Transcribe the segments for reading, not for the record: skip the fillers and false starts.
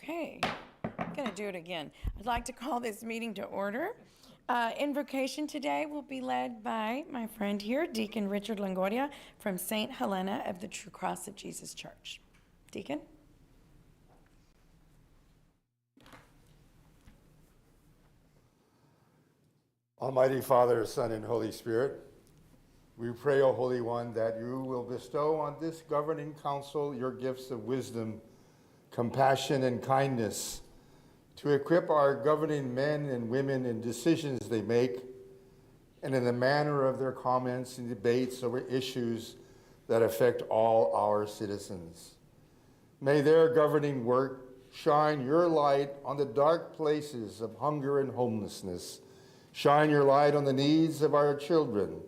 Okay, I'm going to do it again. I'd like to call this meeting to order. Invocation today will be led by my friend here, Deacon Richard Longoria from St. Helena of the True Cross of Jesus Church. Deacon? Almighty Father, Son, and Holy Spirit, we pray, O Holy One, that you will bestow on this governing council your gifts of wisdom, compassion, and kindness to equip our governing men and women in decisions they make and in the manner of their comments and debates over issues that affect all our citizens. May their governing work shine your light on the dark places of hunger and homelessness. Shine your light on the needs of our children,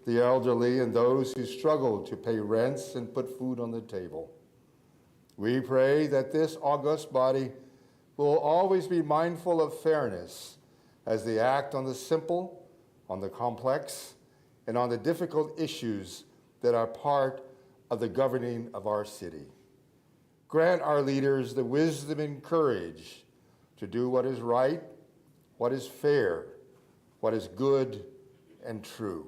the elderly, and those who struggle to pay rents and put food on the table. We pray that this august body will always be mindful of fairness as they act on the simple, on the complex, and on the difficult issues that are part of the governing of our city. Grant our leaders the wisdom and courage to do what is right, what is fair, what is good and true.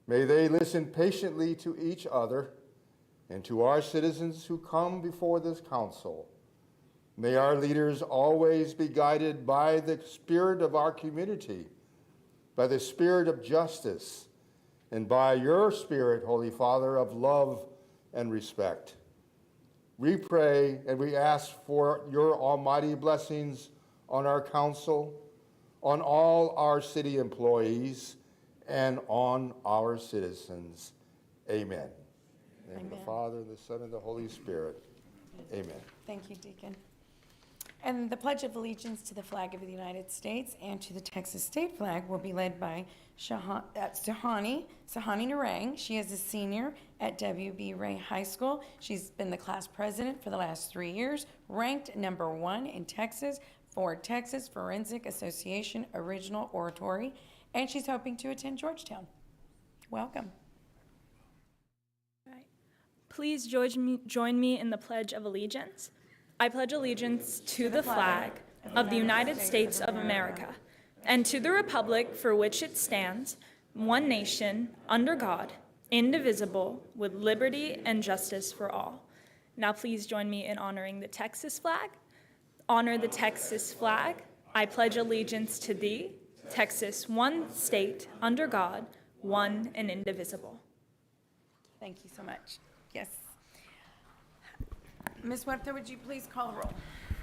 May they listen patiently to each other and to our citizens who come before this council. May our leaders always be guided by the spirit of our community, by the spirit of justice, and by your spirit, Holy Father, of love and respect. We pray and we ask for your almighty blessings on our council, on all our city employees, and on our citizens. Amen. In the name of the Father, the Son, and the Holy Spirit. Amen. Thank you, Deacon. And the Pledge of Allegiance to the flag of the United States and to the Texas state flag will be led by Sahani Narang. She is a senior at W.B. Ray High School. She's been the class president for the last 3 years, ranked #1 in Texas for Texas Forensic Association Original Oratory, and she's hoping to attend Georgetown. Welcome. Please join me in the Pledge of Allegiance. I pledge allegiance to the flag of the United States of America and to the republic for which it stands, one nation, under God, indivisible, with liberty and justice for all. Now please join me in honoring the Texas flag. Honor the Texas flag. I pledge allegiance to thee, Texas, one state, under God, one and indivisible. Thank you so much. Yes. Ms. Huerta, would you please call the roll?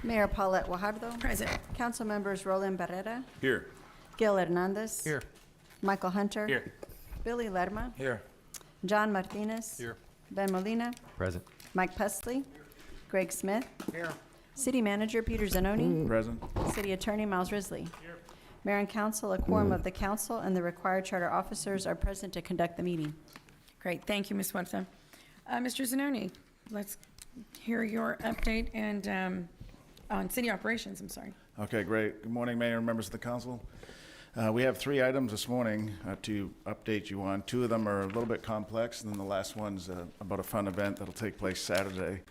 Mayor Paulette Guajardo. Present. Council members Roland Barrera. Here. Gil Hernandez. Here. Michael Hunter. Here. Billy Lerma. Here. John Martinez. Here. Ben Molina. Present. Mike Pesley. Greg Smith. Here. City Manager Peter Zanoni. Present. City Attorney Miles Risley. Here. Mayor and Council, a quorum of the council and the required charter officers are present to conduct the meeting. Great. Thank you, Ms. Huerta. Mr. Zanoni, let's hear your update and on city operations. I'm sorry. Okay, great. Good morning, Mayor and members of the council. We have 3 items this morning to update you on. 2 of them are a little bit complex, and then the last one's about a fun event that'll take place Saturday.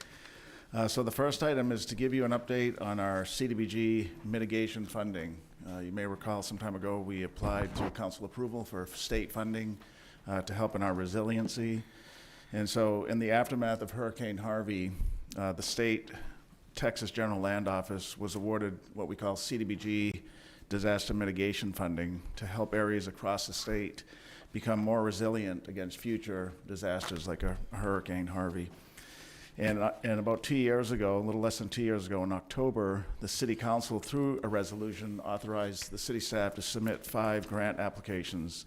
So the first item is to give you an update on our CDBG mitigation funding. You may recall some time ago we applied through council approval for state funding to help in our resiliency. And so in the aftermath of Hurricane Harvey, the state Texas General Land Office was awarded what we call CDBG disaster mitigation funding to help areas across the state become more resilient against future disasters like a Hurricane Harvey. And about 2 years ago, a little less than 2 years ago in October, the City Council, through a resolution, authorized the city staff to submit 5 grant applications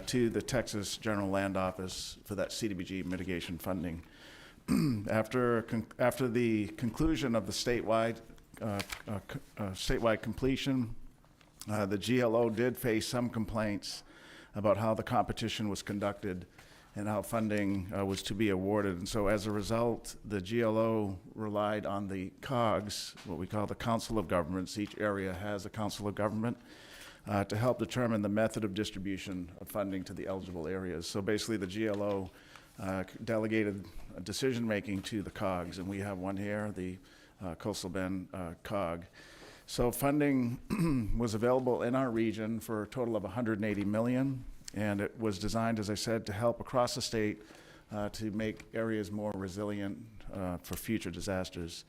to the Texas General Land Office for that CDBG mitigation funding. After the conclusion of the statewide completion, the GLO did face some complaints about how the competition was conducted and how funding was to be awarded. And so as a result, the GLO relied on the COGS, what we call the Council of Governments. Each area has a Council of Government to help determine the method of distribution of funding to the eligible areas. So basically the GLO delegated decision-making to the COGS, and we have one here, the Coastal Bend COG. So funding was available in our region for a total of $180 million, and it was designed, as I said, to help across the state to make areas more resilient for future disasters.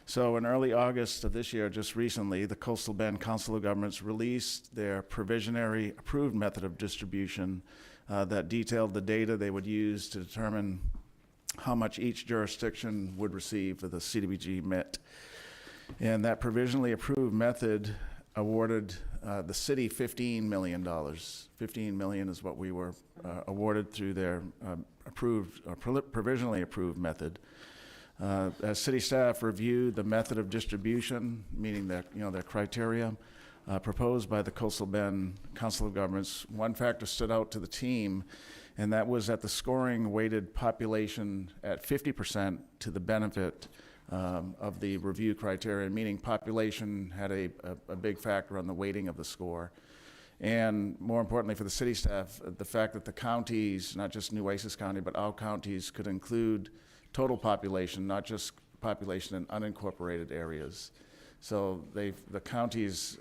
So in early August of this year, just recently, the Coastal Bend Council of Governments released their provisionally approved method of distribution that detailed the data they would use to determine how much each jurisdiction would receive for the CDBG MIT. And that provisionally approved method awarded the city $15 million. $15 million is what we were awarded through their provisionally approved method. As city staff reviewed the method of distribution, meaning that, their criteria proposed by the Coastal Bend Council of Governments, one factor stood out to the team, and that was that the scoring weighted population at 50% to the benefit of the review criteria, meaning population had a big factor on the weighting of the score. And more importantly for the city staff, the fact that the counties, not just Nueces County, but all counties could include total population, not just population in unincorporated areas. So the counties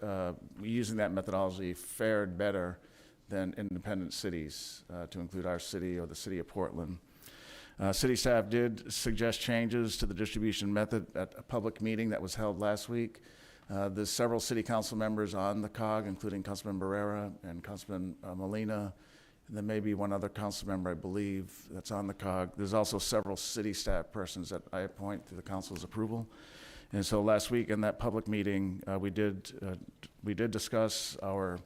using that methodology fared better than independent cities, to include our city or the city of Portland. City staff did suggest changes to the distribution method at a public meeting that was held last week. There's several city council members on the COG, including Councilman Barrera and Councilman Molina. And there may be one other council member, I believe, that's on the COG. There's also several city staff persons that I appoint through the council's approval. And so last week in that public meeting, we did discuss our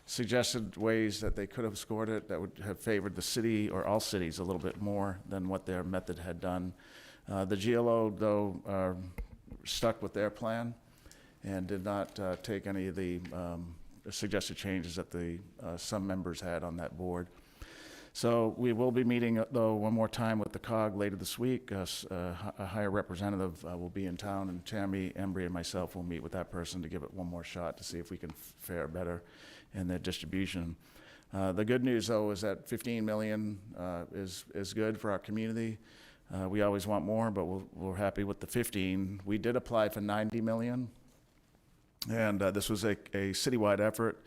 suggested ways that they could have scored it that would have favored the city or all cities a little bit more than what their method had done. The GLO, though, stuck with their plan and did not take any of the suggested changes that some members had on that board. So we will be meeting, though, one more time with the COG later this week. A higher representative will be in town, and Tammy, Embry, and myself will meet with that person to give it one more shot to see if we can fare better in their distribution. The good news, though, is that $15 million is good for our community. We always want more, but we're happy with the 15. We did apply for $90 million. And this was a citywide effort.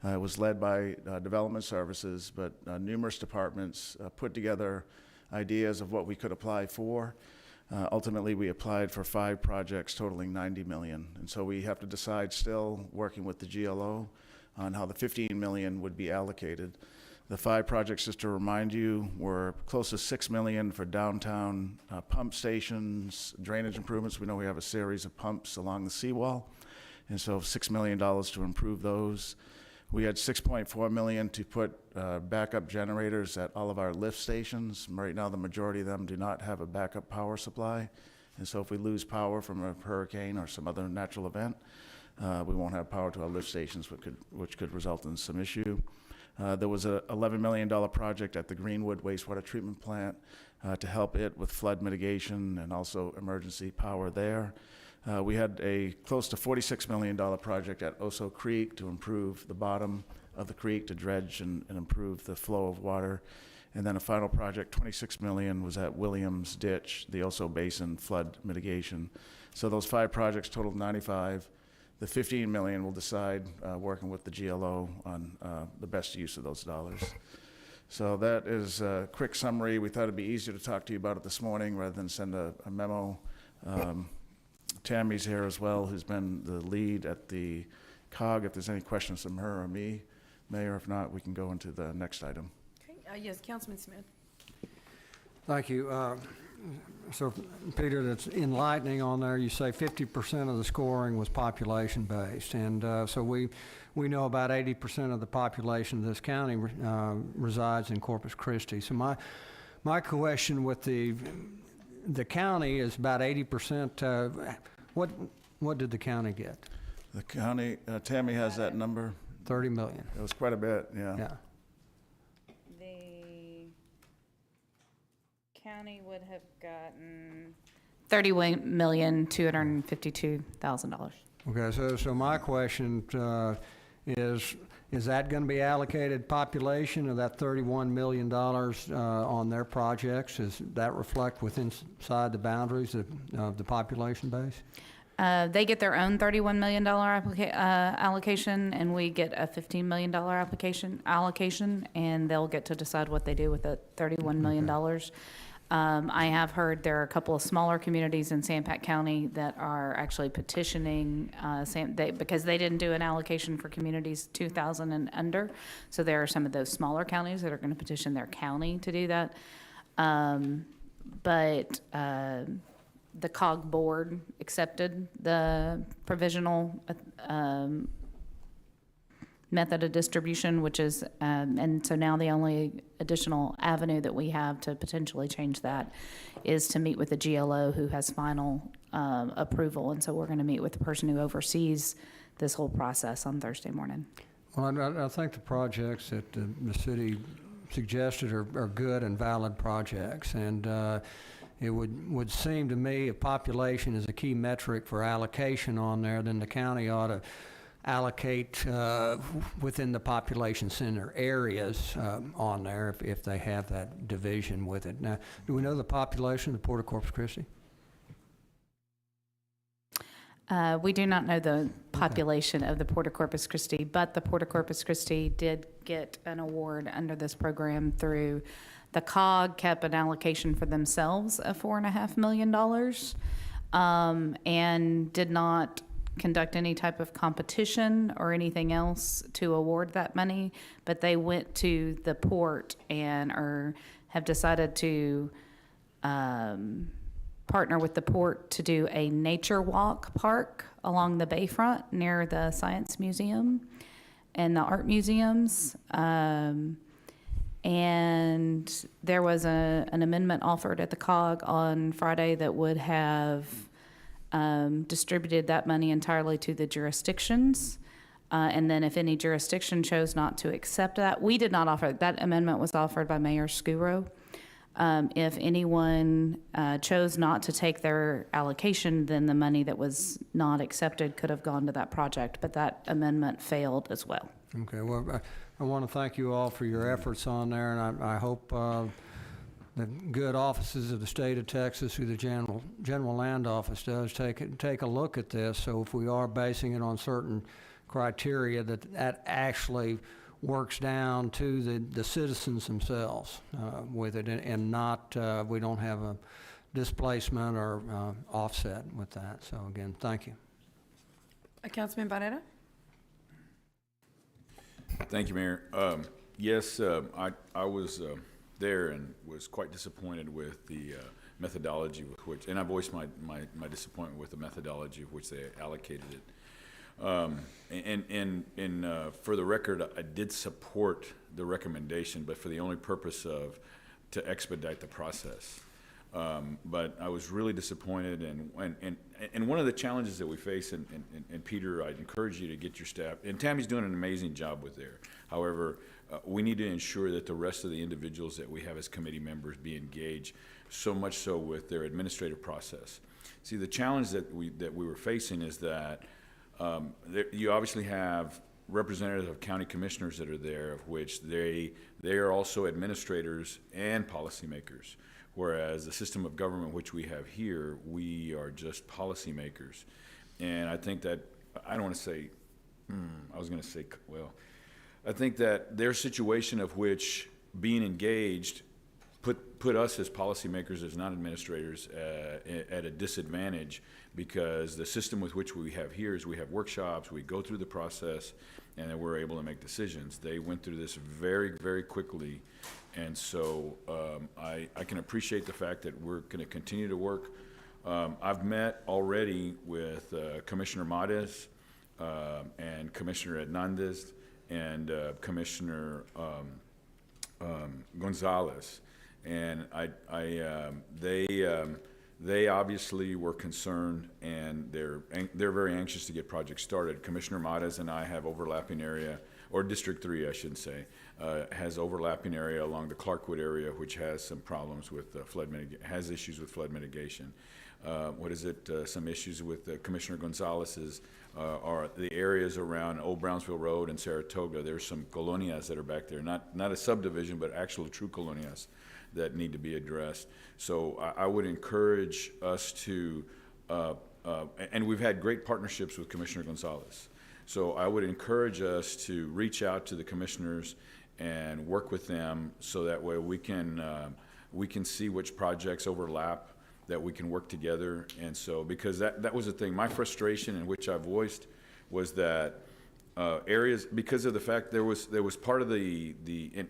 It was led by Development Services, but numerous departments put together ideas of what we could apply for. Ultimately, we applied for 5 projects totaling $90 million. And so we have to decide, still working with the GLO, on how the $15 million would be allocated. The 5 projects, just to remind you, were close to $6 million for downtown pump stations, drainage improvements. We know we have a series of pumps along the seawall. And so $6 million to improve those. We had $6.4 million to put backup generators at all of our lift stations. Right now, the majority of them do not have a backup power supply. And so if we lose power from a hurricane or some other natural event, we won't have power to our lift stations, which could result in some issue. There was a $11 million project at the Greenwood wastewater treatment plant to help it with flood mitigation and also emergency power there. We had a close to $46 million project at Oso Creek to improve the bottom of the creek, to dredge and improve the flow of water. And then a final project, $26 million, was at Williams Ditch, the Oso Basin flood mitigation. So those 5 projects totaled 95. The $15 million will decide, working with the GLO, on the best use of those dollars. So that is a quick summary. We thought it'd be easier to talk to you about it this morning rather than send a memo. Tammy's here as well, who's been the lead at the COG. If there's any questions from her or me, Mayor, if not, we can go into the next item. Okay, yes, Councilman Smith. Thank you. So, Peter, that's enlightening on there. You say 50% of the scoring was population-based, and so we know about 80% of the population of this county resides in Corpus Christi. So my question with the county is about 80%. What did the county get? The county, Tammy has that number. 30 million. It was quite a bit, yeah. Yeah. The county would have gotten $31,252,000. Okay, so my question is that going to be allocated population of that $31 million on their projects? Does that reflect inside the boundaries of the population base? They get their own $31 million allocation, and we get a $15 million allocation, and they'll get to decide what they do with the $31 million. I have heard there are a couple of smaller communities in Sanpete County that are actually petitioning because they didn't do an allocation for communities 2,000 and under. So there are some of those smaller counties that are going to petition their county to do that. But the COG board accepted the provisional method of distribution, which is, and so now the only additional avenue that we have to potentially change that is to meet with the GLO who has final approval. And so we're going to meet with the person who oversees this whole process on Thursday morning. Well, I think the projects that the city suggested are good and valid projects. And it would seem to me if population is a key metric for allocation on there, then the county ought to allocate within the population center areas on there if they have that division with it. Now, do we know the population of the Port of Corpus Christi? We do not know the population of the Port of Corpus Christi, but the Port of Corpus Christi did get an award under this program through the COG kept an allocation for themselves of $4.5 million and did not conduct any type of competition or anything else to award that money, but they went to the port and have decided to partner with the port to do a nature walk park along the bayfront near the Science Museum and the art museums. And there was an amendment offered at the COG on Friday that would have distributed that money entirely to the jurisdictions. And then if any jurisdiction chose not to accept that, we did not offer, that amendment was offered by Mayor Scuro. If anyone chose not to take their allocation, then the money that was not accepted could have gone to that project, but that amendment failed as well. Okay, well, I want to thank you all for your efforts on there, and I hope the good offices of the state of Texas, through the General Land Office, does take a look at this. So if we are basing it on certain criteria, that actually works down to the citizens themselves with it, and not we don't have a displacement or offset with that. So again, thank you. Councilman Barrera? Thank you, Mayor. Yes, I was there and was quite disappointed with the methodology with which, and I voiced my disappointment with the methodology of which they allocated it. For the record, I did support the recommendation, but for the only purpose of to expedite the process. But I was really disappointed, and one of the challenges that we face, and Peter, I'd encourage you to get your staff, and Tammy's doing an amazing job with there. However, we need to ensure that the rest of the individuals that we have as committee members be engaged, so much so with their administrative process. See, the challenge that we were facing is that you obviously have representatives of county commissioners that are there, of which they are also administrators and policymakers. Whereas the system of government which we have here, we are just policymakers. And I think that, I don't want to say, I was going to say, well, I think that their situation of which being engaged put us as policymakers, as non-administrators, at a disadvantage, because the system with which we have here is we have workshops, we go through the process, and then we're able to make decisions. They went through this very, very quickly. And so I can appreciate the fact that we're going to continue to work. I've met already with Commissioner Mades and Commissioner Hernandez and Commissioner Gonzalez, and they obviously were concerned, and they're very anxious to get projects started. Commissioner Mades and I have overlapping area, or District 3, I should say, has overlapping area along the Clarkwood area, which has some problems with has issues with flood mitigation. some issues with Commissioner Gonzalez's, are the areas around Old Brownsville Road and Saratoga. There's some colonias that are back there, not a subdivision, but actual true colonias that need to be addressed. So I would encourage us to, and we've had great partnerships with Commissioner Gonzalez. So I would encourage us to reach out to the commissioners and work with them so that way we can see which projects overlap, that we can work together. And so, because that was the thing, my frustration in which I voiced was that areas, because of the fact there was part of the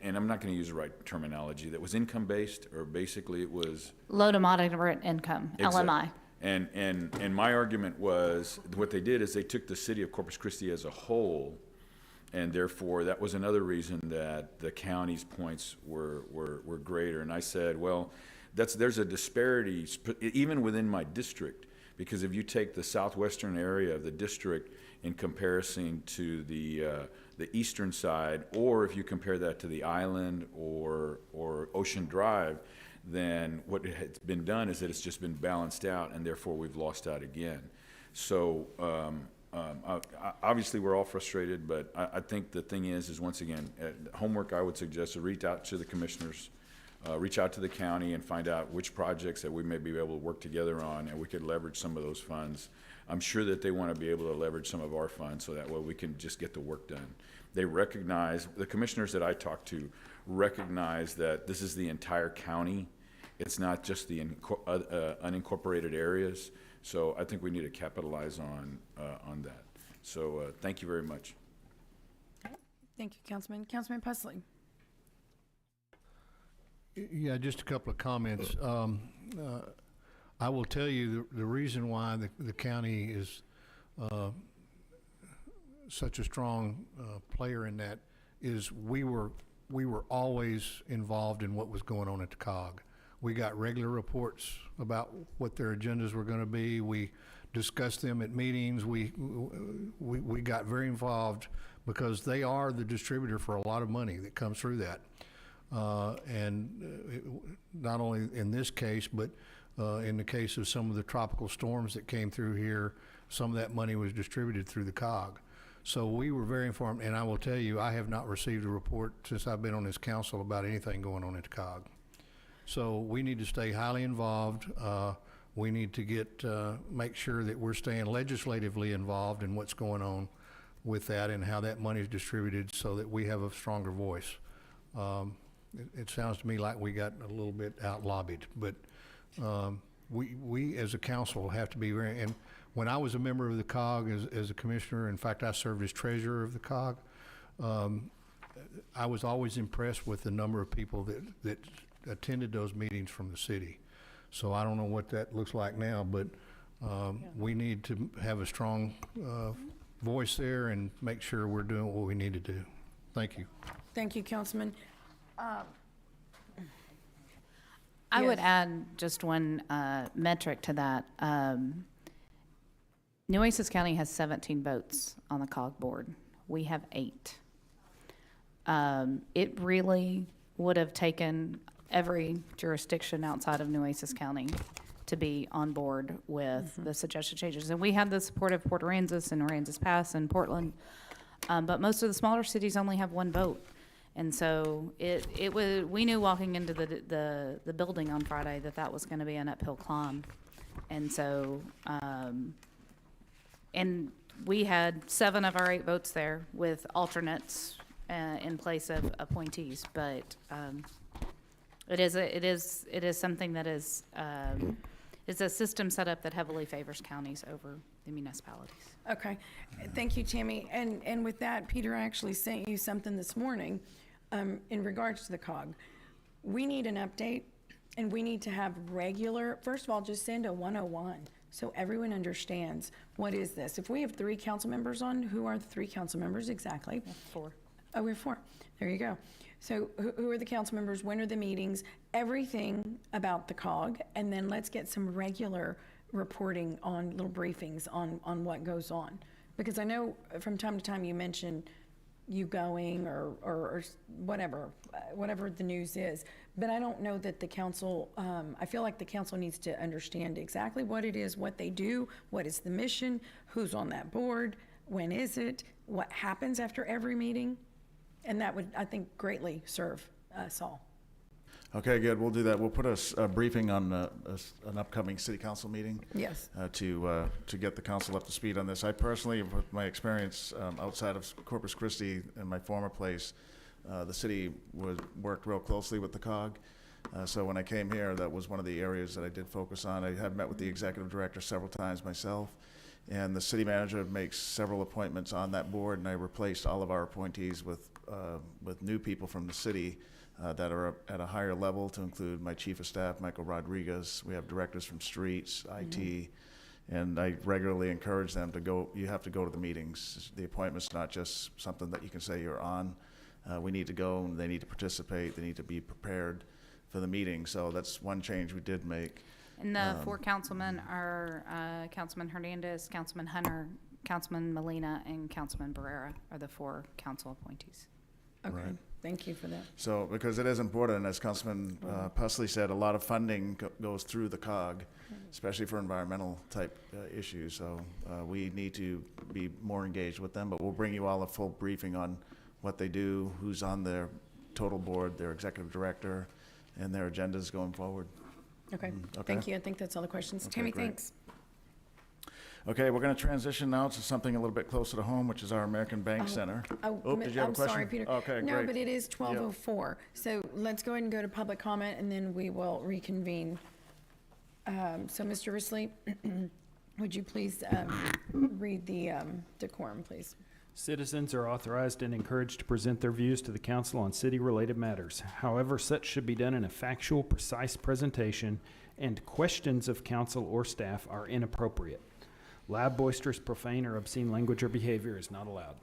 and I'm not going to use the right terminology, that was income-based, or basically it was Low to moderate income, LMI. And my argument was, what they did is they took the city of Corpus Christi as a whole, and therefore that was another reason that the county's points were greater. And I said, well, there's a disparity even within my district, because if you take the southwestern area of the district in comparison to the eastern side, or if you compare that to the island or Ocean Drive, then what has been done is that it's just been balanced out, and therefore we've lost out again. So obviously we're all frustrated, but I think the thing is once again, homework I would suggest to reach out to the commissioners, reach out to the county and find out which projects that we may be able to work together on, and we could leverage some of those funds. I'm sure that they want to be able to leverage some of our funds so that way we can just get the work done. They recognize, the commissioners that I talk to recognize that this is the entire county. It's not just the unincorporated areas. So I think we need to capitalize on that. So thank you very much. Thank you, Councilman. Councilman Pusley. Yeah, just a couple of comments. I will tell you the reason why the county is such a strong player in that is we were always involved in what was going on at the COG. We got regular reports about what their agendas were going to be. We discussed them at meetings. We got very involved because they are the distributor for a lot of money that comes through that. Not only in this case, but in the case of some of the tropical storms that came through here, some of that money was distributed through the COG. So we were very informed, and I will tell you, I have not received a report since I've been on this council about anything going on at the COG. So we need to stay highly involved. We need to make sure that we're staying legislatively involved in what's going on with that and how that money is distributed so that we have a stronger voice. It sounds to me like we got a little bit out lobbied, but we as a council have to be very, and when I was a member of the COG as a commissioner, in fact, I served as treasurer of the COG, I was always impressed with the number of people that attended those meetings from the city. So I don't know what that looks like now, but we need to have a strong voice there and make sure we're doing what we need to do. Thank you. Thank you, Councilman. I would Yes. add just one metric to that. Nueces County has 17 votes on the COG board. We have 8. It really would have taken every jurisdiction outside of Nueces County to be on board with the suggested changes. And we have the support of Port Aransas and Aransas Pass and Portland, but most of the smaller cities only have 1 vote. And so it was, we knew walking into the building on Friday that was going to be an uphill climb. And so, and we had 7 of our 8 votes there with alternates in place of appointees. But it is something that is a system set up that heavily favors counties over the municipalities. Okay, thank you, Tammy. And with that, Peter, I actually sent you something this morning in regards to the COG. We need an update, and we need to have regular, first of all, just send a 101 so everyone understands what is this. If we have 3 council members on, who are the 3 council members exactly? 4. Oh, we have 4. There you go. So who are the council members? When are the meetings? Everything about the COG, and then let's get some regular reporting on little briefings on what goes on. Because I know from time to time you mention you going or whatever, whatever the news is. But I don't know that the council, I feel like the council needs to understand exactly what it is, what they do, what is the mission, who's on that board, when is it, what happens after every meeting. And that would, I think, greatly serve us all. Okay, good, we'll do that. We'll put a briefing on an upcoming city council meeting. Yes. To get the council up to speed on this. I personally, with my experience outside of Corpus Christi and my former place, the city worked real closely with the COG. So when I came here, that was one of the areas that I did focus on. I have met with the executive director several times myself, and the city manager makes several appointments on that board, and I replaced all of our appointees with new people from the city that are at a higher level, to include my chief of staff, Michael Rodriguez. We have directors from streets, IT, and I regularly encourage them to go. You have to go to the meetings. The appointment's not just something that you can say you're on. We need to go, and they need to participate. They need to be prepared for the meeting. So that's one change we did make. And the four councilmen are Councilman Hernandez, Councilman Hunter, Councilman Molina, and Councilman Barrera are the four council appointees. Okay, Right. Thank you for that. So, because it is important, as Councilman Pusley said, a lot of funding goes through the COG, especially for environmental type issues. So we need to be more engaged with them, but we'll bring you all a full briefing on what they do, who's on their total board, their executive director, and their agendas going forward. Okay, Okay. thank you. I think that's all the questions. Okay, Tammy, great. thanks. Okay, we're going to transition now to something a little bit closer to home, which is our American Bank Center. Oh, did you have a I'm question? sorry, Peter. Okay, No, great. but it is 12:04. So let's go ahead and go to public comment, and then we will reconvene. So, Mr. Risley, would you please read the decorum, please? Citizens are authorized and encouraged to present their views to the council on city-related matters. However, such should be done in a factual, precise presentation, and questions of council or staff are inappropriate. Loud, boisterous, profane, or obscene language or behavior is not allowed.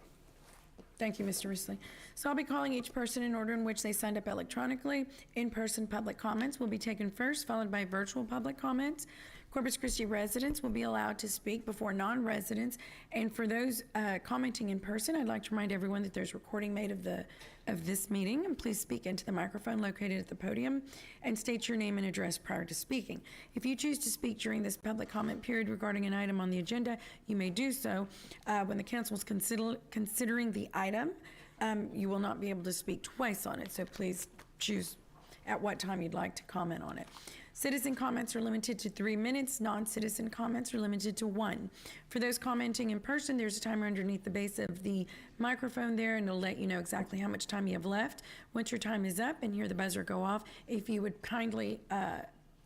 Thank you, Mr. Risley. So I'll be calling each person in order in which they signed up electronically. In-person public comments will be taken first, followed by virtual public comments. Corpus Christi residents will be allowed to speak before non-residents. And for those commenting in person, I'd like to remind everyone that there's recording made of this meeting. And please speak into the microphone located at the podium and state your name and address prior to speaking. If you choose to speak during this public comment period regarding an item on the agenda, you may do so. When the council is considering the item, you will not be able to speak twice on it. So please choose at what time you'd like to comment on it. Citizen comments are limited to 3 minutes. Non-citizen comments are limited to 1. For those commenting in person, there's a timer underneath the base of the microphone there, and it'll let you know exactly how much time you have left. Once your time is up and hear the buzzer go off, if you would kindly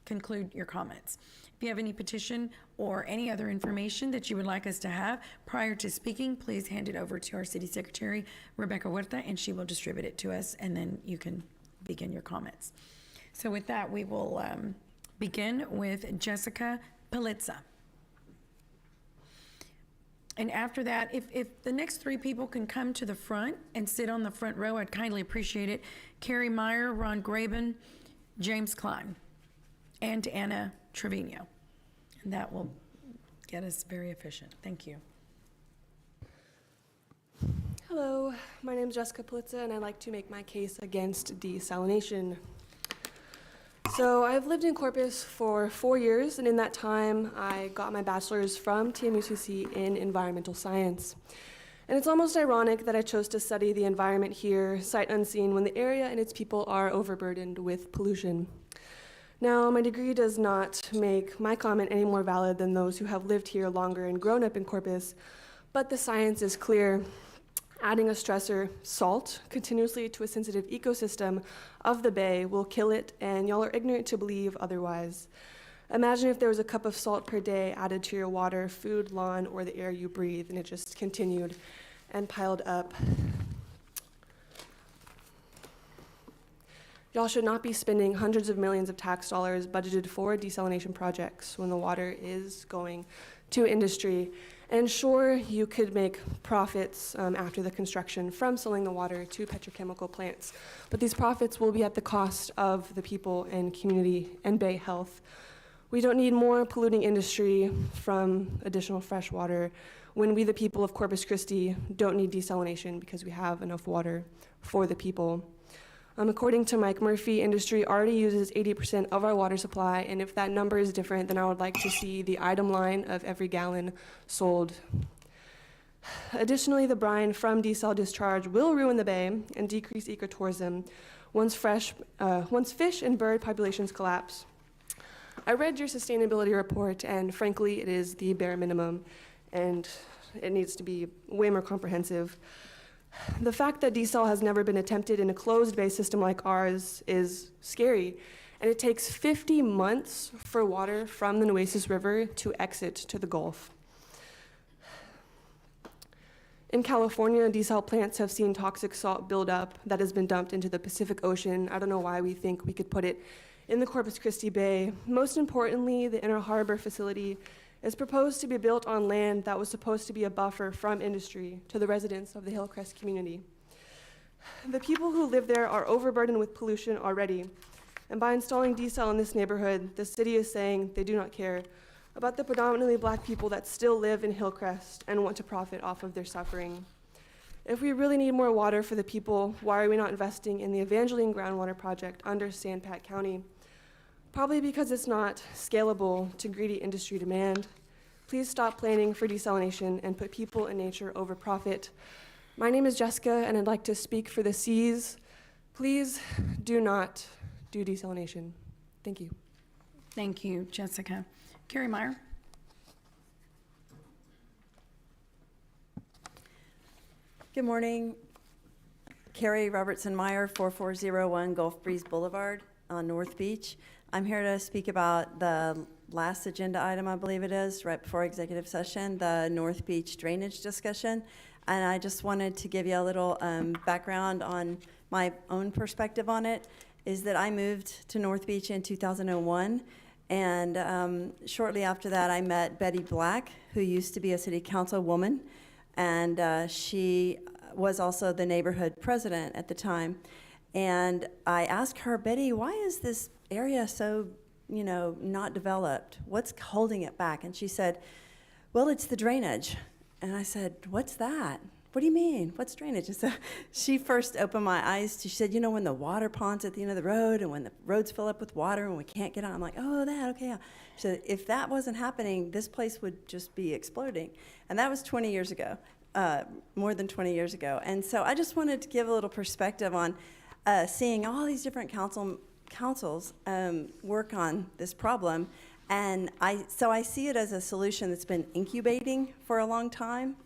conclude your comments. If you have any petition or any other information that you would like us to have prior to speaking, please hand it over to our City Secretary, Rebecca Huerta, and she will distribute it to us, and then you can begin your comments. So with that, we will begin with Jessica Palitza. And after that, if the next 3 people can come to the front and sit on the front row, I'd kindly appreciate it. Carrie Meyer, Ron Graben, James Klein, and Anna Trevino. And that will get us very efficient. Thank you. Hello, my name is Jessica Palitza, and I'd like to make my case against desalination. So I've lived in Corpus for 4 years, and in that time, I got my bachelor's from TMUCC in environmental science. And it's almost ironic that I chose to study the environment here, sight unseen, when the area and its people are overburdened with pollution. Now, my degree does not make my comment any more valid than those who have lived here longer and grown up in Corpus, but the science is clear. Adding a stressor, salt, continuously to a sensitive ecosystem of the bay will kill it, and y'all are ignorant to believe otherwise. Imagine if there was a cup of salt per day added to your water, food, lawn, or the air you breathe, and it just continued and piled up. Y'all should not be spending hundreds of millions of tax dollars budgeted for desalination projects when the water is going to industry. And sure, you could make profits after the construction from selling the water to petrochemical plants, but these profits will be at the cost of the people and community and bay health. We don't need more polluting industry from additional fresh water. when we, the people of Corpus Christi, don't need desalination because we have enough water for the people. According to Mike Murphy, industry already uses 80% of our water supply, and if that number is different, then I would like to see the item line of every gallon sold. Additionally, the brine from desal discharge will ruin the bay and decrease ecotourism once fish and bird populations collapse. I read your sustainability report, and frankly, it is the bare minimum, and it needs to be way more comprehensive. The fact that desal has never been attempted in a closed bay system like ours is scary, and it takes 50 months for water from the Nueces River to exit to the Gulf. In California, desal plants have seen toxic salt buildup that has been dumped into the Pacific Ocean. I don't know why we think we could put it in the Corpus Christi Bay. Most importantly, the Inner Harbor facility is proposed to be built on land that was supposed to be a buffer from industry to the residents of the Hillcrest community. The people who live there are overburdened with pollution already, and by installing desal in this neighborhood, the city is saying they do not care about the predominantly Black people that still live in Hillcrest and want to profit off of their suffering. If we really need more water for the people, why are we not investing in the Evangeline groundwater project under Sandpat County? Probably because it's not scalable to greedy industry demand. Please stop planning for desalination and put people and nature over profit. My name is Jessica, and I'd like to speak for the C's. Please do not do desalination. Thank you. Thank you, Jessica. Carrie Meyer. Good morning. Carrie Robertson Meyer, 4401 Gulf Breeze Boulevard on North Beach. I'm here to speak about the last agenda item, I believe it is, right before executive session, the North Beach drainage discussion. And I just wanted to give you a little background on my own perspective on it, is that I moved to North Beach in 2001. And shortly after that, I met Betty Black, who used to be a city councilwoman. And she was also the neighborhood president at the time. And I asked her, Betty, why is this area so, not developed? What's holding it back? And she said, well, it's the drainage. And I said, what's that? What do you mean? What's drainage? And so she first opened my eyes to, she said, when the water ponds at the end of the road and when the roads fill up with water and we can't get on, I'm like, oh, that, okay. Yeah. She said, if that wasn't happening, this place would just be exploding. And that was 20 years ago, more than 20 years ago. And so I just wanted to give a little perspective on seeing all these different councils work on this problem. And so I see it as a solution that's been incubating for a long time.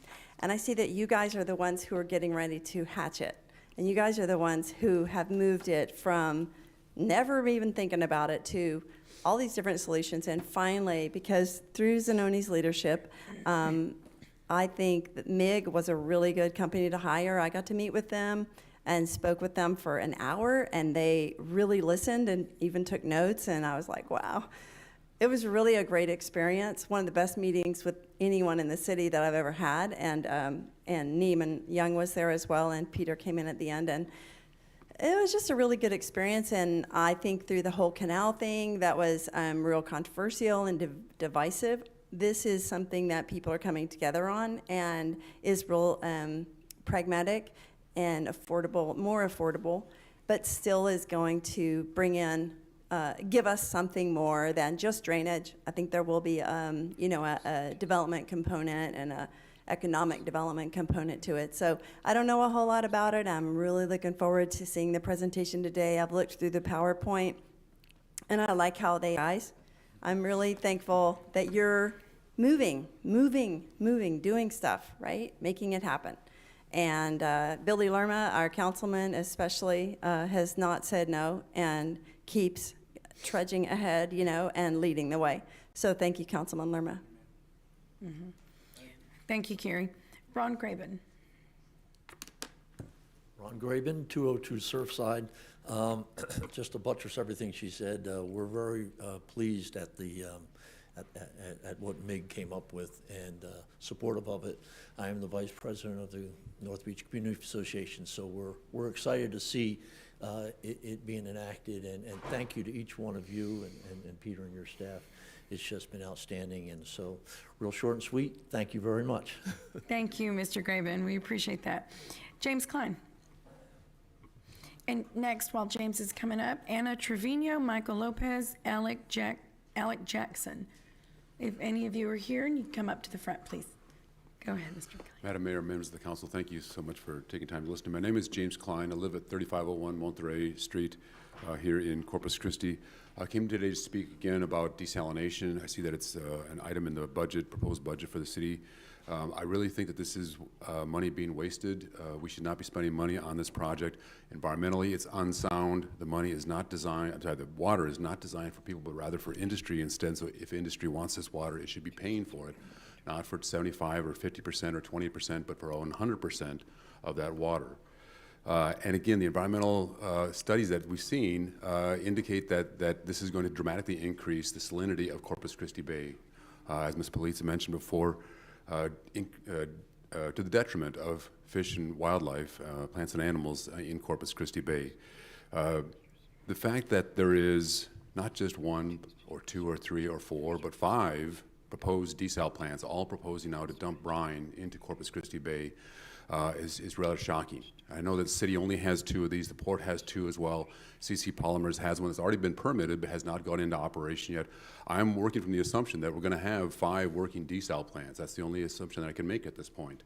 And I see that you guys are the ones who are getting ready to hatch it. And you guys are the ones who have moved it from never even thinking about it to all these different solutions. And finally, because through Zanoni's leadership, I think that MIG was a really good company to hire. I got to meet with them and spoke with them for an hour, and they really listened and even took notes. And I was like, wow. It was really a great experience, one of the best meetings with anyone in the city that I've ever had, and Neiman Young was there as well, and Peter came in at the end, and it was just a really good experience. And I think through the whole canal thing that was real controversial and divisive, this is something that people are coming together on and is real pragmatic and affordable, more affordable, but still is going to bring in give us something more than just drainage. I think there will be, a development component and a economic development component to it. So I don't know a whole lot about it. I'm really looking forward to seeing the presentation today. I've looked through the PowerPoint, and I like how guys. I'm really thankful that you're moving, doing stuff, right? Making it happen. And Billy Lerma, our councilman especially, has not said no and keeps trudging ahead, and leading the way. So thank you, Councilman Lerma. Mm-hmm. Thank you, Carrie. Ron Graben. Ron Graben, 202 Surfside. Just to buttress everything she said, we're very pleased at the at what MIG came up with and supportive of it. I am the vice president of the North Beach Community Association, so we're excited to see it being enacted, and thank you to each one of you and Peter and your staff. it's just been outstanding. And so, real short and sweet, thank you very much. Thank you, Mr. Graven. We appreciate that. James Klein. And next, while James is coming up, Anna Trevino, Michael Lopez, Alec Jackson. If any of you are here, and you come up to the front, please. Go ahead, Mr. Klein. Madam Mayor, members of the council, thank you so much for taking time to listen to me. My name is James Klein. I live at 3501 Monterey Street here in Corpus Christi. I came today to speak again about desalination. I see that it's an item in the budget, proposed budget for the city. I really think that this is money being wasted. We should not be spending money on this project. Environmentally, it's unsound. The money is not designed, I'm sorry, the water is not designed for people, but rather for industry instead. So if industry wants this water, it should be paying for it, not for 75 or 50% or 20%, but for 100% of that water. And again, the environmental studies that we've seen indicate that this is going to dramatically increase the salinity of Corpus Christi Bay. As Ms. Polizza mentioned before, to the detriment of fish and wildlife, plants and animals in Corpus Christi Bay. The fact that there is not just one or two or three or four, but 5 proposed desal plants, all proposing now to dump brine into Corpus Christi Bay, is rather shocking. I know that the city only has 2 of these. The port has 2 as well. CC Polymers has one that's already been permitted but has not gone into operation yet. I'm working from the assumption that we're going to have 5 working desal plants. That's the only assumption that I can make at this point.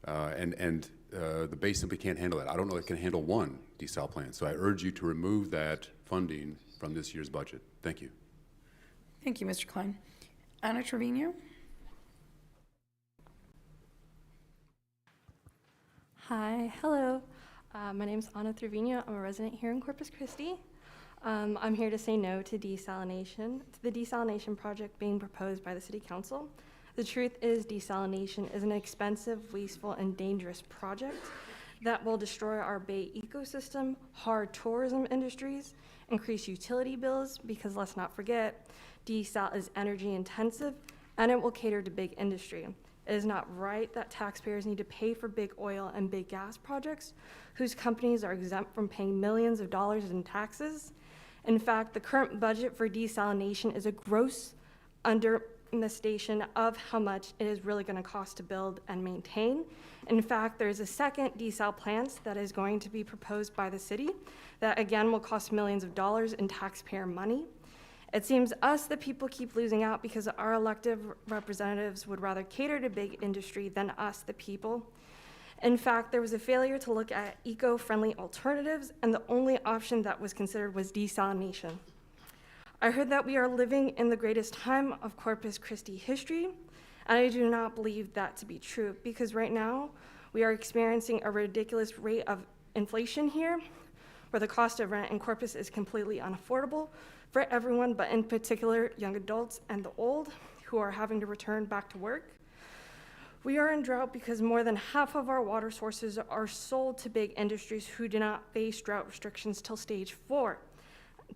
The Bay simply can't handle that. I don't know if it can handle 1 desal plant. So I urge you to remove that funding from this year's budget. Thank you. Thank you, Mr. Klein. Anna Trevino. Hi, hello. My name is Anna Trevino. I'm a resident here in Corpus Christi. I'm here to say no to desalination, to the desalination project being proposed by the City Council. The truth is desalination is an expensive, wasteful, and dangerous project that will destroy our Bay ecosystem, hard tourism industries, increase utility bills, because let's not forget, desal is energy intensive, and it will cater to big industry. It is not right that taxpayers need to pay for big oil and big gas projects whose companies are exempt from paying millions of dollars in taxes. In fact, the current budget for desalination is a gross underestimation of how much it is really going to cost to build and maintain. In fact, there's a second desal plant that is going to be proposed by the city that again will cost millions of dollars in taxpayer money. It seems us, the people, keep losing out because our elected representatives would rather cater to big industry than us, the people. In fact, there was a failure to look at eco-friendly alternatives, and the only option that was considered was desalination. I heard that we are living in the greatest time of Corpus Christi history, and I do not believe that to be true, because right now we are experiencing a ridiculous rate of inflation here, where the cost of rent in Corpus is completely unaffordable for everyone, but in particular young adults and the old who are having to return back to work. We are in drought because more than half of our water sources are sold to big industries who do not face drought restrictions till stage 4.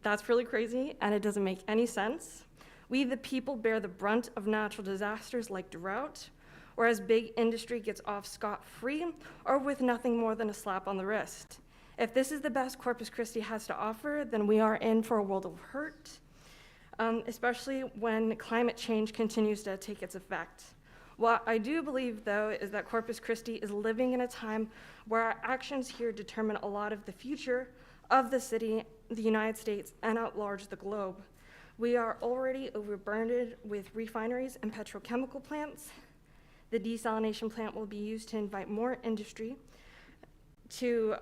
That's really crazy, and it doesn't make any sense. We, the people, bear the brunt of natural disasters like drought, whereas big industry gets off scot-free or with nothing more than a slap on the wrist. If this is the best Corpus Christi has to offer, then we are in for a world of hurt, especially when climate change continues to take its effect. What I do believe, though, is that Corpus Christi is living in a time where our actions here determine a lot of the future of the city, the United States, and at large the globe. We are already overburdened with refineries and petrochemical plants. The desalination plant will be used to invite more industry to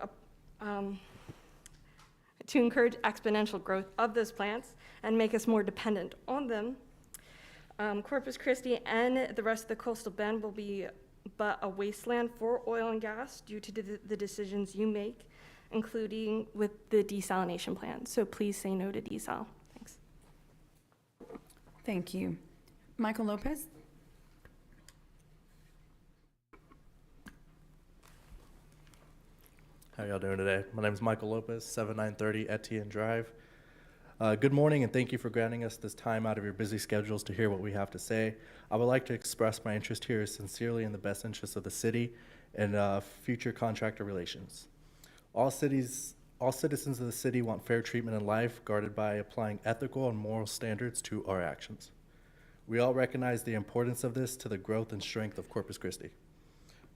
encourage exponential growth of those plants and make us more dependent on them. Corpus Christi and the rest of the coastal bend will be but a wasteland for oil and gas due to the decisions you make, including with the desalination plan. So please say no to desal. Thanks. Thank you. Michael Lopez? How y'all doing today? My name is Michael Lopez, 7930 Etienne Drive. Good morning, and thank you for granting us this time out of your busy schedules to hear what we have to say. I would like to express my interest here sincerely in the best interests of the city and future contractor relations. All citizens of the city want fair treatment in life, guarded by applying ethical and moral standards to our actions. We all recognize the importance of this to the growth and strength of Corpus Christi.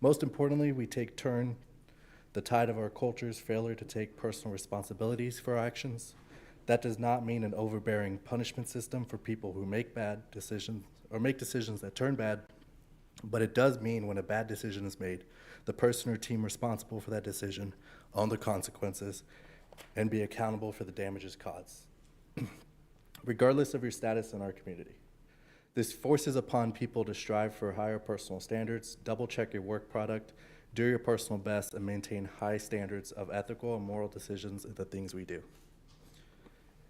Most importantly, we take turn the tide of our culture's failure to take personal responsibilities for our actions. That does not mean an overbearing punishment system for people who make bad decisions or make decisions that turn bad, but it does mean when a bad decision is made, the person or team responsible for that decision own the consequences and be accountable for the damages caused, regardless of your status in our community. This forces upon people to strive for higher personal standards, double-check your work product, do your personal best, and maintain high standards of ethical and moral decisions in the things we do.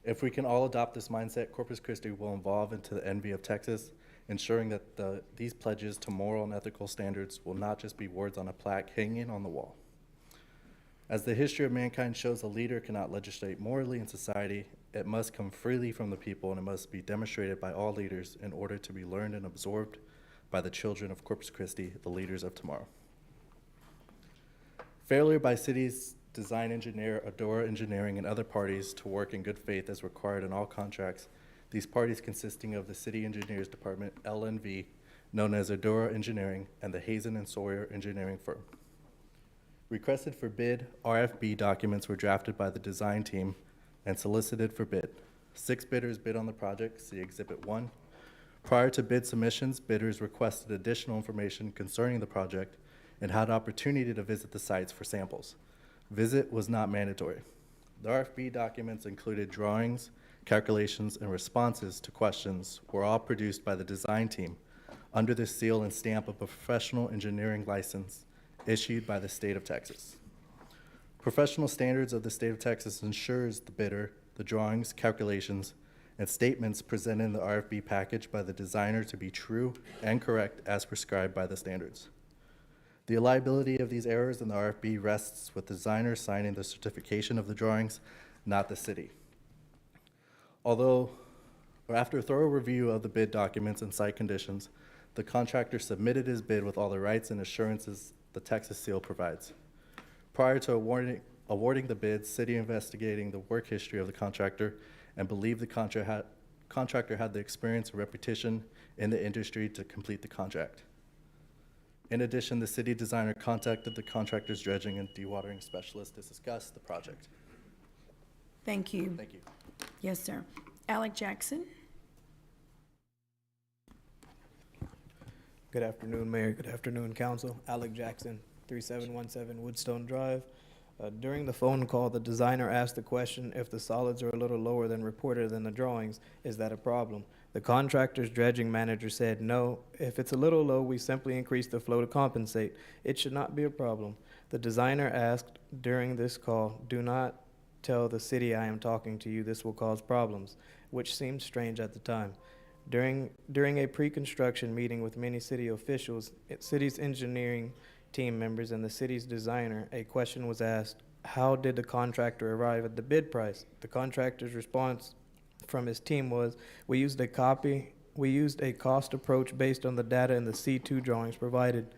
If we can all adopt this mindset, Corpus Christi will evolve into the envy of Texas, ensuring that these pledges to moral and ethical standards will not just be words on a plaque hanging on the wall. As the history of mankind shows, a leader cannot legislate morally in society. It must come freely from the people, and it must be demonstrated by all leaders in order to be learned and absorbed by the children of Corpus Christi, the leaders of tomorrow. Failure by city's design engineer, Adora Engineering, and other parties to work in good faith as required in all contracts, these parties consisting of the City Engineers Department, LNV, known as Adora Engineering, and the Hazen and Sawyer Engineering firm. Requested for bid RFB documents were drafted by the design team and solicited for bid. 6 bidders bid on the project, see Exhibit 1. Prior to bid submissions, bidders requested additional information concerning the project and had opportunity to visit the sites for samples. Visit was not mandatory. The RFB documents included drawings, calculations, and responses to questions were all produced by the design team under the seal and stamp of a professional engineering license issued by the state of Texas. Professional standards of the state of Texas ensures the bidder, the drawings, calculations, and statements presented in the RFB package by the designer to be true and correct as prescribed by the standards. The liability of these errors in the RFB rests with the designer signing the certification of the drawings, not the city. After a thorough review of the bid documents and site conditions, the contractor submitted his bid with all the rights and assurances the Texas seal provides. Prior to awarding the bid, city investigating the work history of the contractor and believed the contractor had the experience and reputation in the industry to complete the contract. In addition, the city designer contacted the contractor's dredging and dewatering specialist to discuss the project. Thank you. Thank you. Yes, sir. Alec Jackson. Good afternoon, Mayor. Good afternoon, Council. Alec Jackson, 3717 Woodstone Drive. During the phone call, the designer asked the question, if the solids are a little lower than reported in the drawings, is that a problem? The contractor's dredging manager said, no, if it's a little low, we simply increase the flow to compensate. It should not be a problem. The designer asked during this call, do not tell the city I am talking to you, this will cause problems, which seemed strange at the time. During a pre-construction meeting with many city officials, city's engineering team members, and the city's designer, a question was asked, how did the contractor arrive at the bid price? The contractor's response from his team was, we used a cost approach based on the data in the C2 drawings provided.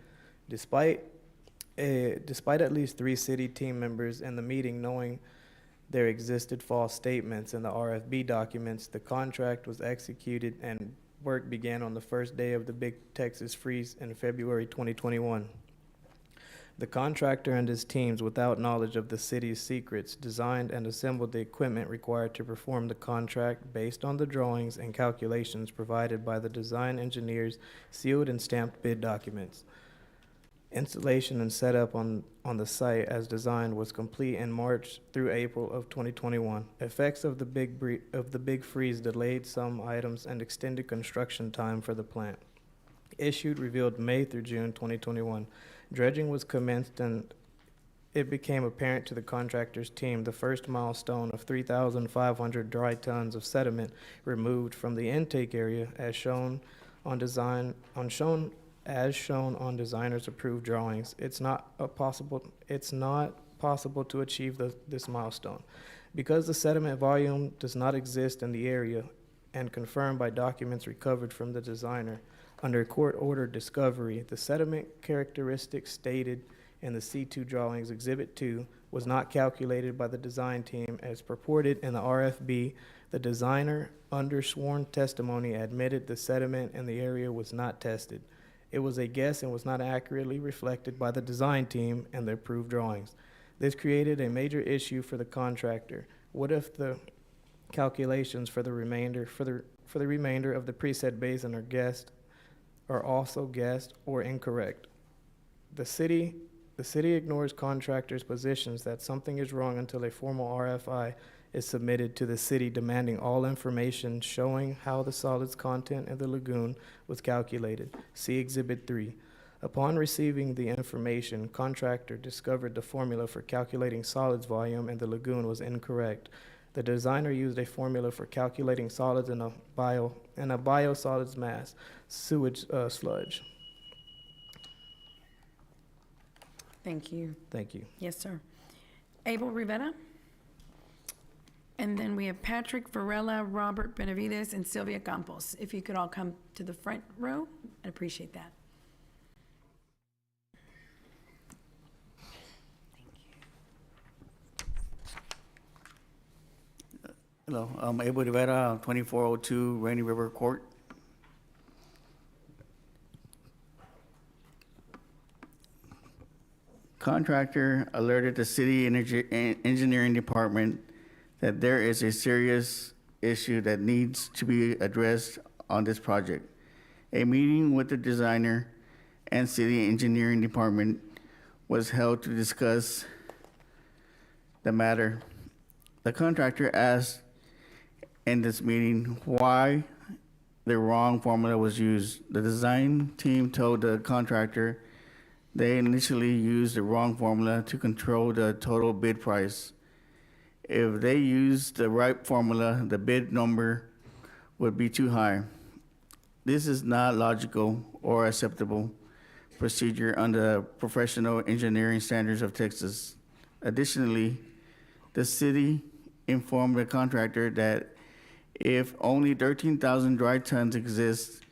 Despite at least 3 city team members in the meeting knowing there existed false statements in the RFB documents, the contract was executed and work began on the first day of the Big Texas Freeze in February 2021. The contractor and his teams, without knowledge of the city's secrets, designed and assembled the equipment required to perform the contract based on the drawings and calculations provided by the design engineers' sealed and stamped bid documents. Installation and setup on the site as designed was complete in March through April of 2021. Effects of the big freeze delayed some items and extended construction time for the plant. Issued revealed May through June 2021. Dredging was commenced and it became apparent to the contractor's team the first milestone of 3,500 dry tons of sediment removed from the intake area as shown on designer's approved drawings. It's not possible to achieve this milestone. Because the sediment volume does not exist in the area and confirmed by documents recovered from the designer, under court order discovery, the sediment characteristics stated in the C2 drawings, Exhibit 2, was not calculated by the design team as purported in the RFB. The designer, under sworn testimony, admitted the sediment in the area was not tested. It was a guess and was not accurately reflected by the design team and the approved drawings. This created a major issue for the contractor. What if the calculations for the remainder of the preset basin are also guessed or incorrect? The city ignores contractors' positions that something is wrong until a formal RFI is submitted to the city demanding all information showing how the solids content in the lagoon was calculated. See Exhibit 3. Upon receiving the information, contractor discovered the formula for calculating solids volume in the lagoon was incorrect. The designer used a formula for calculating solids in a biosolids mass, sewage sludge. Thank you. Thank you. Yes, sir. Abel Rivera. And then we have Patrick Varela, Robert Benavides, and Sylvia Campos. If you could all come to the front row, I'd appreciate that. Hello, I'm Abel Rivera, 2402 Rainy River Court. Contractor alerted the city engineering department that there is a serious issue that needs to be addressed on this project. A meeting with the designer and city engineering department was held to discuss the matter. The contractor asked in this meeting why the wrong formula was used. The design team told the contractor they initially used the wrong formula to control the total bid price. If they used the right formula, the bid number would be too high. This is not logical or acceptable procedure under professional engineering standards of Texas. Additionally, the city informed the contractor that if only 13,000 dry tons exist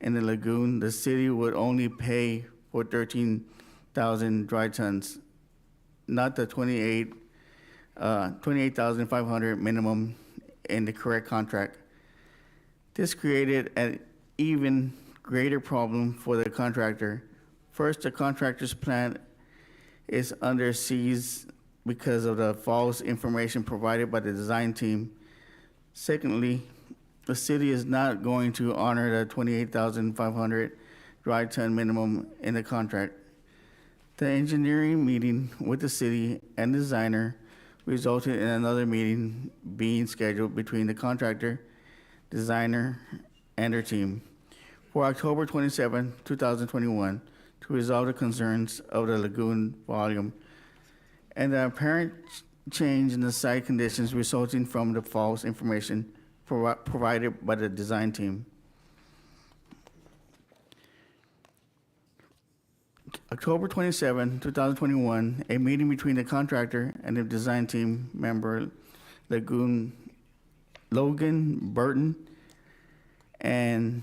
in the lagoon, the city would only pay for 13,000 dry tons, not the 28,500 minimum in the correct contract. This created an even greater problem for the contractor. First, the contractor's plant is under siege because of the false information provided by the design team. Secondly, the city is not going to honor the 28,500 dry ton minimum in the contract. The engineering meeting with the city and designer resulted in another meeting being scheduled between the contractor, designer, and their team for October 27, 2021 to resolve the concerns of the lagoon volume and the apparent change in the site conditions resulting from the false information provided by the design team. October 27, 2021, a meeting between the contractor and the design team member, Logan Burton, and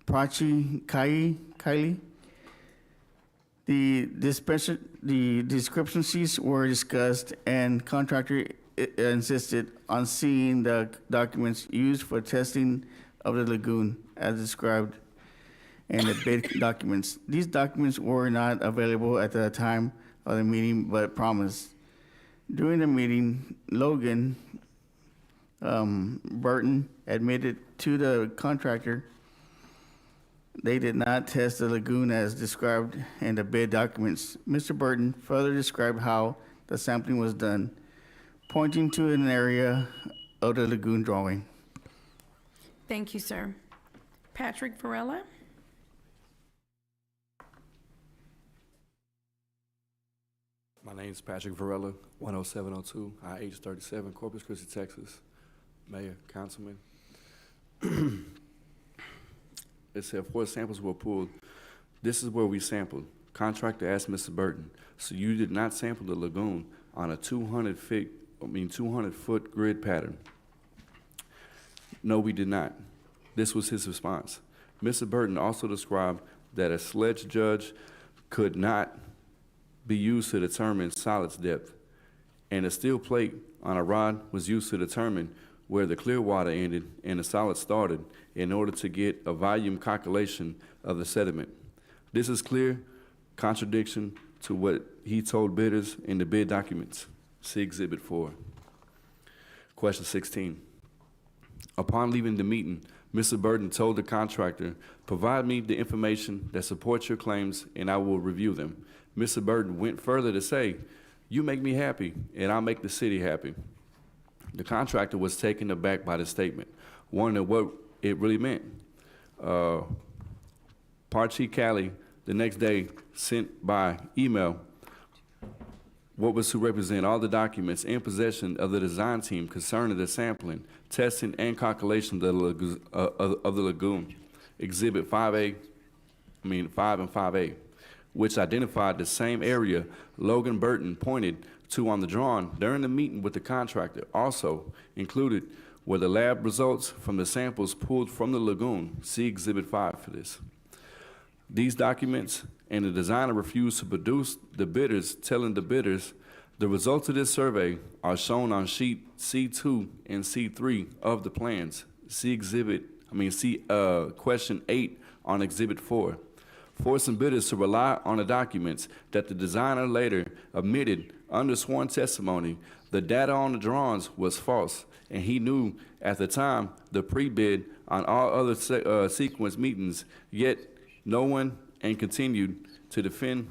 Prachi Kylie. The discrepancies were discussed, and contractor insisted on seeing the documents used for testing of the lagoon as described in the bid documents. These documents were not available at the time of the meeting, but promised. During the meeting, Logan Burton admitted to the contractor they did not test the lagoon as described in the bid documents. Mr. Burton further described how the sampling was done, pointing to an area of the lagoon drawing. Thank you, sir. Patrick Varela. My name is Patrick Varela, 10702 IH37, Corpus Christi, Texas. Mayor, Councilman. It said 4 samples were pulled. This is where we sampled. Contractor asked Mr. Burton, so you did not sample the lagoon on a 200-foot grid pattern? No, we did not. This was his response. Mr. Burton also described that a sledge judge could not be used to determine solids depth, and a steel plate on a rod was used to determine where the clear water ended and the solid started in order to get a volume calculation of the sediment. This is clear contradiction to what he told bidders in the bid documents. See Exhibit 4. Question 16. Upon leaving the meeting, Mr. Burton told the contractor, "Provide me the information that supports your claims and I will review them." Mr. Burton went further to say, "You make me happy and I'll make the city happy." The contractor was taken aback by the statement, wondering what it really meant. Parchi Cali the next day sent by email what was to represent all the documents in possession of the design team concerning the sampling, testing, and calculation of the lagoon. Exhibit 5 and 5A, which identified the same area Logan Burton pointed to on the drawing during the meeting with the contractor. Also included were the lab results from the samples pulled from the lagoon. See Exhibit 5 for this. These documents and the designer refused to produce the bidders, telling the bidders the results of this survey are shown on sheet C2 and C3 of the plans. See question 8 on Exhibit 4. Forcing bidders to rely on the documents that the designer later admitted under sworn testimony. The data on the drawings was false, and he knew at the time the pre-bid on all other sequence meetings, yet no one and continued to defend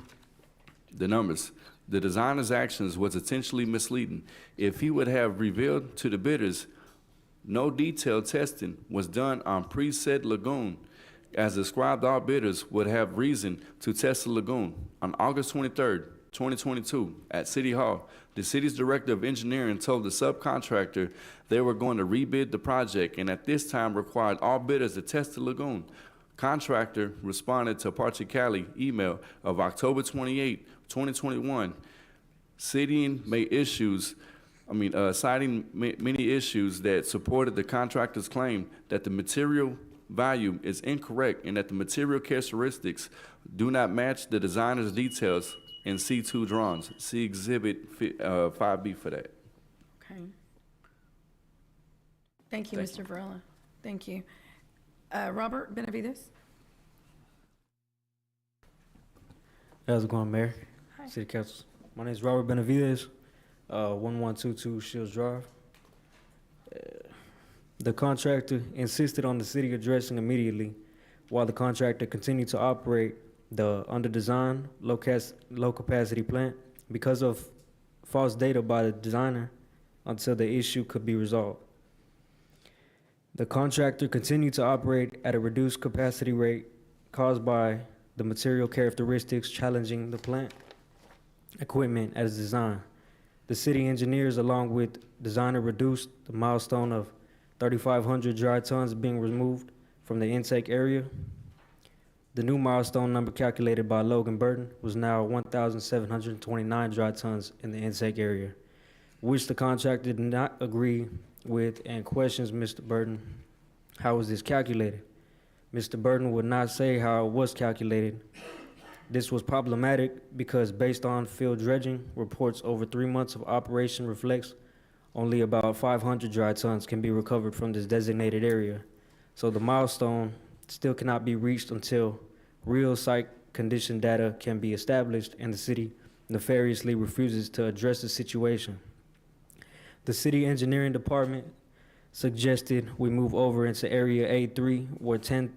the numbers. The designer's actions was intentionally misleading. If he would have revealed to the bidders no detailed testing was done on preset lagoon, as described, all bidders would have reason to test the lagoon. On August 23rd, 2022, at City Hall, the city's director of engineering told the subcontractor they were going to rebid the project and at this time required all bidders to test the lagoon. Contractor responded to Parchi Cali email of October 28, 2021, citing many issues that supported the contractor's claim that the material value is incorrect and that the material characteristics do not match the designer's details in C2 drawings. See Exhibit 5B for that. Okay. Thank you, Mr. Varela. Thank you. Robert Benavides? How's it going, Mayor? Hi. City Council. My name is Robert Benavides, 1122 Shields Drive. The contractor insisted on the city addressing immediately while the contractor continued to operate the under-designed, low-capacity plant because of false data by the designer until the issue could be resolved. The contractor continued to operate at a reduced capacity rate caused by the material characteristics challenging the plant equipment as designed. The city engineers, along with designer, reduced the milestone of 3,500 dry tons being removed from the intake area. The new milestone number calculated by Logan Burton was now 1,729 dry tons in the intake area, which the contractor did not agree with and questions Mr. Burton. How was this calculated? Mr. Burton would not say how it was calculated. This was problematic because based on field dredging reports over 3 months of operation reflects only about 500 dry tons can be recovered from this designated area. So the milestone still cannot be reached until real site condition data can be established and the city nefariously refuses to address the situation. The city engineering department suggested we move over into area A3 where 10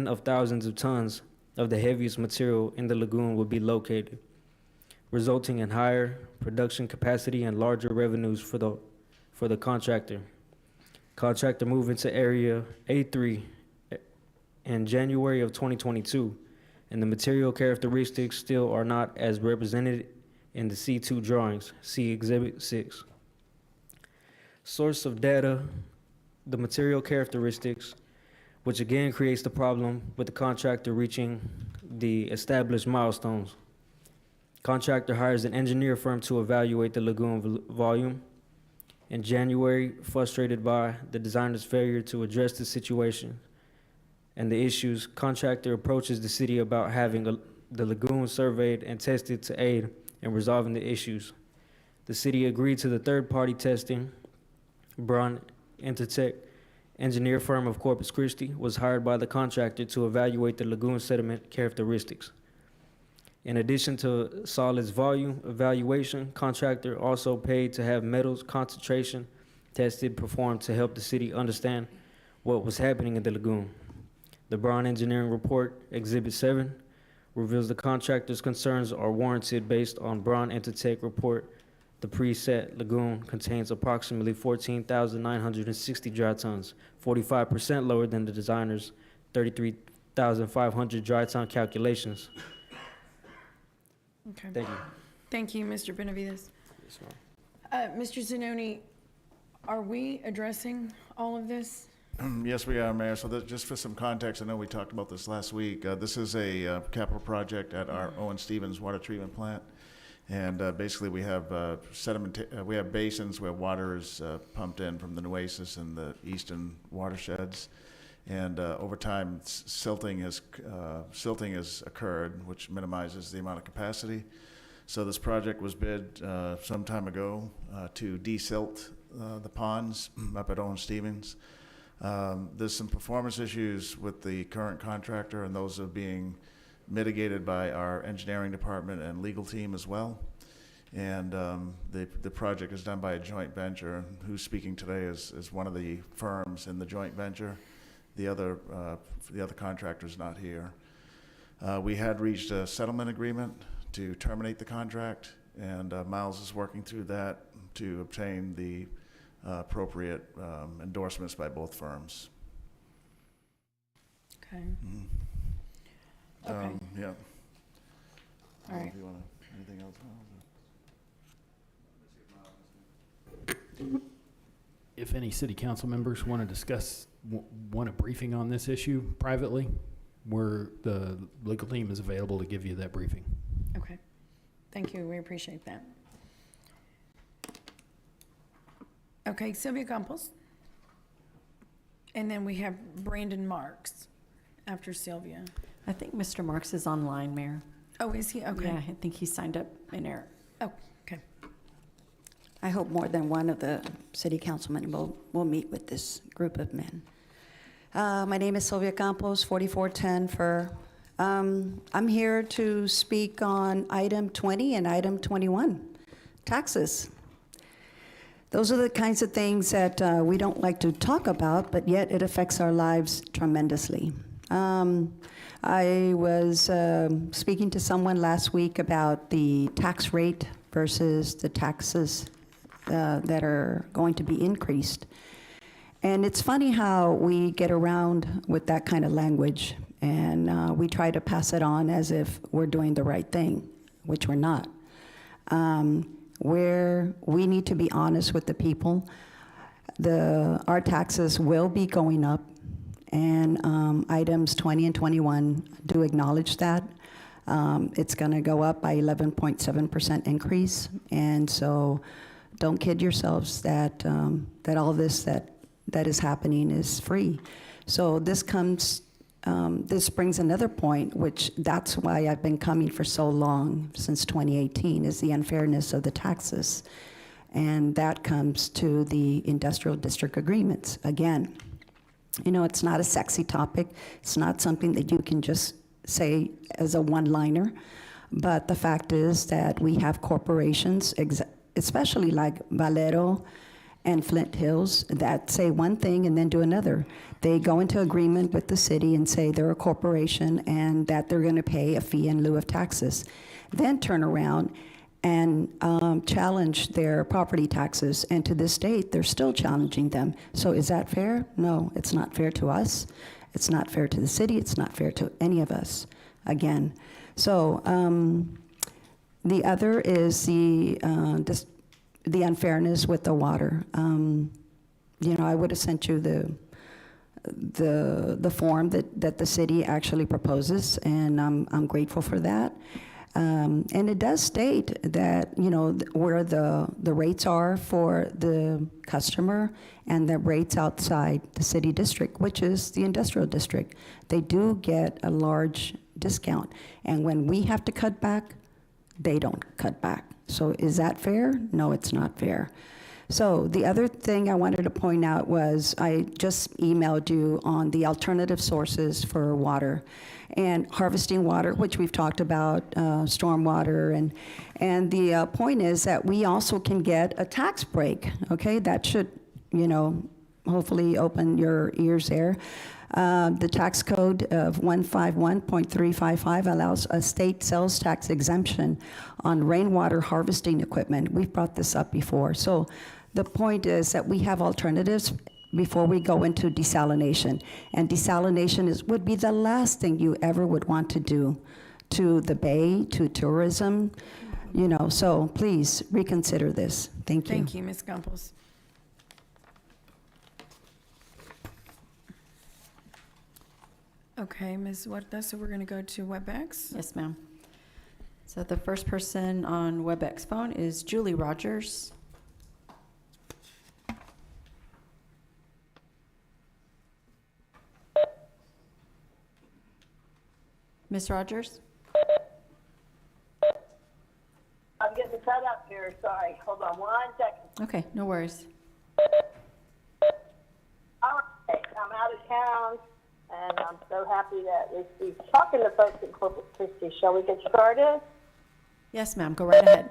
of thousands of tons of the heaviest material in the lagoon would be located, resulting in higher production capacity and larger revenues for the contractor. Contractor moved into area A3 in January of 2022, and the material characteristics still are not as represented in the C2 drawings. See Exhibit 6. Source of data, the material characteristics, which again creates the problem with the contractor reaching the established milestones. Contractor hires an engineer firm to evaluate the lagoon volume. In January, frustrated by the designer's failure to address the situation and the issues, contractor approaches the city about having the lagoon surveyed and tested to aid in resolving the issues. The city agreed to the third-party testing. Braun Intertech, engineer firm of Corpus Christi, was hired by the contractor to evaluate the lagoon sediment characteristics. In addition to solids volume evaluation, contractor also paid to have metals concentration tested performed to help the city understand what was happening in the lagoon. The Braun Engineering Report, Exhibit 7, reveals the contractor's concerns are warranted based on Braun Intertech report. The preset lagoon contains approximately 14,960 dry tons, 45% lower than the designer's 33,500 dry ton calculations. Okay. Thank you. Thank you, Mr. Benavides. Mr. Zanoni, are we addressing all of this? Yes, we are, Mayor. So just for some context, I know we talked about this last week. This is a capital project at our Owen Stevens water treatment plant. And basically we have we have basins where water is pumped in from the Nueces and the eastern watersheds. And over time, silting has occurred, which minimizes the amount of capacity. So this project was bid some time ago to desilt the ponds up at Owen Stevens. There's some performance issues with the current contractor, and those are being mitigated by our engineering department and legal team as well. And the project is done by a joint venture. Who's speaking today is one of the firms in the joint venture. The other contractor is not here. We had reached a settlement agreement to terminate the contract, and Miles is working through that to obtain the appropriate endorsements by both firms. Okay. Mm-hmm. Okay. Yeah. All right. If you want anything else, Miles? If any city council members want to discuss, want a briefing on this issue privately, the legal team is available to give you that briefing. Okay. Thank you. We appreciate that. Okay, Sylvia Campos. And then we have Brandon Marks after Sylvia. I think Mr. Marks is online, Mayor. Oh, is he? Okay. Yeah, I think he signed up in error. Oh, okay. I hope more than one of the city councilmen will meet with this group of men. My name is Sylvia Campos, 4410 Fur. I'm here to speak on item 20 and item 21, taxes. Those are the kinds of things that we don't like to talk about, but yet it affects our lives tremendously. I was speaking to someone last week about the tax rate versus the taxes that are going to be increased. And it's funny how we get around with that kind of language, and we try to pass it on as if we're doing the right thing, which we're not. Where we need to be honest with the people, our taxes will be going up, and items 20 and 21 do acknowledge that. It's going to go up by 11.7% increase, and so don't kid yourselves that that all this that is happening is free. So this brings another point, which that's why I've been coming for so long, since 2018, is the unfairness of the taxes. And that comes to the industrial district agreements. Again, you know, it's not a sexy topic. It's not something that you can just say as a one-liner. But the fact is that we have corporations, especially like Valero and Flint Hills, that say one thing and then do another. They go into agreement with the city and say they're a corporation and that they're going to pay a fee in lieu of taxes. Then turn around and challenge their property taxes. And to this date, they're still challenging them. So is that fair? No, it's not fair to us. It's not fair to the city. It's not fair to any of us, again. So the other is the unfairness with the water. You know, I would have sent you the form that the city actually proposes, and I'm grateful for that. And it does state that, you know, where the rates are for the customer and the rates outside the city district, which is the industrial district. They do get a large discount. And when we have to cut back, they don't cut back. So is that fair? No, it's not fair. So the other thing I wanted to point out was I just emailed you on the alternative sources for water and harvesting water, which we've talked about, stormwater, and the point is that we also can get a tax break, okay? That should, hopefully open your ears there. The tax code of 151.355 allows a state sales tax exemption on rainwater harvesting equipment. We've brought this up before. So the point is that we have alternatives before we go into desalination. And desalination would be the last thing you ever would want to do to the bay, to tourism, so please reconsider this. Thank you. Thank you, Ms. Campos. Okay, Ms. Huerta, so we're going to go to WebEx. Yes, ma'am. So the first person on WebEx phone is Julie Rogers. Ms. Rogers? I'm getting set up here, sorry. Hold on 1 second. Okay, no worries. All right, I'm out of town, and I'm so happy that we're talking to folks in Corpus Christi. Shall we get started? Yes, ma'am, go right ahead.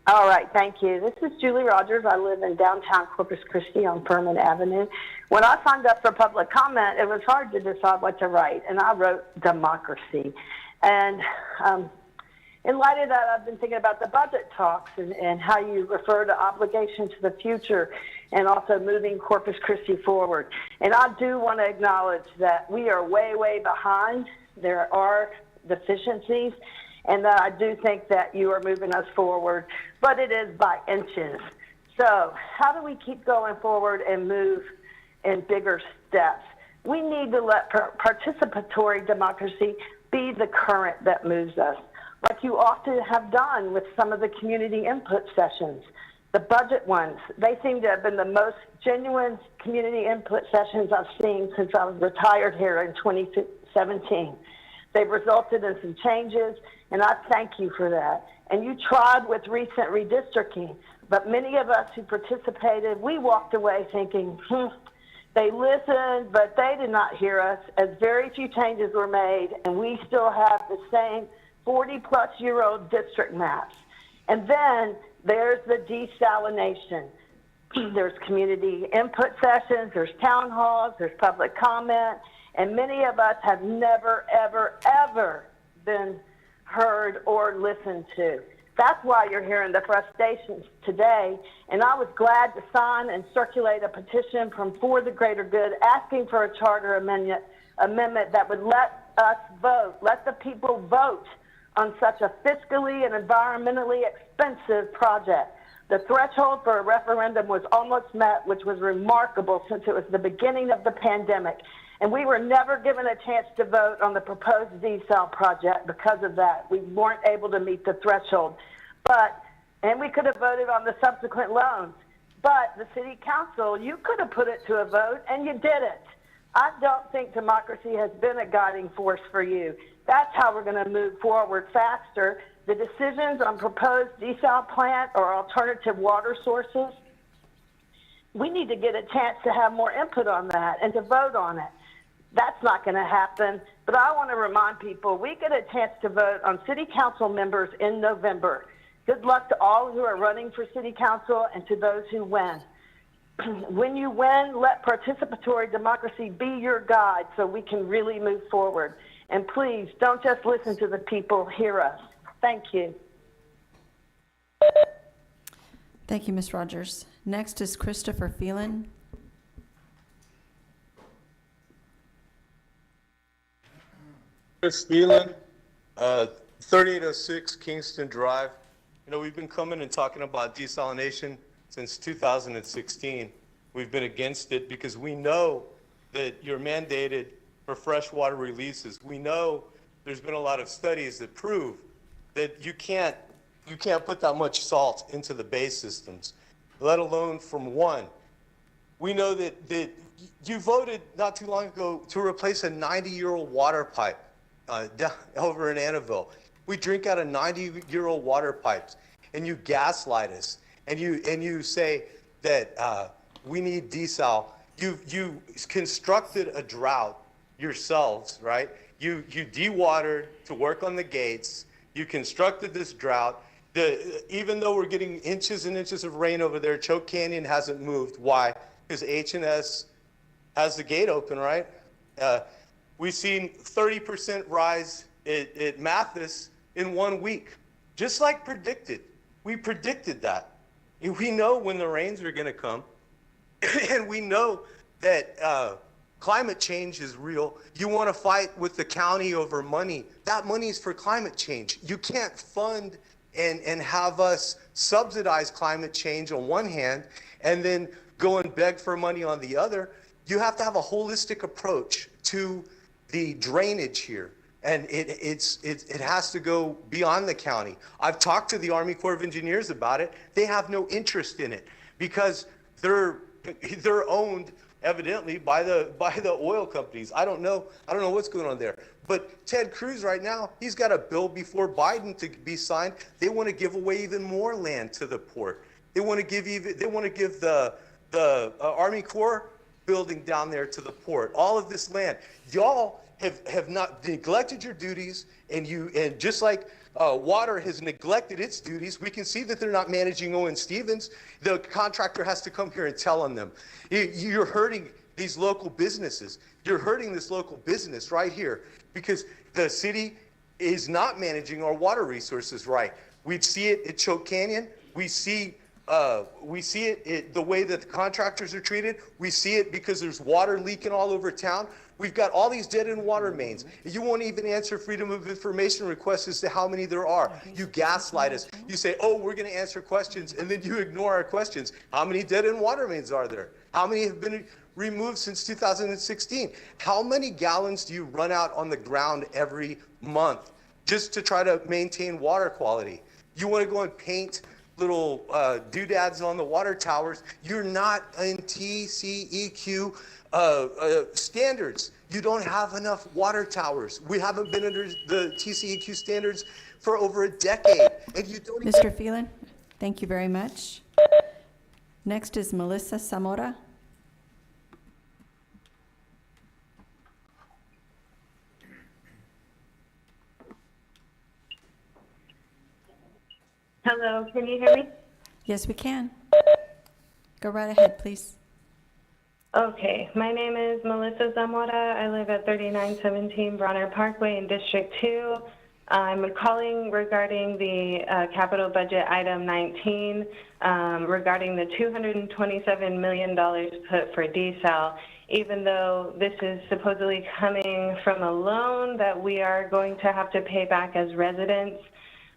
All right, thank you. This is Julie Rogers. I live in downtown Corpus Christi on Furman Avenue. When I signed up for public comment, it was hard to decide what to write, and I wrote democracy. And in light of that, I've been thinking about the budget talks and how you refer to obligation to the future and also moving Corpus Christi forward. And I do want to acknowledge that we are way, way behind. There are deficiencies, and that I do think that you are moving us forward, but it is by inches. So how do we keep going forward and move in bigger steps? We need to let participatory democracy be the current that moves us, like you often have done with some of the community input sessions. The budget ones, they seem to have been the most genuine community input sessions I've seen since I was retired here in 2017. They've resulted in some changes, and I thank you for that. And you tried with recent redistricting, but many of us who participated, we walked away thinking, they listened, but they did not hear us, as very few changes were made, and we still have the same 40-plus-year-old district maps. And then there's the desalination. There's community input sessions, there's town halls, there's public comment, and many of us have never, ever, ever been heard or listened to. That's why you're hearing the frustrations today, and I was glad to sign and circulate a petition from For the Greater Good asking for a charter amendment that would let us vote, let the people vote on such a fiscally and environmentally expensive project. The threshold for a referendum was almost met, which was remarkable since it was the beginning of the pandemic. And we were never given a chance to vote on the proposed desal project because of that. We weren't able to meet the threshold. And we could have voted on the subsequent loans. But the city council, you could have put it to a vote, and you didn't. I don't think democracy has been a guiding force for you. That's how we're going to move forward faster. The decisions on proposed desal plant or alternative water sources, we need to get a chance to have more input on that and to vote on it. That's not going to happen. But I want to remind people, we get a chance to vote on city council members in November. Good luck to all who are running for city council and to those who win. When you win, let participatory democracy be your guide so we can really move forward. And please, don't just listen to the people, hear us. Thank you. Thank you, Ms. Rogers. Next is Christopher Phelan. Chris Phelan, 3806 Kingston Drive. We've been coming and talking about desalination since 2016. We've been against it because we know that you're mandated for freshwater releases. We know there's been a lot of studies that prove that you can't put that much salt into the bay systems, let alone from one. We know that You voted not too long ago to replace a 90-year-old water pipe down over in Annabelle. We drink out of 90-year-old water pipes, and you gaslight us, and you say that we need desal. You constructed a drought yourselves, right? You dewatered to work on the gates. You constructed this drought. Even though we're getting inches and inches of rain over there, Choke Canyon hasn't moved. Why? Because H&S has the gate open, right? We've seen 30% rise at Mathis in 1 week, just like predicted. We predicted that. We know when the rains are going to come, and we know that climate change is real. You want to fight with the county over money. That money is for climate change. You can't fund and have us subsidize climate change on one hand and then go and beg for money on the other. You have to have a holistic approach to the drainage here. And it has to go beyond the county. I've talked to the Army Corps of Engineers about it. They have no interest in it because they're owned evidently by the oil companies. I don't know what's going on there. But Ted Cruz right now, he's got a bill before Biden to be signed. They want to give away even more land to the port. They want to give the Army Corps building down there to the port. All of this land, y'all have not neglected your duties, and just like water has neglected its duties, we can see that they're not managing Owen Stevens. The contractor has to come here and tell on them. You're hurting these local businesses. You're hurting this local business right here because the city is not managing our water resources right. We see it at Choke Canyon. We see it the way that the contractors are treated. We see it because there's water leaking all over town. We've got all these dead-end water mains. You won't even answer Freedom of Information requests as to how many there are. You gaslight us. You say, oh, we're going to answer questions, and then you ignore our questions. How many dead-end water mains are there? How many have been removed since 2016? How many gallons do you run out on the ground every month just to try to maintain water quality? You want to go and paint little doodads on the water towers. You're not in TCEQ standards. You don't have enough water towers. We haven't been under the TCEQ standards for over a decade. And you don't Mr. Phelan, thank you very much. Next is Melissa Zamora. Hello, can you hear me? Yes, we can. Go right ahead, please. Okay, my name is Melissa Zamora. I live at 3917 Bronner Parkway in District 2. I'm calling regarding the capital budget item 19 regarding the $227 million put for desal. Even though this is supposedly coming from a loan that we are going to have to pay back as residents,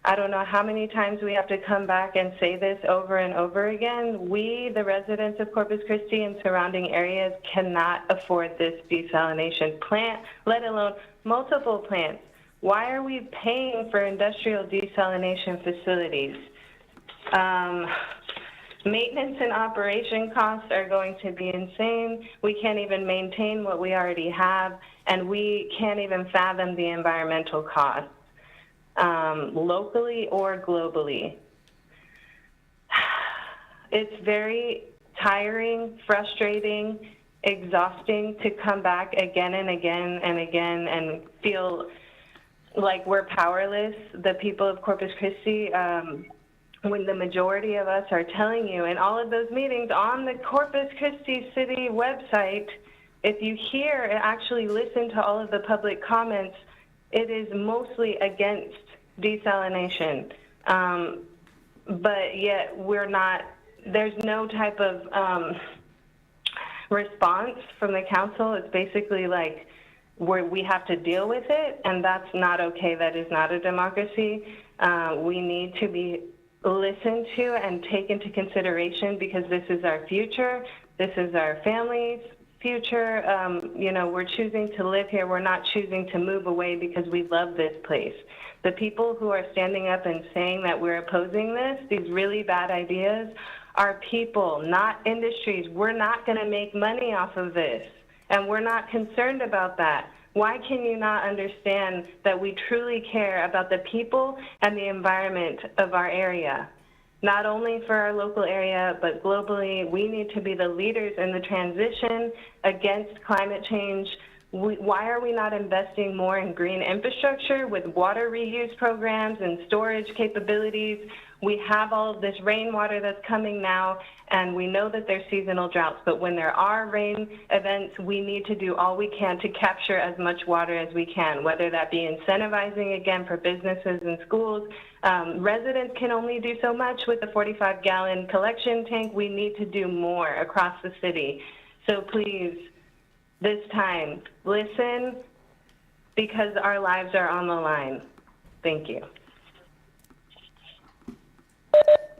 I don't know how many times we have to come back and say this over and over again. We, the residents of Corpus Christi and surrounding areas, cannot afford this desalination plant, let alone multiple plants. Why are we paying for industrial desalination facilities? Maintenance and operation costs are going to be insane. We can't even maintain what we already have, and we can't even fathom the environmental costs. Locally or globally. It's very tiring, frustrating, exhausting to come back again and again and again and feel like we're powerless, the people of Corpus Christi, when the majority of us are telling you in all of those meetings on the Corpus Christi City website, if you hear and actually listen to all of the public comments, it is mostly against desalination, but yet we're not, there's no type of response from the council. It's basically like we have to deal with it, and that's not okay. That is not a democracy. We need to be listened to and take into consideration because this is our future. This is our families' future. You know, we're choosing to live here. We're not choosing to move away because we love this place. The people who are standing up and saying that we're opposing this, these really bad ideas, our people, not industries. We're not going to make money off of this, and we're not concerned about that. Why can you not understand that we truly care about the people and the environment of our area? Not only for our local area, but globally, we need to be the leaders in the transition against climate change. Why are we not investing more in green infrastructure with water reuse programs and storage capabilities? We have all of this rainwater that's coming now, and we know that there's seasonal droughts, but when there are rain events, we need to do all we can to capture as much water as we can, whether that be incentivizing again for businesses and schools. Residents can only do so much with a 45-gallon collection tank. We need to do more across the city. So please, this time, listen, because our lives are on the line. Thank you.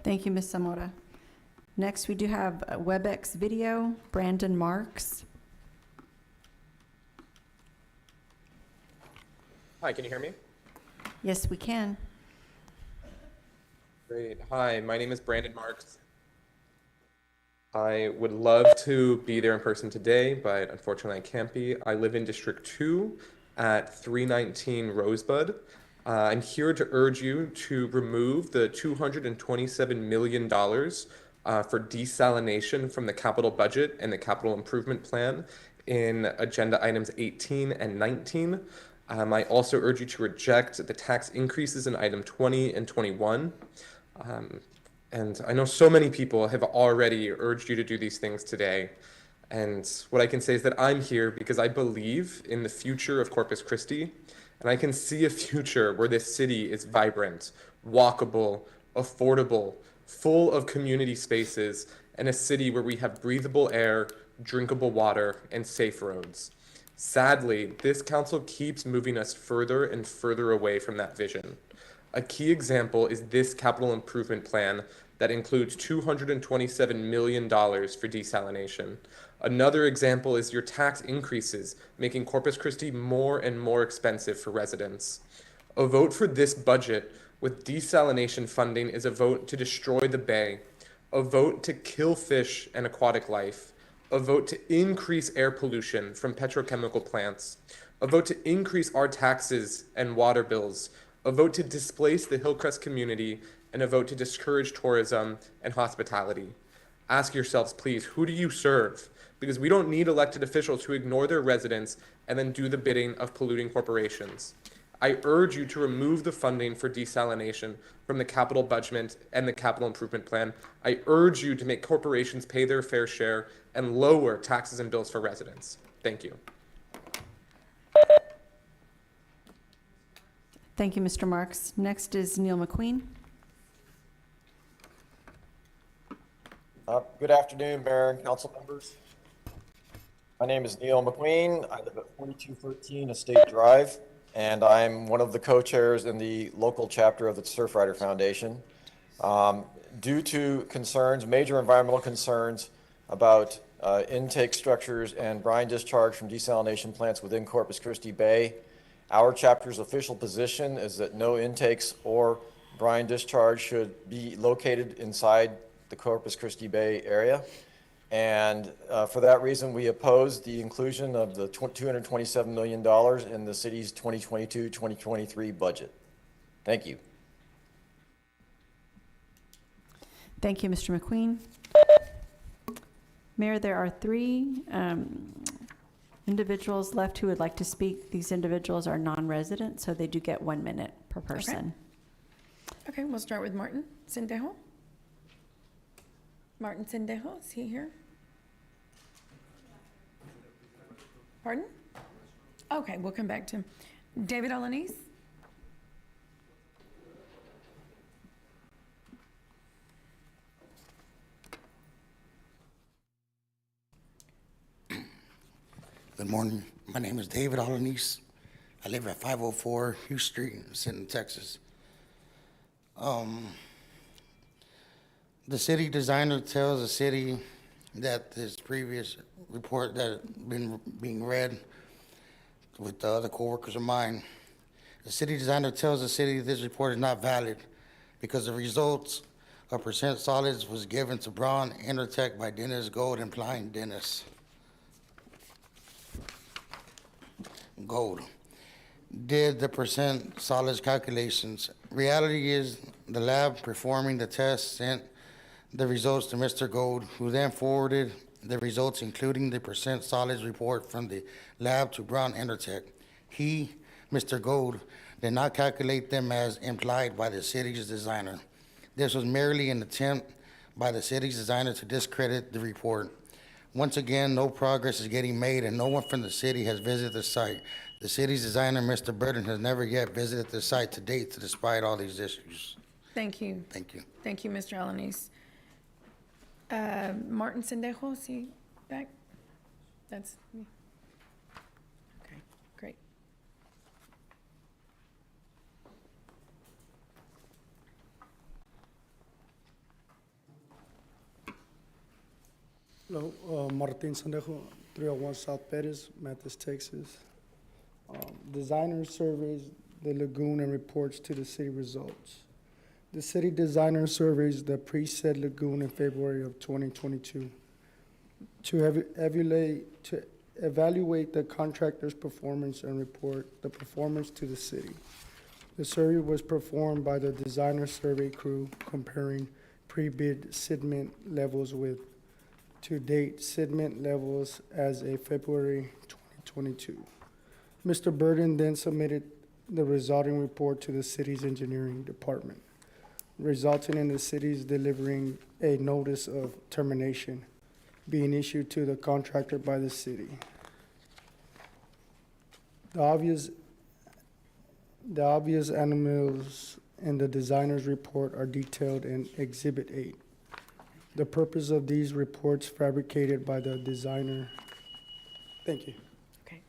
Thank you, Ms. Zamora. Next, we do have WebEx video, Brandon Marks. Hi, can you hear me? Yes, we can. Great. Hi, my name is Brandon Marks. I would love to be there in person today, but unfortunately I can't be. I live in District 2 at 319 Rosebud. I'm here to urge you to remove the $227 million for desalination from the capital budget and the capital improvement plan in agenda items 18 and 19. I also urge you to reject the tax increases in item 20 and 21. And I know so many people have already urged you to do these things today. And what I can say is that I'm here because I believe in the future of Corpus Christi. And I can see a future where this city is vibrant, walkable, affordable, full of community spaces, and a city where we have breathable air, drinkable water, and safe roads. Sadly, this council keeps moving us further and further away from that vision. A key example is this capital improvement plan that includes $227 million for desalination. Another example is your tax increases, making Corpus Christi more and more expensive for residents. A vote for this budget with desalination funding is a vote to destroy the bay, a vote to kill fish and aquatic life, a vote to increase air pollution from petrochemical plants, a vote to increase our taxes and water bills, a vote to displace the Hillcrest community, and a vote to discourage tourism and hospitality. Ask yourselves, please, who do you serve? Because we don't need elected officials who ignore their residents and then do the bidding of polluting corporations. I urge you to remove the funding for desalination from the capital budget and the capital improvement plan. I urge you to make corporations pay their fair share and lower taxes and bills for residents. Thank you. Thank you, Mr. Marks. Next is Neil McQueen. Good afternoon, Mayor and council members. My name is Neil McQueen. I live at 4213 Estate Drive, and I'm one of the co-chairs in the local chapter of the Surfrider Foundation. Due to concerns, major environmental concerns about intake structures and brine discharge from desalination plants within Corpus Christi Bay, our chapter's official position is that no intakes or brine discharge should be located inside the Corpus Christi Bay area. And for that reason, we oppose the inclusion of the $227 million in the city's 2022-2023 budget. Thank you. Thank you, Mr. McQueen. Mayor, there are three individuals left who would like to speak. These individuals are non-resident, so they do get 1 minute per person. Okay, we'll start with Martin Sendejo. Martin Sendejo, is he here? Pardon? Okay, we'll come back to him. David Alanis? Good morning. My name is David Alanis. I live at 504 Hughes Street in Sinton, Texas. The city designer tells the city that this previous report that been being read with the other coworkers of mine, the city designer tells the city this report is not valid because the results of percent solids was given to Braun Intertech by Dennis Gold, implying Dennis Gold did the percent solids calculations. Reality is the lab performing the test sent the results to Mr. Gold, who then forwarded the results, including the percent solids report from the lab, to Braun Intertech. He, Mr. Gold, did not calculate them as implied by the city's designer. This was merely an attempt by the city's designer to discredit the report. Once again, no progress is getting made and no one from the city has visited the site. The city's designer, Mr. Burden, has never yet visited the site to date, despite all these issues. Thank you. Thank you. Thank you, Mr. Alanis. Martin Sendejo, is he back? That's me. Okay, great. Hello, Martin Sandejo, 301 South Perez, Mathis, Texas. Designer surveys the lagoon and reports to the city results. The city designer surveys the preset lagoon in February of 2022 to evaluate the contractor's performance and report the performance to the city. The survey was performed by the designer survey crew comparing pre-bid sediment levels with to-date sediment levels as of February 2022. Mr. Burden then submitted the resulting report to the city's engineering department, resulting in the city's delivering a notice of termination being issued to the contractor by the city. The obvious animals in the designer's report are detailed in Exhibit 8. The purpose of these reports fabricated by the designer. Thank you. Okay.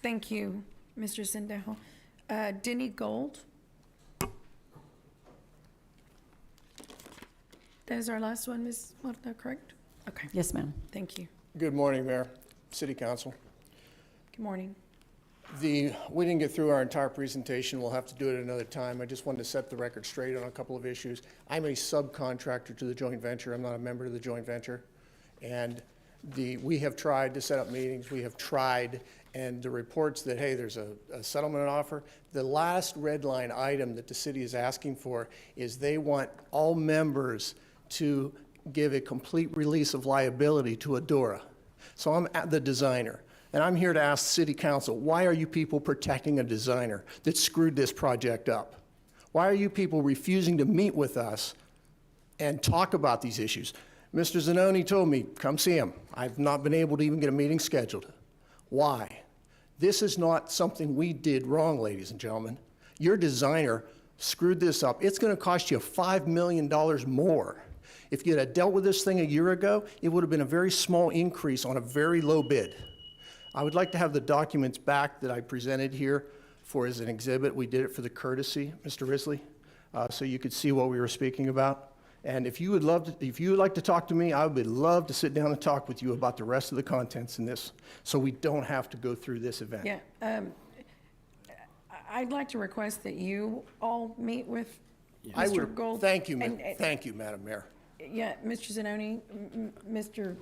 Thank you, Mr. Sendejo. Denny Gold. That is our last one, Ms. Marta, correct? Okay. Yes, ma'am. Thank you. Good morning, Mayor, City Council. Good morning. We didn't get through our entire presentation. We'll have to do it another time. I just wanted to set the record straight on a couple of issues. I'm a subcontractor to the joint venture. I'm not a member of the joint venture. And we have tried to set up meetings. We have tried, and the reports that, hey, there's a settlement offer. The last red line item that the city is asking for is they want all members to give a complete release of liability to Adora. So I'm the designer. And I'm here to ask City Council, why are you people protecting a designer that screwed this project up? Why are you people refusing to meet with us and talk about these issues? Mr. Zanoni told me, come see him. I've not been able to even get a meeting scheduled. Why? This is not something we did wrong, ladies and gentlemen. Your designer screwed this up. It's going to cost you $5 million more. If you had dealt with this thing a year ago, it would have been a very small increase on a very low bid. I would like to have the documents back that I presented here for as an exhibit. We did it for the courtesy, Mr. Risley, so you could see what we were speaking about. And if you would like to talk to me, I would love to sit down and talk with you about the rest of the contents in this, so we don't have to go through this event. Yeah, I'd like to request that you all meet with Mr. Gold. Thank you, thank you, Madam Mayor. Yeah, Mr. Zanoni, Mr.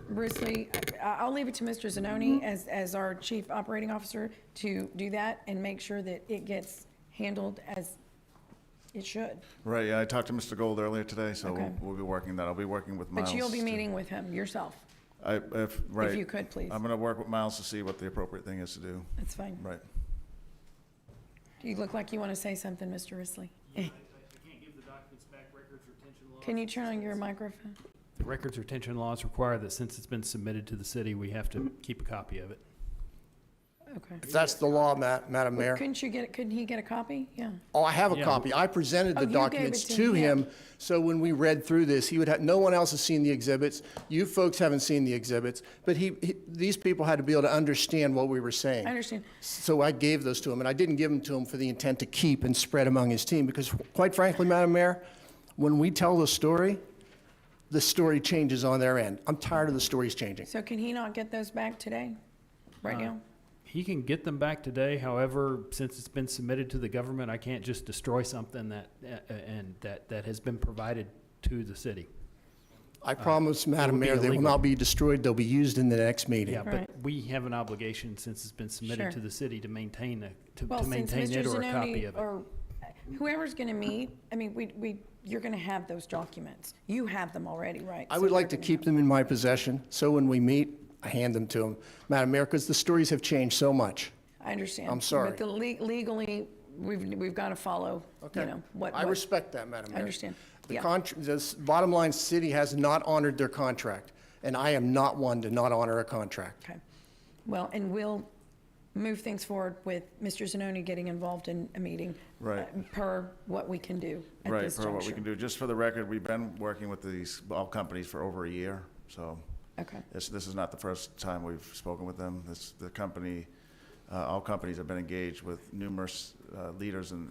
Risley, I'll leave it to Mr. Zanoni as our chief operating officer to do that and make sure that it gets handled as it should. Right, yeah, I talked to Mr. Gold earlier today, so Okay. we'll be working that. I'll be working with Miles. But you'll be meeting with him yourself. Right. If you could, please. I'm gonna work with Miles to see what the appropriate thing is to do. That's fine. Right. You look like you want to say something, Mr. Risley. Can you turn on your microphone? The records retention laws require that since it's been submitted to the city, we have to keep a copy of it. Okay. If that's the law, Madam Mayor. Couldn't he get a copy? Yeah. Oh, I have a Yeah. copy. I presented Oh, the you gave documents it to to him. him, so when we read through this, he would have, no one else has seen the exhibits. You folks haven't seen the exhibits, but these people had to be able to understand what we were saying. I understand. So I gave those to him, and I didn't give them to him for the intent to keep and spread among his team, because quite frankly, Madam Mayor, when we tell the story changes on their end. I'm tired of the stories changing. So can he not get those back today? Right now? He can get them back today. However, since it's been submitted to the government, I can't just destroy something that has been provided to the city. I promise, Madam would be Mayor, they will illegal. not be destroyed. They'll be used in the next meeting. Yeah, Right. but we have an obligation, since it's been submitted Sure. to the city, to maintain Well, to since maintain Mr. it or a copy Zanoni of it. or whoever's going to meet, I mean, you're going to have those documents. You have them already, right? I So would like they're to gonna keep them in my possession, so when we meet, I hand them to them. Madam Mayor, because the stories have changed so much. I understand. I'm sorry. But legally, we've got to follow, Okay. what. I respect that, Madam Mayor. I understand. The Yeah. bottom line, city has not honored their contract, and I am not one to not honor a contract. Okay. Well, and we'll move things forward with Mr. Zanoni getting involved in a meeting. Right. Per what we can do at Right, this for what we juncture. can do. Just for the record, we've been working with all companies for over a year, so. Okay. This is not the first time we've spoken with them. All companies have been engaged with numerous leaders in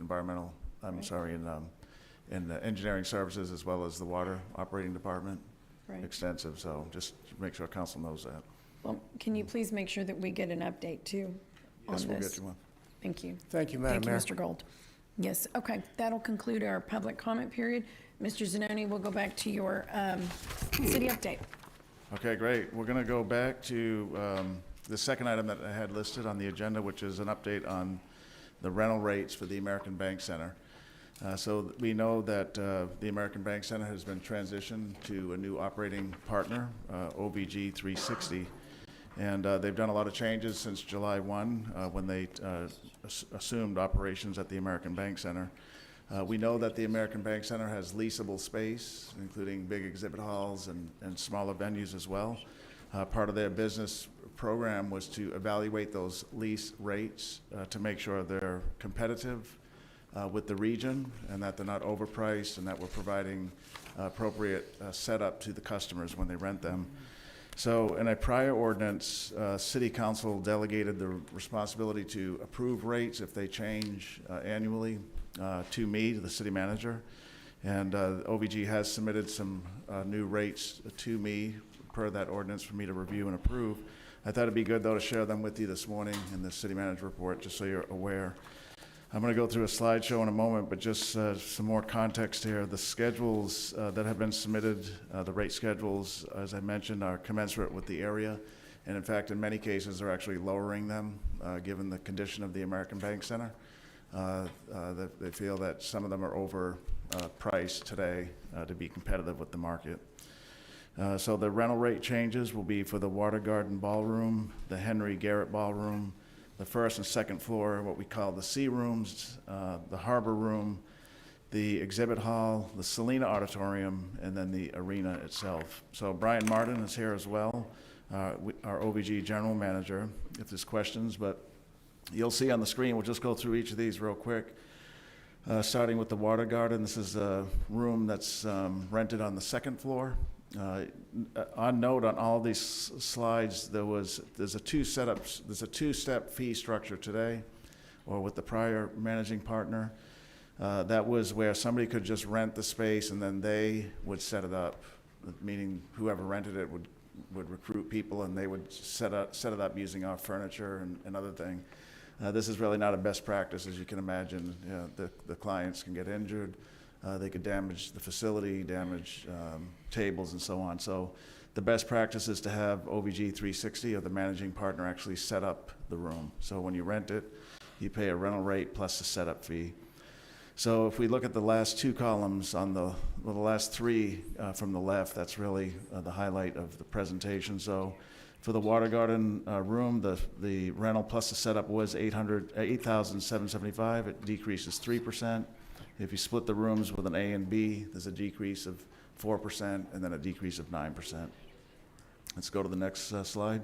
in engineering services as well as the water operating department. Right. Extensive, so just to make sure council knows that. Well, can you please make sure that we get an update too on Yes, this? we'll get you one. Thank you. Thank you, Madam Mayor. Thank you, Mr. Gold. Yes, okay, that'll conclude our public comment period. Mr. Zanoni, we'll go back to your city update. Okay, great. We're going to go back to the second item that I had listed on the agenda, which is an update on the rental rates for the American Bank Center. So we know that the American Bank Center has been transitioned to a new operating partner, OVG 360. And they've done a lot of changes since July 1 when they assumed operations at the American Bank Center. We know that the American Bank Center has leasable space, including big exhibit halls and smaller venues as well. Part of their business program was to evaluate those lease rates to make sure they're competitive with the region and that they're not overpriced and that we're providing appropriate setup to the customers when they rent them. So in a prior ordinance, City Council delegated the responsibility to approve rates if they change annually to me, the city manager. And OVG has submitted some new rates to me per that ordinance for me to review and approve. I thought it'd be good, though, to share them with you this morning in the city manager report, just so you're aware. I'm going to go through a slideshow in a moment, but just some more context here. The schedules that have been submitted, the rate schedules, as I mentioned, are commensurate with the area. And in fact, in many cases, they're actually lowering them, given the condition of the American Bank Center. They feel that some of them are overpriced today to be competitive with the market. So the rental rate changes will be for the Water Garden Ballroom, the Henry Garrett Ballroom, the first and second floor, what we call the C rooms, the Harbor Room, the Exhibit Hall, the Salina Auditorium, and then the arena itself. So Brian Martin is here as well, our OVG General Manager, if there's questions, but you'll see on the screen, we'll just go through each of these real quick. Starting with the Water Garden, this is a room that's rented on the second floor. On note on all these slides, there's a two-step fee structure today, or with the prior managing partner. That was where somebody could just rent the space and then they would set it up, meaning whoever rented it would recruit people and they would set it up using our furniture and other things. This is really not a best practice, as you can imagine. The clients can get injured. They could damage the facility, damage tables and so on. So the best practice is to have OVG 360 or the managing partner actually set up the room. So when you rent it, you pay a rental rate plus a setup fee. So if we look at the last two columns on the last three from the left, that's really the highlight of the presentation. So for the Water Garden room, the rental plus the setup was $8,775. It decreases 3%. If you split the rooms with an A and B, there's a decrease of 4% and then a decrease of 9%. Let's go to the next slide.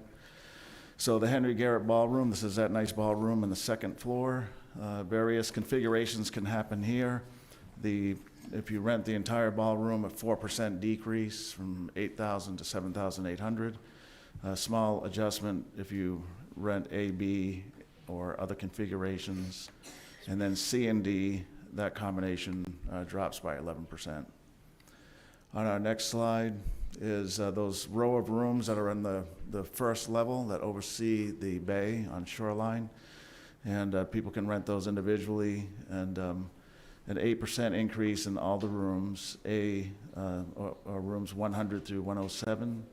So the Henry Garrett Ballroom, this is that nice ballroom on the second floor. Various configurations can happen here. If you rent the entire ballroom, a 4% decrease from $8,000 to $7,800. A small adjustment if you rent A, B, or other configurations. And then C and D, that combination drops by 11%. On our next slide is those row of rooms that are in the first level that oversee the bay on Shoreline. And people can rent those individually, and an 8% increase in all the rooms, or rooms 100 through 107,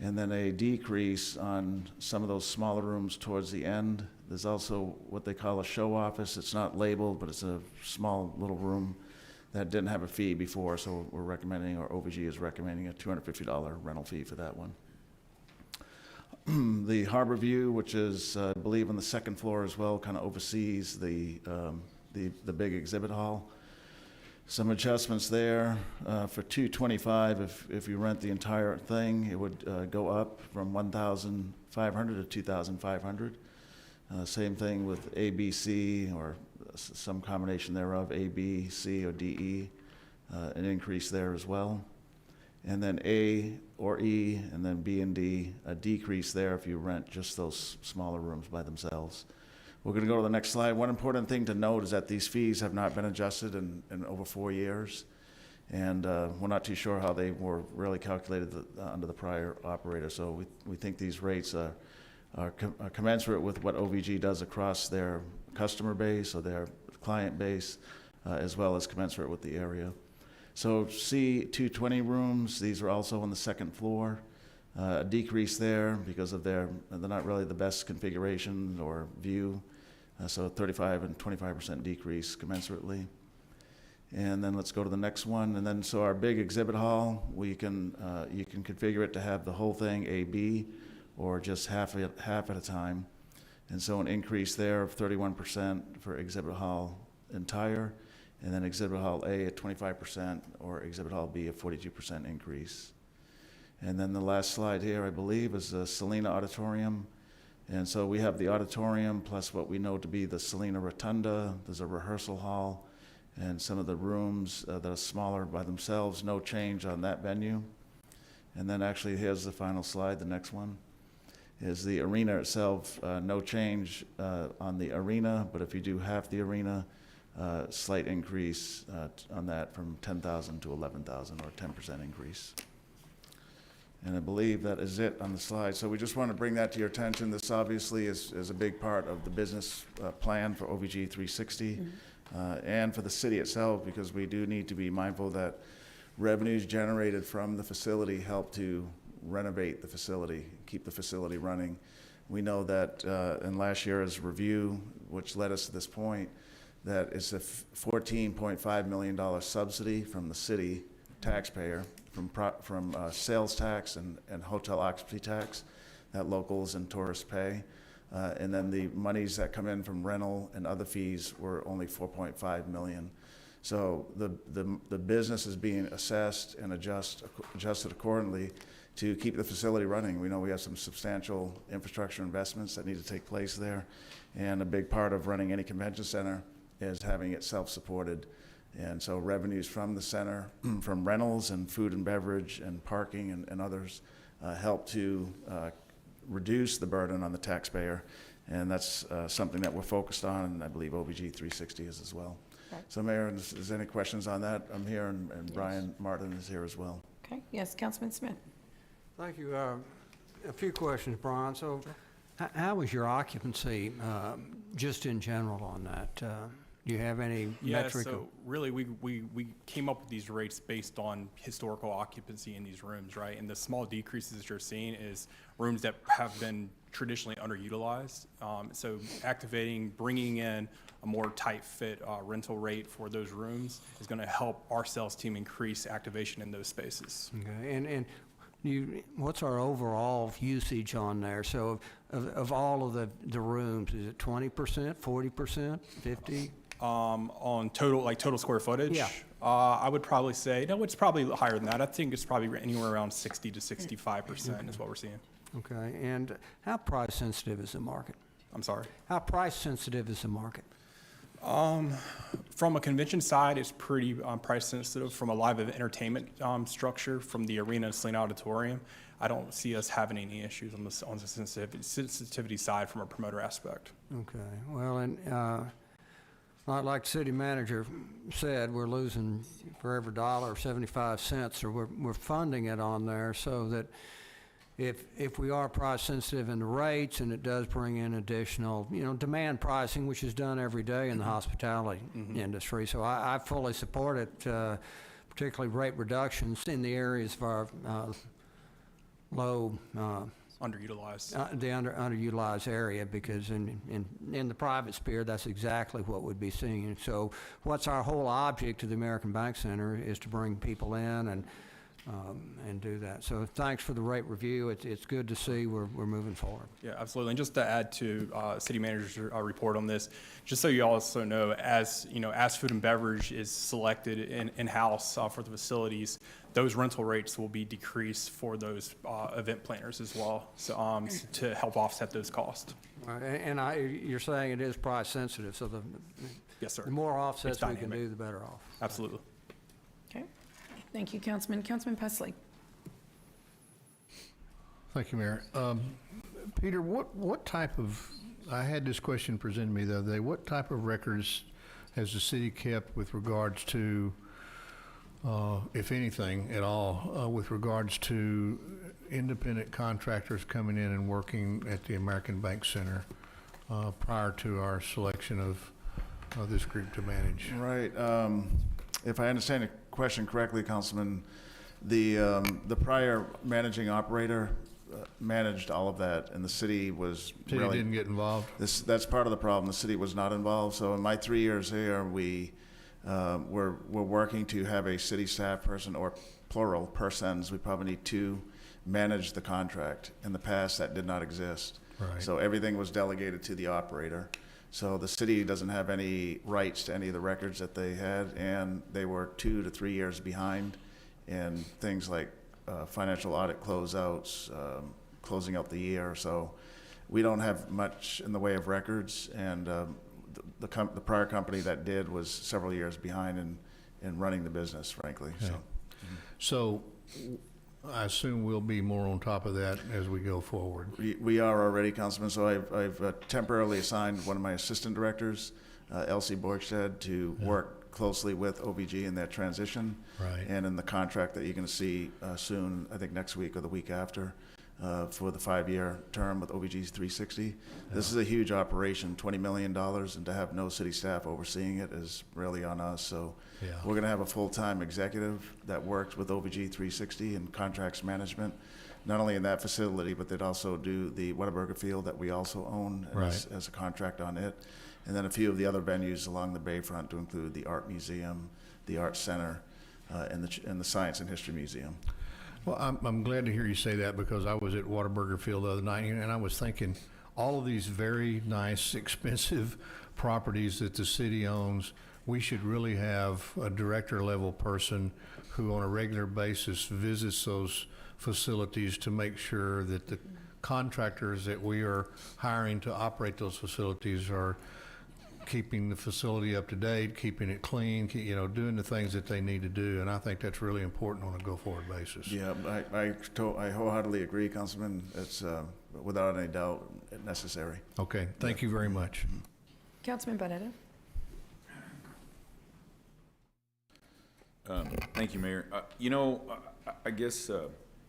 and then a decrease on some of those smaller rooms towards the end. There's also what they call a show office. It's not labeled, but it's a small little room that didn't have a fee before, so we're recommending, or OVG is recommending, a $250 rental fee for that one. The Harbor View, which is, I believe, on the second floor as well, kind of oversees the big exhibit hall. Some adjustments there. For $225, if you rent the entire thing, it would go up from $1,500 to $2,500. Same thing with A, B, C, or some combination thereof, A, B, C, or D, E, an increase there as well. And then A or E, and then B and D, a decrease there if you rent just those smaller rooms by themselves. We're going to go to the next slide. One important thing to note is that these fees have not been adjusted in over 4 years. And we're not too sure how they were really calculated under the prior operator. So we think these rates are commensurate with what OVG does across their customer base or their client base, as well as commensurate with the area. So C220 rooms, these are also on the second floor. A decrease there because of they're not really the best configuration or view. So 35 and 25% decrease commensurately. And then let's go to the next one. And then so our big exhibit hall, you can configure it to have the whole thing AB or just half at a time. And so an increase there of 31% for exhibit hall entire, and then exhibit hall A at 25% or exhibit hall B a 42% increase. And then the last slide here, I believe, is the Salina Auditorium. And so we have the auditorium plus what we know to be the Salina Rotunda. There's a rehearsal hall and some of the rooms that are smaller by themselves, no change on that venue. And then actually here's the final slide, the next one, is the arena itself, no change on the arena, but if you do half the arena, slight increase on that from 10,000 to 11,000 or 10% increase. And I believe that is it on the slide. So we just want to bring that to your attention. This obviously is a big part of the business plan for OVG 360 and for the city itself, because we do need to be mindful that revenues generated from the facility help to renovate the facility, keep the facility running. We know that in last year's review, which led us to this point, that it's a $14.5 million subsidy from the city taxpayer from sales tax and hotel occupancy tax that locals and tourists pay. And then the monies that come in from rental and other fees were only $4.5 million. So the business is being assessed and adjusted accordingly to keep the facility running. We know we have some substantial infrastructure investments that need to take place there. And a big part of running any convention center is having it self-supported. And so revenues from the center, from rentals and food and beverage and parking and others help to reduce the burden on the taxpayer. And that's something that we're focused on, and I believe OVG 360 is as well. Okay. So Mayor, if there's any questions on that, I'm here, and Brian Martin is here as well. Okay, yes, Councilman Smith. Thank you. A few questions, Brian. So how was your occupancy just in general on that? Do you have any metric? So really we came up with these rates based on historical occupancy in these rooms, right? And the small decreases that you're seeing is rooms that have been traditionally underutilized. So bringing in a more tight fit rental rate for those rooms is going to help our sales team increase activation in those spaces. Okay, and what's our overall usage on there? So of all of the rooms, is it 20%, 40%, 50%? On total square footage? Yeah. I would probably say, no, it's probably higher than that. I think it's probably anywhere around 60 to 65% is what we're seeing. Okay, and how price sensitive is the market? I'm sorry? How price sensitive is the market? From a convention side, it's pretty price sensitive. From a live entertainment structure, from the arena and Salina Auditorium, I don't see us having any issues on the sensitivity side from a promoter aspect. Okay, well, and Like the city manager said, we're losing for every dollar 75 cents, or we're funding it on there so that if we are price sensitive in the rates, and it does bring in additional, demand pricing, which is done every day in the hospitality industry. So I fully support it, particularly rate reductions in the areas of our low Underutilized. the underutilized area, because in the private sphere, that's exactly what we'd be seeing. So what's our whole object to the American Bank Center is to bring people in and do that. So thanks for the rate review. It's good to see we're moving forward. Yeah, absolutely. And just to add to city manager's report on this, just so you also know, as food and beverage is selected in-house for the facilities, those rental rates will be decreased for those event planners as well, so to help offset those costs. And you're saying it is price sensitive, so yes, sir. The more offsets we can do, the better off. Absolutely. Okay. Thank you, Councilman. Councilman Pesley. Thank you, Mayor. Peter, what type of, I had this question presented to me the other day, what type of records has the city kept with regards to, if anything at all, with regards to independent contractors coming in and working at the American Bank Center prior to our selection of this group to manage? Right. If I understand the question correctly, Councilman, the prior managing operator managed all of that, and the city was City didn't get involved? That's part of the problem. The city was not involved. So in my 3 years here, we're working to have a city staff person, or plural persons. We probably need two, manage the contract. In the past, that did not exist. Right. So everything was delegated to the operator. So the city doesn't have any rights to any of the records that they had, and they were 2 to 3 years behind in things like financial audit closeouts, closing out the year. So we don't have much in the way of records, and the prior company that did was several years behind in running the business, frankly. Yeah. So I assume we'll be more on top of that as we go forward. We are already, Councilman. So I've temporarily assigned one of my assistant directors, Elsie Borgstead, to work closely with OVG in that transition. Right. And in the contract that you're going to see soon, I think next week or the week after, for the 5-year term with OVG's 360. Yeah. This is a huge operation, $20 million, and to have no city staff overseeing it is really on us. So yeah, we're going to have a full-time executive that works with OVG 360 and contracts management, not only in that facility, but they'd also do the Whataburger Field that we also own as a contract on it, and then a few of the other venues along the Bayfront, to include the Art Museum, the Art Center, and the Science and History Museum. Well, I'm glad to hear you say that, because I was at Whataburger Field the other night, and I was thinking all of these very nice, expensive properties that the city owns, we should really have a director-level person who on a regular basis visits those facilities to make sure that the contractors that we are hiring to operate those facilities are keeping the facility up to date, keeping it clean, doing the things that they need to do. And I think that's really important on a go-forward basis. Yeah, I wholeheartedly agree, Councilman. It's without any doubt necessary. Okay, thank you very much. Councilman Barretta. Thank you, Mayor. I guess,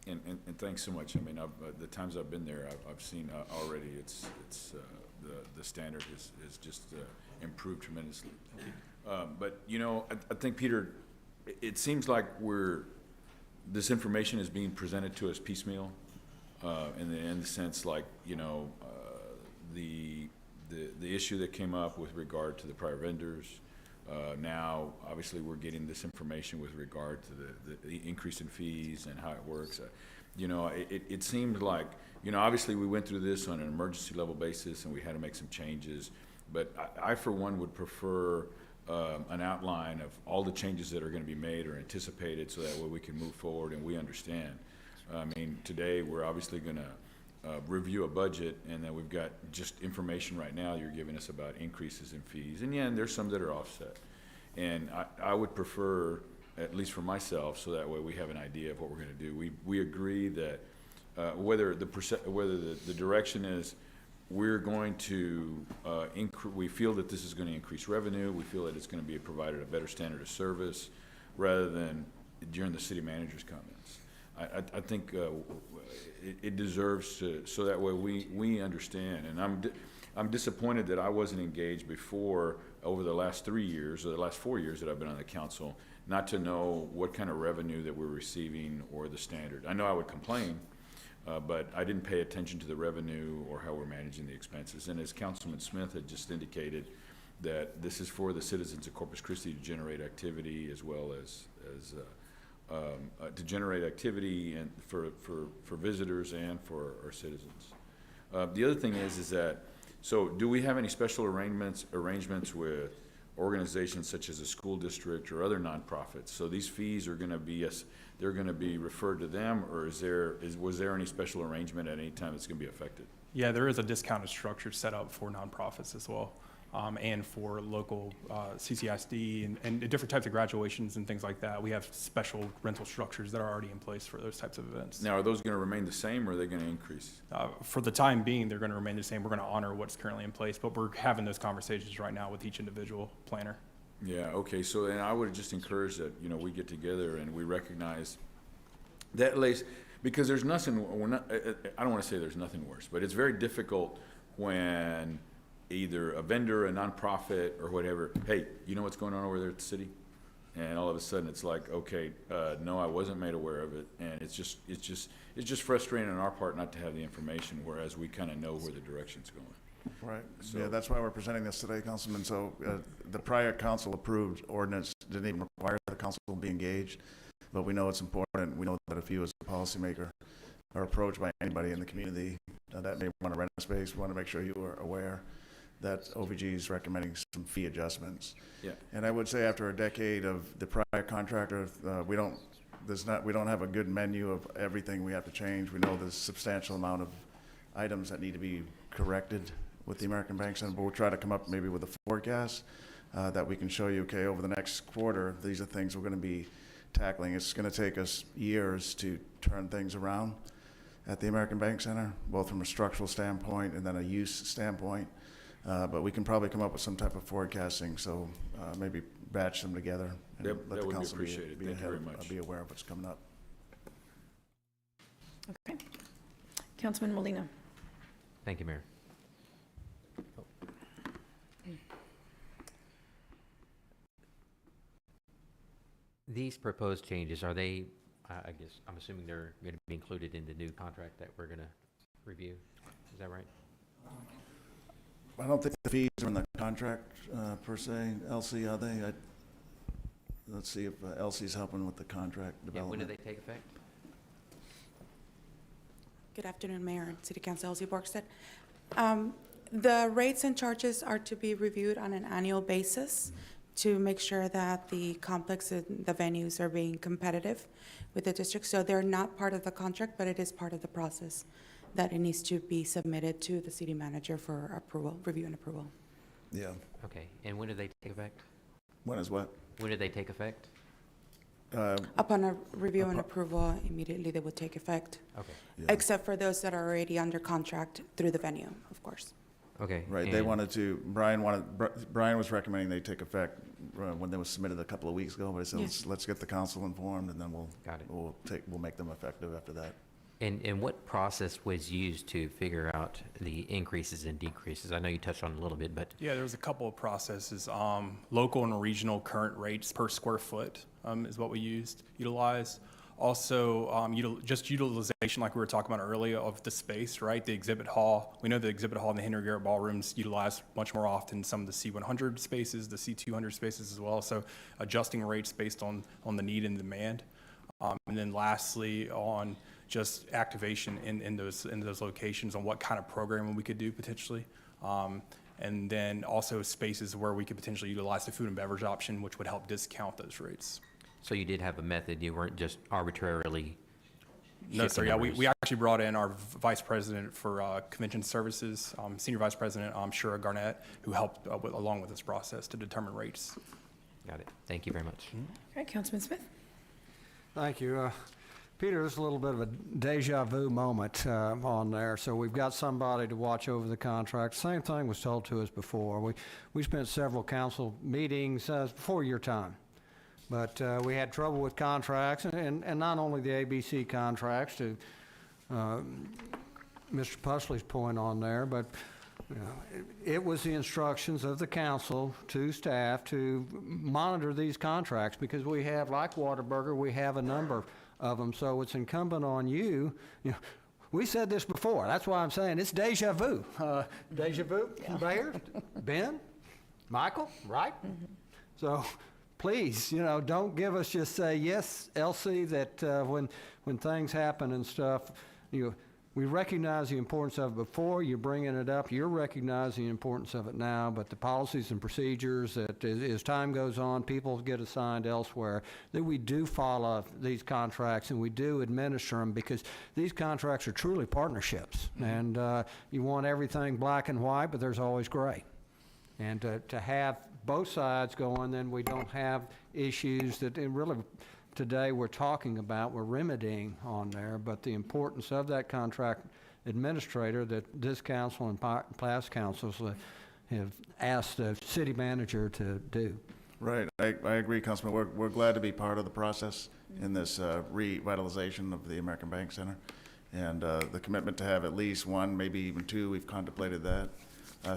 and thanks so much. I mean, the times I've been there, I've seen already it's the standard is just improved tremendously. But I think, Peter, it seems like this information is being presented to us piecemeal, in the sense like the issue that came up with regard to the prior vendors. Now, obviously, we're getting this information with regard to the increase in fees and how it works. It seemed like, obviously we went through this on an emergency level basis and we had to make some changes, but I for one would prefer an outline of all the changes that are going to be made or anticipated, so that way we can move forward and we understand. I mean, today we're obviously going to review a budget, and then we've got just information right now you're giving us about increases in fees, and yeah, and there's some that are offset. And I would prefer, at least for myself, so that way we have an idea of what we're going to do. We agree that whether the direction is we're going to, we feel that this is going to increase revenue. We feel that it's going to be provided a better standard of service rather than during the city manager's comments. I think it deserves to, so that way we understand. And I'm disappointed that I wasn't engaged before over the last 3 years or the last 4 years that I've been on the council, not to know what kind of revenue that we're receiving or the standard. I know I would complain, but I didn't pay attention to the revenue or how we're managing the expenses. And as Councilman Smith had just indicated, that this is for the citizens of Corpus Christi to generate activity as well as to generate activity and for visitors and for our citizens. The other thing is that, so do we have any special arrangements with organizations such as a school district or other nonprofits? So these fees are going to be, they're going to be referred to them, or was there any special arrangement at any time that's going to be affected? Yeah, there is a discounted structure set up for nonprofits as well. And for local CCISD and different types of graduations and things like that. We have special rental structures that are already in place for those types of events. Now, are those going to remain the same or are they going to increase? For the time being, they're going to remain the same. We're going to honor what's currently in place, but we're having those conversations right now with each individual planner. Yeah, okay, so then I would just encourage that, you know, we get together and we recognize that, because there's nothing, I don't want to say there's nothing worse, but it's very difficult when either a vendor, a nonprofit, or whatever, hey, you know what's going on over there at the city? And all of a sudden it's like, okay, no, I wasn't made aware of it. And it's just frustrating on our part not to have the information, whereas we kind of know where the direction's going. Right. So, yeah, that's why we're presenting this today, Councilman. So the prior council-approved ordinance didn't even require the council to be engaged, but we know it's important. We know that if you as a policymaker are approached by anybody in the community that may want to rent a space, we want to make sure you are aware that OVG is recommending some fee adjustments. Yeah. And I would say after a decade of the prior contractor, we don't have a good menu of everything we have to change. We know there's a substantial amount of items that need to be corrected with the American Bank Center, but we'll try to come up maybe with a forecast that we can show you, okay, over the next quarter, these are things we're going to be tackling. It's going to take us years to turn things around at the American Bank Center, both from a structural standpoint and then a use standpoint. But we can probably come up with some type of forecasting, so maybe batch them together and That let the would be council appreciated. Thank you very much. Be aware of what's coming up. Okay. Councilman Molina. Thank you, Mayor. These proposed changes, are they, I guess, I'm assuming they're going to be included in the new contract that we're going to review. Is that right? I don't think the fees are in the contract per se. Elsie, are they? Let's see if Elsie's helping with the contract And development. when do they take effect? Good afternoon, Mayor and City Council. Elsie Borgstead. The rates and charges are to be reviewed on an annual basis to make sure that the complex and the venues are being competitive with the district. So they're not part of the contract, but it is part of the process that it needs to be submitted to the city manager for approval, review and approval. Yeah. Okay, and when do they take effect? When is what? When do they take effect? Upon a review and approval, immediately they would take effect. Okay. Yeah. Except for those that are already under contract through the venue, of course. Okay. Right. They wanted to. Brian was recommending they take effect when they was submitted a couple of weeks ago. But I said, Yes. let's get the council informed, and then Got it. we'll make them effective after that. And what process was used to figure out the increases and decreases? I know you touched on it a little bit, but Yeah, there's a couple of processes. Local and regional current rates per square foot is what we utilized. Also, just utilization, like we were talking about earlier, of the space, right? The exhibit hall. We know the exhibit hall and the Henry Garrett ballrooms utilized much more often some of the C100 spaces, the C200 spaces as well. So adjusting rates based on the need and demand. And then lastly, on just activation in those locations on what kind of programming we could do potentially. And then also spaces where we could potentially utilize the food and beverage option, which would help discount those rates. so you did have a method. You weren't just arbitrarily. No, sir. Yeah, we actually brought in our vice president for convention services, senior vice president, Shira Garnett, who helped along with this process to determine rates. Got it. Thank you very much. All right, Councilman Smith. Thank you. Peter, this is a little bit of a deja vu moment on there. So we've got somebody to watch over the contract. Same thing was told to us before. We spent several council meetings before your time. But we had trouble with contracts, and not only the ABC contracts, to Mr. Pusley's point on there, but it was the instructions of the council to staff to monitor these contracts, because we have, like Whataburger, we have a number of them. So it's incumbent on you. We said this before. That's why I'm saying it's deja vu. Deja vu, Mayor, Ben, Michael, right? So please, don't give us just say, yes, Elsie, that when things happen and stuff, we recognize the importance of it before, you're bringing it up, you're recognizing the importance of it now, but the policies and procedures that as time goes on, people get assigned elsewhere, that we do follow these contracts and we do administer them, because these contracts are truly partnerships. And you want everything black and white, but there's always gray. And to have both sides going, then we don't have issues that really today we're talking about, we're remedying on there, but the importance of that contract administrator that this council and past councils have asked the city manager to do. Right, I agree, Councilman. We're glad to be part of the process in this revitalization of the American Bank Center. And the commitment to have at least one, maybe even two, we've contemplated that.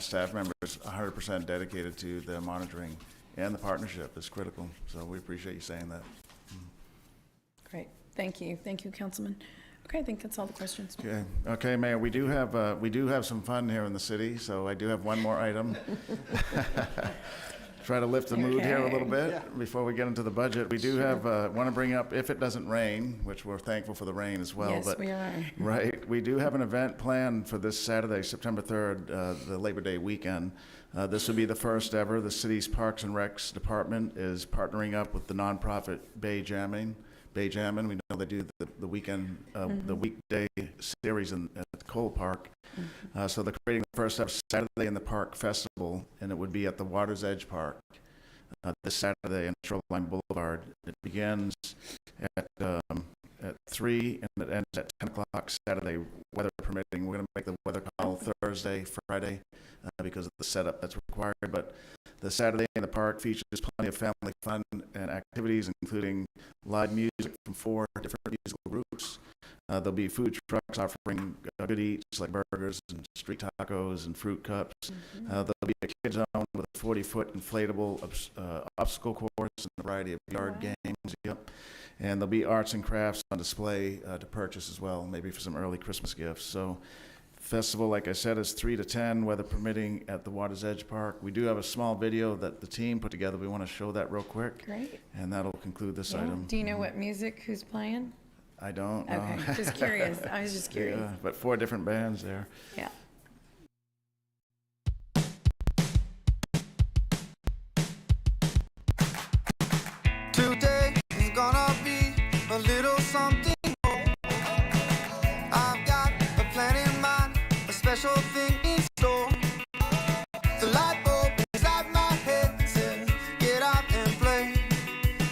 Staff members 100% dedicated to the monitoring, and the partnership is critical. So we appreciate you saying that. Great. Thank you. Thank you, Councilman. Okay, I think that's all the questions. Okay, Mayor, we do have some fun here in the city, so I do have one more item. Try to lift the mood here a little bit before we get into the budget. We do have, want to bring up, if it doesn't rain, which we're thankful for the rain as well. Yes, but, we are. Right. We do have an event planned for this Saturday, September 3rd, the Labor Day weekend. This will be the first ever. The city's Parks and Recs Department is partnering up with the nonprofit Bay Jammin'. We know they do the weekend, the weekday series at Cole Park. So they're creating the first ever Saturday in the Park Festival, and it would be at the Water's Edge Park this Saturday in Shoreline Boulevard. It begins at 3 and it ends at 10 o'clock Saturday, weather permitting. We're going to make the weather call Thursday, Friday, because of the setup that's required. But the Saturday in the park features plenty of family fun and activities, including live music from 4 different musical groups. There'll be food trucks offering good eats like burgers and street tacos and fruit cups. There'll be a kid zone with a 40-foot inflatable obstacle course and a variety of yard games. Yep. And there'll be arts and crafts on display to purchase as well, maybe for some early Christmas gifts. So festival, like I said, is 3 to 10, weather permitting, at the Water's Edge Park. We do have a small video that the team put together. We want to show that real quick. Great. And that'll conclude this item. Do you know what music, who's playing? I don't know. Okay, just curious. I was just curious. Yeah, but 4 different bands there. Yeah. Today is gonna be a little something more. I've got a plan in mind, a special thing in store. The light bulb is at my head, says get out and play,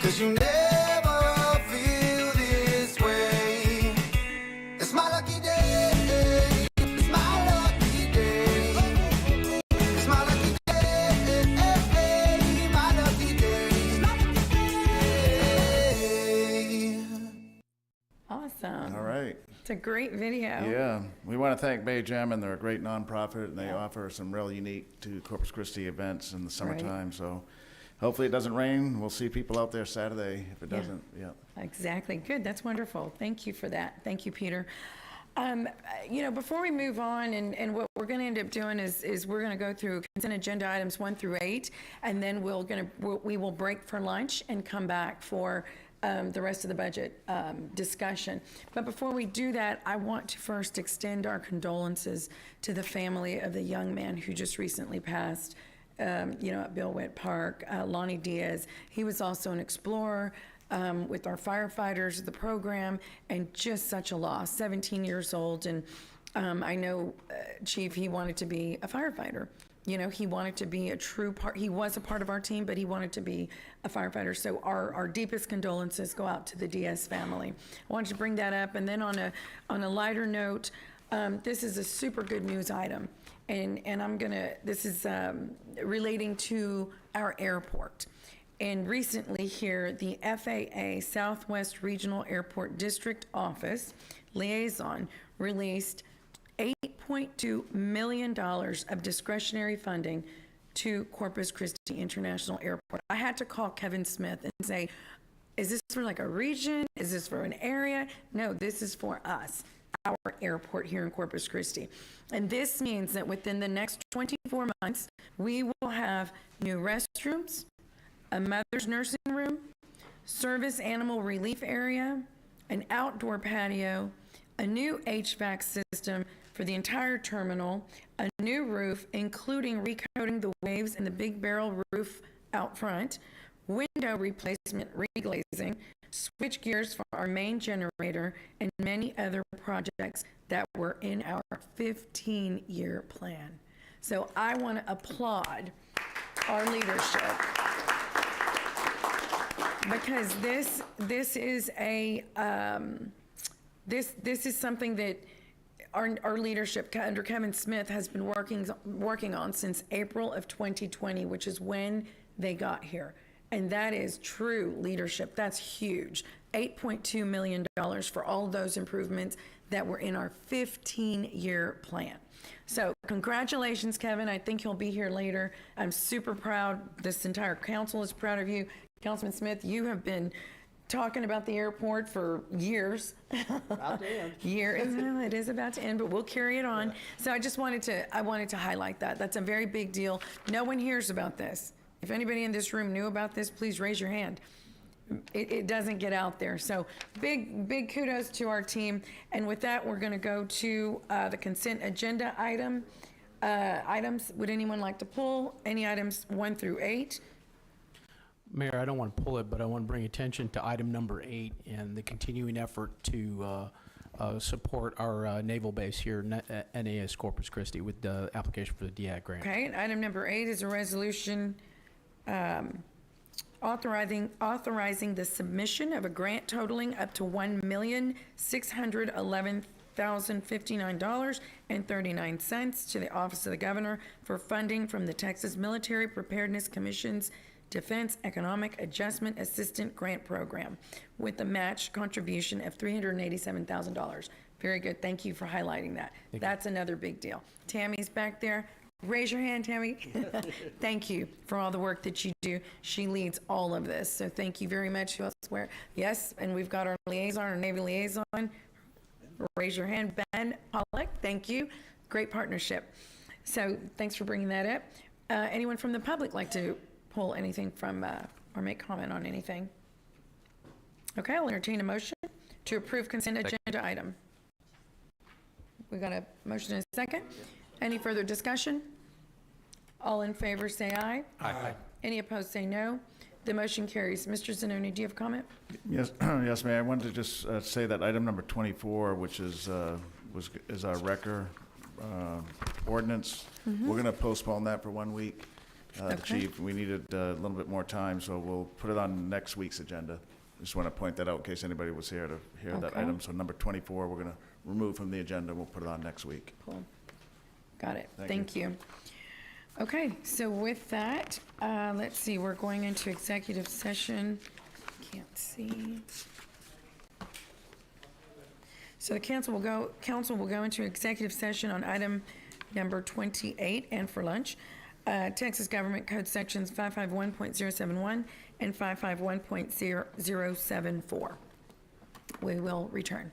'cause you never feel this way. It's my lucky day, it's my lucky day. It's my lucky day, my lucky day. Awesome. All right. It's a great video. Yeah, we want to thank Bay Jammin'. They're a great nonprofit, and they offer some real unique to Corpus Christi events in the summertime. So hopefully it doesn't rain. We'll see people out there Saturday. If it doesn't, Exactly. Good. That's wonderful. Thank you for that. Thank you, Peter. Before we move on, and what we're going to end up doing is we're going to go through consent agenda items 1 through 8, and then we will break for lunch and come back for the rest of the budget discussion. But before we do that, I want to first extend our condolences to the family of the young man who just recently passed, at Bill Witt Park, Lonnie Diaz. He was also an explorer with our firefighters, the program, and just such a loss, 17 years old. And I know, Chief, he wanted to be a firefighter. You know, he wanted to be a true part. He was a part of our team, but he wanted to be a firefighter. So our deepest condolences go out to the Diaz family. I wanted to bring that up. And then on a lighter note, this is a super good news item. And this is relating to our airport. And recently here, the FAA Southwest Regional Airport District Office liaison released $8.2 million of discretionary funding to Corpus Christi International Airport. I had to call Kevin Smith and say, is this for like a region? Is this for an area? No, this is for us, our airport here in Corpus Christi. And this means that within the next 24 months, we will have new restrooms, a mother's nursing room, service animal relief area, an outdoor patio, a new HVAC system for the entire terminal, a new roof, including recoating the waves and the big barrel roof out front, window replacement, reglazing, switch gears for our main generator, and many other projects that were in our 15-year plan. So I want to applaud our leadership, because this is something that our leadership under Kevin Smith has been working on since April of 2020, which is when they got here. And that is true leadership. That's huge. $8.2 million for all those improvements that were in our 15-year plan. So congratulations, Kevin. I think you'll be here later. I'm super proud. This entire council is proud of you. Councilman Smith, you have been talking about the airport for years. About to end. Well, it is about to end, but we'll carry it on. So I wanted to highlight that. That's a very big deal. No one hears about this. If anybody in this room knew about this, please raise your hand. It doesn't get out there. So big kudos to our team. And with that, we're going to go to the consent agenda items. Would anyone like to pull any items 1 through 8? Mayor, I don't want to pull it, but I want to bring attention to item number 8 and the continuing effort to support our naval base here, NAS Corpus Christi, with the application for the DIAC grant. Okay, and item number 8 is a resolution authorizing the submission of a grant totaling up to $1,611,059.39 to the Office of the Governor for funding from the Texas Military Preparedness Commission's Defense Economic Adjustment Assistant Grant Program with a match contribution of $387,000. Very good. Thank you for highlighting that. That's another big deal. Tammy's back there. Raise your hand, Tammy. Thank you for all the work that you do. She leads all of this, so thank you very much. Who else? Where? Yes, and we've got our liaison, our Navy liaison. Raise your hand, Ben Pollock. Thank you. Great partnership. So thanks for bringing that up. Anyone from the public like to pull anything from or make comment on anything? Okay, I'll entertain a motion to approve consent agenda item. We got a motion and a second. Any further discussion? All in favor say aye. Aye. Any opposed say no. The motion carries. Mr. Zanoni, do you have a comment? Yes, yes, Mayor. I wanted to just say that item number 24, which is our wrecker ordinance. We're going to postpone that for 1 week. The chief, we needed a little bit more time, so we'll put it on next week's agenda. Just want to point that out in case anybody was here to hear that item. So number 24, we're going to remove from the agenda. We'll put it on next week. Cool. Got it. Thank you. Okay, so with that, let's see, we're going into executive session. Can't see. So the council will go into executive session on item number 28 and for lunch. Texas Government Code Sections 551.071 and 551.074. We will return.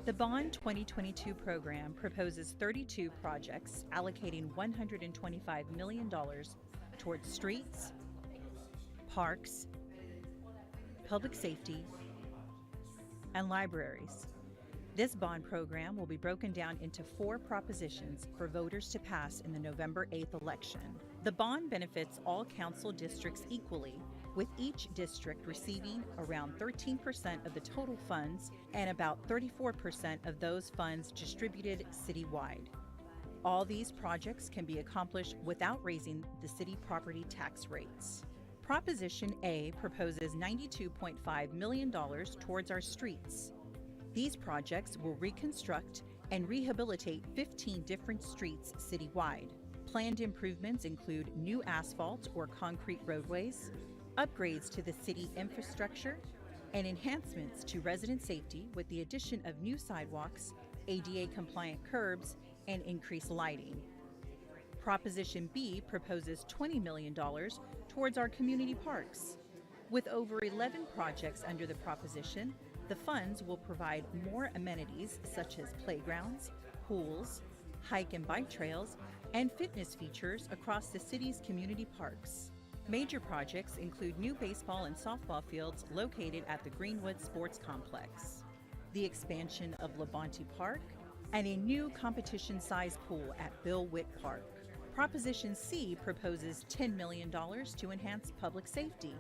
The Bond 2022 program proposes 32 projects allocating $125 million towards streets, parks, public safety, and libraries. This bond program will be broken down into 4 propositions for voters to pass in the November 8th election. The bond benefits all council districts equally, with each district receiving around 13% of the total funds and about 34% of those funds distributed citywide. All these projects can be accomplished without raising the city property tax rates. Proposition A proposes $92.5 million towards our streets. These projects will reconstruct and rehabilitate 15 different streets citywide. Planned improvements include new asphalt or concrete roadways, upgrades to the city infrastructure, and enhancements to resident safety with the addition of new sidewalks, ADA-compliant curbs, and increased lighting. Proposition B proposes $20 million towards our community parks. With over 11 projects under the proposition, the funds will provide more amenities such as playgrounds, pools, hike and bike trails, and fitness features across the city's community parks. Major projects include new baseball and softball fields located at the Greenwood Sports Complex, the expansion of Labonte Park, and a new competition-sized pool at Bill Witt Park. Proposition C proposes $10 million to enhance public safety.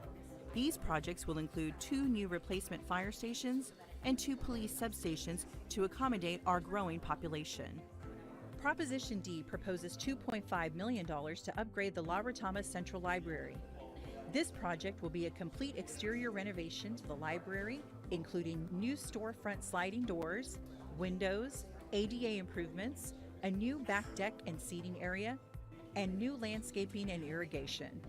These projects will include 2 new replacement fire stations and 2 police substations to accommodate our growing population. Proposition D proposes $2.5 million to upgrade the La Retama Central Library. This project will be a complete exterior renovation to the library, including new storefront sliding doors, windows, ADA improvements, a new back deck and seating area, and new landscaping and irrigation.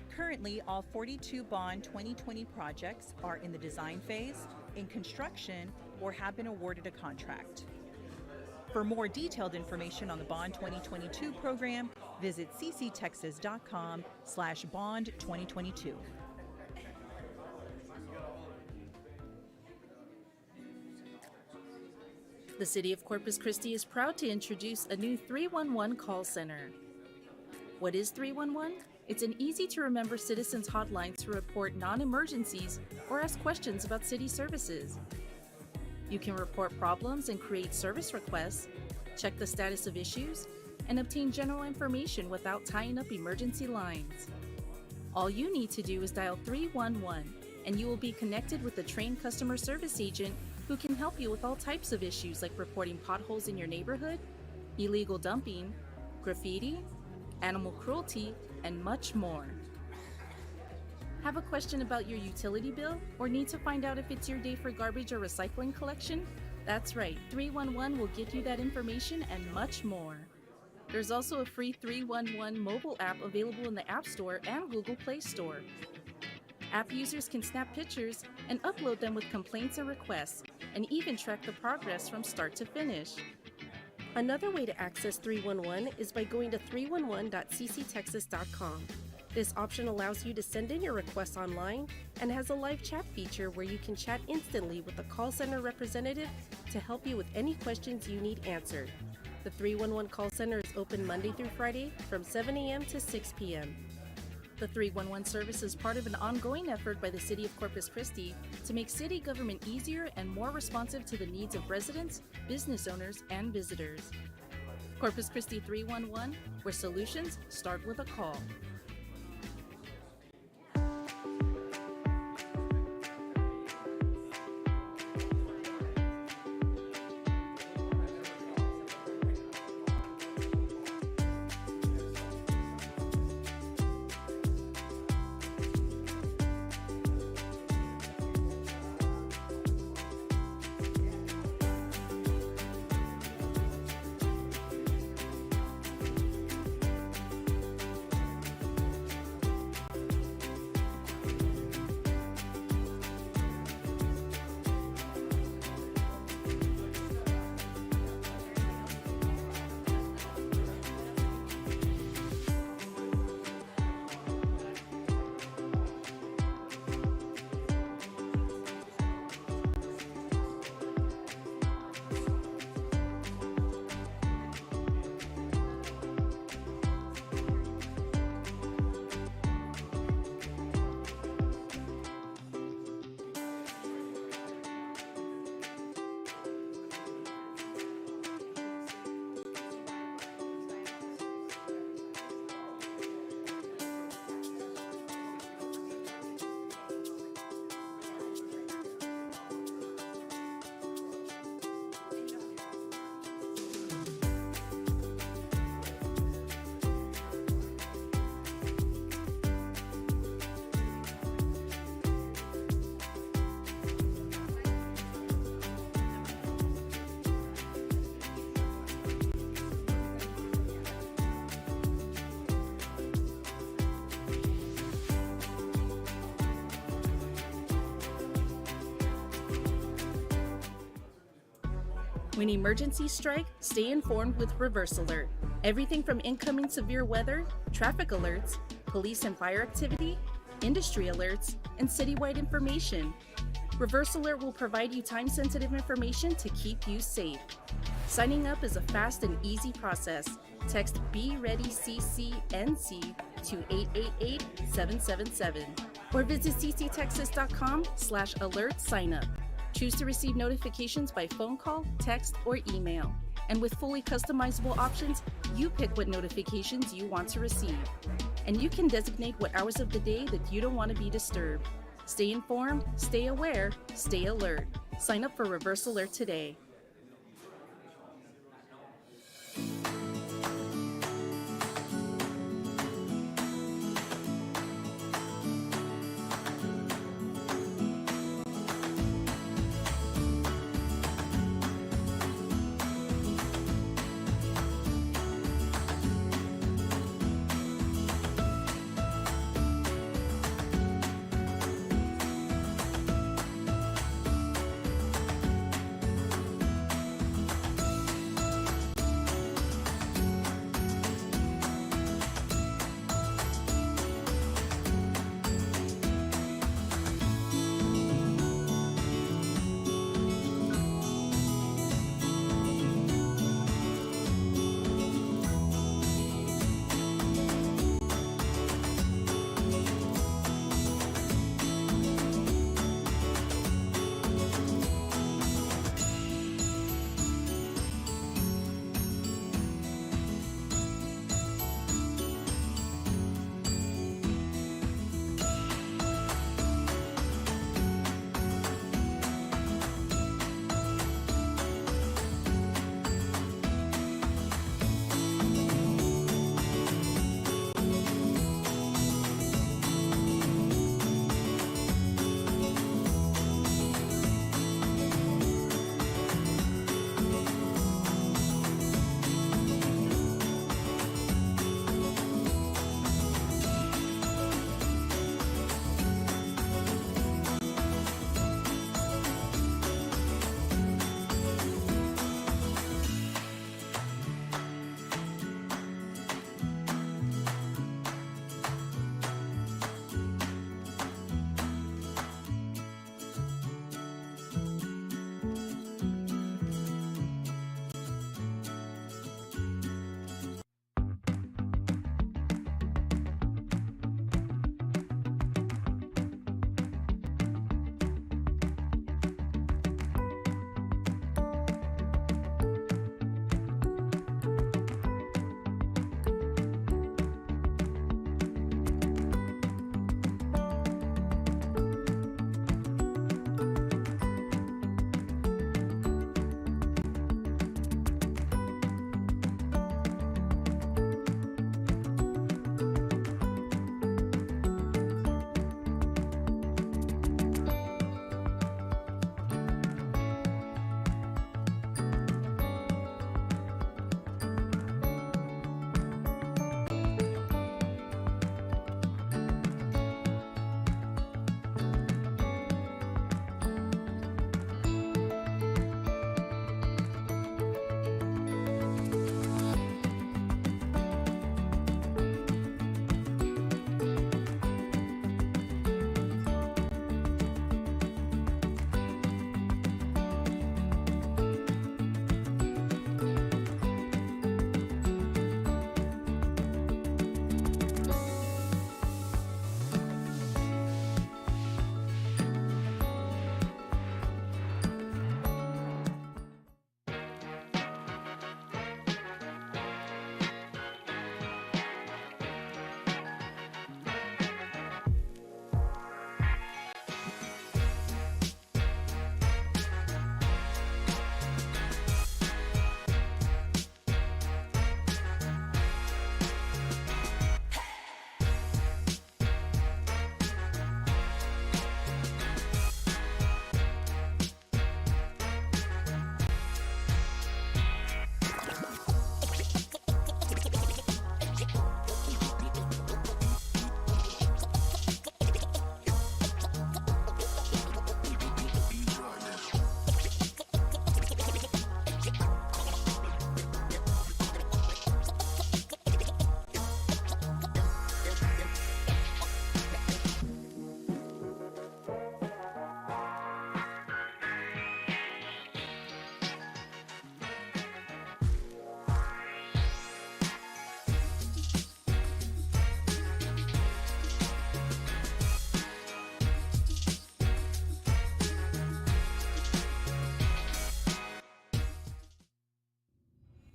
Currently, all 42 Bond 2020 projects are in the design phase, in construction, or have been awarded a contract. For more detailed information on the Bond 2022 program, visit cctexas.com/bond2022. The City of Corpus Christi is proud to introduce a new 311 call center. What is 311? It's an easy-to-remember citizens hotline to report non-emergencies or ask questions about city services. You can report problems and create service requests, check the status of issues, and obtain general information without tying up emergency lines. All you need to do is dial 311, and you will be connected with a trained customer service agent who can help you with all types of issues like reporting potholes in your neighborhood, illegal dumping, graffiti, animal cruelty, and much more. Have a question about your utility bill or need to find out if it's your day for garbage or recycling collection? That's right, 311 will get you that information and much more. There's also a free 311 mobile app available in the App Store and Google Play Store. App users can snap pictures and upload them with complaints and requests, and even track the progress from start to finish. Another way to access 311 is by going to 311.cctexas.com. This option allows you to send in your requests online and has a live chat feature where you can chat instantly with a call center representative to help you with any questions you need answered. The 311 call center is open Monday through Friday from 7 a.m. to 6 p.m. The 311 service is part of an ongoing effort by the City of Corpus Christi to make city government easier and more responsive to the needs of residents, business owners, and visitors. Corpus Christi 311, where solutions start with a call. When emergencies strike, stay informed with Reverse Alert. Everything from incoming severe weather, traffic alerts, police and fire activity, industry alerts, and citywide information. Reverse Alert will provide you time-sensitive information to keep you safe. Signing up is a fast and easy process. Text BeReadyCCNC to 888-777 or visit cctexas.com/alert signup. Choose to receive notifications by phone call, text, or email. And with fully customizable options, you pick what notifications you want to receive. And you can designate what hours of the day that you don't want to be disturbed. Stay informed, stay aware, stay alert. Sign up for Reverse Alert today.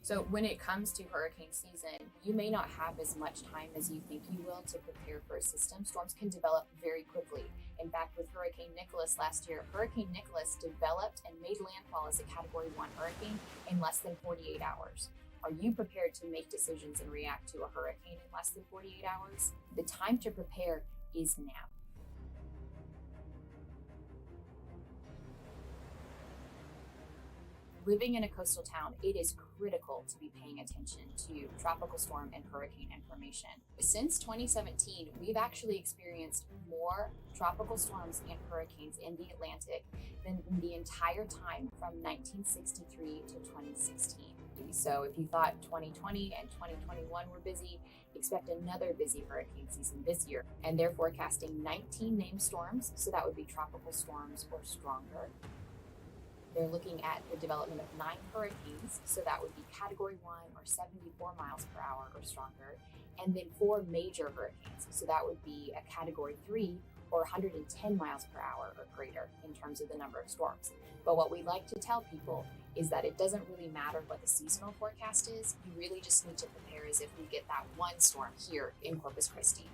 So when it comes to hurricane season, you may not have as much time as you think you will to prepare for a system. Storms can develop very quickly. In fact, with Hurricane Nicholas last year, Hurricane Nicholas developed and made landfall as a Category 1 hurricane in less than 48 hours. Are you prepared to make decisions and react to a hurricane in less than 48 hours? The time to prepare is now. Living in a coastal town, it is critical to be paying attention to tropical storm and hurricane information. Since 2017, we've actually experienced more tropical storms and hurricanes in the Atlantic than the entire time from 1963 to 2016. So if you thought 2020 and 2021 were busy, expect another busy hurricane season this year. And they're forecasting 19 named storms, so that would be tropical storms or stronger. They're looking at the development of 9 hurricanes, so that would be Category 1 or 74 miles per hour or stronger, and then 4 major hurricanes, so that would be a Category 3 or 110 miles per hour or greater in terms of the number of storms. But what we like to tell people is that it doesn't really matter what the seasonal forecast is, you really just need to prepare as if we get that one storm here in Corpus Christi.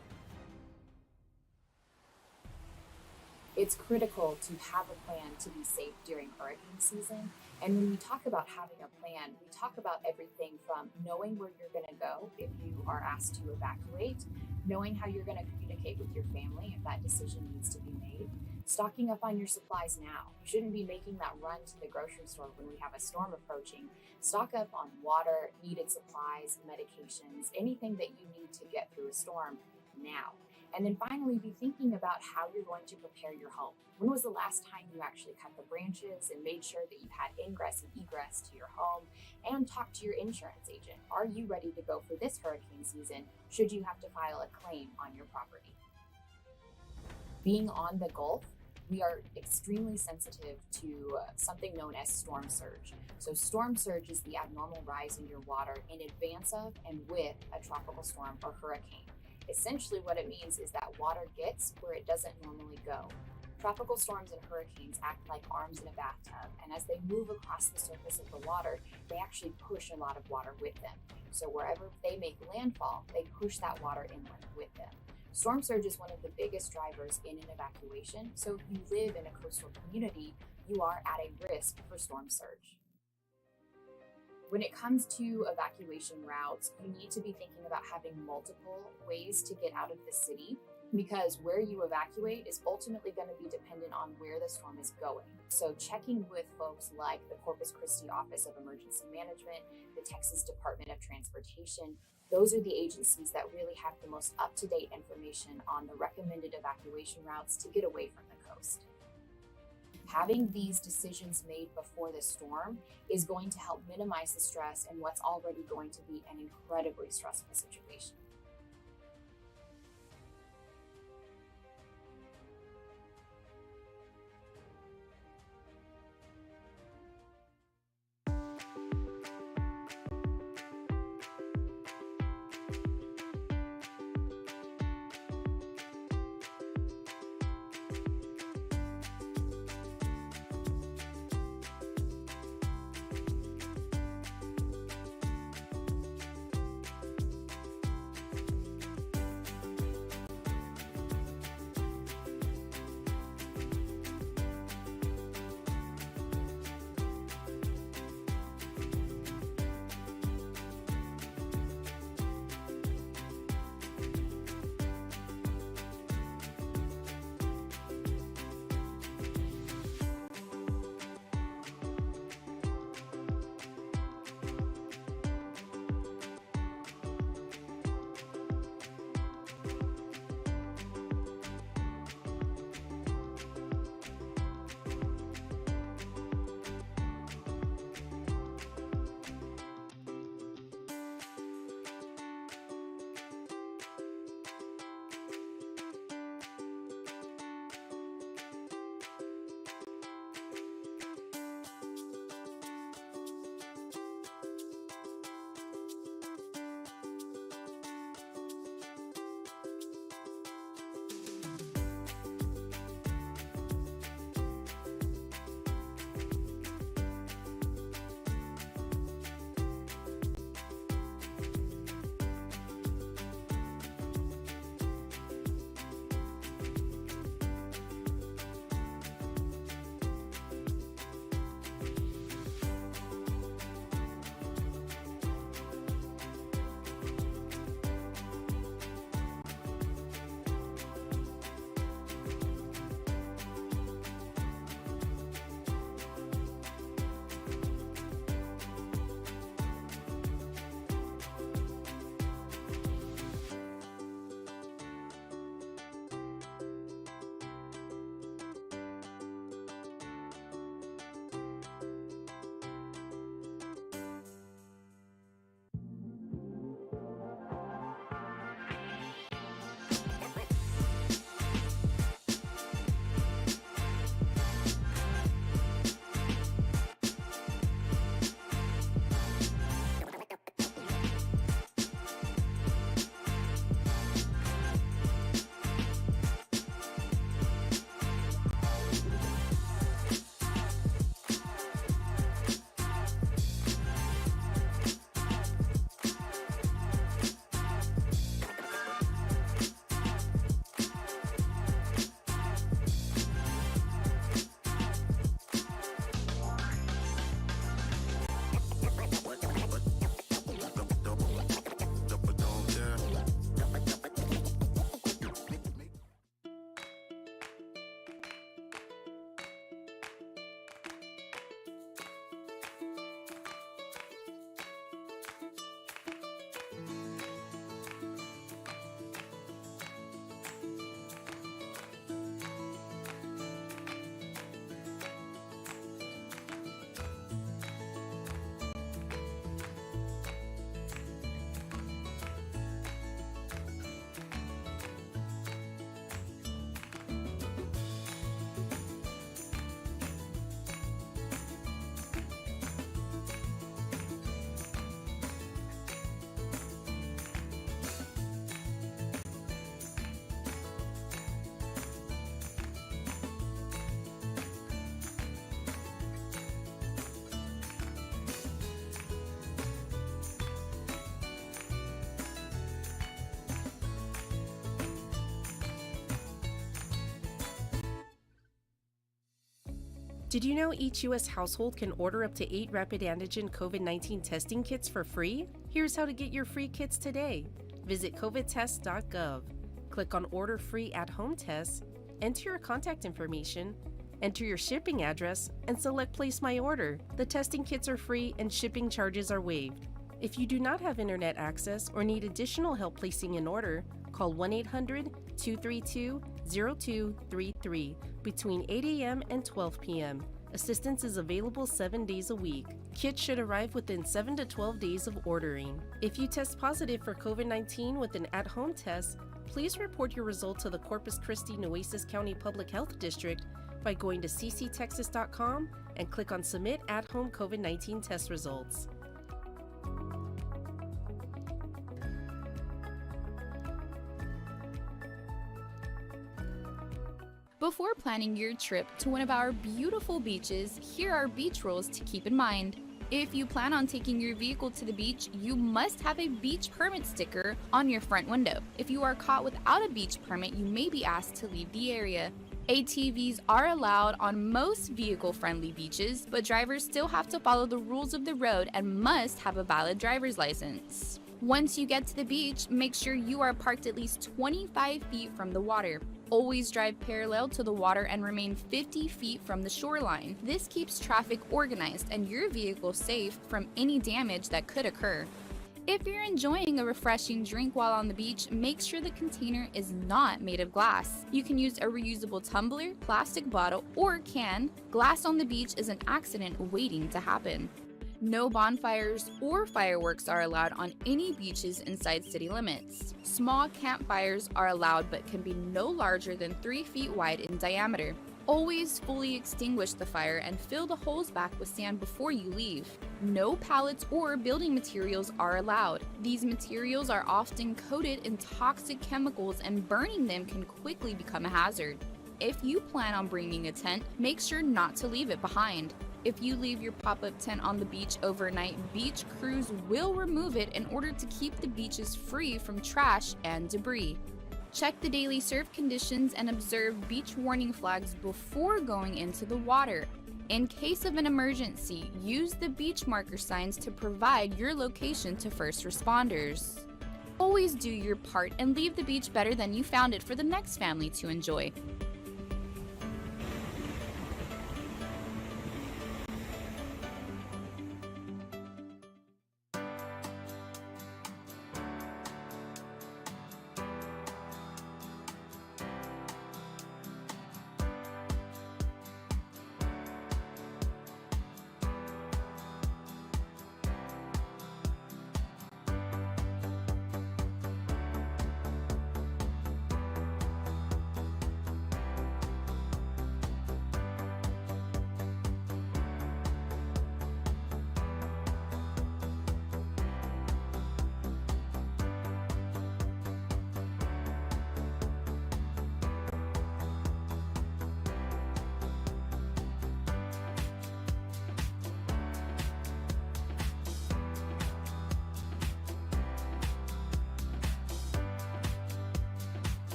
It's critical to have a plan to be safe during hurricane season. And when we talk about having a plan, we talk about everything from knowing where you're going to go if you are asked to evacuate, knowing how you're going to communicate with your family if that decision needs to be made, stocking up on your supplies now. You shouldn't be making that run to the grocery store when we have a storm approaching. Stock up on water, needed supplies, medications, anything that you need to get through a storm now. And then finally, be thinking about how you're going to prepare your home. When was the last time you actually cut the branches and made sure that you had ingress and egress to your home? And talk to your insurance agent. Are you ready to go for this hurricane season should you have to file a claim on your property? Being on the Gulf, we are extremely sensitive to something known as storm surge. So storm surge is the abnormal rise in your water in advance of and with a tropical storm or hurricane. Essentially what it means is that water gets where it doesn't normally go. Tropical storms and hurricanes act like arms in a bathtub, and as they move across the surface of the water, they actually push a lot of water with them. So wherever they make landfall, they push that water inland with them. Storm surge is one of the biggest drivers in an evacuation, so if you live in a coastal community, you are at a risk for storm surge. When it comes to evacuation routes, you need to be thinking about having multiple ways to get out of the city, because where you evacuate is ultimately going to be dependent on where the storm is going. So checking with folks like the Corpus Christi Office of Emergency Management, the Texas Department of Transportation, those are the agencies that really have the most up-to-date information on the recommended evacuation routes to get away from the coast. Having these decisions made before the storm is going to help minimize the stress in what's already going to be an incredibly stressful situation. Did you know each U.S. household can order up to 8 rapid antigen COVID-19 testing kits for free? Here's how to get your free kits today. Visit covidtest.gov. Click on Order Free at-Home Tests, enter your contact information, enter your shipping address, and select Place My Order. The testing kits are free and shipping charges are waived. If you do not have internet access or need additional help placing an order, call 1-800-232-0233 between 8 a.m. and 12 p.m. Assistance is available 7 days a week. Kits should arrive within 7 to 12 days of ordering. If you test positive for COVID-19 with an at-home test, please report your result to the Corpus Christi Nueces County Public Health District by going to cctexas.com and click on Submit at-Home COVID-19 Test Results. Before planning your trip to one of our beautiful beaches, here are beach rules to keep in mind. If you plan on taking your vehicle to the beach, you must have a beach permit sticker on your front window. If you are caught without a beach permit, you may be asked to leave the area. ATVs are allowed on most vehicle-friendly beaches, but drivers still have to follow the rules of the road and must have a valid driver's license. Once you get to the beach, make sure you are parked at least 25 feet from the water. Always drive parallel to the water and remain 50 feet from the shoreline. This keeps traffic organized and your vehicle safe from any damage that could occur. If you're enjoying a refreshing drink while on the beach, make sure the container is not made of glass. You can use a reusable tumbler, plastic bottle, or can. Glass on the beach is an accident waiting to happen. No bonfires or fireworks are allowed on any beaches inside city limits. Small campfires are allowed but can be no larger than 3 feet wide in diameter. Always fully extinguish the fire and fill the holes back with sand before you leave. No pallets or building materials are allowed. These materials are often coated in toxic chemicals and burning them can quickly become a hazard. If you plan on bringing a tent, make sure not to leave it behind. If you leave your pop-up tent on the beach overnight, beach crews will remove it in order to keep the beaches free from trash and debris. Check the daily surf conditions and observe beach warning flags before going into the water. In case of an emergency, use the beach marker signs to provide your location to first responders. Always do your part and leave the beach better than you found it for the next family to enjoy.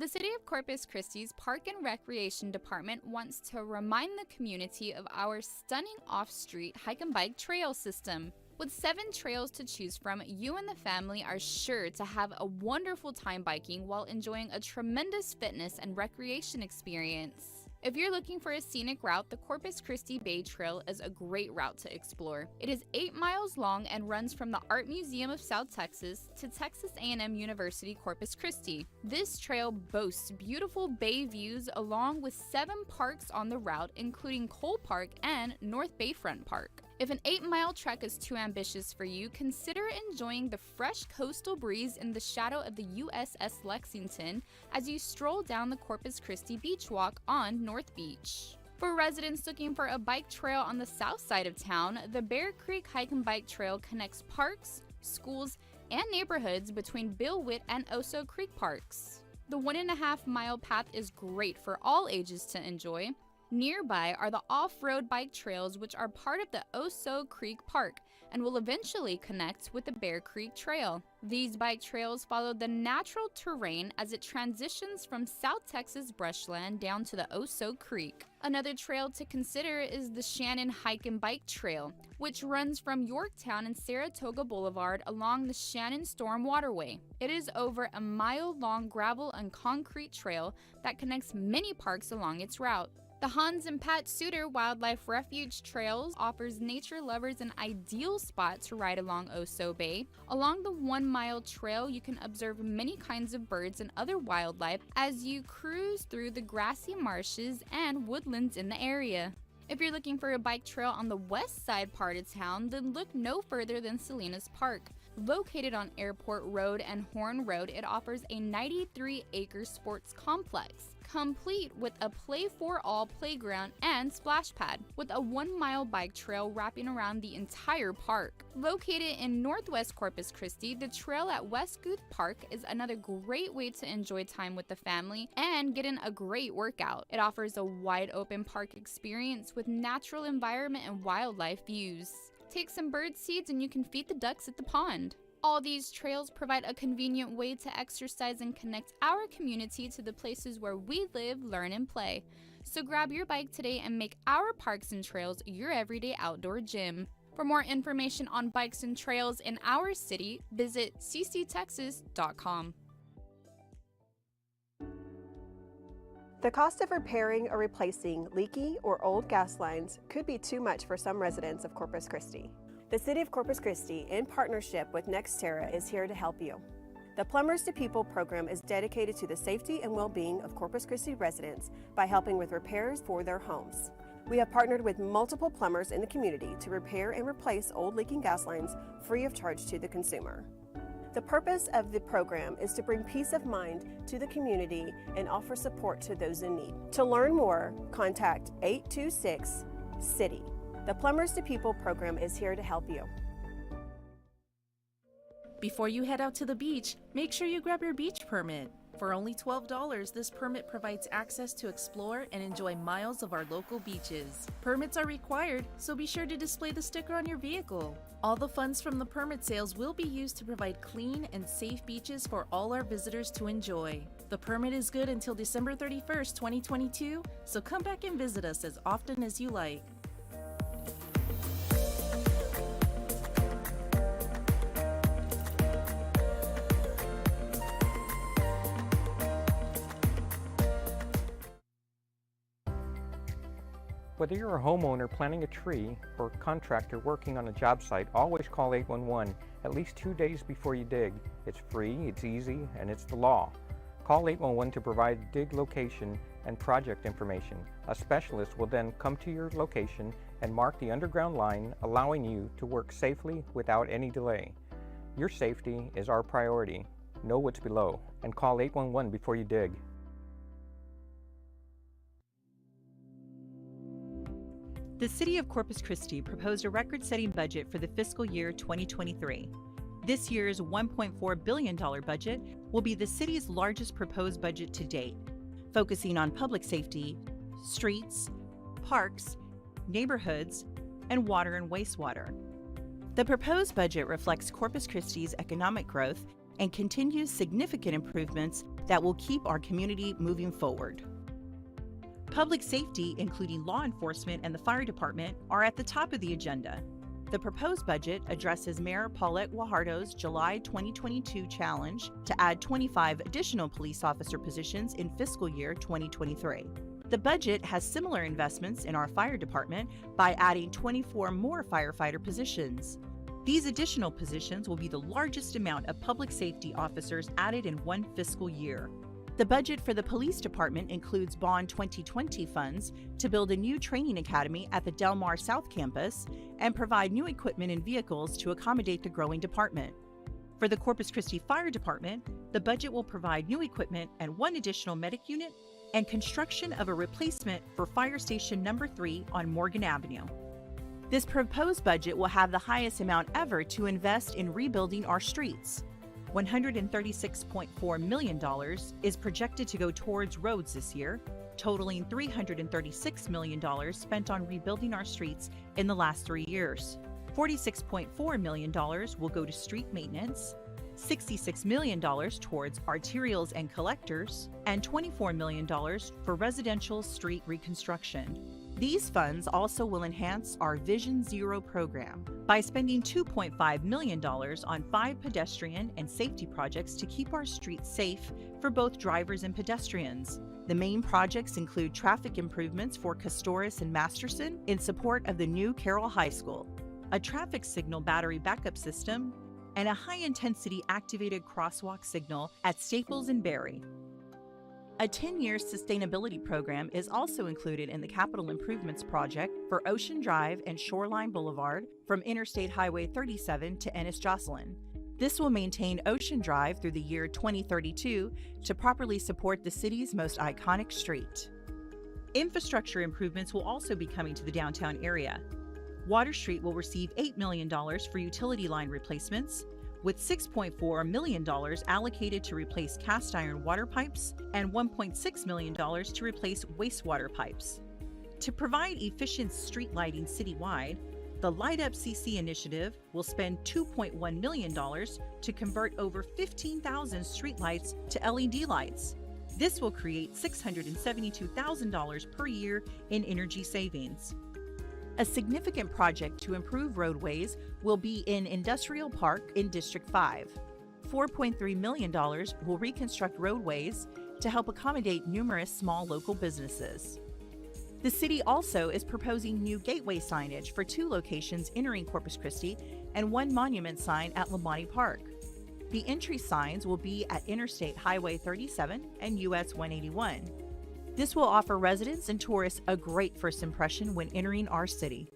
The City of Corpus Christi's Park and Recreation Department wants to remind the community of our stunning off-street hike and bike trail system. With 7 trails to choose from, you and the family are sure to have a wonderful time biking while enjoying a tremendous fitness and recreation experience. If you're looking for a scenic route, the Corpus Christi Bay Trail is a great route to explore. It is 8 miles long and runs from the Art Museum of South Texas to Texas A&M University Corpus Christi. This trail boasts beautiful bay views along with 7 parks on the route, including Cole Park and North Bayfront Park. If an 8-mile trek is too ambitious for you, consider enjoying the fresh coastal breeze in the shadow of the USS Lexington as you stroll down the Corpus Christi Beach Walk on North Beach. For residents looking for a bike trail on the south side of town, the Bear Creek Hike and Bike Trail connects parks, schools, and neighborhoods between Bill Witt and Oso Creek parks. The 1.5-mile path is great for all ages to enjoy. Nearby are the off-road bike trails, which are part of the Oso Creek Park and will eventually connect with the Bear Creek Trail. These bike trails follow the natural terrain as it transitions from South Texas brushland down to the Oso Creek. Another trail to consider is the Shannon Hike and Bike Trail, which runs from Yorktown and Saratoga Boulevard along the Shannon Storm Waterway. It is over a mile-long gravel and concrete trail that connects many parks along its route. The Hans and Pat Suter Wildlife Refuge Trails offers nature lovers an ideal spot to ride along Oso Bay. Along the 1-mile trail, you can observe many kinds of birds and other wildlife as you cruise through the grassy marshes and woodlands in the area. If you're looking for a bike trail on the west side part of town, then look no further than Salinas Park. Located on Airport Road and Horn Road, it offers a 93-acre sports complex, complete with a play-for-all playground and splash pad, with a 1-mile bike trail wrapping around the entire park. Located in northwest Corpus Christi, the trail at West Guth Park is another great way to enjoy time with the family and get in a great workout. It offers a wide-open park experience with natural environment and wildlife views. Take some bird seeds and you can feed the ducks at the pond. All these trails provide a convenient way to exercise and connect our community to the places where we live, learn, and play. So grab your bike today and make our parks and trails your everyday outdoor gym. For more information on bikes and trails in our city, visit cctexas.com. The cost of repairing or replacing leaky or old gas lines could be too much for some residents of Corpus Christi. The City of Corpus Christi, in partnership with NextEra, is here to help you. The Plumbers to People program is dedicated to the safety and well-being of Corpus Christi residents by helping with repairs for their homes. We have partnered with multiple plumbers in the community to repair and replace old leaking gas lines free of charge to the consumer. The purpose of the program is to bring peace of mind to the community and offer support to those in need. To learn more, contact 826-CITY. The Plumbers to People program is here to help you. Before you head out to the beach, make sure you grab your beach permit. For only $12, this permit provides access to explore and enjoy miles of our local beaches. Permits are required, so be sure to display the sticker on your vehicle. All the funds from the permit sales will be used to provide clean and safe beaches for all our visitors to enjoy. The permit is good until December 31st, 2022, so come back and visit us as often as you like. Whether you're a homeowner planting a tree or a contractor working on a job site, always call 811 at least 2 days before you dig. It's free, it's easy, and it's the law. Call 811 to provide dig location and project information. A specialist will then come to your location and mark the underground line, allowing you to work safely without any delay. Your safety is our priority. Know what's below and call 811 before you dig. The City of Corpus Christi proposed a record-setting budget for the fiscal year 2023. This year's $1.4 billion budget will be the city's largest proposed budget to date, focusing on public safety, streets, parks, neighborhoods, and water and wastewater. The proposed budget reflects Corpus Christi's economic growth and continues significant improvements that will keep our community moving forward. Public safety, including law enforcement and the fire department, are at the top of the agenda. The proposed budget addresses Mayor Paulette Guajardo's July 2022 challenge to add 25 additional police officer positions in fiscal year 2023. The budget has similar investments in our fire department by adding 24 more firefighter positions. These additional positions will be the largest amount of public safety officers added in one fiscal year. The budget for the police department includes Bond 2020 funds to build a new training academy at the Del Mar South campus and provide new equipment and vehicles to accommodate the growing department. For the Corpus Christi Fire Department, the budget will provide new equipment and one additional medic unit and construction of a replacement for Fire Station Number 3 on Morgan Avenue. This proposed budget will have the highest amount ever to invest in rebuilding our streets. $136.4 million is projected to go towards roads this year, totaling $336 million spent on rebuilding our streets in the last 3 years. $46.4 million will go to street maintenance, $66 million towards arterials and collectors, and $24 million for residential street reconstruction. These funds also will enhance our Vision Zero program by spending $2.5 million on 5 pedestrian and safety projects to keep our streets safe for both drivers and pedestrians. The main projects include traffic improvements for Castoris and Masterson in support of the new Carroll High School, a traffic signal battery backup system, and a high-intensity activated crosswalk signal at Staples and Berry. A 10-year sustainability program is also included in the capital improvements project for Ocean Drive and Shoreline Boulevard from Interstate Highway 37 to Ennis-Jocelyn. This will maintain Ocean Drive through the year 2032 to properly support the city's most iconic street. Infrastructure improvements will also be coming to the downtown area. Water Street will receive $8 million for utility line replacements, with $6.4 million allocated to replace cast iron water pipes and $1.6 million to replace wastewater pipes. To provide efficient street lighting citywide, the Light Up CC initiative will spend $2.1 million to convert over 15,000 streetlights to LED lights. This will create $672,000 per year in energy savings. A significant project to improve roadways will be in Industrial Park in District 5. $4.3 million will reconstruct roadways to help accommodate numerous small local businesses. The city also is proposing new gateway signage for 2 locations entering Corpus Christi and 1 monument sign at Lamani Park. The entry signs will be at Interstate Highway 37 and US 181. This will offer residents and tourists a great first impression when entering our city.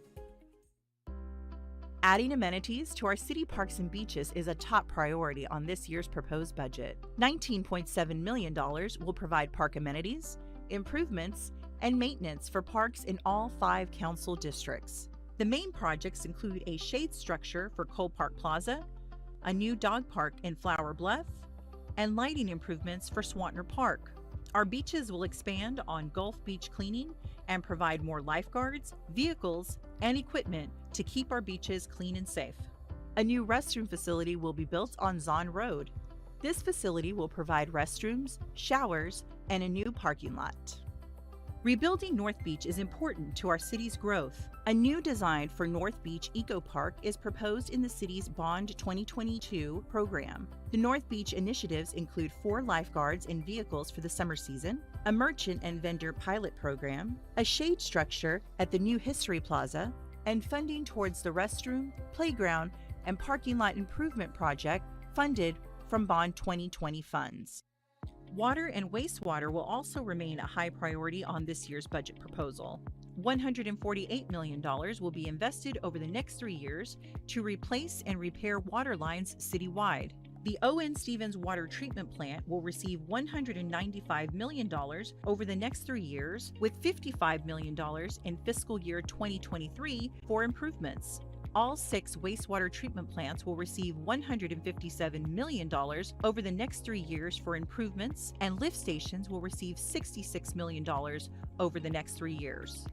Adding amenities to our city parks and beaches is a top priority on this year's proposed budget. $19.7 million will provide park amenities, improvements, and maintenance for parks in all 5 council districts. The main projects include a shade structure for Cole Park Plaza, a new dog park in Flower Bluff, and lighting improvements for Swantner Park. Our beaches will expand on Gulf Beach cleaning and provide more lifeguards, vehicles, and equipment to keep our beaches clean and safe. A new restroom facility will be built on Zahn Road. This facility will provide restrooms, showers, and a new parking lot. Rebuilding North Beach is important to our city's growth. A new design for North Beach Eco Park is proposed in the city's Bond 2022 program. The North Beach initiatives include 4 lifeguards and vehicles for the summer season, a merchant and vendor pilot program, a shade structure at the new History Plaza, and funding towards the restroom, playground, and parking lot improvement project funded from Bond 2020 funds. Water and wastewater will also remain a high priority on this year's budget proposal. $148 million will be invested over the next 3 years to replace and repair water lines citywide. The O.N. Stevens Water Treatment Plant will receive $195 million over the next 3 years, with $55 million in fiscal year 2023 for improvements. All 6 wastewater treatment plants will receive $157 million over the next 3 years for improvements, and lift stations will receive $66 million over the next 3 years.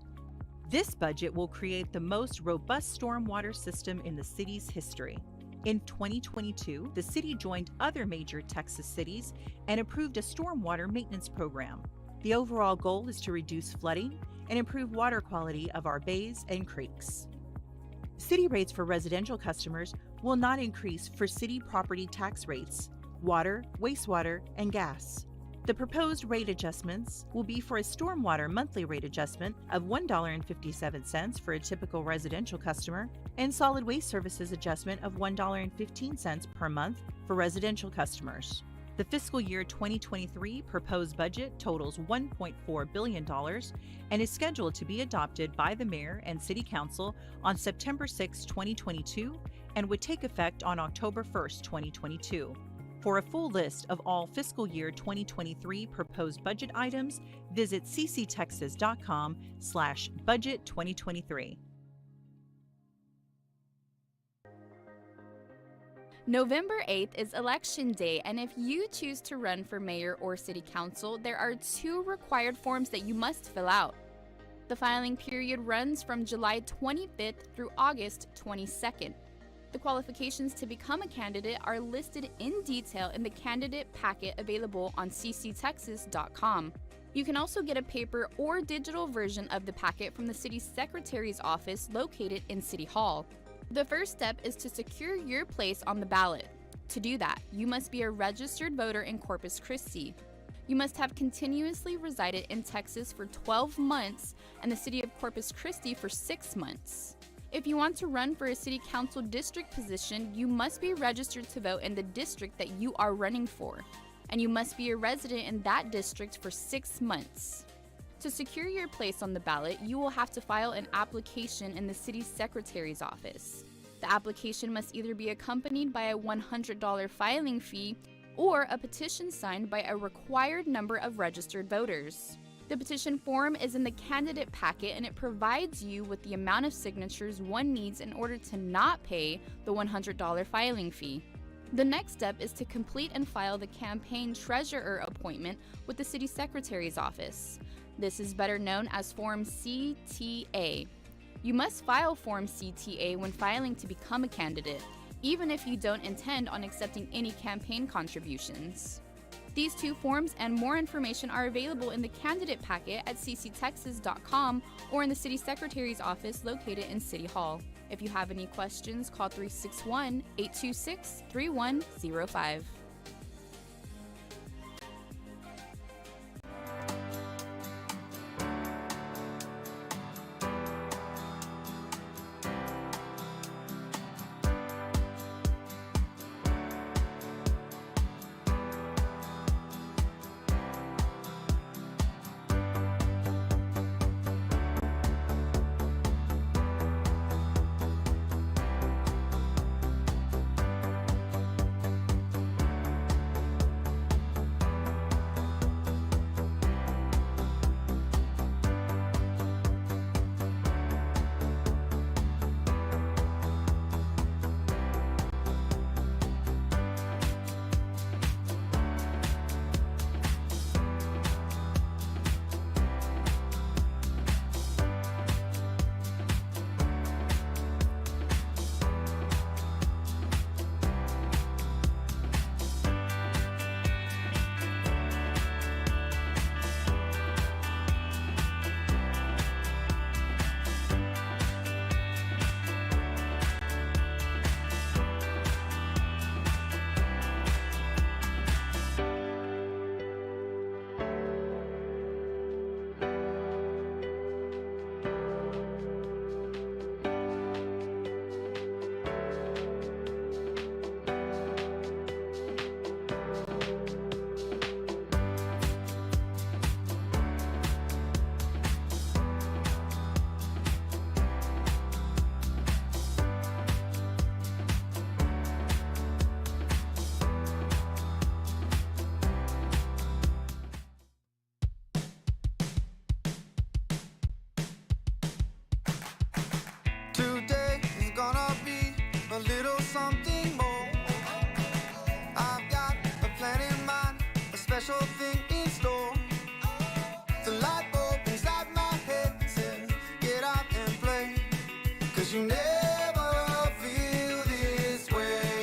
This budget will create the most robust stormwater system in the city's history. In 2022, the city joined other major Texas cities and approved a stormwater maintenance program. The overall goal is to reduce flooding and improve water quality of our bays and creeks. City rates for residential customers will not increase for city property tax rates, water, wastewater, and gas. The proposed rate adjustments will be for a stormwater monthly rate adjustment of $1.57 for a typical residential customer and solid waste services adjustment of $1.15 per month for residential customers. The fiscal year 2023 proposed budget totals $1.4 billion and is scheduled to be adopted by the Mayor and City Council on September 6, 2022, and would take effect on October 1, 2022. For a full list of all fiscal year 2023 proposed budget items, visit cctexas.com/budget2023. November 8th is Election Day, and if you choose to run for mayor or city council, there are 2 required forms that you must fill out. The filing period runs from July 25th through August 22nd. The qualifications to become a candidate are listed in detail in the candidate packet available on cctexas.com. You can also get a paper or digital version of the packet from the city secretary's office located in City Hall. The first step is to secure your place on the ballot. To do that, you must be a registered voter in Corpus Christi. You must have continuously resided in Texas for 12 months and the city of Corpus Christi for 6 months. If you want to run for a city council district position, you must be registered to vote in the district that you are running for, and you must be a resident in that district for 6 months. To secure your place on the ballot, you will have to file an application in the city secretary's office. The application must either be accompanied by a $100 filing fee or a petition signed by a required number of registered voters. The petition form is in the candidate packet, and it provides you with the amount of signatures one needs in order to not pay the $100 filing fee. The next step is to complete and file the campaign treasurer appointment with the city secretary's office. This is better known as Form CTA. You must file Form CTA when filing to become a candidate, even if you don't intend on accepting any campaign contributions. These 2 forms and more information are available in the candidate packet at cctexas.com or in the city secretary's office located in City Hall. If you have any questions, call 361-826-3105. Today is gonna be a little something more. I've got a plan in mind, a special thing in store. The light bulb inside my head says, get out and play. 'Cause you never feel this way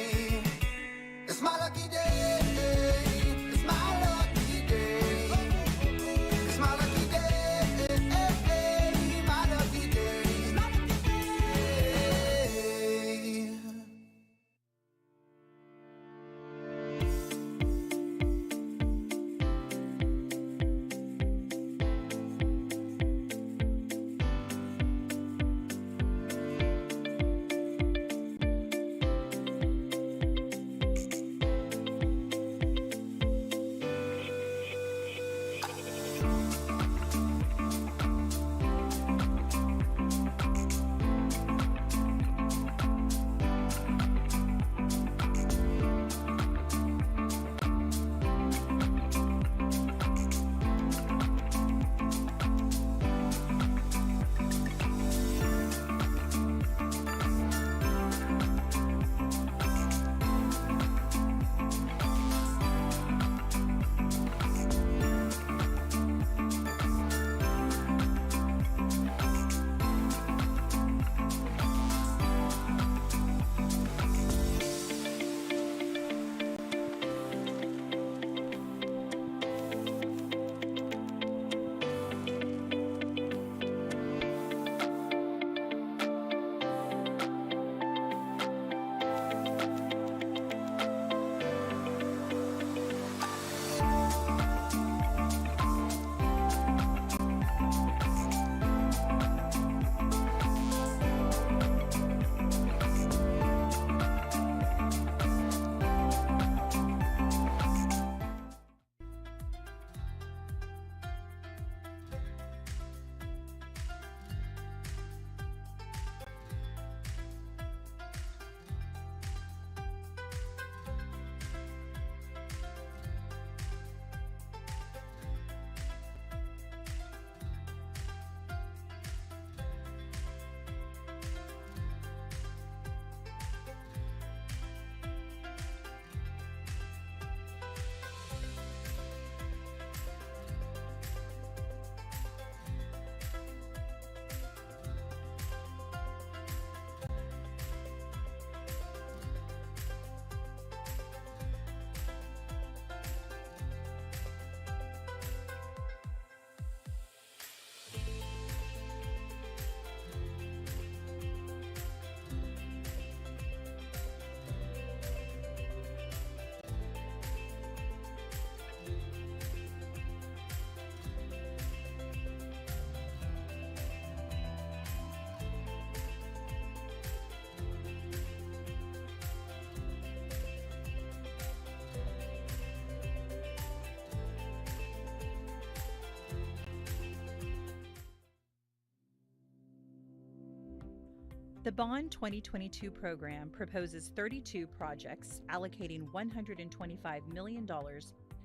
The Bond 2022 program proposes 32 projects allocating $125 million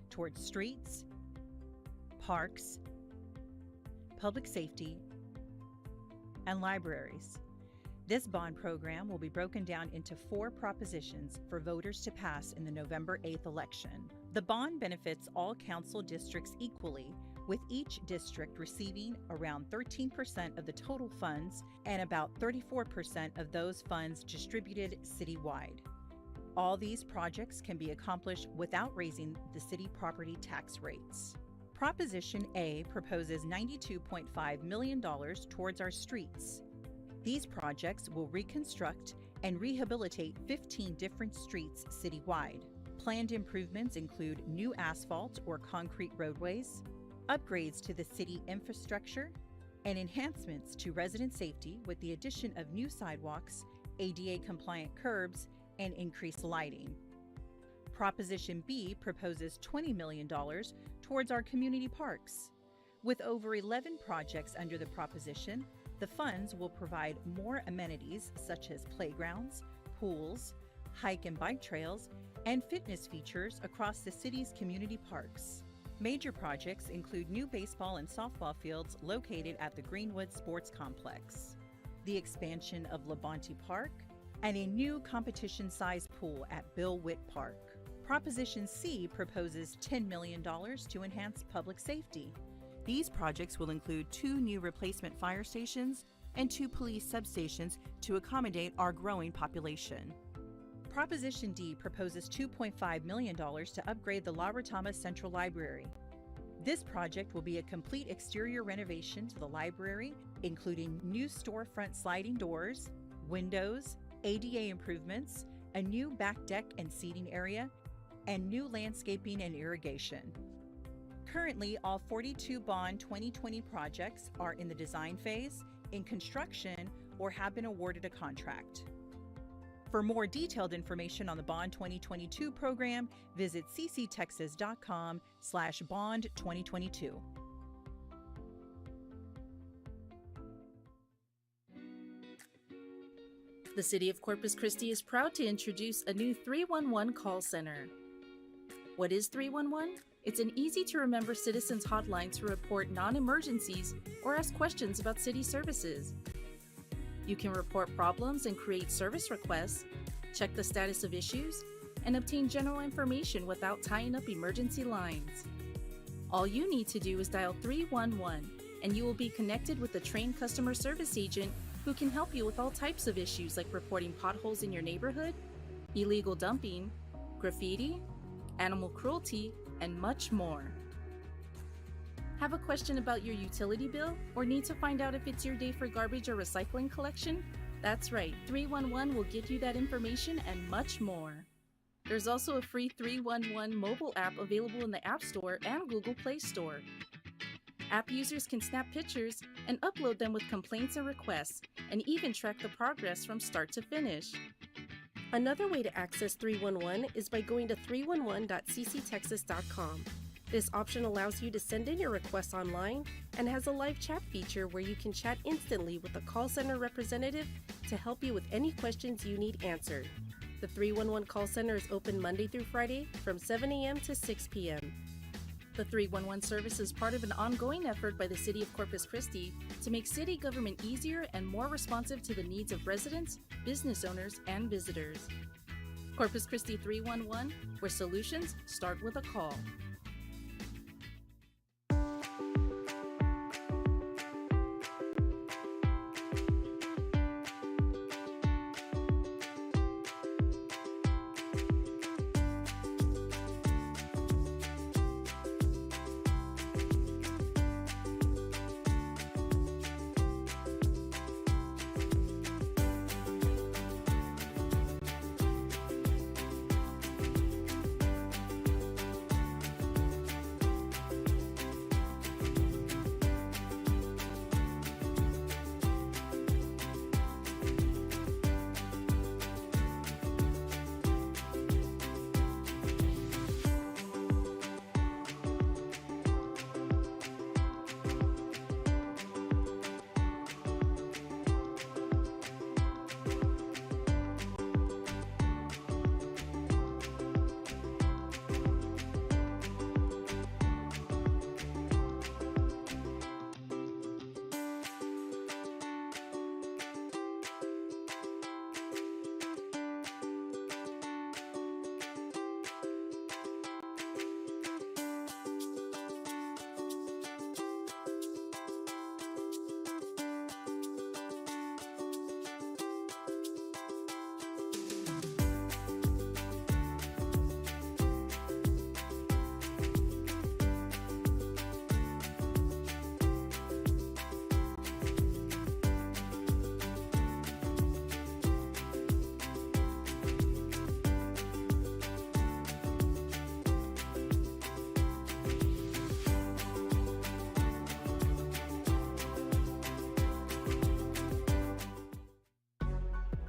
towards streets, parks, public safety, and libraries. This bond program will be broken down into 4 propositions for voters to pass in the November 8th election. The bond benefits all council districts equally, with each district receiving around 13% of the total funds and about 34% of those funds distributed citywide. All these projects can be accomplished without raising the city property tax rates. Proposition A proposes $92.5 million towards our streets. These projects will reconstruct and rehabilitate 15 different streets citywide. Planned improvements include new asphalt or concrete roadways, upgrades to the city infrastructure, and enhancements to resident safety with the addition of new sidewalks, ADA-compliant curbs, and increased lighting. Proposition B proposes $20 million towards our community parks. With over 11 projects under the proposition, the funds will provide more amenities such as playgrounds, pools, hike and bike trails, and fitness features across the city's community parks. Major projects include new baseball and softball fields located at the Greenwood Sports Complex, the expansion of Labonte Park, and a new competition-sized pool at Bill Witt Park. Proposition C proposes $10 million to enhance public safety. These projects will include 2 new replacement fire stations and 2 police substations to accommodate our growing population. Proposition D proposes $2.5 million to upgrade the La Retama Central Library. This project will be a complete exterior renovation to the library, including new storefront sliding doors, windows, ADA improvements, a new back deck and seating area, and new landscaping and irrigation. Currently, all 42 Bond 2020 projects are in the design phase, in construction, or have been awarded a contract. For more detailed information on the Bond 2022 program, visit cctexas.com/bond2022. The City of Corpus Christi is proud to introduce a new 311 call center. What is 311? It's an easy-to-remember citizens hotline to report non-emergencies or ask questions about city services. You can report problems and create service requests, check the status of issues, and obtain general information without tying up emergency lines. All you need to do is dial 311, and you will be connected with a trained customer service agent who can help you with all types of issues like reporting potholes in your neighborhood, illegal dumping, graffiti, animal cruelty, and much more. Have a question about your utility bill or need to find out if it's your day for garbage or recycling collection? That's right, 311 will get you that information and much more. There's also a free 311 mobile app available in the App Store and Google Play Store. App users can snap pictures and upload them with complaints and requests, and even track the progress from start to finish. Another way to access 311 is by going to 311.cctexas.com. This option allows you to send in your requests online and has a live chat feature where you can chat instantly with a call center representative to help you with any questions you need answered. The 311 call center is open Monday through Friday from 7 a.m. to 6 p.m. The 311 service is part of an ongoing effort by the City of Corpus Christi to make city government easier and more responsive to the needs of residents, business owners, and visitors. Corpus Christi 311, where solutions start with a call.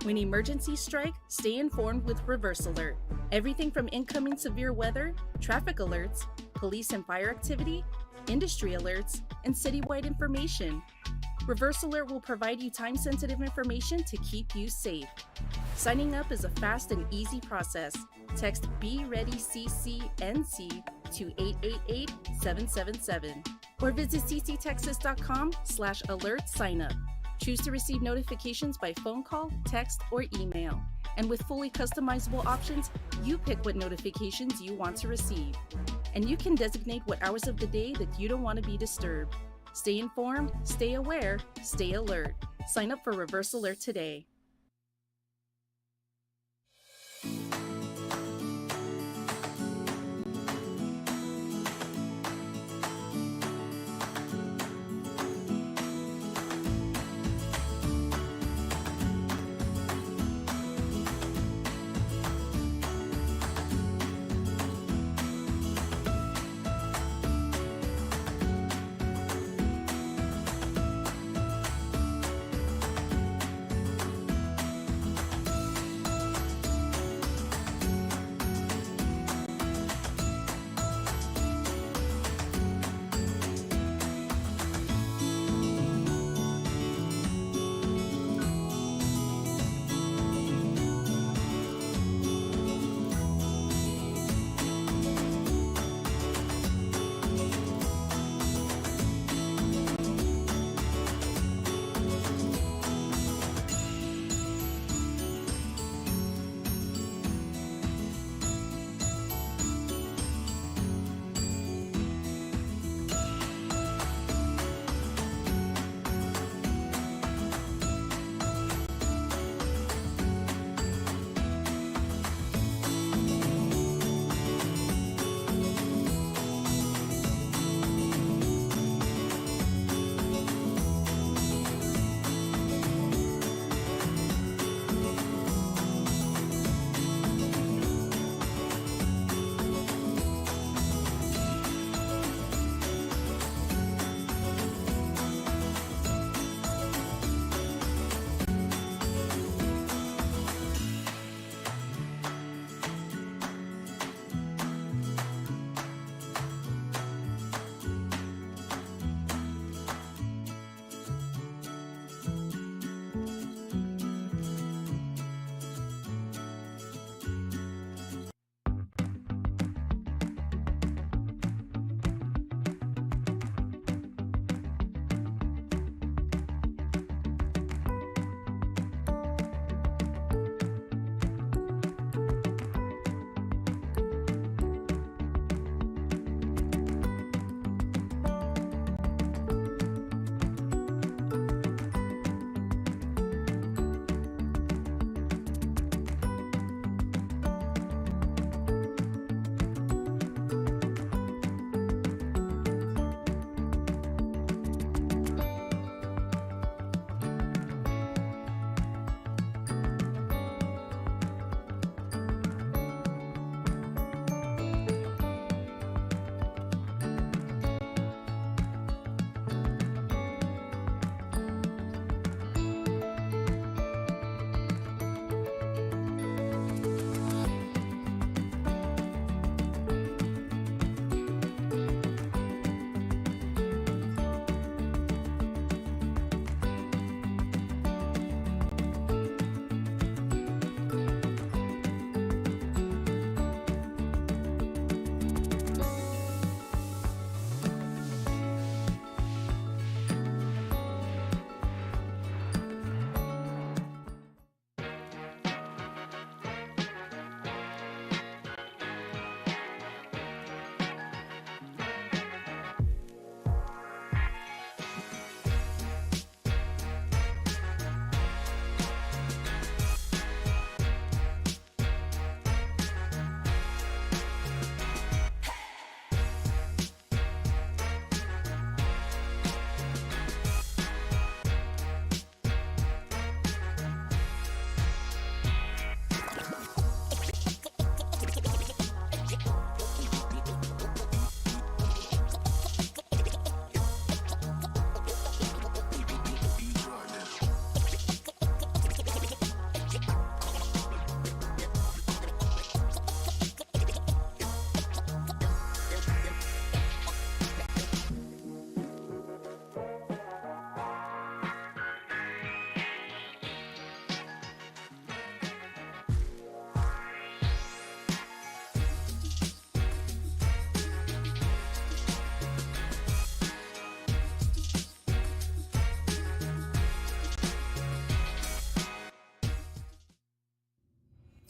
When emergencies strike, stay informed with Reverse Alert. Everything from incoming severe weather, traffic alerts, police and fire activity, industry alerts, and citywide information. Reverse Alert will provide you time-sensitive information to keep you safe. Signing up is a fast and easy process. Text BeReadyCCNC to 888-777 or visit cctexas.com/alert sign up. Choose to receive notifications by phone call, text, or email. And with fully customizable options, you pick what notifications you want to receive. And you can designate what hours of the day that you don't want to be disturbed. Stay informed, stay aware, stay alert. Sign up for Reverse Alert today.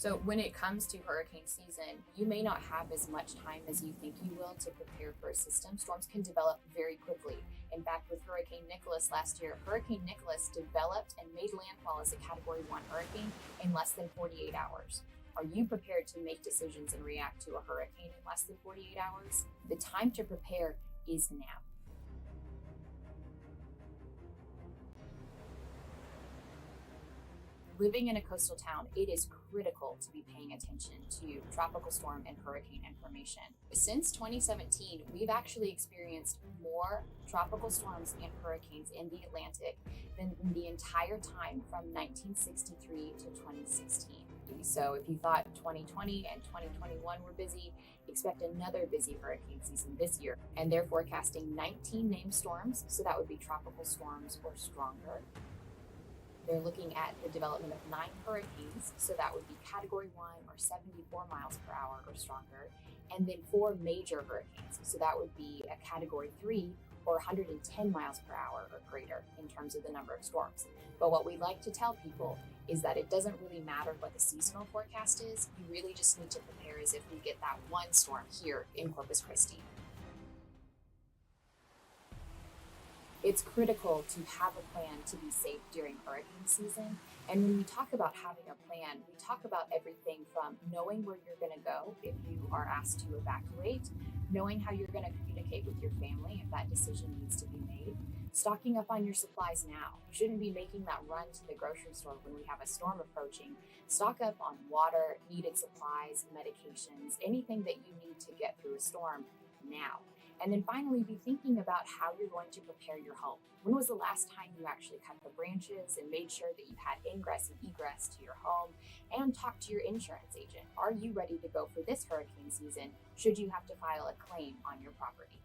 So when it comes to hurricane season, you may not have as much time as you think you will to prepare for a system. Storms can develop very quickly. In fact, with Hurricane Nicholas last year, Hurricane Nicholas developed and made landfall as a Category 1 hurricane in less than 48 hours. Are you prepared to make decisions and react to a hurricane in less than 48 hours? The time to prepare is now. Living in a coastal town, it is critical to be paying attention to tropical storm and hurricane information. Since 2017, we've actually experienced more tropical storms and hurricanes in the Atlantic than the entire time from 1963 to 2016. So if you thought 2020 and 2021 were busy, expect another busy hurricane season this year. And they're forecasting 19 named storms, so that would be tropical storms or stronger. They're looking at the development of 9 hurricanes, so that would be Category 1 or 74 miles per hour or stronger, and then 4 major hurricanes, so that would be a Category 3 or 110 miles per hour or greater in terms of the number of storms. But what we like to tell people is that it doesn't really matter what the seasonal forecast is. You really just need to prepare as if we get that one storm here in Corpus Christi. It's critical to have a plan to be safe during hurricane season. And when we talk about having a plan, we talk about everything from knowing where you're going to go if you are asked to evacuate, knowing how you're going to communicate with your family if that decision needs to be made, stocking up on your supplies now. You shouldn't be making that run to the grocery store when we have a storm approaching. Stock up on water, needed supplies, medications, anything that you need to get through a storm now. And then finally, be thinking about how you're going to prepare your home. When was the last time you actually cut the branches and made sure that you had ingress and egress to your home? And talk to your insurance agent. Are you ready to go for this hurricane season should you have to file a claim on your property?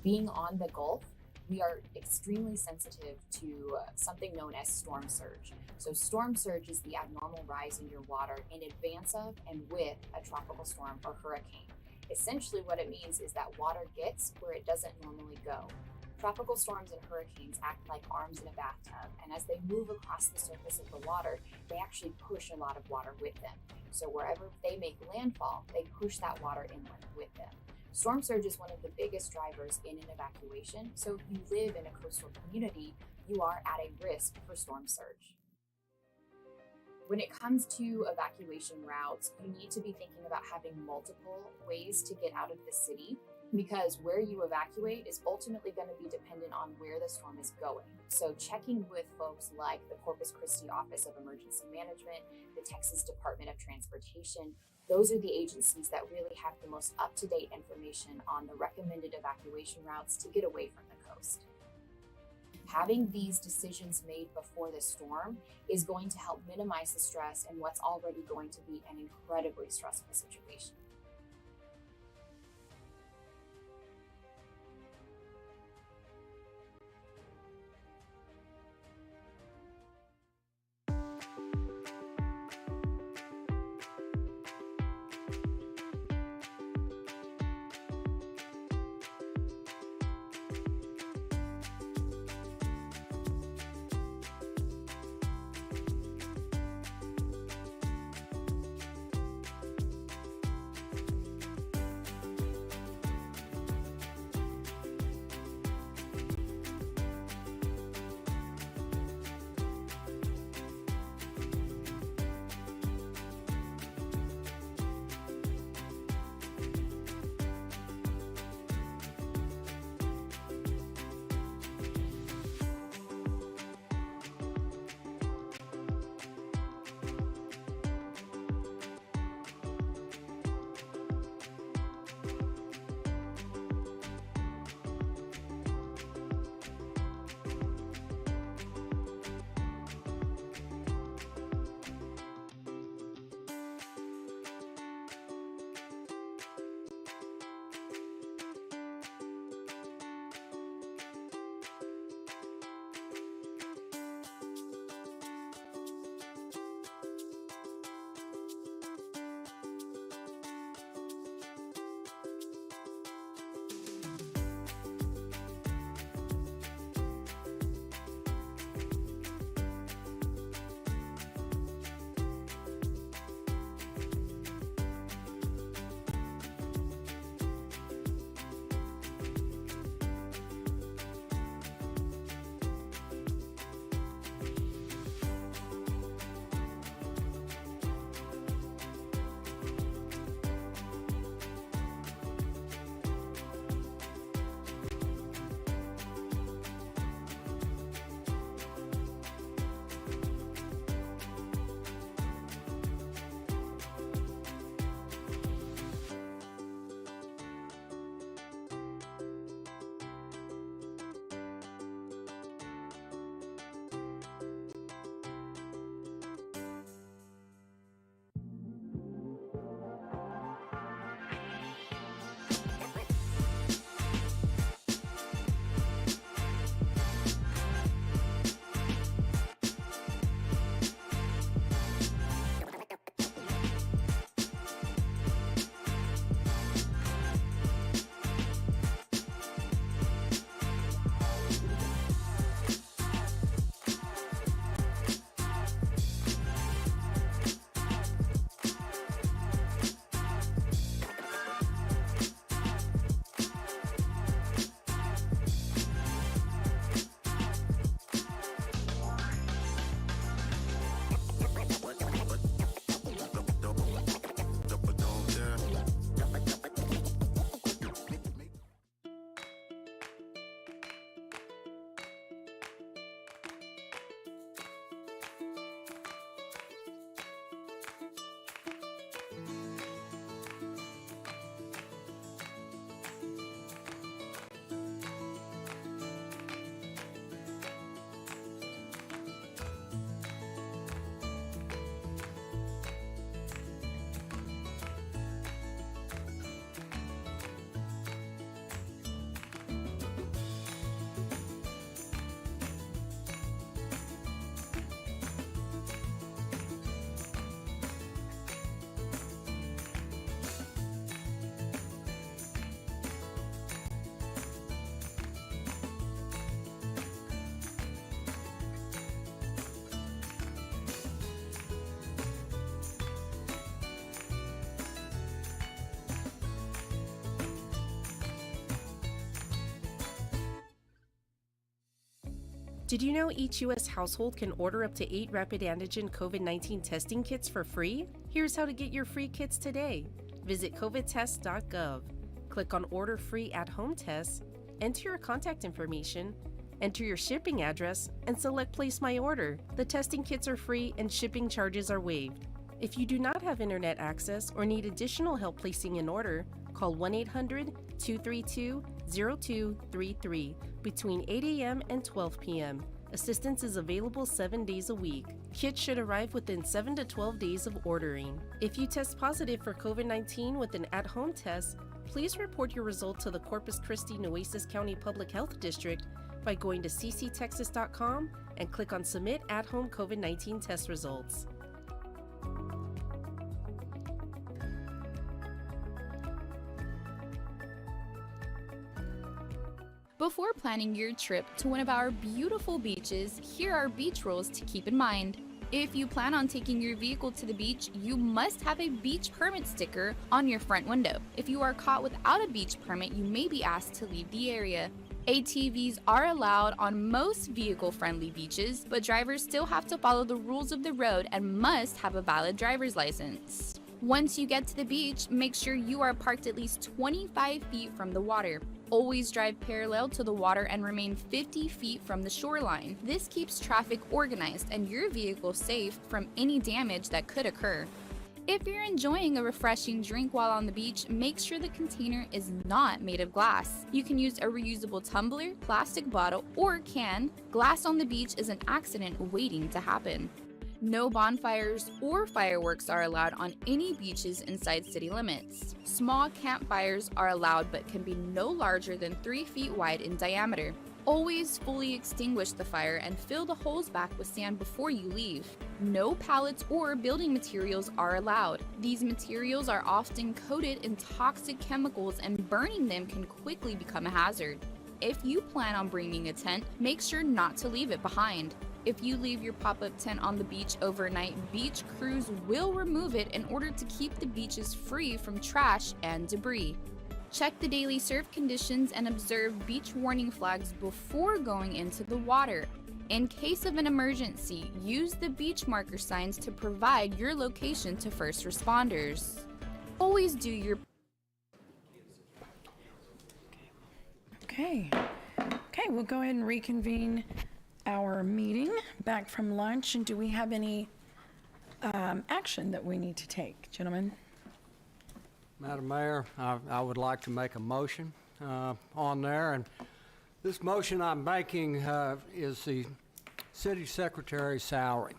Being on the Gulf, we are extremely sensitive to something known as storm surge. So storm surge is the abnormal rise in your water in advance of and with a tropical storm or hurricane. Essentially what it means is that water gets where it doesn't normally go. Tropical storms and hurricanes act like arms in a bathtub, and as they move across the surface of the water, they actually push a lot of water with them. So wherever they make landfall, they push that water inland with them. Storm surge is one of the biggest drivers in an evacuation, so if you live in a coastal community, you are at a risk for storm surge. When it comes to evacuation routes, you need to be thinking about having multiple ways to get out of the city, because where you evacuate is ultimately going to be dependent on where the storm is going. So checking with folks like the Corpus Christi Office of Emergency Management, the Texas Department of Transportation, those are the agencies that really have the most up-to-date information on the recommended evacuation routes to get away from the coast. Having these decisions made before the storm is going to help minimize the stress in what's already going to be an incredibly stressful situation. Did you know each U.S. household can order up to 8 rapid antigen COVID-19 testing kits for free? Here's how to get your free kits today. Visit covidtest.gov. Click on Order Free at-Home Tests, enter your contact information, enter your shipping address, and select Place My Order. The testing kits are free and shipping charges are waived. If you do not have internet access or need additional help placing an order, call 1-800-232-0233 between 8 a.m. and 12 p.m. Assistance is available 7 days a week. Kits should arrive within 7 to 12 days of ordering. If you test positive for COVID-19 with an at-home test, please report your result to the Corpus Christi Nueces County Public Health District by going to cctexas.com and click on Submit at-Home COVID-19 Test Results. Before planning your trip to one of our beautiful beaches, here are beach rules to keep in mind. If you plan on taking your vehicle to the beach, you must have a beach permit sticker on your front window. If you are caught without a beach permit, you may be asked to leave the area. ATVs are allowed on most vehicle-friendly beaches, but drivers still have to follow the rules of the road and must have a valid driver's license. Once you get to the beach, make sure you are parked at least 25 feet from the water. Always drive parallel to the water and remain 50 feet from the shoreline. This keeps traffic organized and your vehicle safe from any damage that could occur. If you're enjoying a refreshing drink while on the beach, make sure the container is not made of glass. You can use a reusable tumbler, plastic bottle, or can. Glass on the beach is an accident waiting to happen. No bonfires or fireworks are allowed on any beaches inside city limits. Small campfires are allowed but can be no larger than 3 feet wide in diameter. Always fully extinguish the fire and fill the holes back with sand before you leave. No pallets or building materials are allowed. These materials are often coated in toxic chemicals and burning them can quickly become a hazard. If you plan on bringing a tent, make sure not to leave it behind. If you leave your pop-up tent on the beach overnight, beach crews will remove it in order to keep the beaches free from trash and debris. Check the daily surf conditions and observe beach warning flags before going into the water. In case of an emergency, use the beach marker signs to provide your location to first responders. Always do your... Okay, we'll go ahead and reconvene our meeting back from lunch. And do we have any action that we need to take, gentlemen? Madam Mayor, I would like to make a motion on there, and this motion I'm making is the city secretary's salary.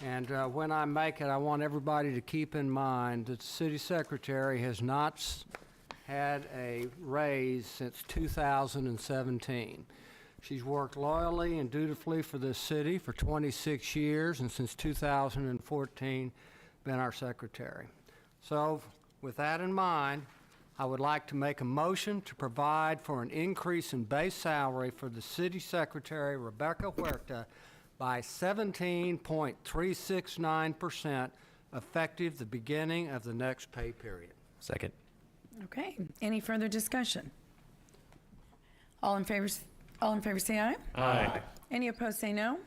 And when I make it, I want everybody to keep in mind that the city secretary has not had a raise since 2017. She's worked loyally and dutifully for this city for 26 years, and since 2014, been our secretary. So, with that in mind, I would like to make a motion to provide for an increase in base salary for the city secretary, Rebecca Huerta, by 17.369%, effective the beginning of the next pay period. Second. Okay, any further discussion? All in favor say aye. Aye. Any opposed say no.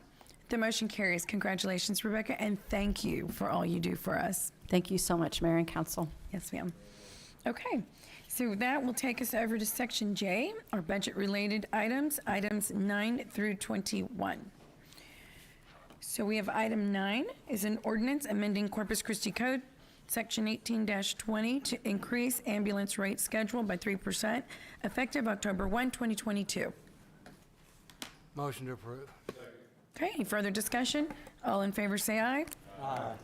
The motion carries. Congratulations, Rebecca, and thank you for all you do for us. Thank you so much, Mayor and Council. Yes, ma'am. Okay, so that will take us over to Section J, our budget-related items 9 through 21. So we have item 9 is an ordinance amending Corpus Christi Code, Section 18-20, to increase ambulance rate schedule by 3%, effective October 1, 2022. Motion to approve. Okay, any further discussion? All in favor say aye. Aye.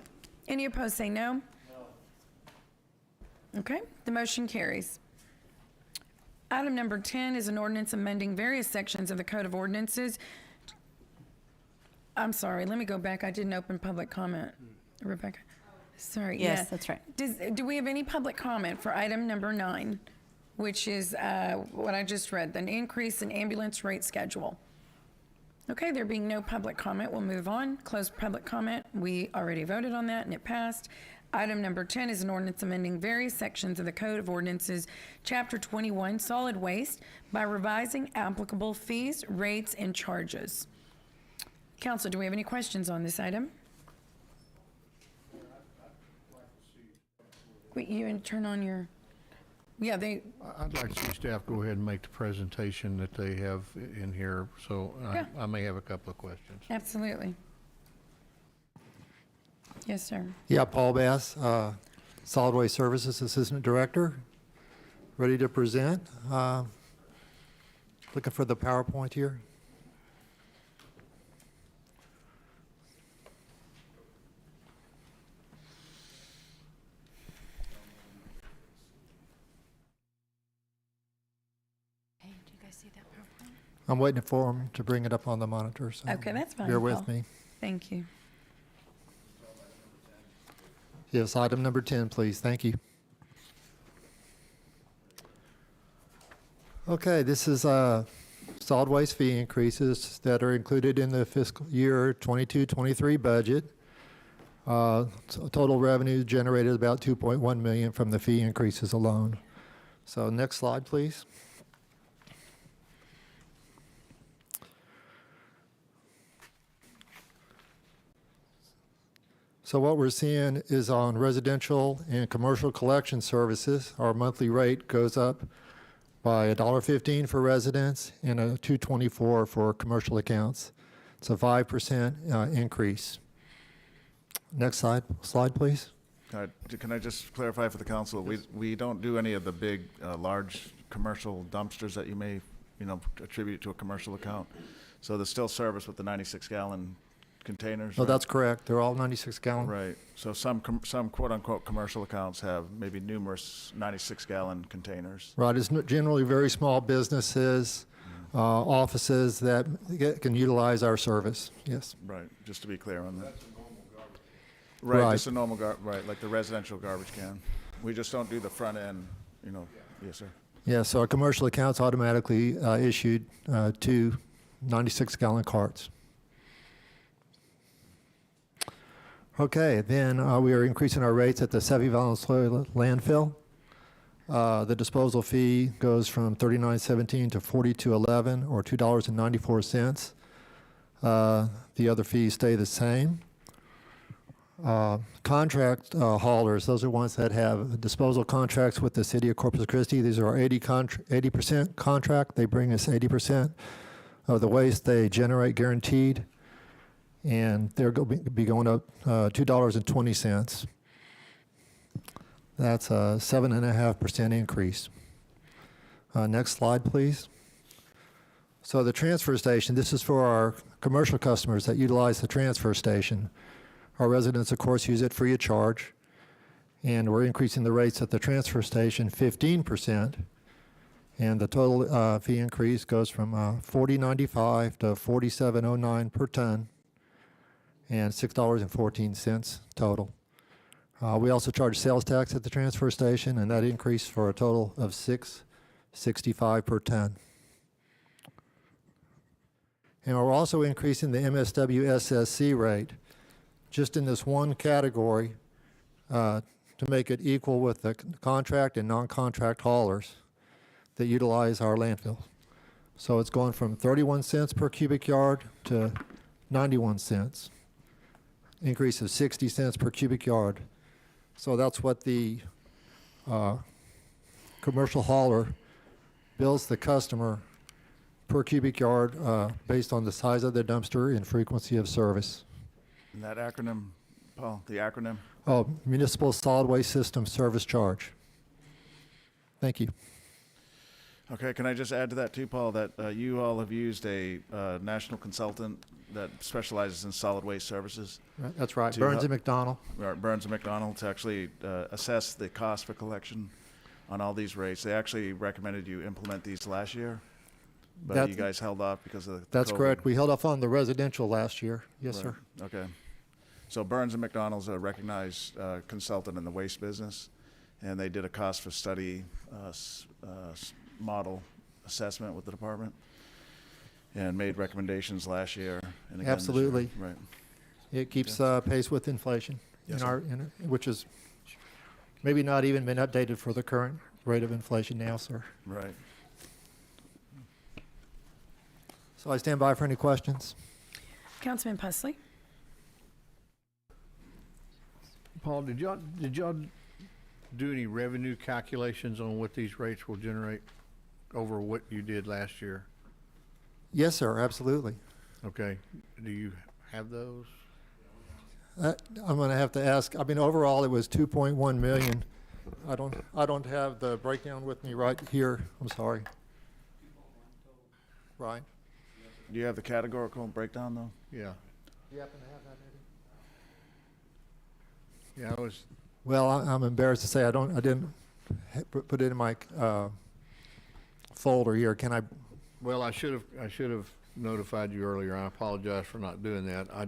Any opposed say no. Okay, the motion carries. Item number 10 is an ordinance amending various sections of the Code of Ordinances. I'm sorry, let me go back. I didn't open public comment. Rebecca? Sorry. Yes, yeah. that's right. Do we have any public comment for item number 9, which is what I just read, an increase in ambulance rate schedule? Okay, there being no public comment, we'll move on. Close public comment. We already voted on that and it passed. Item number 10 is an ordinance amending various sections of the Code of Ordinances, Chapter 21, Solid Waste, by revising applicable fees, rates, and charges. Council, do we have any questions on this item? Wait, you can turn on your, yeah, I'd like to see staff go ahead and make the presentation that they have in here, so Yeah. I may have a couple of questions. absolutely. Yes, sir. Yeah, Paul Bass, Solid Waste Services Assistant Director, ready to present. Looking for the PowerPoint here. Hey, do you guys see that PowerPoint? I'm waiting for him to bring it up on the monitor, so Okay, that's fine. bear with Paul. me. Thank you. Yes, item number 10, please. Thank you. Okay, this is solid waste fee increases that are included in the fiscal year 22-23 budget. Total revenue generated about $2.1 million from the fee increases alone. So next slide, please. So what we're seeing is on residential and commercial collection services, our monthly rate goes up by $1.15 for residents and a $2.24 for commercial accounts. It's a 5% increase. Next slide, please. Can I just clarify for the council? We don't do any of the big, large commercial dumpsters that you may, attribute to a commercial account. So there's still service with the 96-gallon containers. Oh, right? that's correct. They're all 96-gallon. Right. So some quote-unquote commercial accounts have maybe numerous 96-gallon containers. Right. It's generally very small businesses, offices that can utilize our service. Yes. Right. Just to be clear on that. Right. Right. Just a normal right, like the residential garbage can. We just don't do the front end. Yes, sir. Yeah. So our commercial accounts automatically issued 2 96-gallon carts. Okay, then we are increasing our rates at the Sevie Valenzuela landfill. The disposal fee goes from $39.17 to $42.11, or $2.94. The other fees stay the same. Contract haulers, those are ones that have disposal contracts with the city of Corpus Christi. These are our 80% contract. They bring us 80% of the waste they generate guaranteed. And they're going to be going up $2.20. That's a 7.5% increase. Next slide, please. So the transfer station, this is for our commercial customers that utilize the transfer station. Our residents, of course, use it free of charge. And we're increasing the rates at the transfer station 15%. And the total fee increase goes from $40.95 to $47.09 per ton. And $6.14 total. We also charge sales tax at the transfer station, and that increased for a total of $6.65 per ton. And we're also increasing the MSW SSC rate, just in this one category, to make it equal with the contract and non-contract haulers that utilize our landfill. So it's going from 31 cents per cubic yard to 91 cents. Increase of 60 cents per cubic yard. So that's what the commercial hauler bills the customer per cubic yard based on the size of the dumpster and frequency of service. And that acronym, Paul, the acronym? Oh, Municipal Solid Waste System Service Charge. Thank you. Okay, can I just add to that too, Paul, that you all have used a national consultant that specializes in solid waste services? Right, that's right, Burns and McDonnell. Right, Burns and McDonnell, to actually assess the cost for collection on all these rates. They actually recommended you implement these last year, but you guys held off because of That's COVID. correct. We held off on the residential last year. Yes, Right. sir. Okay. So Burns and McDonnell's a recognized consultant in the waste business, and they did a cost for study model assessment with the department and made recommendations last year and again this year. Absolutely. Right. It keeps pace with inflation, Yes, which is maybe not even been updated for the current rate of inflation now, sir. Right. So I stand by for any questions. Councilman Pusley? Paul, did y'all do any revenue calculations on what these rates will generate over what you did last year? Yes, sir, absolutely. Okay. Do you have those? I'm going to have to ask. I mean, overall, it was 2.1 million. I don't have the breakdown with me right here. I'm sorry. Right. Do you have the categorical breakdown, though? Yeah. Do you happen to have that, maybe? Yeah, I was. Well, I'm embarrassed to say I didn't put it in my folder here. Can I? Well, I should have notified you earlier. I apologize for not doing that. I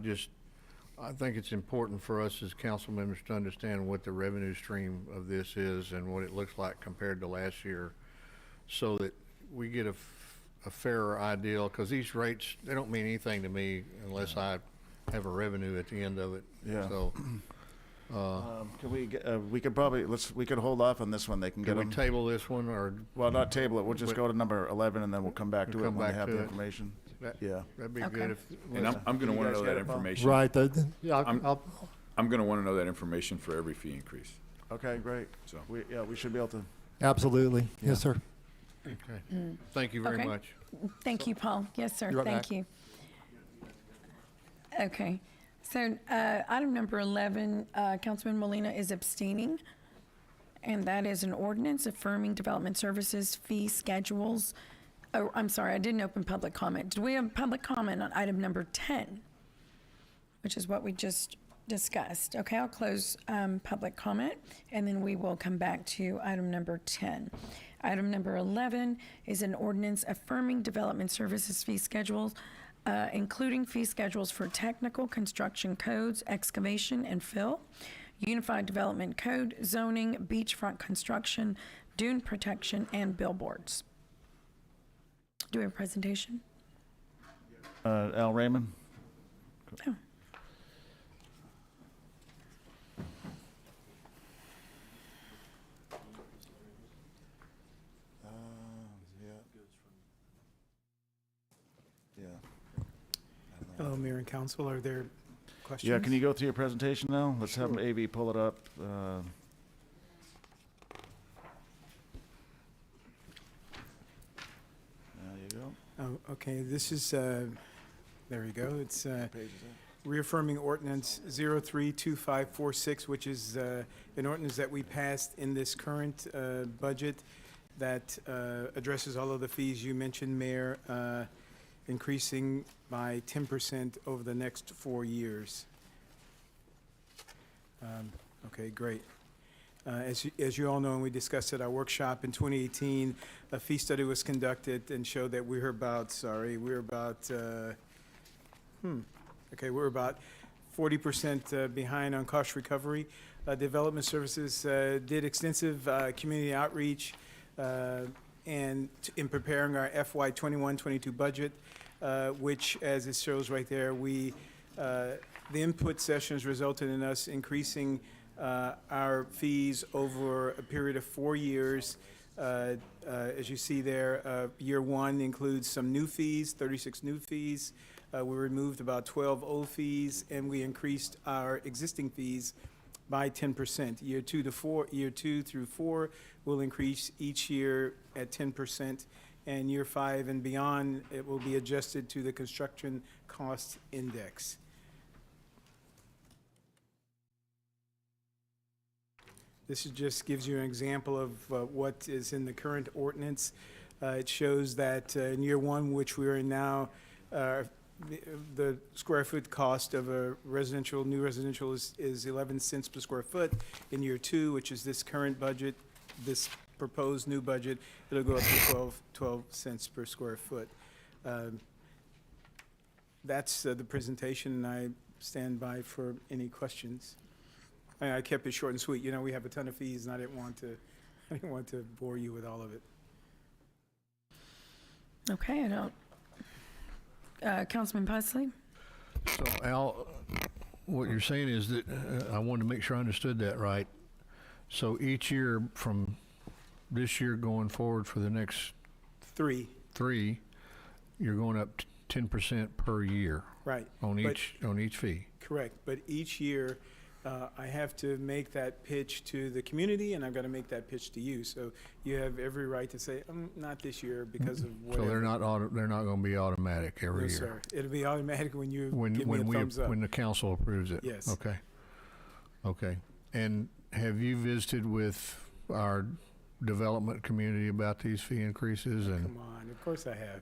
think it's important for us as council members to understand what the revenue stream of this is and what it looks like compared to last year, so that we get a fairer idea, because these rates, they don't mean anything to me unless I have a revenue at the end of it. Yeah. So, can we get, we could probably, we could hold off on this one. They can get can we them. table this one, or? Well, not table it. We'll just But- go to number 11 and then we'll come back to We'll it come when they back have to the it. information. Yeah, that'd be good if. And I'm going to You want guys to know get that it, Paul? information. Right. Yeah. I'm going to want to know that information for every fee increase. Okay, great. So we should be able to. Absolutely. Yes, sir. Okay. Thank you very Okay. much. Thank you, Paul. Yes, sir. You're right Thank back. you. Okay. So item number 11, Councilman Molina is abstaining, and that is an ordinance affirming development services fee schedules. Oh, I'm sorry, I didn't open public comment. Do we have public comment on item number 10, which is what we just discussed? Okay, I'll close public comment, and then we will come back to item number 10. Item number 11 is an ordinance affirming development services fee schedules, including fee schedules for technical construction codes, excavation and fill, unified development code, zoning, beachfront construction, dune protection, and billboards. Do we have a presentation? Al Raymond? Oh. Hello, Mayor and Council. Are there questions? Yeah, can you go through your presentation now? Let's have AV pull it up. There you go. Oh, okay. This is, there you go. It's reaffirming ordinance 032546, which is an ordinance that we passed in this current budget that addresses all of the fees you mentioned, Mayor, increasing by 10% over the next 4 years. Okay, great. As you all know, and we discussed at our workshop in 2018, a fee study was conducted and showed that we're about 40% behind on cost recovery. Development Services did extensive community outreach and in preparing our FY 21-22 budget, which, as it shows right there, the input sessions resulted in us increasing our fees over a period of 4 years. As you see there, year one includes some new fees, 36 new fees. We removed about 12 old fees, and we increased our existing fees by 10%. Year two through four will increase each year at 10%, and year 5 and beyond, it will be adjusted to the construction cost index. This just gives you an example of what is in the current ordinance. It shows that in year one, which we are in now, the square foot cost of a new residential is 11 cents per square foot. In year two, which is this current budget, this proposed new budget, it'll go up to 12 cents per square foot. That's the presentation, and I stand by for any questions. I kept it short and sweet. You know, we have a ton of fees, and I didn't want to bore you with all of it. Okay, I don't. Councilman Pusley? So, Al, what you're saying is that, I wanted to make sure I understood that right. So each year from this year going forward for the next three, you're going up 10% per year Right. on But- each fee. Correct, but each year, I have to make that pitch to the community, and I've got to make that pitch to you. So you have every right to say, not this year because of whatever. So they're not going to be automatic every No, year. sir. It'll be automatic when you give when me a thumbs up. when the council approves it. Yes. Okay. Okay. And have you visited with our development community about these fee increases? And Come on, of course I have.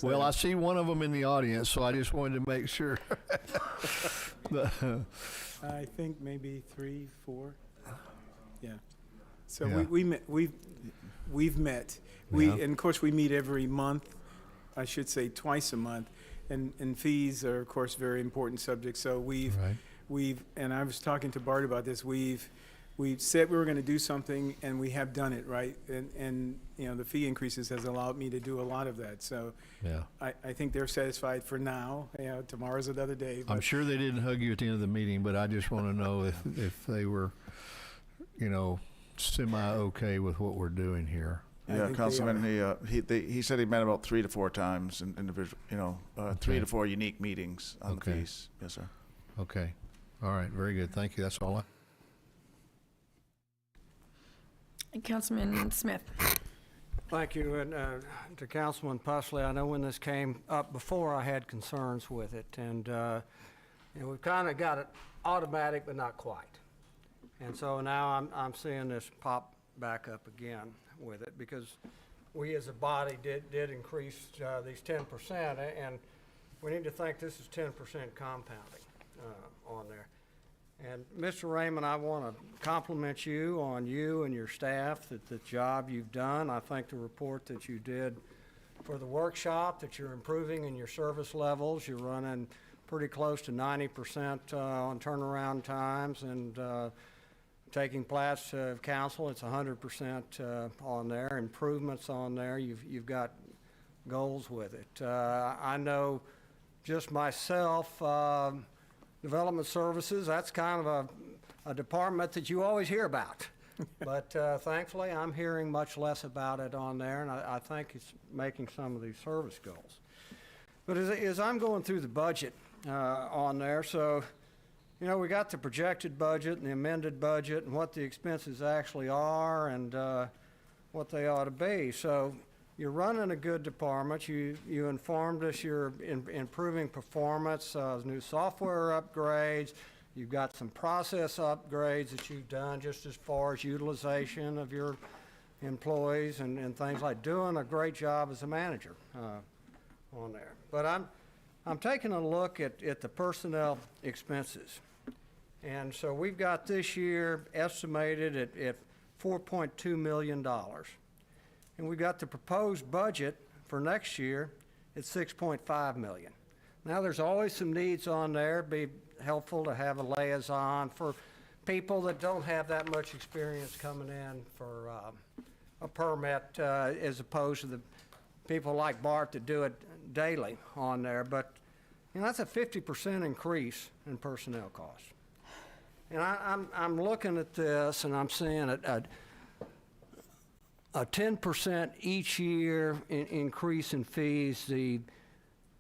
well, I see one of them in the audience, so I just wanted to make sure. I think maybe 3, 4. Yeah. So Yeah. we've met. Yeah. And of course we meet every month. I should say twice a month. And fees are of course very important subject. So we've and I was talking to Bart about this. We've said we were going to do something, and we have done it, right? And you know, the fee increases has allowed me to do a lot of that. So yeah. I think they're satisfied for now. You know, tomorrow's another day. I'm but- sure they didn't hug you at the end of the meeting, but I just want to know if they were, you know, semi-okay with what we're doing here. Yeah, Councilman, he said he met about 3 to 4 times in individual, 3 to 4 unique meetings on the fees. Yes, sir. Okay. All right. Very good. Thank you. That's all. And Councilman Smith. Thank you, and to Councilman Pusley, I know when this came up before, I had concerns with it, and we've kind of got it automatic, but not quite. And so now I'm seeing this pop back up again with it, because we as a body did increase these 10%, and we need to think this is 10% compounding on there. And Mr. Raymond, I want to compliment you on you and your staff, that the job you've done. I think the report that you did for the workshop, that you're improving in your service levels. You're running pretty close to 90% on turnaround times, and taking plats to council, it's 100% on there. Improvements on there. You've got goals with it. I know just myself, Development Services, that's kind of a department that you always hear about. But thankfully, I'm hearing much less about it on there, and I think it's making some of these service goals. But as I'm going through the budget on there, so, you know, we got the projected budget and the amended budget and what the expenses actually are and what they ought to be. So you're running a good department. You informed us you're improving performance, new software upgrades. You've got some process upgrades that you've done just as far as utilization of your employees and things like doing a great job as a manager on there. But I'm taking a look at the personnel expenses. And so we've got this year estimated at $4.2 million. And we've got the proposed budget for next year at $6.5 million. Now, there's always some needs on there. It'd be helpful to have a liaison for people that don't have that much experience coming in for a permit, as opposed to the people like Bart that do it daily on there. But, you know, that's a 50% increase in personnel costs. And I'm looking at this, and I'm seeing a 10% each year increase in fees.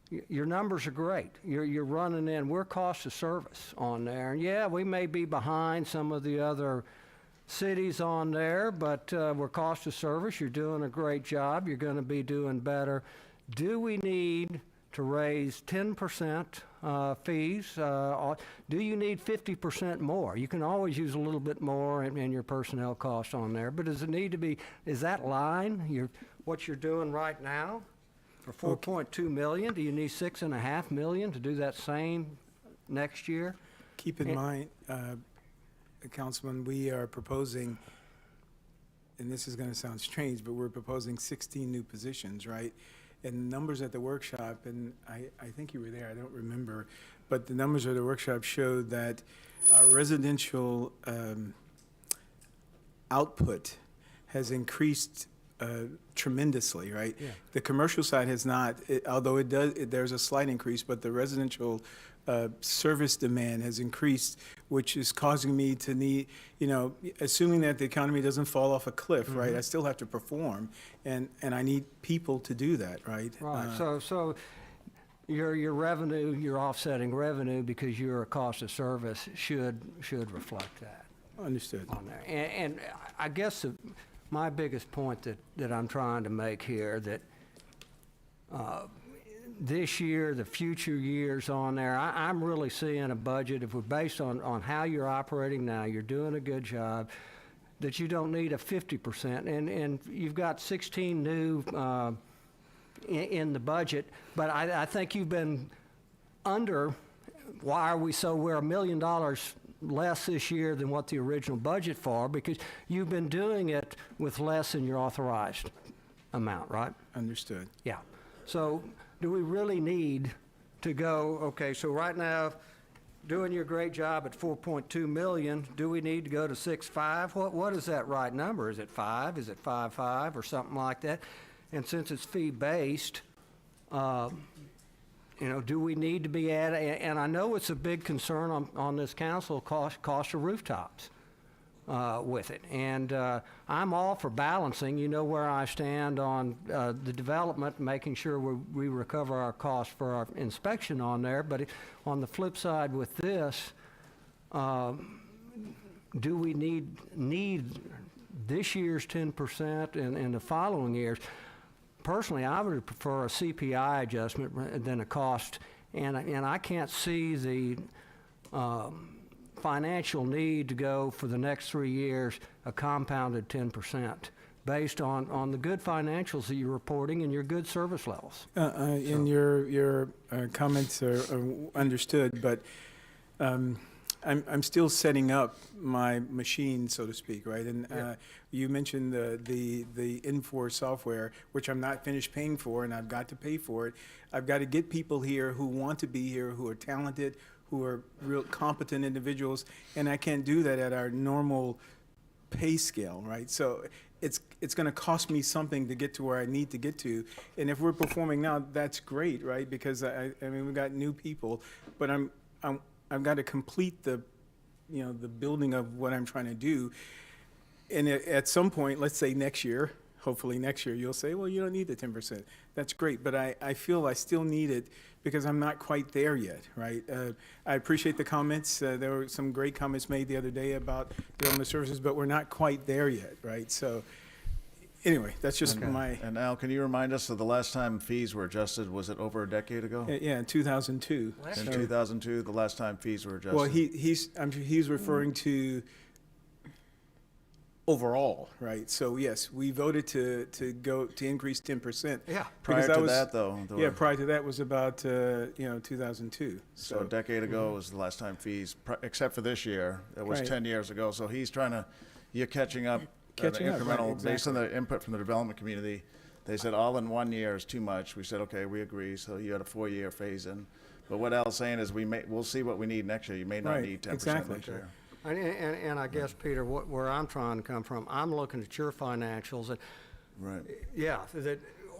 Your numbers are great. You're running in. We're cost of service on there. And yeah, we may be behind some of the other cities on there, but we're cost of service. You're doing a great job. You're going to be doing better. Do we need to raise 10% fees? Do you need 50% more? You can always use a little bit more in your personnel costs on there, but does it need to be, is that line what you're doing right now for 4.2 million? Do you need 6.5 million to do that same next year? Keep in mind, Councilman, we are proposing, and this is going to sound strange, but we're proposing 16 new positions, right? And the numbers at the workshop, and I think you were there, I don't remember, but the numbers at the workshop showed that our residential output has increased tremendously, right? Yeah. The commercial side has not, although it does, there's a slight increase, but the residential service demand has increased, which is causing me to need, assuming that the economy doesn't fall off a cliff, right? I still have to perform, and I need people to do that, right? Right. So your revenue, your offsetting revenue, because you're a cost of service, should reflect that. Understood. On there. And I guess my biggest point that I'm trying to make here, that this year, the future years on there, I'm really seeing a budget, if we're based on how you're operating now, you're doing a good job, that you don't need a 50%. And you've got 16 new in the budget, but I think you've been under. Why are we so? We're $1 million less this year than what the original budget for, because you've been doing it with less than your authorized amount, right? Understood. Yeah. So do we really need to go, okay, so right now, doing your great job at 4.2 million, do we need to go to 6.5? What is that right number? Is it 5? Is it 5.5 or something like that? And since it's fee-based, do we need to be adding, and I know it's a big concern on this council, cost of rooftops with it. And I'm all for balancing, where I stand on the development, making sure we recover our costs for our inspection on there. But on the flip side with this, do we need this year's 10% and the following years? Personally, I would prefer a CPI adjustment than a cost, and I can't see the financial need to go for the next 3 years a compounded 10% based on the good financials that you're reporting and your good service levels. And your comments are understood, but I'm still setting up my machine, so to speak, right? And you mentioned the Infor software, which I'm not finished paying for, and I've got to pay for it. I've got to get people here who want to be here, who are talented, who are real competent individuals, and I can't do that at our normal pay scale, right? So it's going to cost me something to get to where I need to get to, and if we're performing now, that's great, right? Because I mean, we've got new people, but I've got to complete the building of what I'm trying to do. And at some point, let's say next year, hopefully next year, you'll say, well, you don't need the 10%. That's great, but I feel I still need it because I'm not quite there yet, right? I appreciate the comments. There were some great comments made the other day about development services, but we're not quite there yet, right? So anyway, that's just my... And Al, can you remind us of the last time fees were adjusted? Was it over a decade ago? Yeah, in 2002. In 2002, the last time fees were adjusted? Well, he's referring to overall, right? So yes, we voted to increase 10%. Yeah. Prior to that, though? Yeah, prior to that was about 2002. So a decade ago was the last time fees, except for this year. It was 10 years ago. So he's trying to, you're catching up. Incremental, right, based on the input from the development community. They said all in 1 year is too much. We said, okay, we agree. So you had a 4-year phase in. But what Al's saying is we'll see what we need next year. You may not need 10% next year. And I guess, Peter, where I'm trying to come from, I'm looking at your financials. And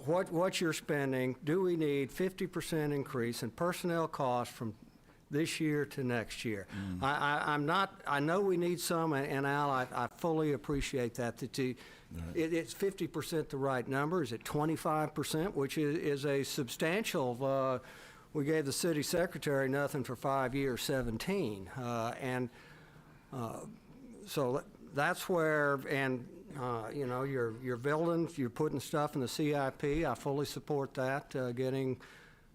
what you're spending, do we need 50% increase in personnel costs from this year to next year? I know we need some, and Al, I fully appreciate that. It's 50% the right number. Is it 25%, which is a substantial, we gave the city secretary nothing for 5 years, 17. So that's where, and you're building, you're putting stuff in the CIP. I fully support that, getting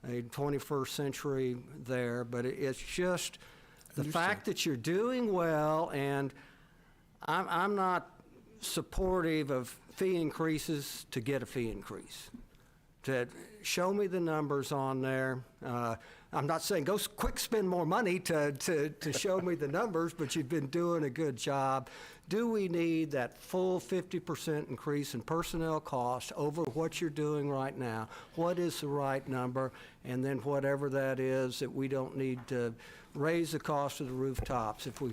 a 21st century there, but it's just the fact that you're doing well, and I'm not supportive of fee increases to get a fee increase. To show me the numbers on there. I'm not saying go quick spend more money to show me the numbers, but you've been doing a good job. Do we need that full 50% increase in personnel costs over what you're doing right now? What is the right number? And then whatever that is, that we don't need to raise the cost of the rooftops if we...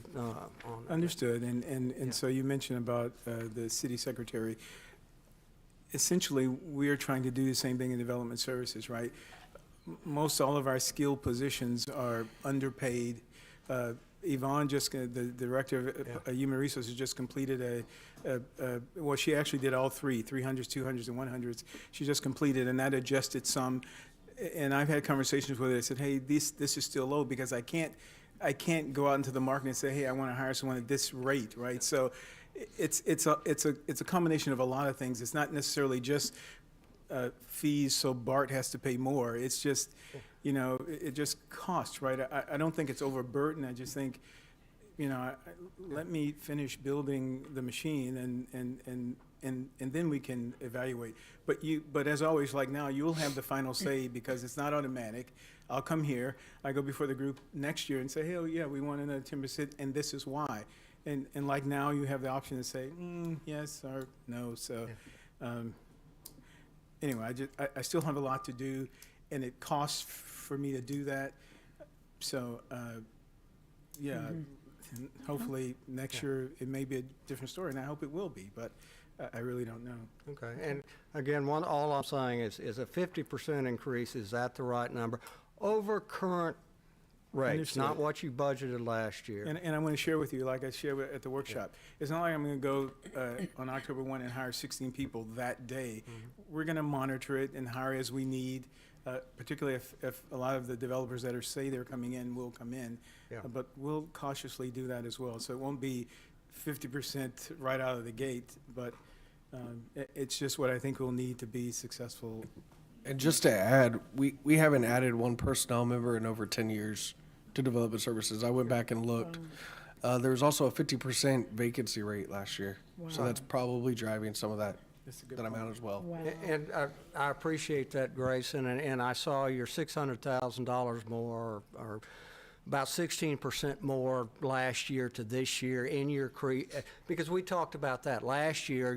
Understood. And so you mentioned about the city secretary. Essentially, we are trying to do the same thing in development services, right? most all of our skilled positions are underpaid. Yvonne the director of Human Resources, just completed well, she actually did all three, 300s, 200s, and 100s. She just completed, and that adjusted some. And I've had conversations with her. I said, hey, this is still low because I can't go out into the market and say, hey, I want to hire someone at this rate, right? So it's a combination of a lot of things. It's not necessarily just fees, so BART has to pay more. It's just, it just costs, right? I don't think it's overburdened. I just think, let me finish building the machine and then we can evaluate. But as always, like now, you'll have the final say because it's not automatic. I'll come here, I go before the group next year and say, hey, oh, yeah, we want another 10%, and this is why. And like now, you have the option to say, yes or no. So anyway, I still have a lot to do, and it costs for me to do that. So and hopefully next year it may be a different story, and I hope it will be, but I really don't know. Okay, and again, all I'm saying is a 50% increase, is that the right number? Over current rates, Understood. not what you budgeted last year. And I'm going to share with you, like I shared at the workshop, it's not like I'm going to go on October 1 and hire 16 people that day. We're going to monitor it and hire as we need, particularly if a lot of the developers that say they're coming in will come in. But we'll cautiously do that as well. So it won't be 50% right out of the gate, but it's just what I think we'll need to be successful. And just to add, we haven't added one personnel member in over 10 years to development services. I went back and looked. There was also a 50% vacancy rate last year. Wow. So that's probably driving some of that amount point. as well. Wow. And I appreciate that, Grayson, and I saw your $600,000 more, or about 16% more last year to this year in your because we talked about that last year.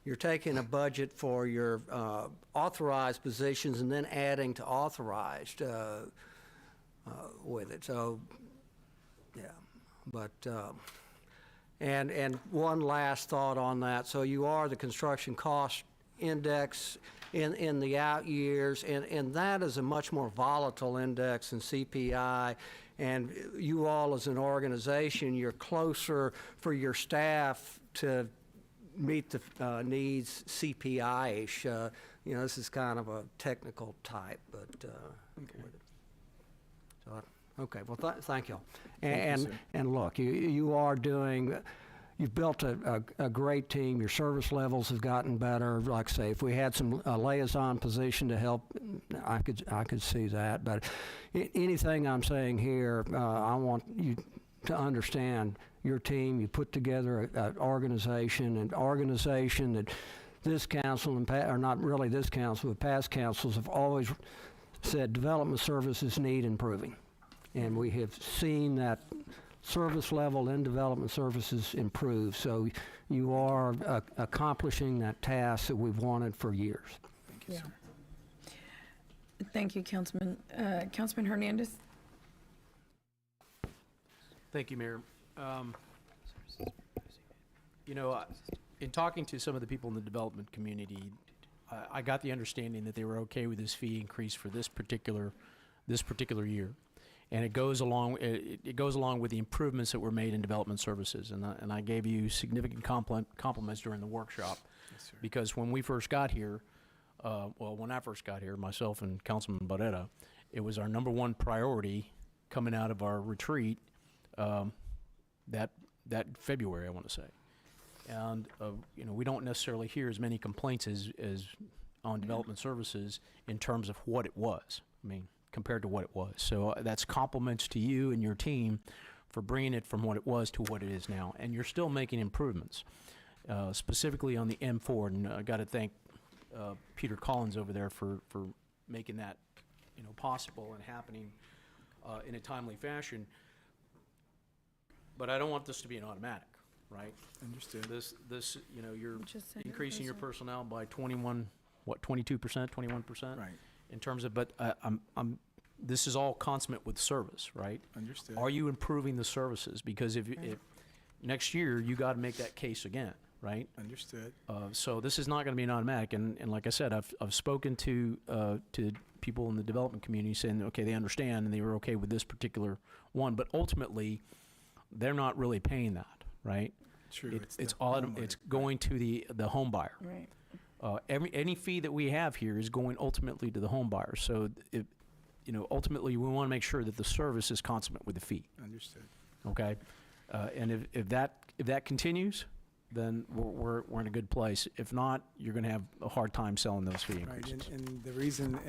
You're taking a budget for your authorized positions and then adding to authorized with it. So, yeah, but and one last thought on that. So you are the construction cost index in the out years, and that is a much more volatile index than CPI. And you all as an organization, you're closer for your staff to meet the needs CPI-ish. This is kind of a technical type, but okay. Well, thank you. And look, you are doing. You've built a great team. Your service levels have gotten better. Like I say, if we had some liaison position to help, I could see that. But anything I'm saying here, I want you to understand your team. You put together an organization that this council or not really this council, but past councils have always said development services need improving, and we have seen that service level in development services improve. So you are accomplishing that task that we've wanted for years. Thank you, sir. Thank you, Councilman. Councilman Hernandez? Thank you, Mayor. In talking to some of the people in the development community, I got the understanding that they were okay with this fee increase for this particular year. And it goes along with the improvements that were made in development services, and I gave you significant compliments during the workshop, yes, because when we first got here, when I first got here, myself and Councilman Barrera, it was our number one priority coming out of our retreat that February, I want to say, and we don't necessarily hear as many complaints as on development services in terms of what it was. I mean, compared to what it was. So that's compliments to you and your team for bringing it from what it was to what it is now. And you're still making improvements, specifically on the M4. And I got to thank Peter Collins over there for making that possible and happening in a timely fashion. But I don't want this to be an automatic, right? Understood. This you're increasing your personnel by 22%, 21%? Right. In terms of, but this is all consummate with service, right? Understood. Are you improving the services? Because if next year you got to make that case again, right? Understood. So this is not going to be an automatic, and like I said, I've spoken to people in the development community saying, okay, they understand and they were okay with this particular one, but ultimately, they're not really paying that, right? True. It's going to the home buyer. Right. Any fee that we have here is going ultimately to the home buyer. So ultimately, we want to make sure that the service is consummate with the fee. Understood. Okay, and if that continues, then we're in a good place. If not, you're going to have a hard time selling those fee increases. Right,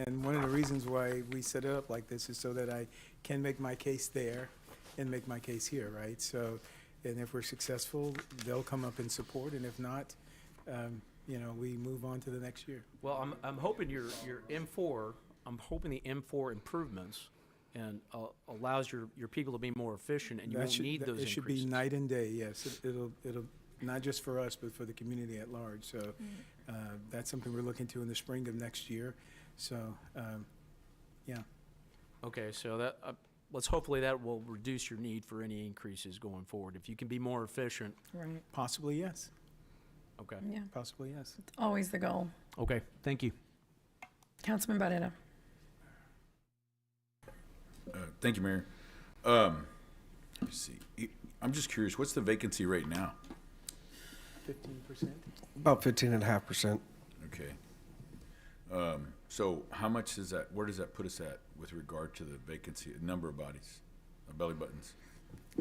and one of the reasons why we set it up like this is so that I can make my case there and make my case here, right? So, and if we're successful, they'll come up in support, and if not, we move on to the next year. Well, I'm hoping your M4. I'm hoping the M4 improvements and allows your people to be more efficient, and you won't need those increases. It should be night and day. Yes, it'll not just for us, but for the community at large. So that's something we're looking to in the spring of next year. So, yeah. Okay, so that hopefully that will reduce your need for any increases going forward. If you can be more efficient. Right. Possibly, yes. Okay. Yeah. Possibly, yes. It's always the goal. Okay, thank you. Councilman Barrera. Thank you, Mayor. Let's see. I'm just curious, what's the vacancy rate now? 15%. About 15.5%. Okay. So how much is that, where does that put us at with regard to the vacancy, number of bodies, belly buttons?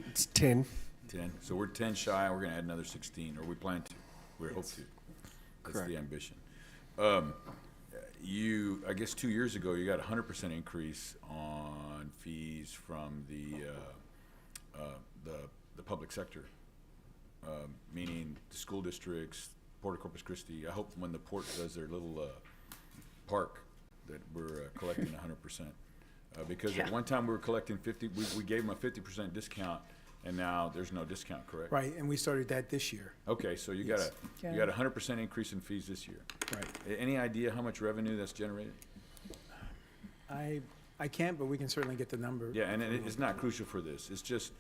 It's 10. 10. So we're 10 shy, we're gonna add another 16, or we plan to, we hope to. That's Correct. the ambition. I guess 2 years ago, you got a 100% increase on fees from the public sector, meaning the school districts, Port of Corpus Christi. I hope when the port does their little park that we're collecting 100%. Because at one time we were collecting 50, we gave them a 50% discount, and now there's no discount, correct? Right, and we started that this year. Okay, so you got a 100% increase in fees this year. Right. Any idea how much revenue that's generated? I can't, but we can certainly get the number. Yeah, and it's not crucial for this. It's just,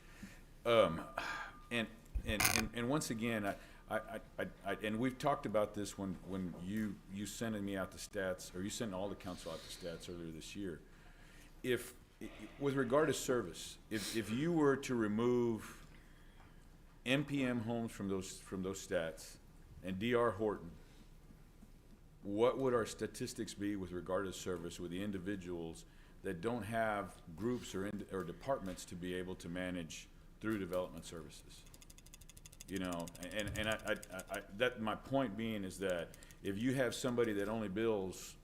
and once again, and we've talked about this when you sending me out the stats, or you sent all the council out the stats earlier this year. If with regard to service, if you were to remove MPM homes from those stats and DR Horton, what would our statistics be with regard to service with the individuals that don't have groups or departments to be able to manage through development services? And that my point being is that if you have somebody that only builds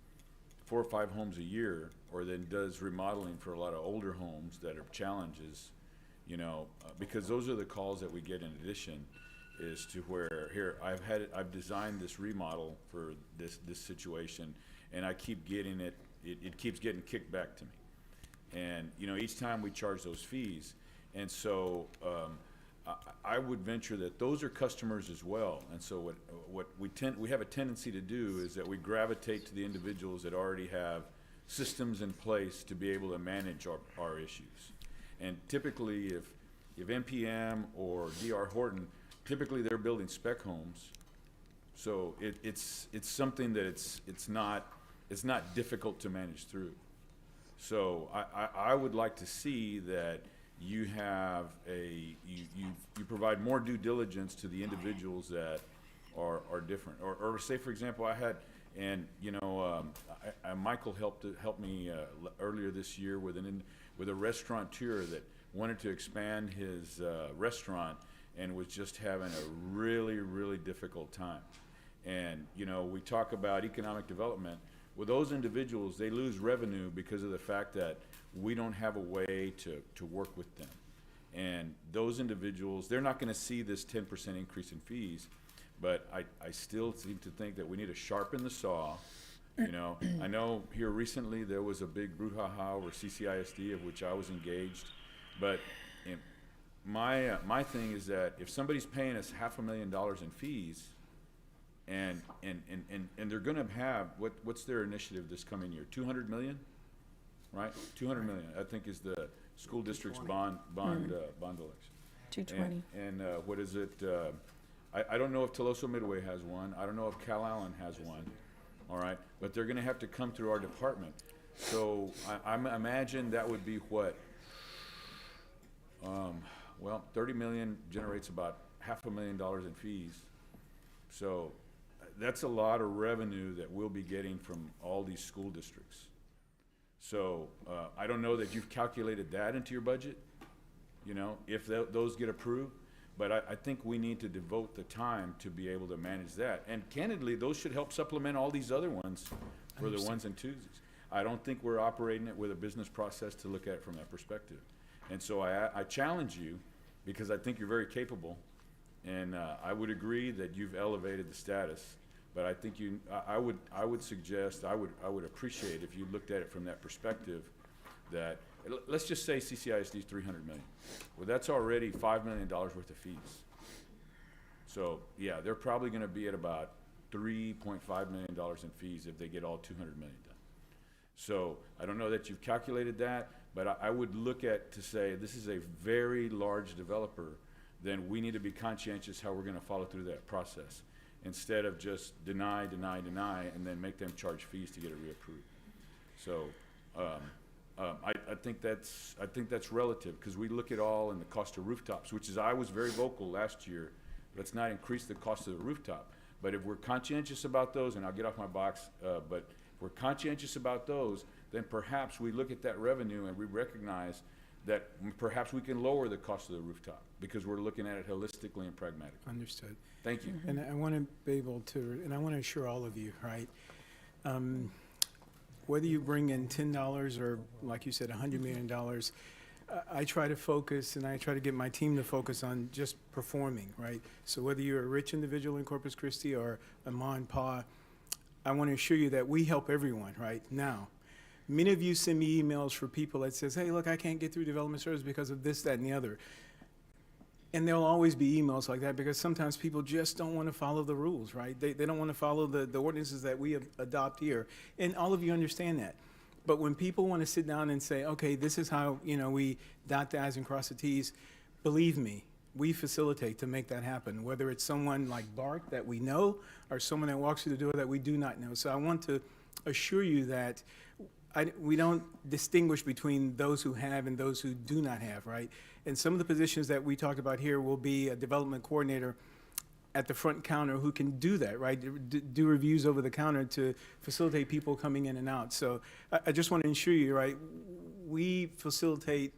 4 or 5 homes a year, or then does remodeling for a lot of older homes that are challenges, because those are the calls that we get in addition, is to where here I've designed this remodel for this situation, and I keep getting it keeps getting kicked back to me, and each time we charge those fees, and so I would venture that those are customers as well. And so what we have a tendency to do is that we gravitate to the individuals that already have systems in place to be able to manage our issues. And typically, if MPM or DR Horton, typically they're building spec homes, so it's something that it's not difficult to manage through. So I would like to see that you have you provide more due diligence to the individuals that are different. Or say, for example, I had, and Michael helped me earlier this year with a restaurateur that wanted to expand his restaurant and was just having a really, really difficult time. And we talk about economic development. With those individuals, they lose revenue because of the fact that we don't have a way to work with them. And those individuals, they're not going to see this 10% increase in fees, but I still seem to think that we need to sharpen the saw. I know here recently there was a big brouhaha over CCISD, of which I was engaged, but my thing is that if somebody's paying us $500,000 in fees, and they're going to have, what's their initiative this coming year? 200 million, right? 200 million, I think, is the school district's bond election. 220. And what is it? I don't know if Teloso Midway has one. I don't know if Cal Allen has one. All right, but they're going to have to come through our department. So I imagine that would be what? Well, 30 million generates about $500,000 in fees. So that's a lot of revenue that we'll be getting from all these school districts. So I don't know that you've calculated that into your budget, you know, if those get approved. But I think we need to devote the time to be able to manage that. And candidly, those should help supplement all these other ones for the ones and twosies. I don't think we're operating it with a business process to look at it from that perspective. And so I challenge you, because I think you're very capable, and I would agree that you've elevated the status. But I think I would suggest, I would appreciate if you looked at it from that perspective, that let's just say CCISD is $300 million. Well, that's already $5 million worth of fees. So yeah, they're probably going to be at about $3.5 million in fees if they get all $200 million done. So I don't know that you've calculated that, but I would look at to say this is a very large developer. Then we need to be conscientious how we're going to follow through that process, instead of just deny, and then make them charge fees to get it reapproved. So I think that's relative, because we look at all in the cost of rooftops, which is, I was very vocal last year. Let's not increase the cost of the rooftop. But if we're conscientious about those, and I'll get off my box, but if we're conscientious about those, then perhaps we look at that revenue and we recognize that perhaps we can lower the cost of the rooftop, because we're looking at it holistically and pragmatically. Understood. Thank you. And I want to be able to, and I want to assure all of you, right? Whether you bring in $10 or, like you said, $100 million, I try to focus, and I try to get my team to focus on just performing, right? So whether you're a rich individual in Corpus Christi or a ma and pa, I want to assure you that we help everyone, right? Now, many of you send me emails for people that says, hey, look, I can't get through development service because of this, that, and the other. And there'll always be emails like that, because sometimes people just don't want to follow the rules, right? They don't want to follow the ordinances that we adopt here. And all of you understand that. But when people want to sit down and say, okay, this is how, you know, we dot the I's and cross the T's, believe me, we facilitate to make that happen, whether it's someone like Bart that we know or someone that walks through the door that we do not know. So I want to assure you that we don't distinguish between those who have and those who do not have, right? And some of the positions that we talked about here will be a development coordinator at the front counter who can do that, right? Do reviews over the counter to facilitate people coming in and out. So I just want to ensure you, right, we facilitate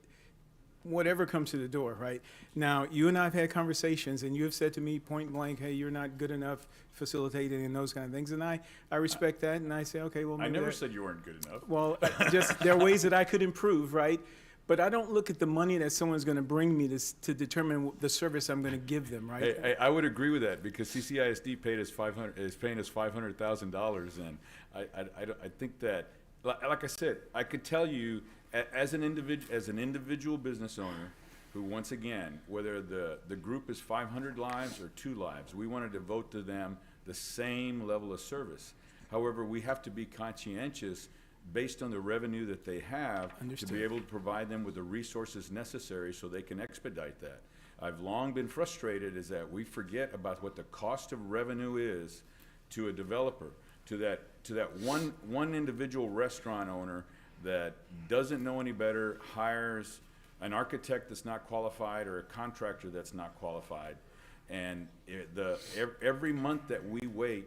whatever comes to the door, right? Now, you and I have had conversations, and you have said to me point blank, hey, you're not good enough facilitating and those kind of things. And I respect that, and I say, okay, well, maybe I never said you weren't good enough. Well, just there are ways that I could improve, right? But I don't look at the money that someone's going to bring me to determine the service I'm going to give them, right? I would agree with that, because CCISD is paying us $500,000, and I think that, like I said, I could tell you as an individual business owner who, once again, whether the group is 500 lives or 2 lives, we want to devote to them the same level of service. However, we have to be conscientious based on the revenue that they have. Understood. To be able to provide them with the resources necessary so they can expedite that. I've long been frustrated is that we forget about what the cost of revenue is to a developer, to that one individual restaurant owner that doesn't know any better, hires an architect that's not qualified or a contractor that's not qualified. And every month that we wait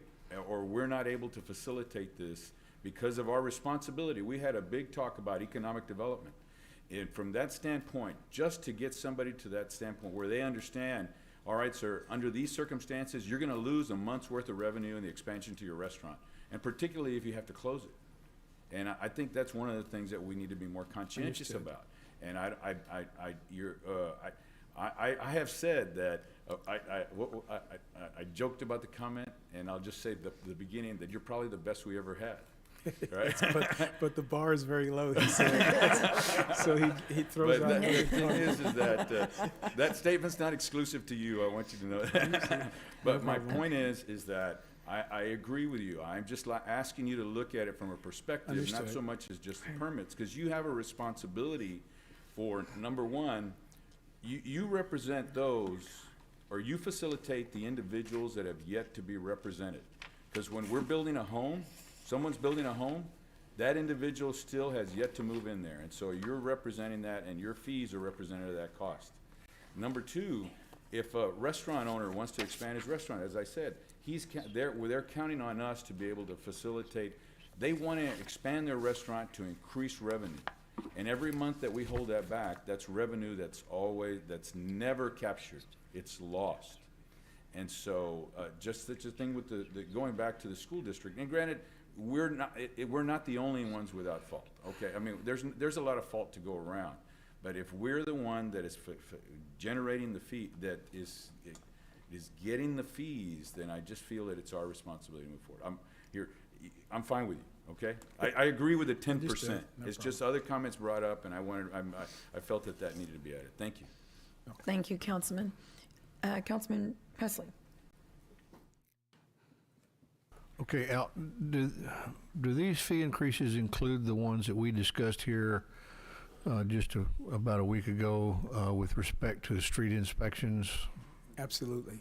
or we're not able to facilitate this, because of our responsibility, we had a big talk about economic development. And from that standpoint, just to get somebody to that standpoint where they understand, all right, sir, under these circumstances, you're going to lose a month's worth of revenue in the expansion to your restaurant, and particularly if you have to close it. And I think that's one of the things that we need to be more conscientious about. And I have said that I joked about the comment, and I'll just say the beginning that you're probably the best we ever had. Right? but the bar is very low, he said. So he throws out. The thing is that that statement's not exclusive to you. I want you to know that. But my point is that I agree with you. I'm just asking you to look at it from a perspective, Understood. not so much as just the permits, because you have a responsibility for, number one, you represent those or you facilitate the individuals that have yet to be represented. Because when we're building a home, someone's building a home, that individual still has yet to move in there. And so you're representing that, and your fees are representative of that cost. Number two, if a restaurant owner wants to expand his restaurant, as I said, they're counting on us to be able to facilitate. They want to expand their restaurant to increase revenue. And every month that we hold that back, that's revenue that's never captured. It's lost. And so just such a thing with the going back to the school district. And granted, we're not the only ones without fault. Okay, I mean, there's a lot of fault to go around. But if we're the one that is generating the fee, that is getting the fees, then I just feel that it's our responsibility to move forward. I'm fine with you, okay? I agree with the 10%. It's just other comments brought up, and I felt that needed to be added. Thank you. Thank you, Councilman. Councilman Presley. Okay, Al, do these fee increases include the ones that we discussed here about a week ago with respect to street inspections? Absolutely.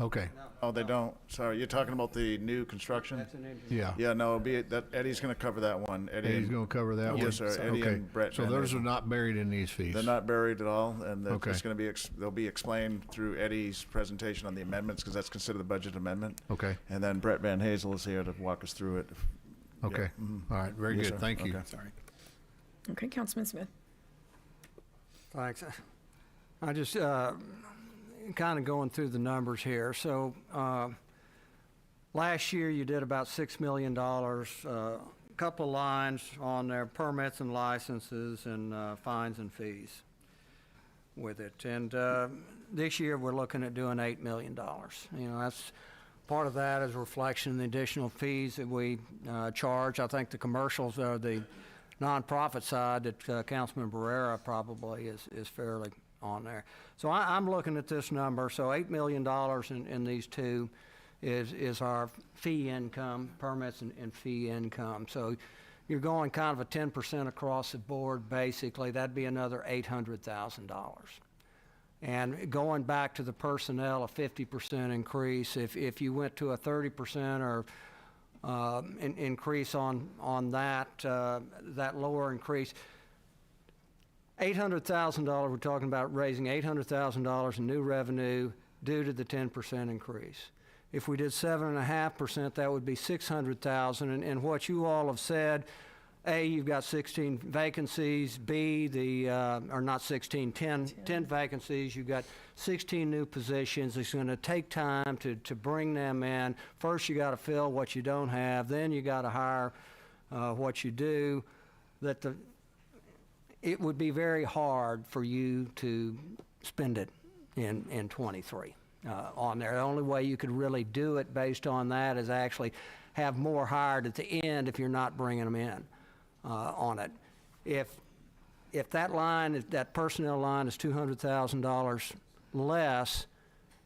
Okay. Oh, they don't? Sorry, you're talking about the new construction? That's an engineer. Yeah. Yeah, no, Eddie's going to cover that one. Eddie's going to cover that one? Yes, sir. Eddie Okay. and Brett. So those are not buried in these fees? They're not buried at all, and Okay. it's going to be they'll be explained through Eddie's presentation on the amendments, because that's considered the budget amendment. Okay. And then Brett Van Hazel is here to walk us through it. Okay. Yeah. Mhm. All right. Very Yes, good. sir. Thank you. Okay. Sorry. Okay, Councilman Smith. Thanks. I just kind of going through the numbers here. So last year you did about $6 million, a couple of lines on there, permits and licenses and fines and fees with it. And this year we're looking at doing $8 million. You know, that's part of that is a reflection of the additional fees that we charge. I think the commercials are the nonprofit side that Councilman Barrera probably is fairly on there. So I'm looking at this number. So $8 million in these two is our fee income, permits and fee income. So you're going kind of a 10% across the board, basically. That'd be another $800,000. And going back to the personnel, a 50% increase, if you went to a 30% or increase on that, that lower increase, $800,000, we're talking about raising $800,000 in new revenue due to the 10% increase. If we did 7.5%, that would be $600,000. And what you all have said, A, you've got 16 vacancies. B, or not 16, 10 vacancies. You've got 16 new positions. It's going to take time to bring them in. First, you got to fill what you don't have. Then you got to hire what you do. It would be very hard for you to spend it in 23 on there. The only way you could really do it based on that is actually have more hired at the end if you're not bringing them in on it. If that line, that personnel line is $200,000 less,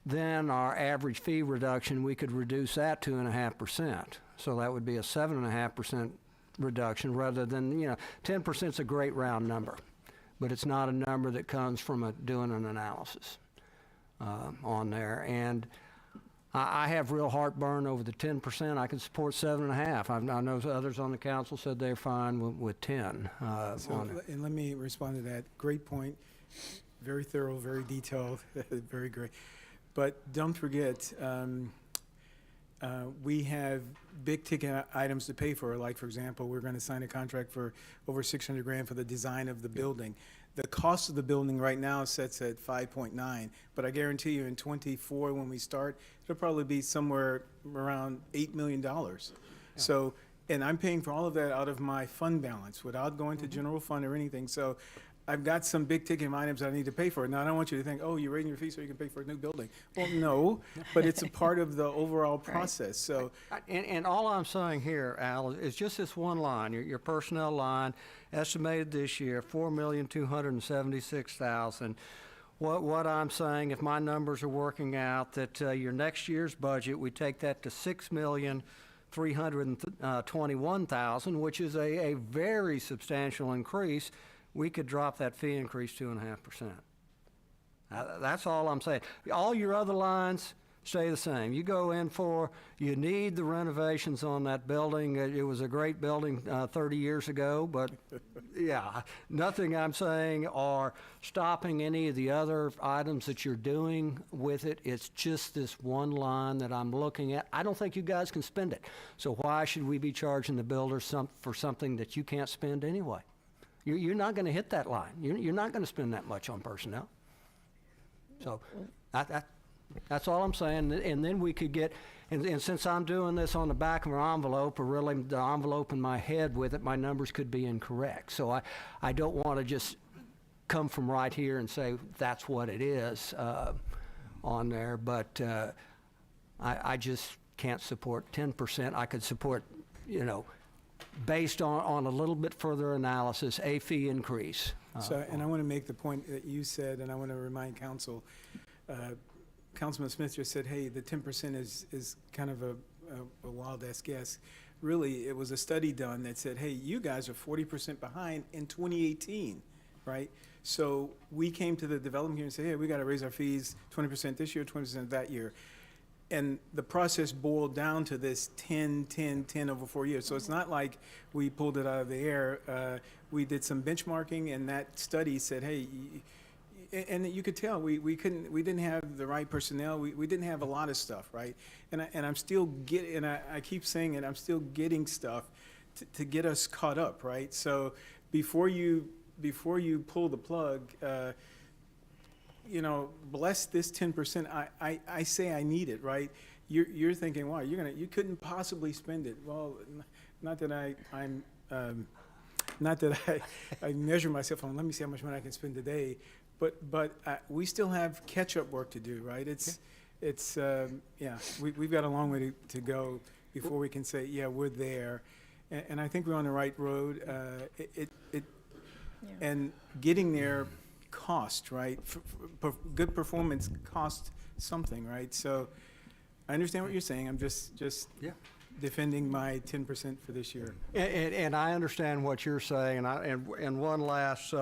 then our average fee reduction, we could reduce that 2.5%. So that would be a 7.5% reduction rather than, 10% is a great round number, but it's not a number that comes from doing an analysis on there. And I have real heartburn over the 10%. I can support 7.5. I know others on the council said they're fine with 10 on it. And let me respond to that. Great point. Very thorough, very detailed, very great. But don't forget, we have big ticket items to pay for. Like, for example, we're going to sign a contract for over $600,000 for the design of the building. The cost of the building right now sets at 5.9, but I guarantee you in 24 when we start, it'll probably be somewhere around $8 million. So, and I'm paying for all of that out of my fund balance without going to general fund or anything. So I've got some big ticket items I need to pay for. Now, I don't want you to think, oh, you're raising your fees so you can pay for a new building. Well, no, but it's a part of the overall process. So, and all I'm saying here, Al, is just this one line, your personnel line, estimated this year, $4,276,000. What I'm saying, if my numbers are working out, that your next year's budget, we take that to $6,321,000, which is a very substantial increase. We could drop that fee increase 2.5%. That's all I'm saying. All your other lines stay the same. You go in for, you need the renovations on that building. It was a great building 30 years ago, but yeah, nothing I'm saying are stopping any of the other items that you're doing with it. It's just this one line that I'm looking at. I don't think you guys can spend it. So why should we be charging the builder for something that you can't spend anyway? You're not going to hit that line. You're not going to spend that much on personnel. So that's all I'm saying. And then we could get, and since I'm doing this on the back of an envelope, or really the envelope in my head with it, my numbers could be incorrect. So I don't want to just come from right here and say that's what it is on there. But I just can't support 10%. I could support, based on a little bit further analysis, a fee increase. And I want to make the point that you said, and I want to remind council, Councilman Smith just said, hey, the 10% is kind of a wild-ass guess. Really, it was a study done that said, hey, you guys are 40% behind in 2018, right? So we came to the development here and said, hey, we got to raise our fees 20% this year, 20% that year. And the process boiled down to this 10 over 4 years. So it's not like we pulled it out of the air. We did some benchmarking, and that study said, hey, and you could tell we didn't have the right personnel. We didn't have a lot of stuff, right? And I'm still getting, and I keep saying it, I'm still getting stuff to get us caught up, right? So before you pull the plug, bless this 10%. I say I need it, right? You're thinking, wow, you couldn't possibly spend it. Well, not that I measure myself on, let me see how much money I can spend today, but we still have catch-up work to do, right? We've got a long way to go before we can say, yeah, we're there, and I think we're on the right road. And getting there cost, right? Good performance costs something, right? So I understand what you're saying. I'm just defending my 10% for this year. And I understand what you're saying. And one last,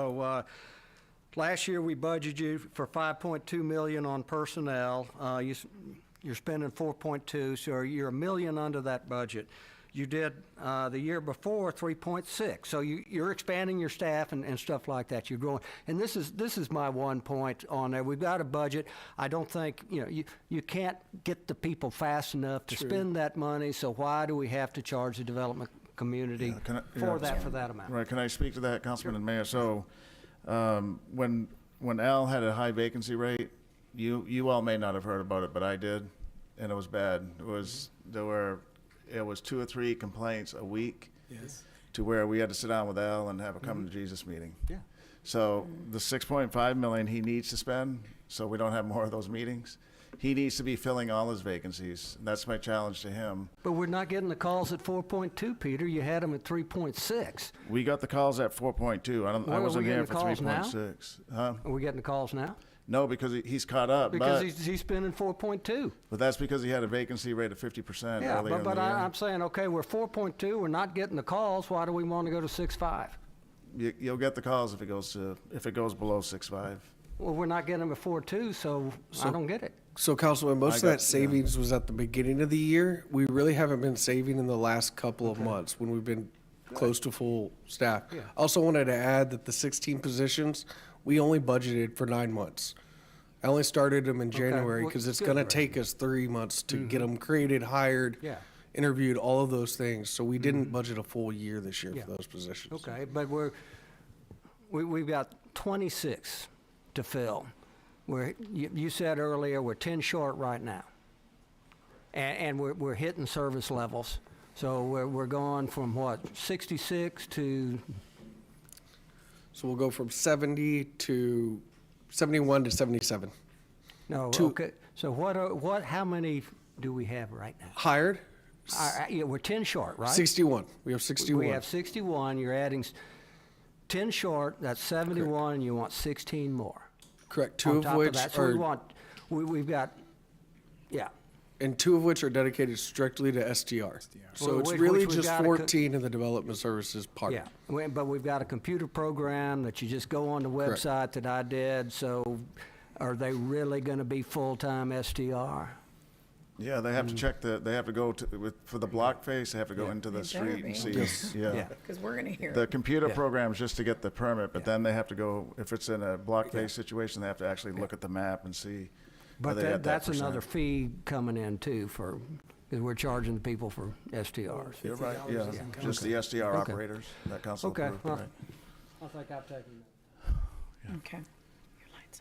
last year we budgeted you for $5.2 million on personnel. You're spending 4.2, so you're $1 million under that budget. You did the year before 3.6, so you're expanding your staff and stuff like that. You're growing, and this is my one point on there. We've got a budget. I don't think you can't get the people fast enough to spend that money. So why do we have to charge the development community for that amount? Right. Can I speak to that, Councilman and Mayor? So when Al had a high vacancy rate, you all may not have heard about it, but I did, and it was bad. It was 2 or 3 complaints a week. Yes. To where we had to sit down with Al and have a come to Jesus meeting. Yeah. So the $6.5 million he needs to spend, so we don't have more of those meetings. He needs to be filling all his vacancies. That's my challenge to him. But we're not getting the calls at 4.2, Peter. You had them at 3.6. We got the calls at 4.2. I wasn't here for 3.6. Are we getting the calls now? No, because he's caught up. Because he's spending 4.2. But that's because he had a vacancy rate of 50% earlier in the year. I'm saying, okay, we're 4.2. We're not getting the calls. Why do we want to go to 6.5? You'll get the calls if it goes below 6.5. Well, we're not getting them at 4.2, so I don't get it. So, Councilman, most of that savings was at the beginning of the year. We really haven't been saving in the last couple of months when we've been close to full staff. Yeah. I also wanted to add that the 16 positions, we only budgeted for 9 months. I only started them in January because it's going to take us 3 months to get them created, hired, interviewed, all of those things. So we didn't budget a full year this year for those positions. Okay, but we've got 26 to fill. You said earlier we're 10 short right now, and we're hitting service levels. So we're going from what, 66 to. So we'll go from 70 to 71 to 77. No, okay. So how many do we have right now? Hired? We're 10 short, right? 61. We have 61. We have 61. You're adding 10 short. That's 71. Correct. And you want 16 more. Correct. Two of which are. We've got. And 2 of which are dedicated strictly to SDR. So it's really just 14 in the development services part. Yeah, but we've got a computer program that you just go on the website that I did. So are they really going to be full-time STR? Yeah, they have to check they have to go for the block face, they have to go into the street and see. Yeah. Because we're going to hear The it. computer program is just to get the permit, but then they have to go, if it's in a block face situation, they have to actually look at the map and see. But whether they got that's that another percent. fee coming in too because we're charging people for STRs. You're right, yeah, just the SDR operators that council approved, well, right? I think I've taken that. Okay. Your light's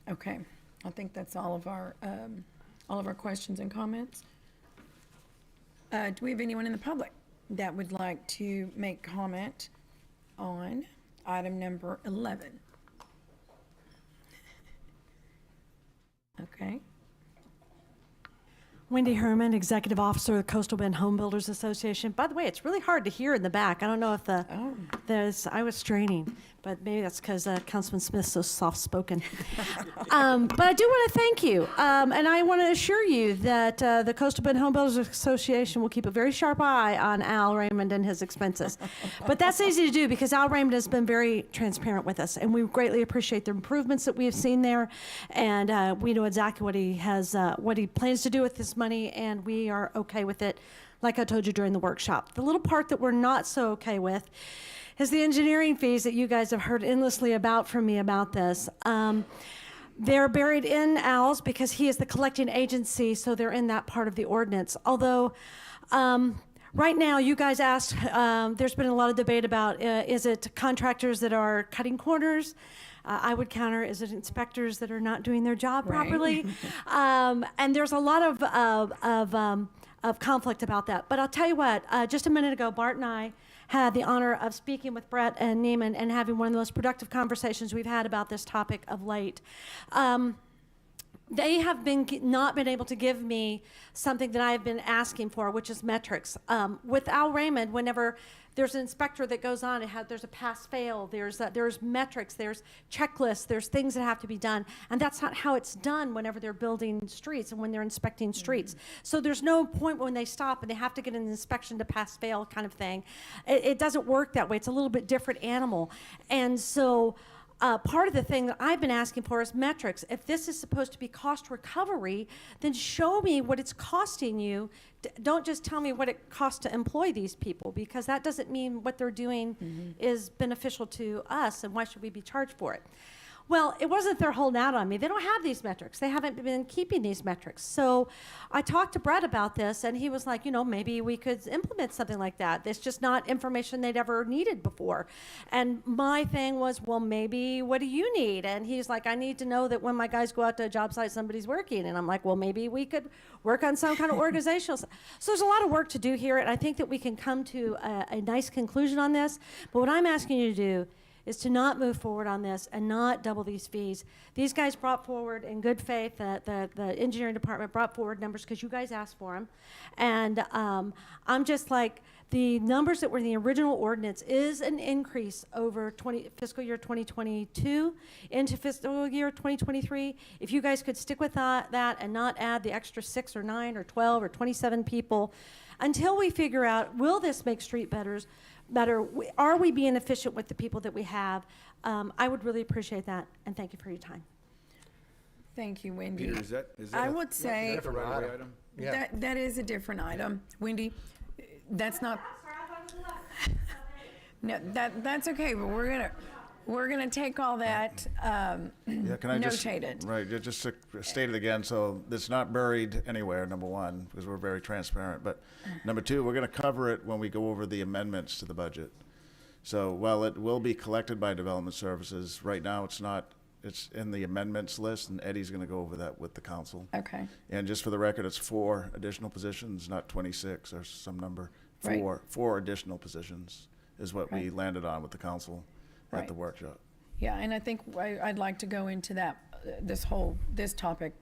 on. Okay. I think that's all of our questions and comments. Do we have anyone in the public that would like to make comment on item number 11? Okay. Wendy Herman, Executive Officer of the Coastal Bend Home Builders Association. By the way, it's really hard to hear in the back. I don't know if I was straining, but maybe that's because Councilman Smith's so soft-spoken. But I do want to thank you, and I want to assure you that the Coastal Bend Home Builders Association will keep a very sharp eye on Al Raymond and his expenses. But that's easy to do because Al Raymond has been very transparent with us, and we greatly appreciate the improvements that we have seen there, and we know exactly what he plans to do with this money, and we are okay with it, like I told you during the workshop. The little part that we're not so okay with is the engineering fees that you guys have heard endlessly about from me about this. They're buried in Al's because he is the collecting agency, so they're in that part of the ordinance. Although, right now, you guys asked, there's been a lot of debate about, is it contractors that are cutting corners? I would counter, is it inspectors that are not doing their job properly? And there's a lot of conflict about that. But I'll tell you what, just a minute ago, Bart and I had the honor of speaking with Brett and Neiman and having one of the most productive conversations we've had about this topic of late. They have not been able to give me something that I've been asking for, which is metrics. With Al Raymond, whenever there's an inspector that goes on, there's a pass-fail, there's metrics, there's checklists, there's things that have to be done, and that's not how it's done whenever they're building streets and when they're inspecting streets. So there's no point when they stop and they have to get an inspection to pass-fail kind of thing. It doesn't work that way. It's a little bit different animal. And so part of the thing that I've been asking for is metrics. If this is supposed to be cost recovery, then show me what it's costing you. Don't just tell me what it costs to employ these people, because that doesn't mean what they're doing is beneficial to us, and why should we be charged for it? Well, it wasn't they're holding out on me. They don't have these metrics. They haven't been keeping these metrics. So I talked to Brett about this, and he was like, maybe we could implement something like that. It's just not information they'd ever needed before. And my thing was, well, maybe what do you need? And he's like, I need to know that when my guys go out to a job site, somebody's working. And I'm like, well, maybe we could work on some kind of organizational. So there's a lot of work to do here, and I think that we can come to a nice conclusion on this. But what I'm asking you to do is to not move forward on this and not double these fees. These guys brought forward in good faith, the engineering department brought forward numbers because you guys asked for them. And I'm just like, the numbers that were in the original ordinance is an increase over fiscal year 2022 into fiscal year 2023. If you guys could stick with that and not add the extra 6 or 9 or 12 or 27 people, until we figure out, will this make street better? Are we being efficient with the people that we have? I would really appreciate that, and thank you for your time. Thank you, Wendy. Peter, is that I would say a right-of-way item? Yeah. that is a different item. Wendy, that's not. No, that's okay, but we're gonna take all that Yeah, can I notated. Right, just to state it again, so it's not buried anywhere, number one, because we're very transparent. But number two, we're going to cover it when we go over the amendments to the budget. So while it will be collected by Development Services, right now it's not, it's in the amendments list, and Eddie's going to go over that with the council. Okay. And just for the record, it's 4 additional positions, not 26 or some number. Right. 4 additional positions is what we landed on with the council at the workshop. Yeah, and I think I'd like to go into that, this topic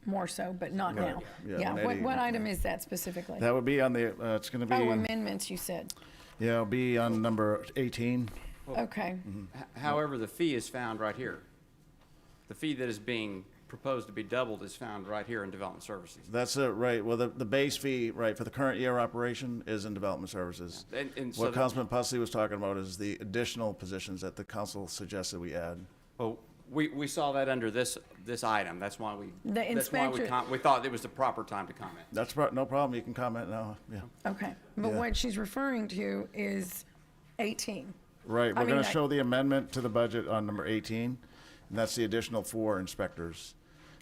more so, but not Right. now. Yeah, when Eddie- what item is that specifically? That would be on the, it's going to be. Amendments, you said. Yeah, it'll be on number 18. Okay. However, the fee is found right here. The fee that is being proposed to be doubled is found right here in Development Services. That's it, right. Well, the base fee, right, for the current year operation is in Development Services. And so What Councilman Pusley was talking about is the additional positions that the council suggested we add. Well, We saw that under this item. That's why we, The that's why inspector- we thought it was the proper time to comment. That's no problem, you can comment now, yeah. Okay, but Yeah. what she's referring to is 18. Right, I we're gonna mean, show the amendment to the budget on number 18, and that's the additional 4 inspectors.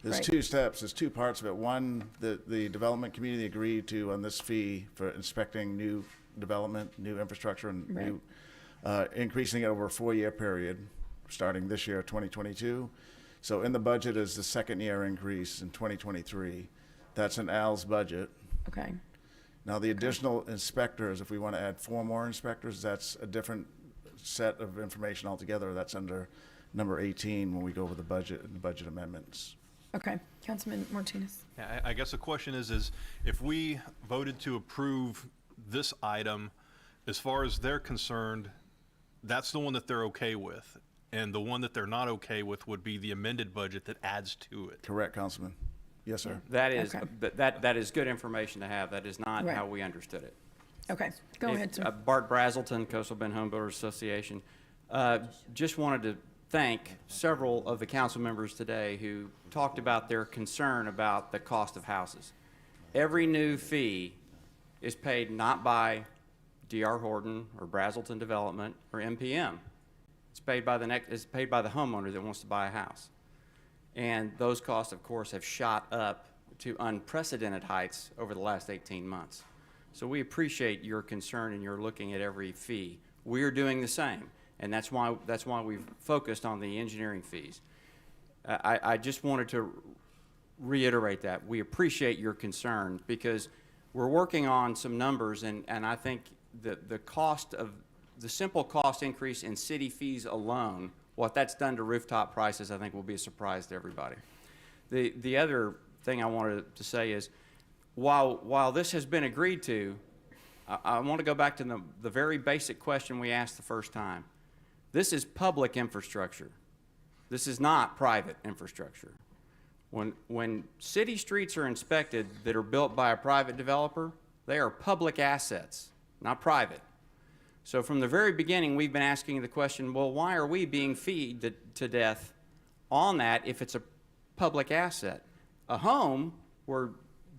There's Right. 2 steps, there's 2 parts of it. One, the development community agreed to on this fee for inspecting new development, new infrastructure, and Right. new, increasing it over a 4-year period, starting this year, 2022. So in the budget is the second year increase in 2023. That's in Al's budget. Okay, Now, the additional inspectors, if we want to add 4 more inspectors, that's a different set of information altogether. That's under number 18 when we go over the budget and the budget amendments. okay. Councilman Martinez. Yeah, I guess the question is if we voted to approve this item, as far as they're concerned, that's the one that they're okay with. And the one that they're not okay with would be the amended budget that adds to it. Correct, Councilman. Yes, sir. That is, Okay. that is good information to have. That is not Right. how we understood it. Okay, go ahead, sir. Bart Brazelton, Coastal Bend Home Builders Association. Just wanted to thank several of the council members today who talked about their concern about the cost of houses. Every new fee is paid not by D.R. Horton or Brazelton Development or MPM. It's paid by the homeowner that wants to buy a house. And those costs, of course, have shot up to unprecedented heights over the last 18 months. So we appreciate your concern and you're looking at every fee. We're doing the same, and that's why we've focused on the engineering fees. I just wanted to reiterate that. We appreciate your concern because we're working on some numbers, and I think the cost of the simple cost increase in city fees alone, what that's done to rooftop prices, I think will be a surprise to everybody. The other thing I wanted to say is, while this has been agreed to, I want to go back to the very basic question we asked the first time. This is public infrastructure. This is not private infrastructure. When city streets are inspected that are built by a private developer, they are public assets, not private. So from the very beginning, we've been asking the question, well, why are we being feed to death on that if it's a public asset? A home where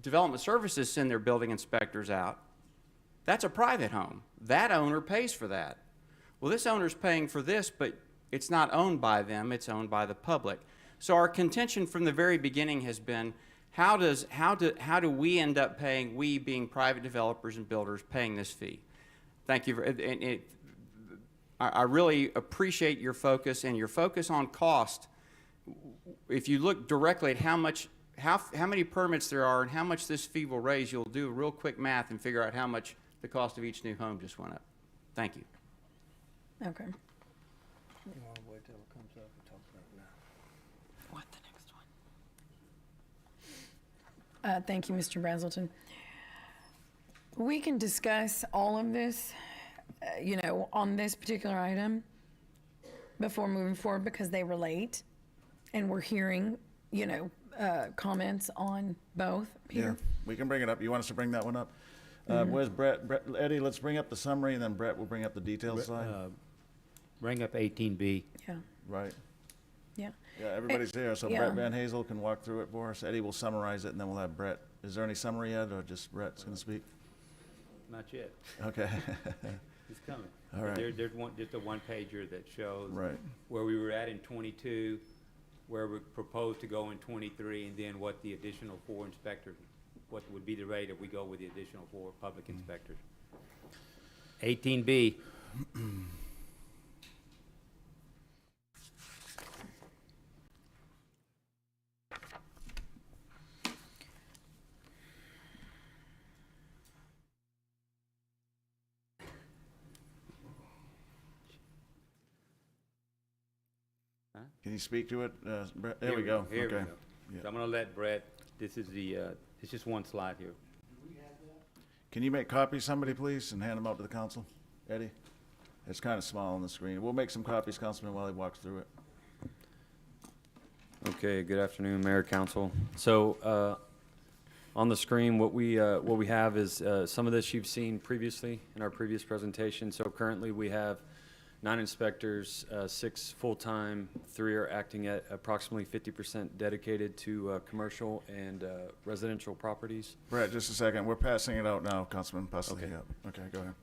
development services send their building inspectors out, that's a private home. That owner pays for that. Well, this owner's paying for this, but it's not owned by them, it's owned by the public. So our contention from the very beginning has been, how do we end up paying, we being private developers and builders, paying this fee? Thank you. I really appreciate your focus and your focus on cost. If you look directly at how many permits there are and how much this fee will raise, you'll do a real quick math and figure out how much the cost of each new home just went up. Thank you. Okay. You want to wait till it comes up and talk about it now? What, the next one? Thank you, Mr. Brazelton. We can discuss all of this, on this particular item before moving forward because they relate. And we're hearing, comments on both. Peter? Yeah, we can bring it up. You want us to bring that one up? Where's Brett? Eddie, let's bring up the summary, and then Brett will bring up the details slide. Bring up 18B. Yeah. Right. Yeah. Yeah, everybody's here, so yeah. Brett Van Hazel can walk through it for us. Eddie will summarize it, and then we'll have Brett. Is there any summary yet, or just Brett's going to speak? Not yet. Okay. It's coming. All right. There's just a one-pager that shows Right. where we were at in 22, where we proposed to go in 23, and then what the additional 4 inspectors, what would be the rate if we go with the additional 4 public inspectors. 18B. Can you speak to it, Brett? There we go. Here we Okay. go. Yeah. So I'm gonna let Brett, this is it's just one slide here. Can you make copies, somebody, please, and hand them out to the council? Eddie? It's kind of small on the screen. We'll make some copies, Councilman, while he walks through it. Okay, good afternoon, Mayor, Council. So, on the screen, what we have is some of this you've seen previously in our previous presentation. So currently we have 9 inspectors, 6 full-time, 3 are acting at approximately 50% dedicated to commercial and residential properties. Brett, just a second. We're passing it out now, Councilman. Passing it up. Okay, go ahead.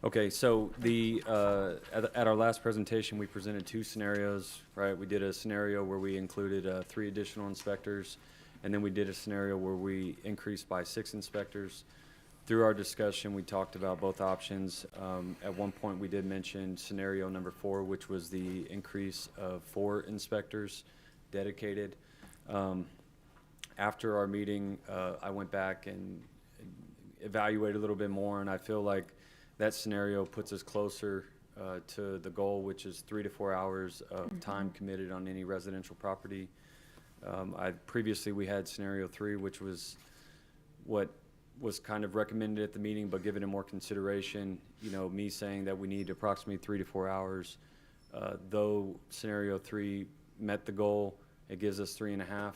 Okay, so at our last presentation, we presented 2 scenarios, right? We did a scenario where we included 3 additional inspectors, and then we did a scenario where we increased by 6 inspectors. Through our discussion, we talked about both options. At one point, we did mention scenario number 4, which was the increase of 4 inspectors dedicated. After our meeting, I went back and evaluated a little bit more, and I feel like that scenario puts us closer to the goal, which is 3 to 4 hours of time committed on any residential property. Previously, we had scenario 3, which was what was kind of recommended at the meeting, but given it more consideration, me saying that we need approximately 3 to 4 hours. Though scenario 3 met the goal, it gives us 3.5.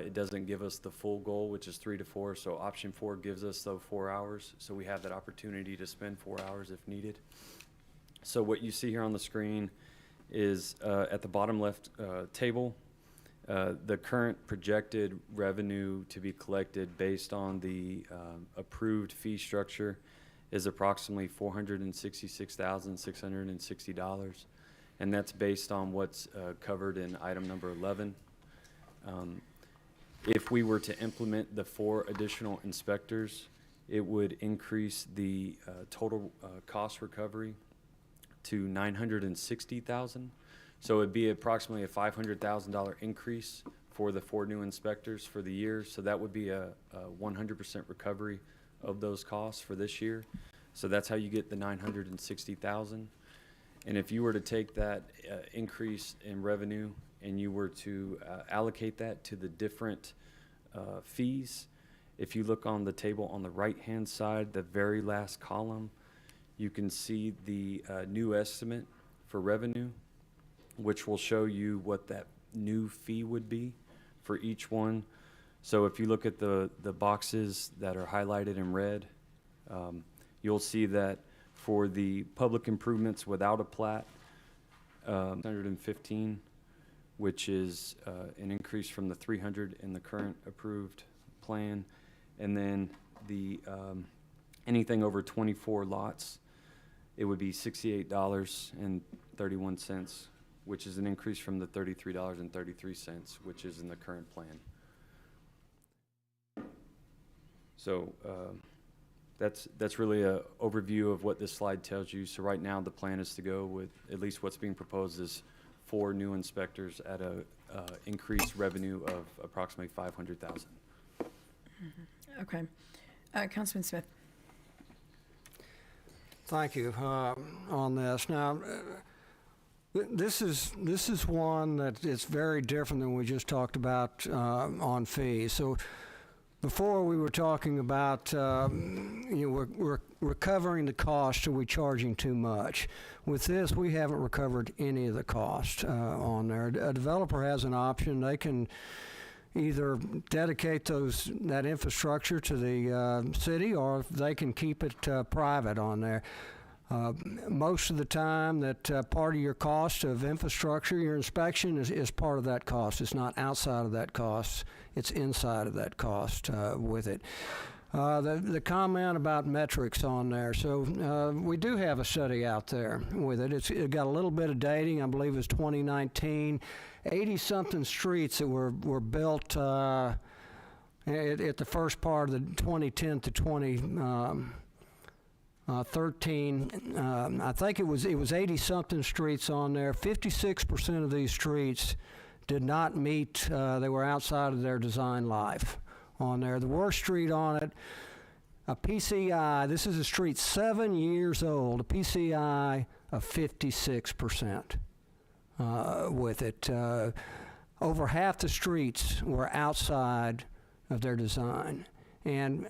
It doesn't give us the full goal, which is 3 to 4. So option 4 gives us those 4 hours. So we have that opportunity to spend 4 hours if needed. So what you see here on the screen is at the bottom left table, the current projected revenue to be collected based on the approved fee structure is approximately $466,660, and that's based on what's covered in item number 11. If we were to implement the 4 additional inspectors, it would increase the total cost recovery to $960,000. So it'd be approximately a $500,000 increase for the 4 new inspectors for the year. So that would be a 100% recovery of those costs for this year. So that's how you get the $960,000. And if you were to take that increase in revenue and you were to allocate that to the different fees, if you look on the table on the right-hand side, the very last column, you can see the new estimate for revenue, which will show you what that new fee would be for each one. So if you look at the boxes that are highlighted in red, you'll see that for the public improvements without a plat, 115, which is an increase from the 300 in the current approved plan. And then the anything over 24 lots, it would be $68.31, which is an increase from the $33.33, which is in the current plan. So that's really an overview of what this slide tells you. So right now the plan is to go with, at least what's being proposed is 4 new inspectors at a increased revenue of approximately $500,000. Okay. Councilman Smith. Thank you on this. Now, this is one that is very different than we just talked about on fees. So before we were talking about we're recovering the cost, are we charging too much? With this, we haven't recovered any of the cost on there. A developer has an option. They can either dedicate that infrastructure to the city, or they can keep it private on there. Most of the time that part of your cost of infrastructure, your inspection is part of that cost. It's not outside of that cost. It's inside of that cost with it. The comment about metrics on there. So we do have a study out there with it. It got a little bit of dating. I believe it was 2019. 80-something streets that were built at the first part of the 2010 to 2013. I think it was 80-something streets on there. 56% of these streets did not meet, they were outside of their design life on there. The worst street on it, a PCI, this is a street 7 years old, a PCI of 56% with it. Over half the streets were outside of their design. And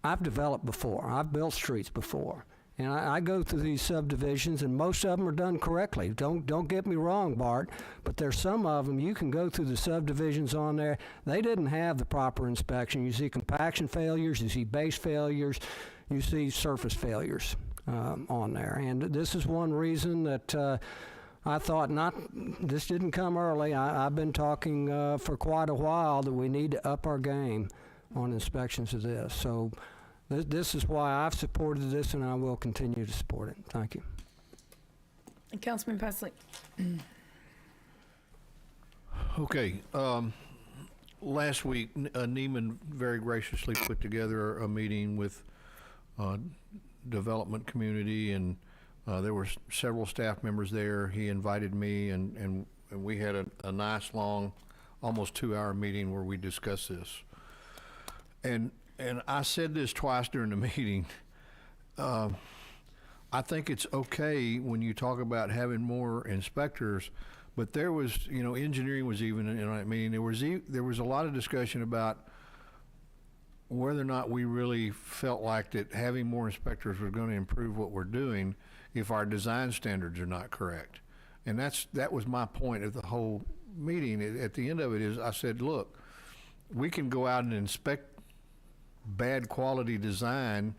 I've developed before. I've built streets before. And I go through these subdivisions, and most of them are done correctly. Don't get me wrong, Bart, but there's some of them, you can go through the subdivisions on there. They didn't have the proper inspection. You see compaction failures, you see base failures, you see surface failures on there. And this is one reason that I thought this didn't come early. I've been talking for quite a while that we need to up our game on inspections of this. So this is why I've supported this, and I will continue to support it. Thank you. And Councilman Pesley. Okay. Last week, Neiman very graciously put together a meeting with development community, and there were several staff members there. He invited me, and we had a nice long, almost 2-hour meeting where we discussed this. And I said this twice during the meeting. I think it's okay when you talk about having more inspectors, but there was, engineering was even in that meeting. There was a lot of discussion about whether or not we really felt like that having more inspectors was going to improve what we're doing if our design standards are not correct. And that was my point of the whole meeting. At the end of it is I said, look, we can go out and inspect bad quality design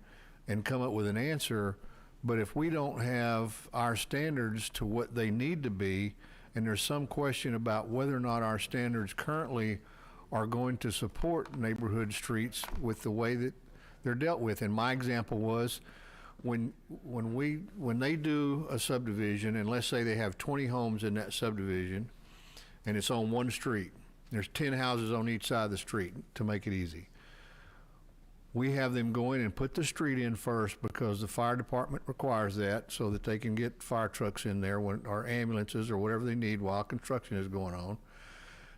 and come up with an answer, but if we don't have our standards to what they need to be, and there's some question about whether or not our standards currently are going to support neighborhood streets with the way that they're dealt with. And my example was when they do a subdivision, and let's say they have 20 homes in that subdivision, and it's on one street. There's 10 houses on each side of the street to make it easy. We have them go in and put the street in first because the fire department requires that so that they can get fire trucks in there or ambulances or whatever they need while construction is going on.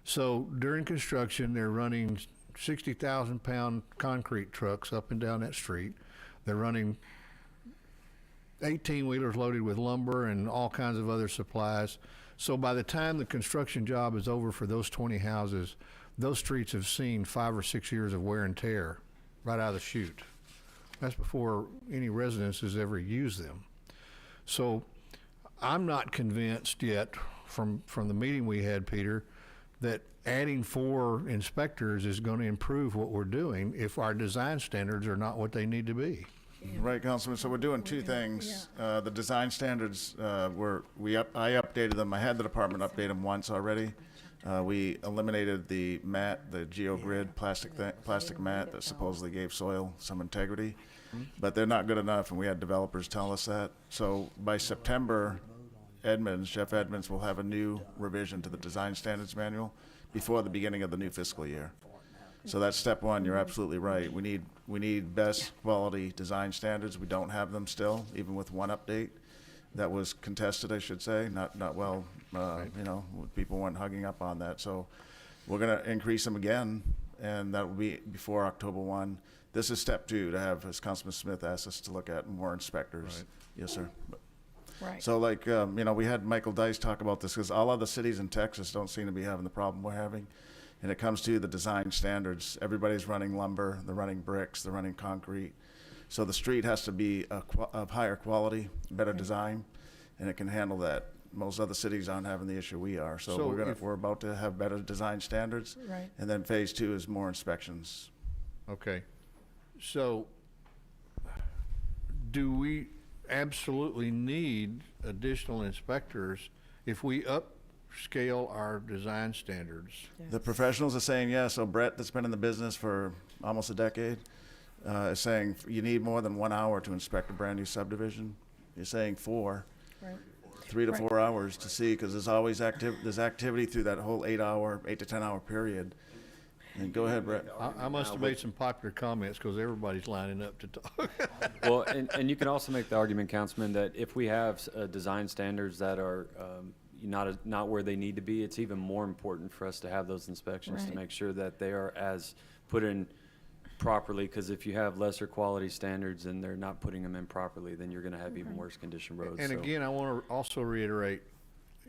So during construction, they're running 60,000-pound concrete trucks up and down that street. They're running 18-wheelers loaded with lumber and all kinds of other supplies. So by the time the construction job is over for those 20 houses, those streets have seen 5 or 6 years of wear and tear right out of the chute. That's before any residents has ever used them. So I'm not convinced yet from the meeting we had, Peter, that adding 4 inspectors is going to improve what we're doing if our design standards are not what they need to be. Right, Councilman. So we're doing 2 things. The design standards, I updated them. I had the department update them once already. We eliminated the mat, the GeoGrid plastic mat that supposedly gave soil some integrity, but they're not good enough, and we had developers tell us that. So by September, Jeff Edmonds will have a new revision to the design standards manual before the beginning of the new fiscal year. So that's step 1. You're absolutely right. We need best quality design standards. We don't have them still, even with one update that was contested, I should say. Not well, people weren't hugging up on that. So we're going to increase them again, and that will be before October 1. This is step 2 to have, as Councilman Smith asked us to look at, more inspectors. Right. Yes, sir. Right. So we had Michael Dice talk about this because all other cities in Texas don't seem to be having the problem we're having. And it comes to the design standards. Everybody's running lumber, they're running bricks, they're running concrete. So the street has to be of higher quality, better design, and it can handle that. Most other cities aren't having the issue we are. So we're about to have better design standards. Right. And then phase 2 is more inspections. Okay. So do we absolutely need additional inspectors if we upscale our design standards? Yes. The professionals are saying yes. So Brett, that's been in the business for almost a decade, is saying you need more than 1 hour to inspect a brand new subdivision. You're saying 4, Right. 3 to 4 hours to see, because there's always there's activity through that whole 8 to 10 hour period. And go ahead, Brett. I must have made some popular comments because everybody's lining up to talk. Well, and you can also make the argument, Councilman, that if we have design standards that are not where they need to be, it's even more important for us to have those inspections to make sure that they are as put in properly, because if you have lesser quality standards and they're not putting them in properly, then you're going to have even worse condition roads. And again, I want to also reiterate,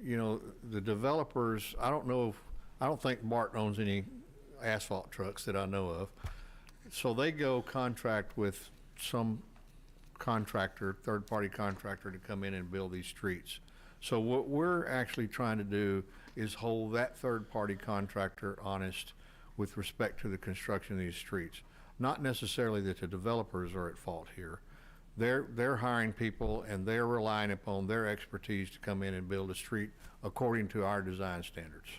the developers, I don't think Bart owns any asphalt trucks that I know of. So they go contract with some contractor, third-party contractor, to come in and build these streets. So what we're actually trying to do is hold that third-party contractor honest with respect to the construction of these streets. Not necessarily that the developers are at fault here, They're hiring people and they're relying upon their expertise to come in and build a street according to our design standards.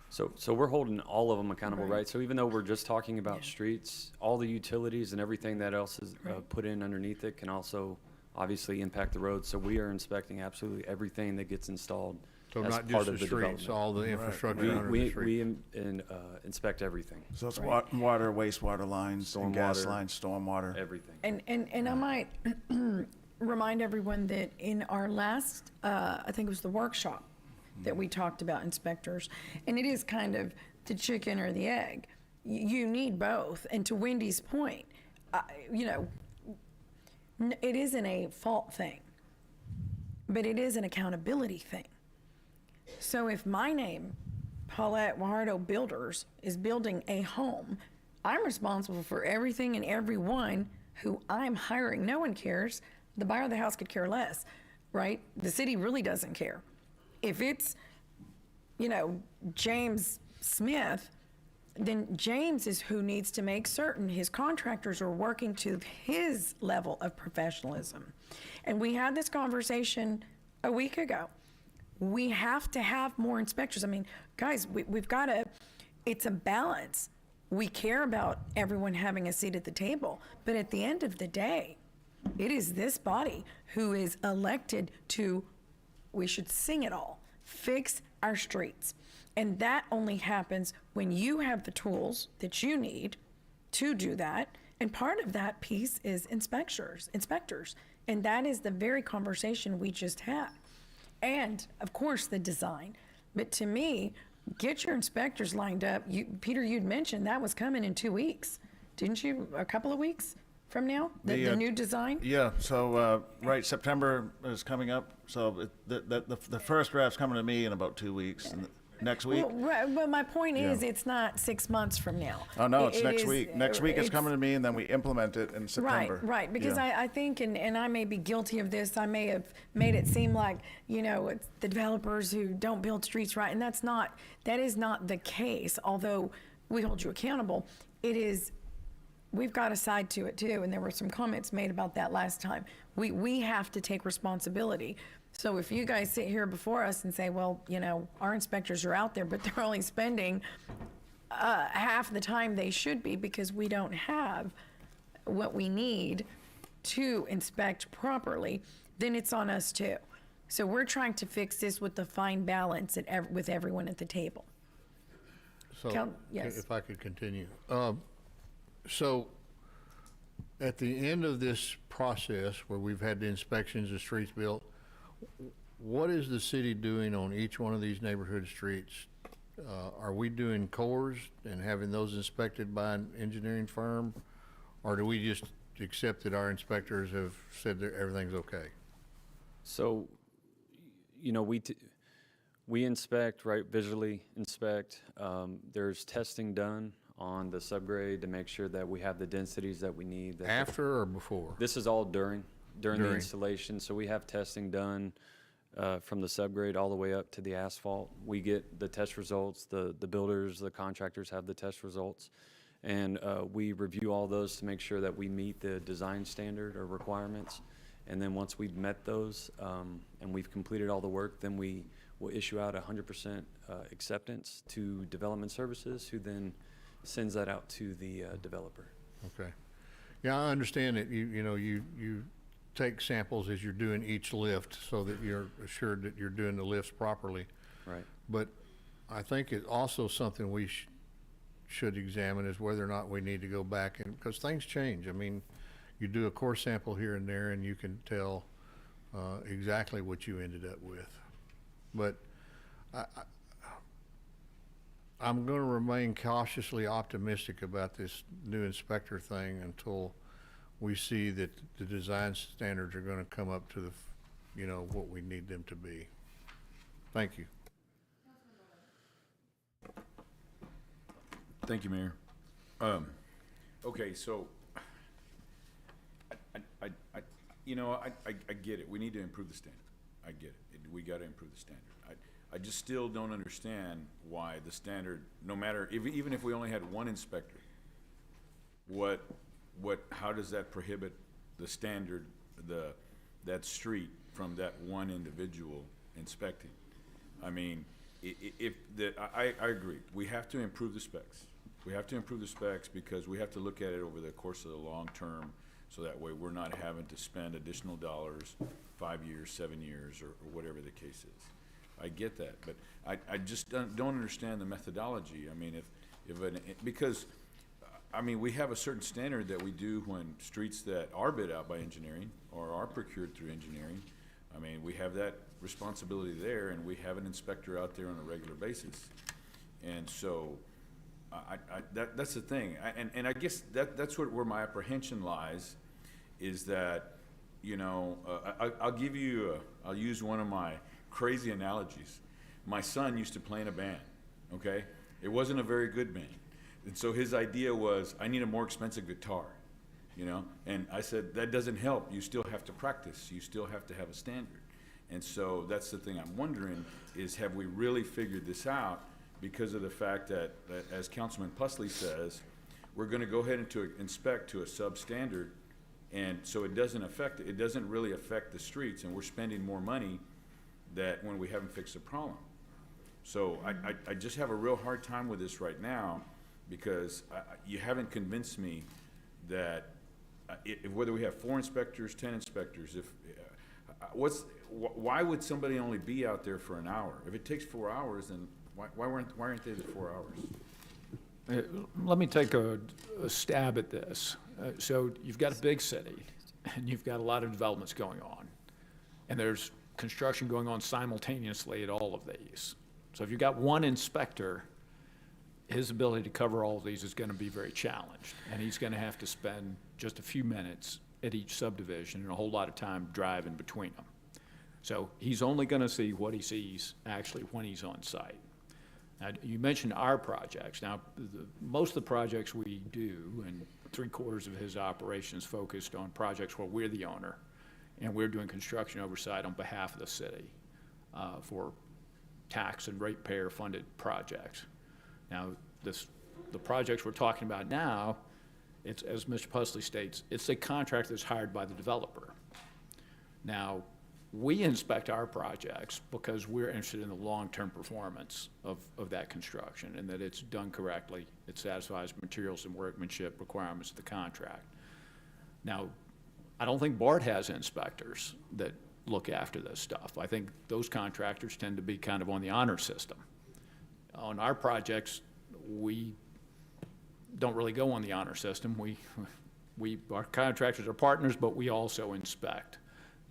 So we're holding all of them accountable, right? So even though we're just talking about streets, all the utilities and everything that else is put in underneath it can also obviously impact the roads. So we are inspecting absolutely everything that gets installed So as not part just the of the streets, development. all the infrastructure under the street. We inspect everything. So it's water, wastewater lines, and gas Stormwater, lines, stormwater. Everything. And I might remind everyone that in our last, I think it was the workshop that we talked about inspectors, and it is kind of the chicken or the egg. You need both. And to Wendy's point, you know, it isn't a fault thing, but it is an accountability thing. So if my name, Paulette Guajardo Builders, is building a home, I'm responsible for everything and everyone who I'm hiring. No one cares. The buyer of the house could care less, right? The city really doesn't care. If it's, you know, James Smith, then James is who needs to make certain his contractors are working to his level of professionalism. And we had this conversation a week ago. We have to have more inspectors. I mean, guys, we've got to, it's a balance. We care about everyone having a seat at the table, but at the end of the day, it is this body who is elected to, we should sing it all, fix our streets. And that only happens when you have the tools that you need to do that. And part of that piece is inspectors. And that is the very conversation we just had. And of course the design. But to me, get your inspectors lined up. Peter, you'd mentioned that was coming in 2 weeks, didn't you? A couple of weeks from now, the new design? Yeah, so, right, September is coming up, so the first draft's coming to me in about 2 weeks, next week. Well, right, but my point is, it's not 6 months from now. Oh, no, it's next week. Next week it's coming to me, and then we implement it in September. Right, because Yeah. I think, and I may be guilty of this, I may have made it seem like, you know, it's the developers who don't build streets right, and that is not the case, although we hold you accountable. It is, we've got a side to it too, and there were some comments made about that last time. We have to take responsibility. So if you guys sit here before us and say, well, you know, our inspectors are out there, but they're only spending half the time they should be because we don't have what we need to inspect properly, then it's on us too. So we're trying to fix this with the fine balance with everyone at the table. So, yes. if I could continue. So, at the end of this process, where we've had the inspections of streets built, what is the city doing on each one of these neighborhood streets? Are we doing cores and having those inspected by an engineering firm? Or do we just accept that our inspectors have said that everything's okay? So, you know, we inspect, right, visually inspect. There's testing done on the subgrade to make sure that we have the densities that we need. After or before? This is all during the installation. So we have testing done from the subgrade all the way up to the asphalt. We get the test results, the builders, the contractors have the test results. And we review all those to make sure that we meet the design standard or requirements. And then once we've met those and we've completed all the work, then we will issue out 100% acceptance to development services, who then sends that out to the developer. Okay. Yeah, I understand that you take samples as you're doing each lift so that you're assured that you're doing the lifts properly. Right. But I think it's also something we should examine is whether or not we need to go back and, because things change. I mean, you do a core sample here and there and you can tell exactly what you ended up with. But I'm going to remain cautiously optimistic about this new inspector thing until we see that the design standards are going to come up to what we need them to be. Thank you. Thank you, Mayor. Okay, so I get it. We need to improve the standard. I get it. We got to improve the standard. I just still don't understand why the standard, no matter, even if we only had one inspector, how does that prohibit the standard that street from that one individual inspecting. I mean, I agree. We have to improve the specs. We have to improve the specs because we have to look at it over the course of the long term, so that way we're not having to spend additional dollars 5 years, 7 years, or whatever the case is. I get that, but I just don't understand the methodology. I mean, because I mean, we have a certain standard that we do when streets that are bid out by engineering or are procured through engineering. I mean, we have that responsibility there, and we have an inspector out there on a regular basis. And so, that's the thing. And I guess that's where my apprehension lies, is that, you know, I'll use one of my crazy analogies. My son used to play in a band, okay? It wasn't a very good band. And so his idea was, I need a more expensive guitar, you know? And I said, that doesn't help. You still have to practice. You still have to have a standard. And so that's the thing I'm wondering is, have we really figured this out? Because of the fact that as Councilman Pusley says, we're going to go ahead and inspect to a substandard, and so it doesn't really affect the streets, and we're spending more money that when we haven't fixed the problem. So I just have a real hard time with this right now, because you haven't convinced me that whether we have 4 inspectors, 10 inspectors, why would somebody only be out there for an hour? If it takes 4 hours, then why aren't they the 4 hours? Let me take a stab at this. So you've got a big city, and you've got a lot of developments going on, and there's construction going on simultaneously at all of these. So if you've got one inspector, his ability to cover all of these is going to be very challenged, and he's going to have to spend just a few minutes at each subdivision and a whole lot of time driving between them. So he's only going to see what he sees actually when he's on site. Now, you mentioned our projects. Now, most of the projects we do, and 3/4 of his operation is focused on projects where we're the owner, and we're doing construction oversight on behalf of the city for tax and ratepayer funded projects. Now, the projects we're talking about now, it's, as Mr. Pusley states, it's a contract that's hired by the developer. Now, we inspect our projects because we're interested in the long-term performance of that construction, and that it's done correctly, it satisfies materials and workmanship requirements of the contract. Now, I don't think BART has inspectors that look after this stuff. I think those contractors tend to be kind of on the honor system. On our projects, we don't really go on the honor system. Our contractors are partners, but we also inspect.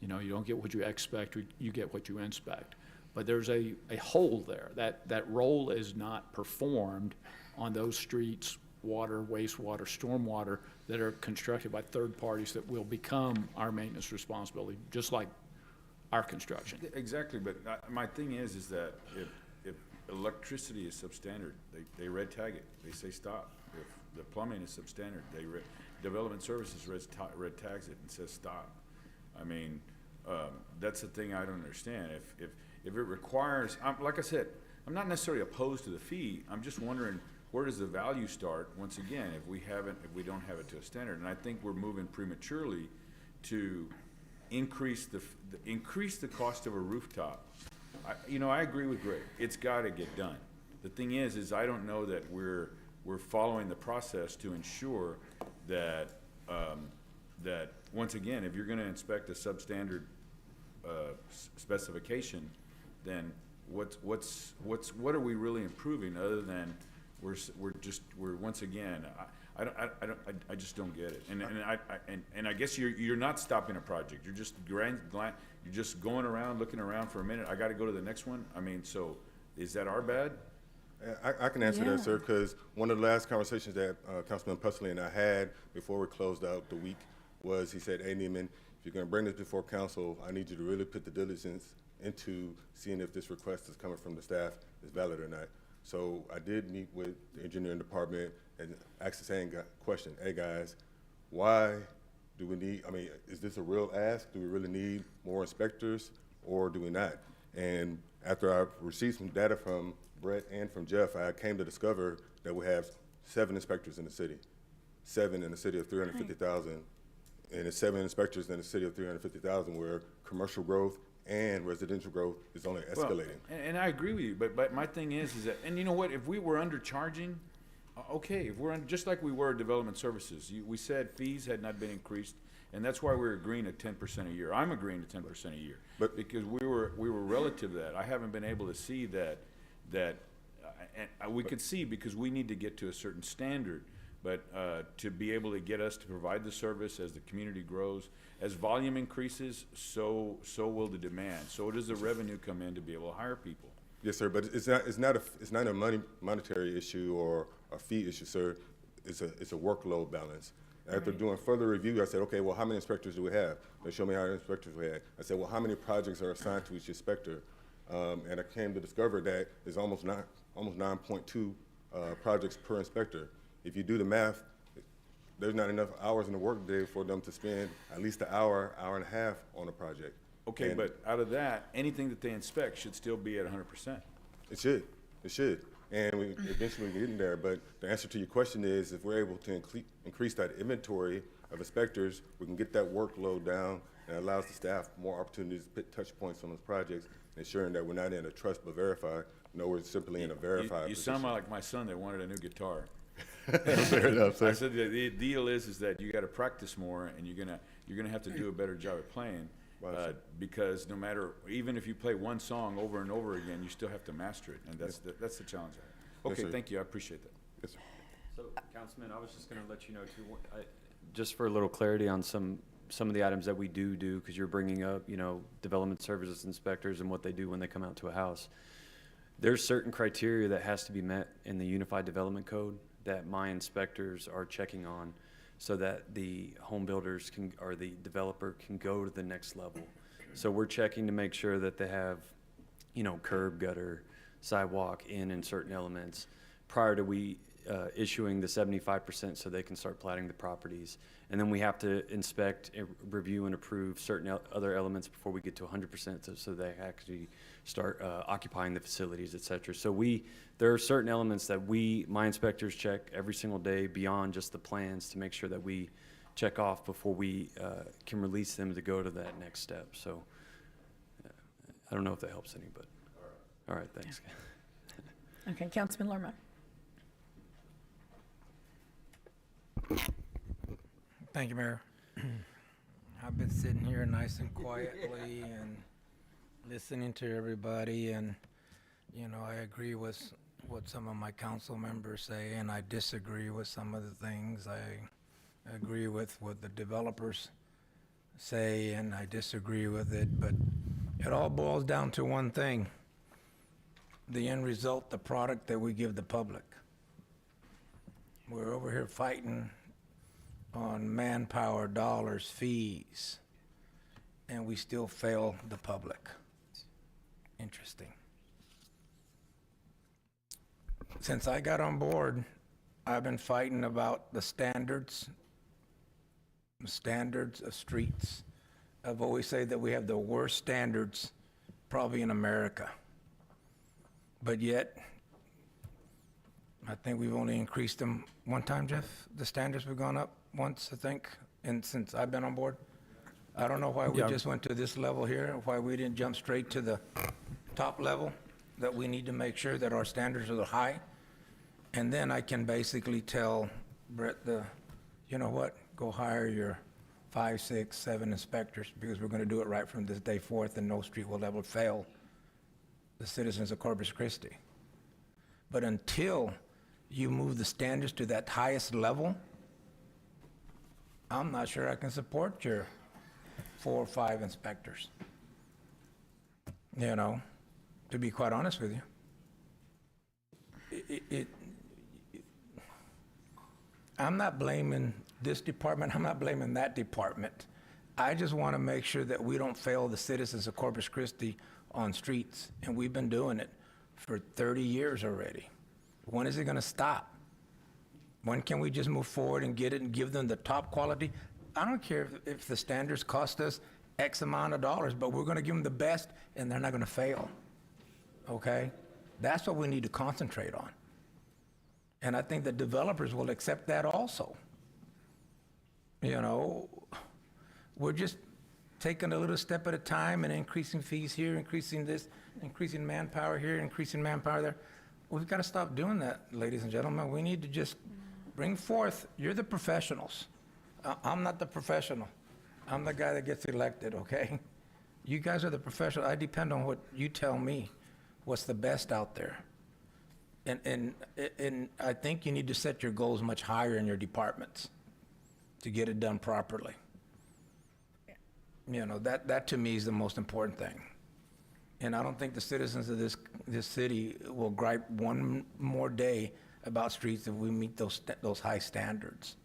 You know, you don't get what you expect, you get what you inspect. But there's a hole there. That role is not performed on those streets, water, wastewater, stormwater, that are constructed by third parties that will become our maintenance responsibility, just like our construction. Exactly, but my thing is that if electricity is substandard, they red tag it. They say stop. If the plumbing is substandard, development services red tags it and says stop. I mean, that's the thing I don't understand. If it requires, like I said, I'm not necessarily opposed to the fee. I'm just wondering, where does the value start? Once again, if we don't have it to a standard, and I think we're moving prematurely to increase the cost of a rooftop. I agree with Greg. It's got to get done. The thing is I don't know that we're following the process to ensure that that once again, if you're going to inspect a substandard specification, then what are we really improving other than we're once again, I just don't get it. And I guess you're not stopping a project. You're just you're just going around, looking around for a minute. I got to go to the next one. I mean, so is that our bad? I can answer that, sir, because one of the last conversations that Councilman Pusley and I had before we closed out the week was, he said, hey, Neiman, if you're going to bring this before council, I need you to really put the diligence into seeing if this request is coming from the staff is valid or not. So I did meet with the engineering department and asked the same question. Hey, guys, why do we need, I mean, is this a real ask? Do we really need more inspectors, or do we not? And after I received some data from Brett and from Jeff, I came to discover that we have 7 inspectors in the city. 7 in a city of 350,000 And it's 7 inspectors in a city of 350,000 where commercial growth and residential growth is only escalating. And I agree with you, but my thing is that, and you know what, if we were undercharging, okay, if we're, just like we were development services, we said fees had not been increased, and that's why we're agreeing at 10% a year. I'm agreeing to 10% a year, but because we were relative to that. I haven't been able to see that, and we could see because we need to get to a certain standard, but to be able to get us to provide the service as the community grows, as volume increases, so will the demand. So does the revenue come in to be able to hire people. Yes, sir, but it's not a monetary issue or a fee issue, sir. It's a workload balance. After doing further review, I said, okay, well, how many inspectors do we have? They showed me how many inspectors we had. I said, well, how many projects are assigned to each inspector? And I came to discover that there's almost 9.2 projects per inspector. If you do the math, there's not enough hours in the workday for them to spend at least an hour and a half on a project. Okay, but out of that, anything that they inspect should still be at 100%. It should. And we eventually get in there, but the answer to your question is if we're able to increase that inventory of inspectors, we can get that workload down and it allows the staff more opportunities to put touch points on those projects, ensuring that we're not in a trust but verify. No, we're simply in a verified You position. sound like my son that wanted a new guitar. Fair enough, sir. I said the deal is that you got to practice more, and you're gonna have to do a better job at playing, because no matter, even if you play one song over and over again, you still have to master it, and that's the challenge. Okay, sir. thank you. I appreciate that. Yes, sir. So, Councilman, I was just going to let you know too, just for a little clarity on some of the items that we do, because you're bringing up, development services inspectors and what they do when they come out to a house. There's certain criteria that has to be met in the Unified Development Code that my inspectors are checking on so that the home builders or the developer can go to the next level. So we're checking to make sure that they have, curb, gutter, sidewalk in certain elements prior to we issuing the 75% so they can start platting the properties. And then we have to inspect, review, and approve certain other elements before we get to 100% so they actually start occupying the facilities, et cetera. So there are certain elements that my inspectors check every single day beyond just the plans to make sure that we check off before we can release them to go to that next step. So I don't know if that helps any, but all right, thanks. Okay, Councilman Lerma. Thank you, Mayor. I've been sitting here nice and quietly and listening to everybody, and I agree with what some of my council members say, and I disagree with some of the things. I agree with what the developers say, and I disagree with it, but it all boils down to one thing: the end result, the product that we give the public. We're over here fighting on manpower, dollars, fees, and we still fail the public. Interesting. Since I got on board, I've been fighting about the standards of streets. I've always said that we have the worst standards probably in America. But yet, I think we've only increased them one time, Jeff? The standards have gone up once, I think, and since I've been on board. I don't know why we just went to this level here, why we didn't jump straight to the top level, that we need to make sure that our standards are high. And then I can basically tell Brett, you know what, go hire your 5, 6, 7 inspectors, because we're gonna do it right from this day forth, and no street will ever fail the citizens of Corpus Christi. But until you move the standards to that highest level, I'm not sure I can support your 4 or 5 inspectors. To be quite honest with you. I'm not blaming this department, I'm not blaming that department. I just want to make sure that we don't fail the citizens of Corpus Christi on streets, and we've been doing it for 30 years already. When is it going to stop? When can we just move forward and get it and give them the top quality? I don't care if the standards cost us X amount of dollars, but we're going to give them the best, and they're not going to fail. Okay? That's what we need to concentrate on. And I think the developers will accept that also. We're just taking a little step at a time and increasing fees here, increasing this, increasing manpower here, increasing manpower there. We've got to stop doing that, ladies and gentlemen. We need to just bring forth, you're the professionals. I'm not the professional. I'm the guy that gets elected, okay? You guys are the professional. I depend on what you tell me, what's the best out there. And I think you need to set your goals much higher in your departments to get it done properly. You know, that to me is the most important thing. And I don't think the citizens of this city will gripe one more day about streets if we meet those high standards.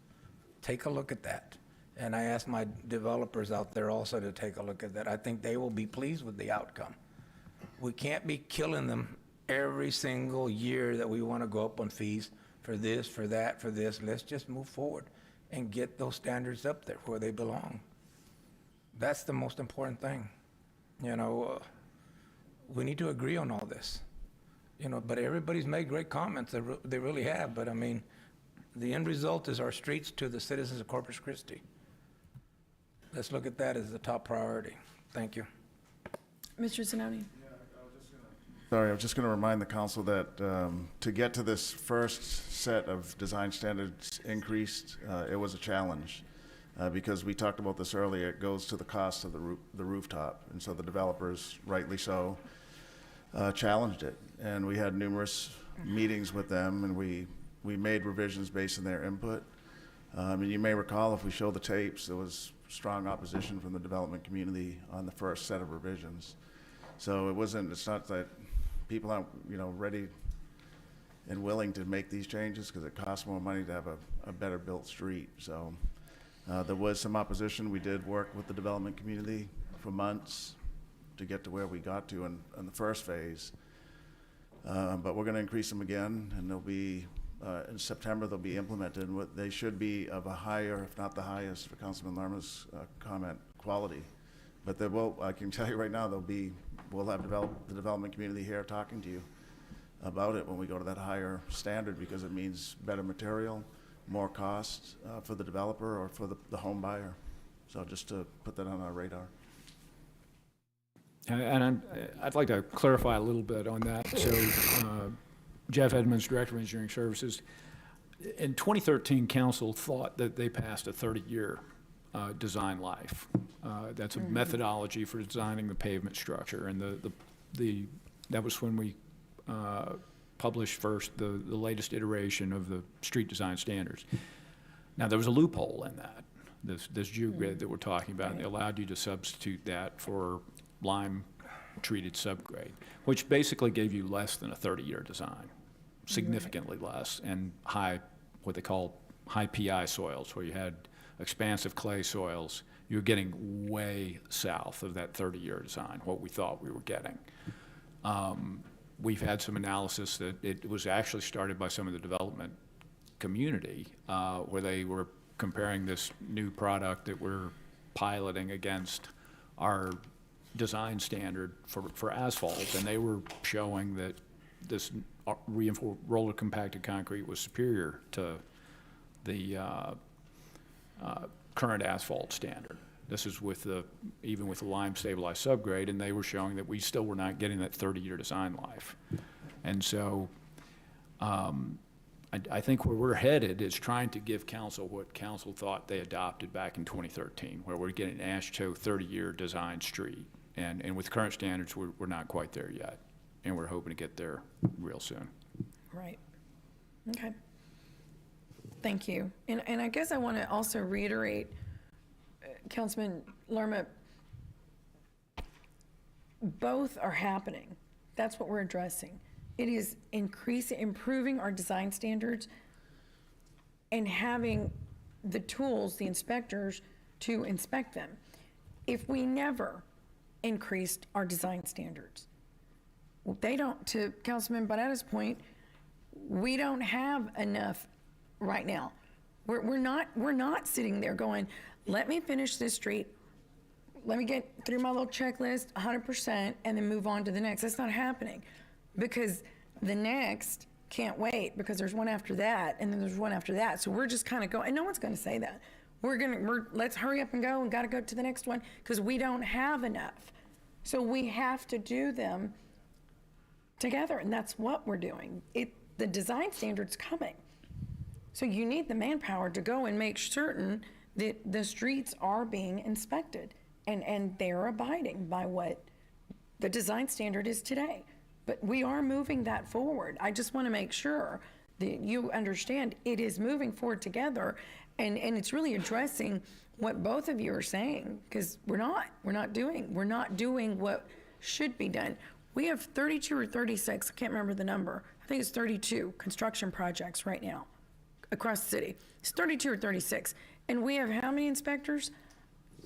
Take a look at that. And I ask my developers out there also to take a look at that. I think they will be pleased with the outcome. We can't be killing them every single year that we want to go up on fees for this, for that, for this. Let's just move forward and get those standards up there where they belong. That's the most important thing. You know, we need to agree on all this. You know, but everybody's made great comments. They really have. But I mean, the end result is our streets to the citizens of Corpus Christi. Let's look at that as the top priority. Thank you. Mr. Zanoni? Sorry, I was just going to remind the council that to get to this first set of design standards increased, it was a challenge because we talked about this earlier. It goes to the cost of the rooftop, and so the developers, rightly so, challenged it. And we had numerous meetings with them, and we made revisions based on their input. And you may recall, if we show the tapes, there was strong opposition from the development community on the first set of revisions. So it's not that people aren't, ready and willing to make these changes because it costs more money to have a better built street. So there was some opposition. We did work with the development community for months to get to where we got to in the first phase. But we're going to increase them again, and they'll be, in September, they'll be implemented. And they should be of a higher, if not the highest, for Councilman Lerma's comment, quality. But I can tell you right now, we'll have the development community here talking to you about it when we go to that higher standard, because it means better material, more cost for the developer or for the home buyer. So just to put that on our radar. And I'd like to clarify a little bit on that. So Jeff Edmonds, Director of Engineering Services. In 2013, Council thought that they passed a 30-year design life. That's a methodology for designing the pavement structure. And that was when we published first the latest iteration of the street design standards. Now, there was a loophole in that, this geogrid that we're talking about. And they allowed you to substitute that for lime-treated subgrade, which basically gave you less than a 30-year design, significantly less, and what they call high PI soils, where you had expansive clay soils. You're getting way south of that 30-year design, what we thought we were getting. We've had some analysis that it was actually started by some of the development community, where they were comparing this new product that we're piloting against our design standard for asphalt, and they were showing that this reinforced roller compacted concrete was superior to the current asphalt standard. This is even with the lime stabilized subgrade, and they were showing that we still were not getting that 30-year design life. And so I think where we're headed is trying to give council what council thought they adopted back in 2013, where we're getting an AASHTO 30-year design street. And with current standards, we're not quite there yet, and we're hoping to get there real soon. Right. Okay. Thank you. And I guess I want to also reiterate, Councilman Lerma, both are happening. That's what we're addressing. It is improving our design standards and having the tools, the inspectors, to inspect them. If we never increased our design standards, to Councilman Barrera's point, we don't have enough right now. We're not sitting there going, let me finish this street, let me get through my little checklist 100% and then move on to the next. That's not happening, because the next can't wait, because there's one after that and then there's one after that. So we're just kind of going, and no one's going to say that. let's hurry up and go and gotta go to the next one because we don't have enough. So we have to do them together, and that's what we're doing. The design standard's coming. So you need the manpower to go and make certain that the streets are being inspected and they're abiding by what the design standard is today. But we are moving that forward. I just want to make sure that you understand it is moving forward together, and it's really addressing what both of you are saying, because we're not doing what should be done. We have 32 or 36, I can't remember the number, I think it's 32 construction projects right now across the city. It's 32 or 36. And we have how many inspectors?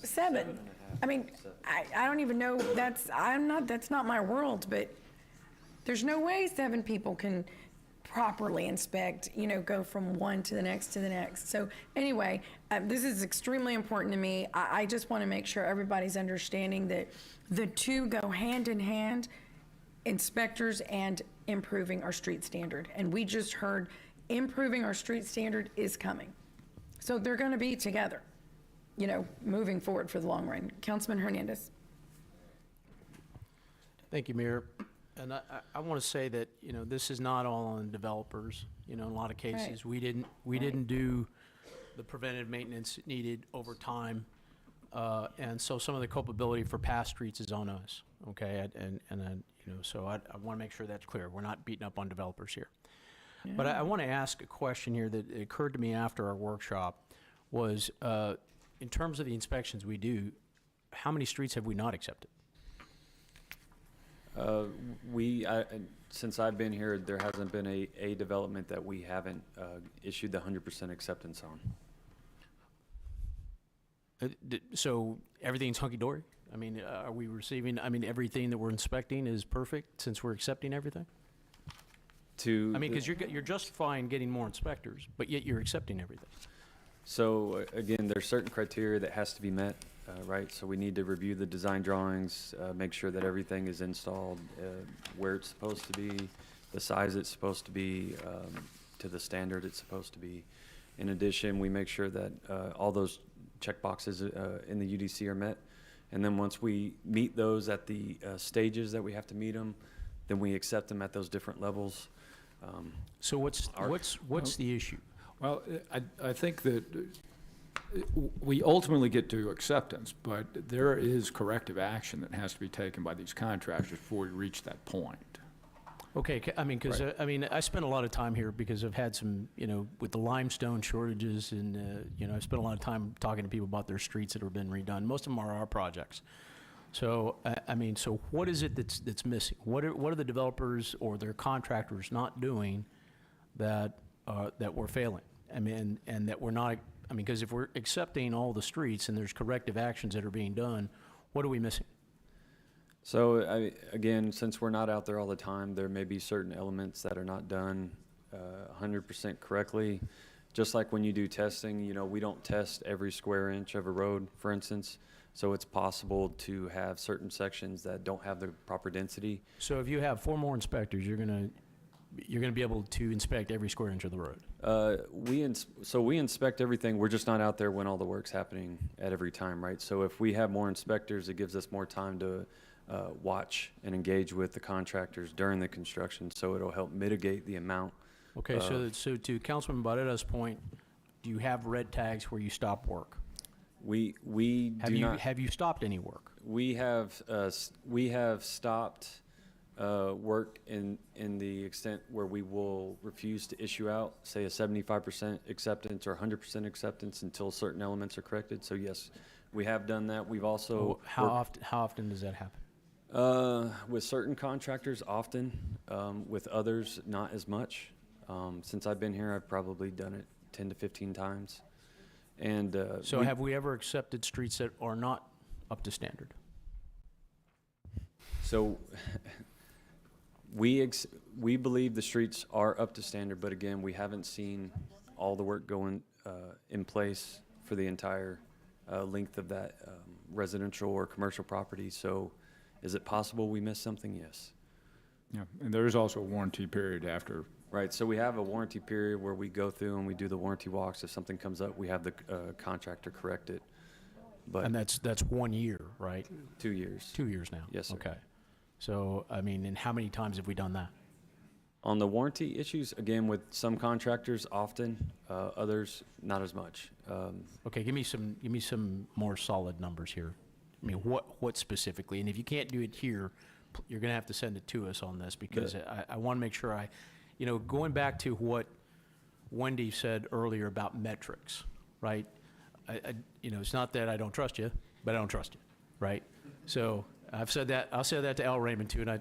7. I mean, I don't even know, that's not my world, but there's no way 7 people can properly inspect, go from one to the next to the next. So anyway, this is extremely important to me. I just want to make sure everybody's understanding that the two go hand in hand, inspectors and improving our street standard. And we just heard improving our street standard is coming. So they're going to be together, moving forward for the long run. Councilman Hernandez. Thank you, Mayor. And I want to say that, this is not all on developers. In a lot of cases, we didn't do the preventative maintenance needed over time. And so some of the culpability for past streets is on us, okay? So I want to make sure that's clear. We're not beating up on developers here. Yeah. But I want to ask a question here that occurred to me after our workshop was, in terms of the inspections we do, how many streets have we not accepted? Since I've been here, there hasn't been a development that we haven't issued the 100% acceptance on. So everything's hunky-dory? I mean, are we receiving, everything that we're inspecting is perfect since we're accepting everything? Because you're just fine getting more inspectors, but yet you're accepting everything. So again, there's certain criteria that has to be met, right? So we need to review the design drawings, make sure that everything is installed where it's supposed to be, the size it's supposed to be, to the standard it's supposed to be. In addition, we make sure that all those check boxes in the UDC are met. And then once we meet those at the stages that we have to meet them, then we accept them at those different levels. So what's the issue? Well, I think that we ultimately get to acceptance, but there is corrective action that has to be taken by these contractors before we reach that point. Okay, because Right. I spent a lot of time here because I've had some, with the limestone shortages, and I spent a lot of time talking to people about their streets that have been redone. Most of them are our projects. So so what is it that's missing? What are the developers or their contractors not doing that we're failing? And that we're not. Because if we're accepting all the streets and there's corrective actions that are being done, what are we missing? So again, since we're not out there all the time, there may be certain elements that are not done 100% correctly. Just like when you do testing, we don't test every square inch of a road, for instance. So it's possible to have certain sections that don't have the proper density. So if you have 4 more inspectors, you're gonna be able to inspect every square inch of the road. We inspect everything. We're just not out there when all the work's happening at every time, right? So if we have more inspectors, it gives us more time to watch and engage with the contractors during the construction, so it'll help mitigate the amount. Okay, so to Councilman Barrera's point, do you have red tags where you stop work? We Have you stopped any work? We have stopped work in the extent where we will refuse to issue out, say, a 75% acceptance or 100% acceptance until certain elements are corrected. So yes, we have done that. We've also how often does that happen? With certain contractors, often. With others, not as much. Since I've been here, I've probably done it 10 to 15 times. And so have we ever accepted streets that are not up to standard? So we believe the streets are up to standard, but again, we haven't seen all the work going in place for the entire length of that residential or commercial property. So is it possible we missed something? Yes. Yeah, and there is also a warranty period after Right, so we have a warranty period where we go through and we do the warranty walks. If something comes up, we have the contractor correct it. But And that's 1 year, right? 2 years. 2 years now? Yes, sir. Okay. So, I mean, and how many times have we done that? On the warranty issues, again, with some contractors, often, others, not as much. Okay, give me some more solid numbers here. I mean, what specifically? And if you can't do it here, you're gonna have to send it to us on this, because I wanna make sure going back to what Wendy said earlier about metrics, right? It's not that I don't trust you, but I don't trust you, right? So I've said that, I'll say that to Al Raymond too, and I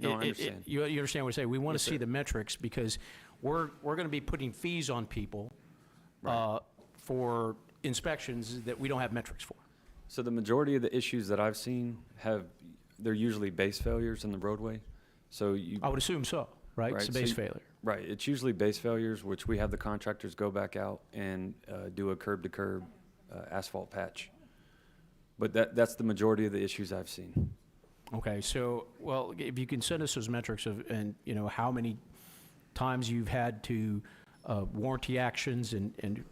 understand. You understand what I'm saying? We want to see the metrics, because we're going to be putting fees on people for inspections that we don't have metrics for. So the majority of the issues that I've seen they're usually base failures in the roadway. So I would assume so, right? It's a base failure. Right, it's usually base failures, which we have the contractors go back out and do a curb-to-curb asphalt patch. But that's the majority of the issues I've seen. Okay, so, well, if you can send us those metrics and how many times you've had to warranty actions and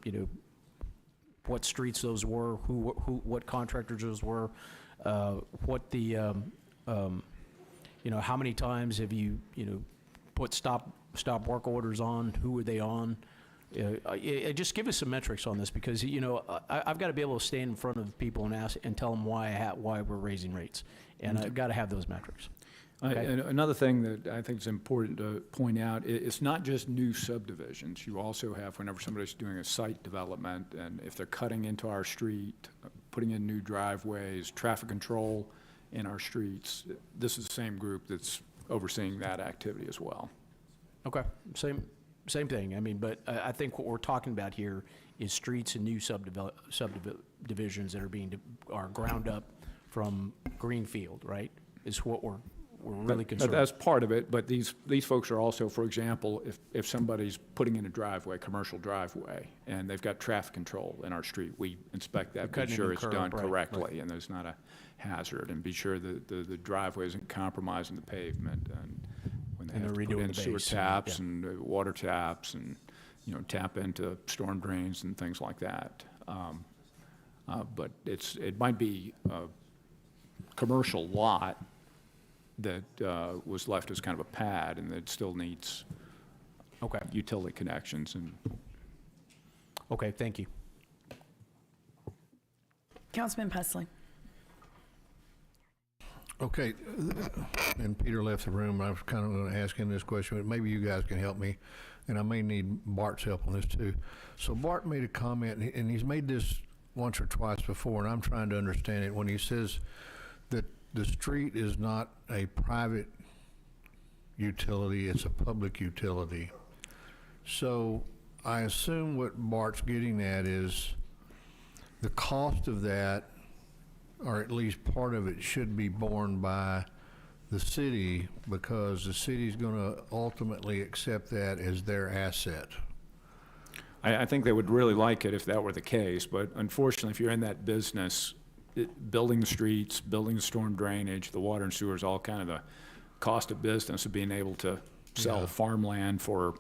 what streets those were, what contractors those were, what the, how many times have you, put stop work orders on, who were they on? Just give us some metrics on this, because, I've got to be able to stand in front of people and ask and tell them why we're raising rates. And I've got to have those metrics. Okay? And another thing that I think is important to point out, it's not just new subdivisions. You also have, whenever somebody's doing a site development, and if they're cutting into our street, putting in new driveways, traffic control in our streets, this is the same group that's overseeing that activity as well. Okay, same thing. I mean, but I think what we're talking about here is streets and new subdivisions that are ground up from greenfield, right? Is what we're really concerned. That's part of it, but these folks are also, for example, if somebody's putting in a driveway, commercial driveway, and they've got traffic control in our street, we inspect that, be sure it's done correctly, and there's not a hazard, and be sure that the driveway isn't compromising the pavement, and when they have to put in sewer taps and water taps and, tap into storm drains and things like that. But it might be a commercial lot that was left as kind of a pad, and that still needs utility connections. And okay, thank you. Councilman Pusley. Okay, and Peter left the room. I was kind of going to ask him this question, but maybe you guys can help me, and I may need Bart's help on this too. So Bart made a comment, and he's made this once or twice before, and I'm trying to understand it, when he says that the street is not a private utility, it's a public utility. So I assume what Bart's getting at is the cost of that, or at least part of it, should be borne by the city, because the city's going to ultimately accept that as their asset. I think they would really like it if that were the case, but unfortunately, if you're in that business, building the streets, building the storm drainage, the water and sewer is all kind of the cost of business of being able to sell farmland for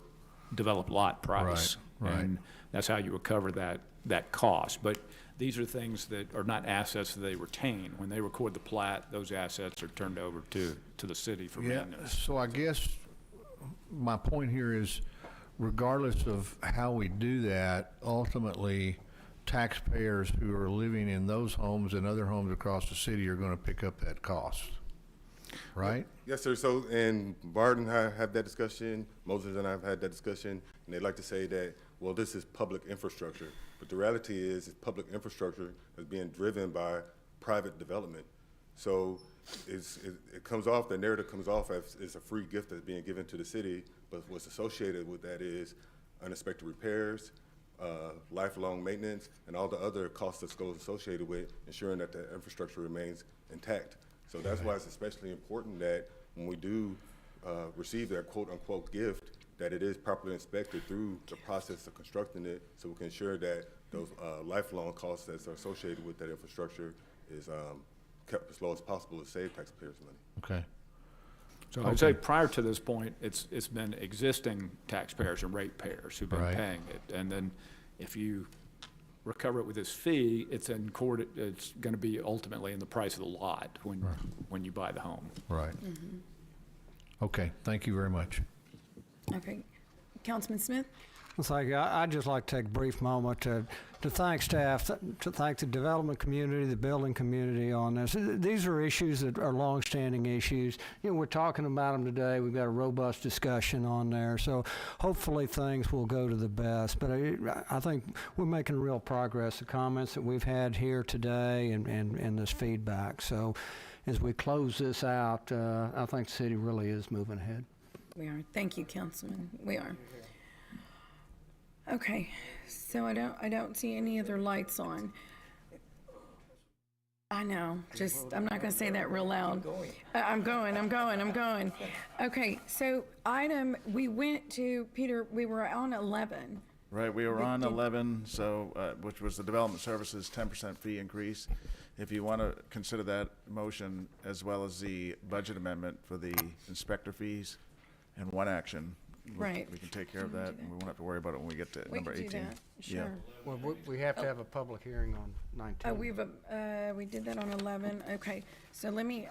developed lot price. Right. And that's how you would cover that cost. But these are things that are not assets that they retain. When they record the plat, those assets are turned over to the city for maintenance. So I guess my point here is, regardless of how we do that, ultimately, taxpayers who are living in those homes and other homes across the city are going to pick up that cost, right? Yes, sir. So, and Bart and I have that discussion, Moses and I have had that discussion, and they'd like to say that, well, this is public infrastructure. But the reality is public infrastructure is being driven by private development. So it comes off, the narrative comes off as it's a free gift that's being given to the city, but what's associated with that is unexpected repairs, lifelong maintenance, and all the other costs that goes associated with ensuring that the infrastructure remains intact. So that's why it's especially important that when we do receive that quote-unquote gift, that it is properly inspected through the process of constructing it, so we can ensure that those lifelong costs that are associated with that infrastructure is kept as low as possible to save taxpayers money. Okay. So I'd say prior to this point, it's been existing taxpayers and ratepayers who've been Right. paying it. And then if you recover it with this fee, it's in court, it's gonna be ultimately in the price of the lot when you buy the home. Right. Okay, thank you very much. Okay. Councilman Smith? Well, thank you. I'd just like to take a brief moment to thank staff, to thank the development community, the building community on this. These are issues that are longstanding issues. You know, we're talking about them today. We've got a robust discussion on there. So hopefully things will go to the best. But I think we're making real progress. The comments that we've had here today and this feedback. So as we close this out, I think the city really is moving ahead. We are. Thank you, Councilman. We are. Okay, so I don't see any other lights on. I know, I'm not gonna say that real loud. I'm going. Okay, so we went to, Peter, we were on 11. Right, we were on 11, so, which was the development services 10% fee increase. If you want to consider that motion as well as the budget amendment for the inspector fees in one action. Right. We can take care of that, and we won't have to worry about it when we get to number 18. We can do that, Yeah. sure. Well, we have to have a public hearing on 19. Oh, we did that on 11, okay. So let me,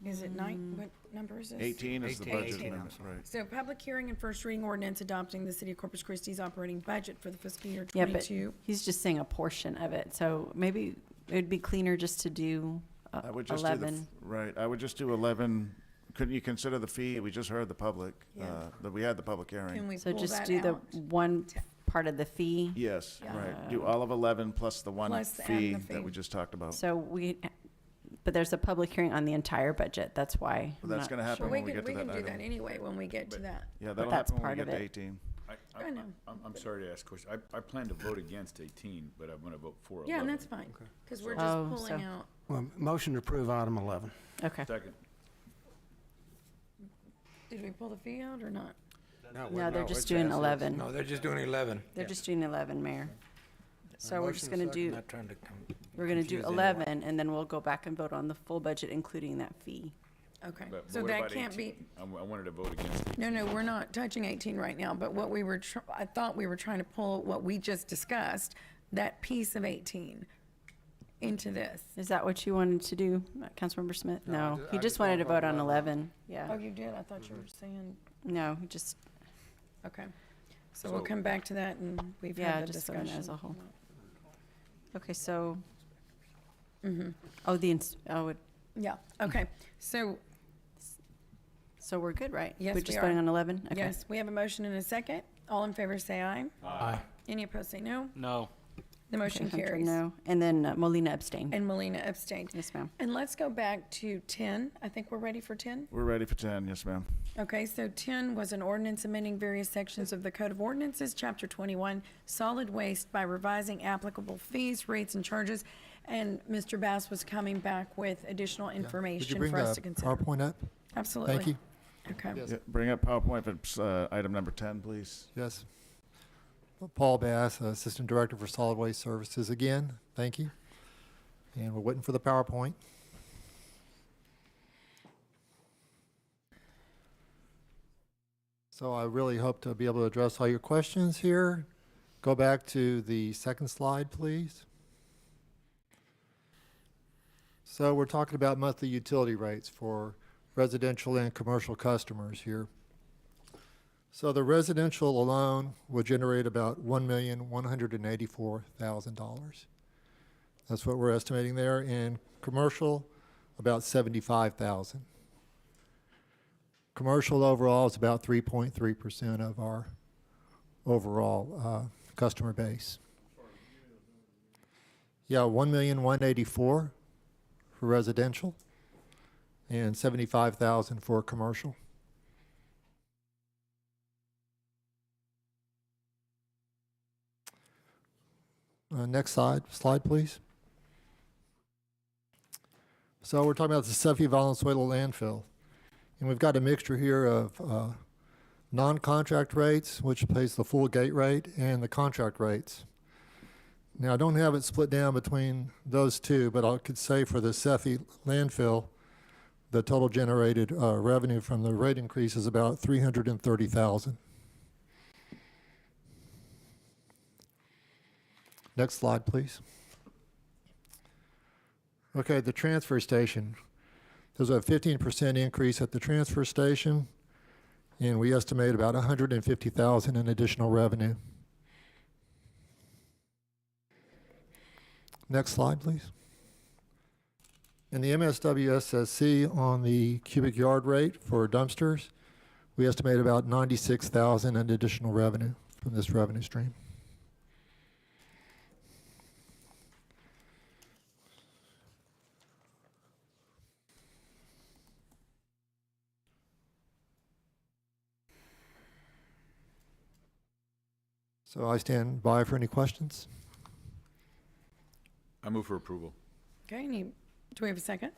is it what number is this? 18 is the 18. budget 18, amendment, right. So public hearing and first reading ordinance adopting the City of Corpus Christi's operating budget for the fiscal year Yeah, but 22. he's just saying a portion of it, so maybe it'd be cleaner just to do I would just 11. right, I would just do 11. Couldn't you consider the fee? We just heard the public, that we had the public hearing. Can we So pull just that do the out? one part of the fee. Yes, right. Do all of 11 plus the one Plus and fee the fee. that we just talked about. So but there's a public hearing on the entire budget, that's why. But that's going to happen Well, when we get to we that can do that item. anyway when we get to that. Yeah, that'll that's happen when we part get of to it. 18. I know. I'm sorry to ask a question. I plan to vote against 18, but I'm gonna vote for 11. Yeah, and that's fine, because we're just Oh, pulling so- out. Well, motion to approve item 11. Okay. Second. Did we pull the fee out or not? No, they're just doing 11. No, they're just doing 11. They're just doing 11, Mayor. So we're just Motion gonna do, Not trying to we're gonna do confuse anyone. 11, and then we'll go back and vote on the full budget, including that fee. Okay, But so what that about can't be, 18? I wanted to vote against 18. no, we're not touching 18 right now, but what we were, I thought we were trying to pull what we just discussed, that piece of 18 into this. Is that what you wanted to do, Councilmember Smith? No, he just wanted to vote on 11, yeah. Oh, you did? I thought you were saying, No, he just, okay. So we'll come back to that and we've yeah, had the just voting discussion. as a whole. Okay, so, Mhm. Yeah, okay, so, so we're good, right? yes, We're we just are. voting on 11? Okay. Yes, we have a motion and a second. All in favor say aye. Aye. Any opposed say no. No. The motion Okay, Hunter, carries. no. And then Molina abstained. And Melina abstained. Yes, ma'am. And let's go back to 10. I think we're ready for 10. We're ready for 10, yes, ma'am. Okay, so 10 was an ordinance amending various sections of the Code of Ordinances, Chapter 21, Solid Waste by revising applicable fees, rates, and charges. And Mr. Bass was coming back with additional Could you information bring for us the to consider. PowerPoint up? Absolutely. Thank you. Okay. Yeah, bring up PowerPoint for item number 10, please. Yes. Paul Bass, Assistant Director for Solid Waste Services again. Thank you. And we're waiting for the PowerPoint. So I really hope to be able to address all your questions here. Go back to the second slide, please. So we're talking about monthly utility rates for residential and commercial customers here. So the residential alone will generate about $1,184,000. That's what we're estimating there. And commercial, about $75,000. Commercial overall is about 3.3% of our overall customer base. Yeah, $1,184,000 for residential and $75,000 for commercial. Next slide, please. So we're talking about the Cefi Valenzuela landfill. And we've got a mixture here of non-contract rates, which pays the full gate rate, and the contract rates. Now, I don't have it split down between those two, but I could say for the Cefi landfill, The total generated revenue from the rate increase is about $330,000. Next slide, please. Okay, the transfer station. There's a 15% increase at the transfer station, and we estimate about $150,000 in additional revenue. Next slide, please. In the MSWSSC on the cubic yard rate for dumpsters, we estimate about $96,000 in additional revenue from this revenue stream. So I stand by for any questions. I move for approval. Okay, do we have a second?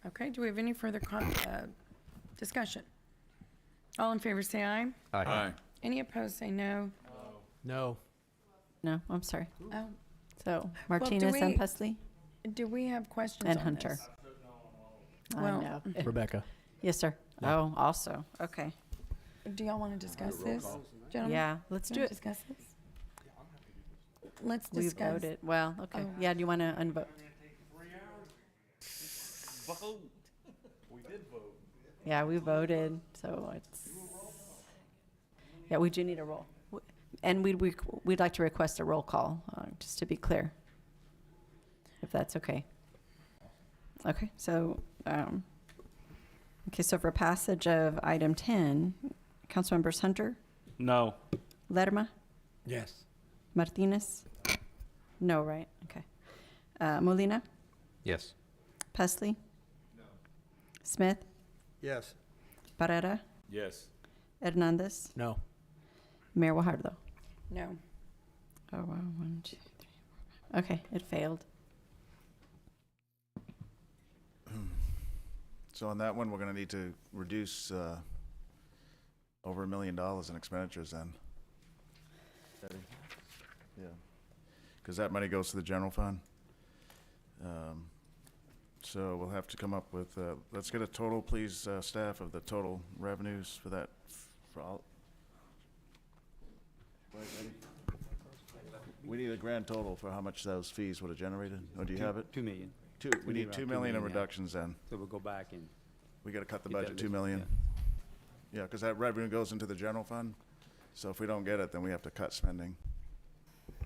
Okay, do we have any further discussion? All in favor say aye. Aye. Any opposed say no. No. No, I'm sorry. Oh, So Well, Martinez and we- Pesley do we have questions and on Hunter. this? I Well, know. Rebecca. Yes, sir. Oh, also, okay. Do y'all want to discuss this, gentlemen? Yeah, let's do Wanna it. Discuss this? Let's We discuss. voted. Well, okay. Oh. Yeah, do you want to unvote? Vote. We did vote. Yeah, we voted, so it's, yeah, we do need a roll. And we'd like to request a roll call, just to be clear, if that's okay. Okay, so, okay, so for passage of item 10, Councilmembers Hunter, No. Lerma, Yes. Martinez? No, right? Okay. Molina, Yes. Pesley? No. Smith, Yes. Barrera, Yes. Hernandez, No. Mayor Wahardo. No. Oh, wow, 1, 2, 3, 4, 5. Okay, it failed. So on that one, we're gonna need to reduce over $1 million in expenditures then. Yeah, because that money goes to the general fund. So we'll have to come up with, let's get a total, please, staff, of the total revenues for that, for all. Wait, ready? We need a grand total for how much those fees would have generated, or do you have it? 2 million. We need 2 million in reductions then. So we'll go back and. We gotta cut the Get that budget 2 list, million. Yeah, because that revenue goes into the general fund, so if we don't get it, then we have to cut spending.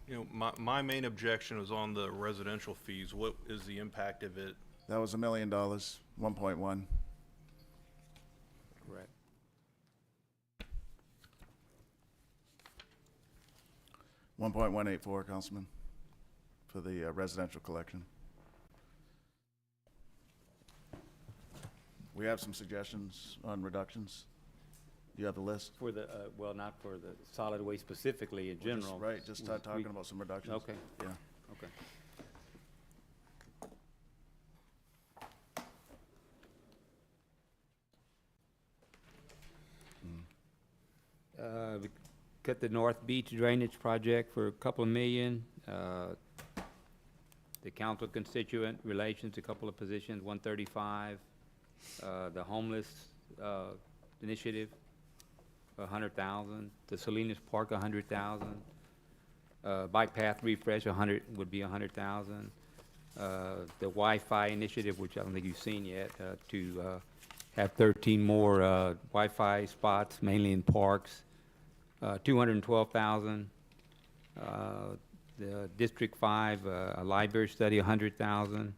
You know, my main objection was on the residential fees. What is the impact of it? That was $1 million, 1.1. Correct. 1.184, Councilman, for the residential collection. We have some suggestions on reductions. Do you have the list? For the, well, not for the solid waste specifically in We're just- general. Right, just start talking about some reductions. Okay. Yeah. Okay. We cut the North Beach drainage project for a couple of million. The council constituent relations, a couple of positions, 135. The homeless initiative, 100,000. The Salinas Park, 100,000. Bike path refresh, 100 would be 100,000. The Wi-Fi initiative, which I don't think you've seen yet, to have 13 more Wi-Fi spots, mainly in parks, 212,000. The District 5, a library study, 100,000.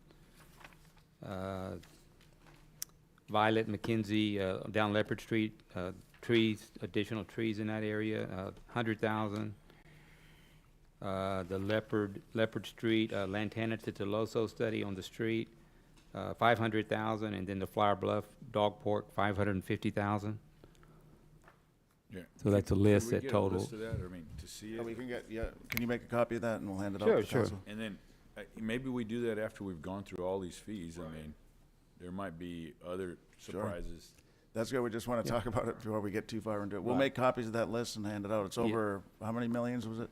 Violet McKenzie, down Leopard Street, trees, additional trees in that area, 100,000. The Leopard Street, Lantana to Toloso study on the street, 500,000, and then the Flower Bluff Dog Park, 550,000. Yeah. So that's a list Could we that get a list totals. of that, or, I mean, to see it? We can get, yeah, can you make a copy of that and we'll hand it out Sure, to the sure. council? And then, maybe we do that after we've gone through all these fees. I mean, there might be other Sure. surprises. That's good, we just want to talk about it before we get too far into it. We'll Right. make copies of that list and hand it out. It's over, how many millions was it?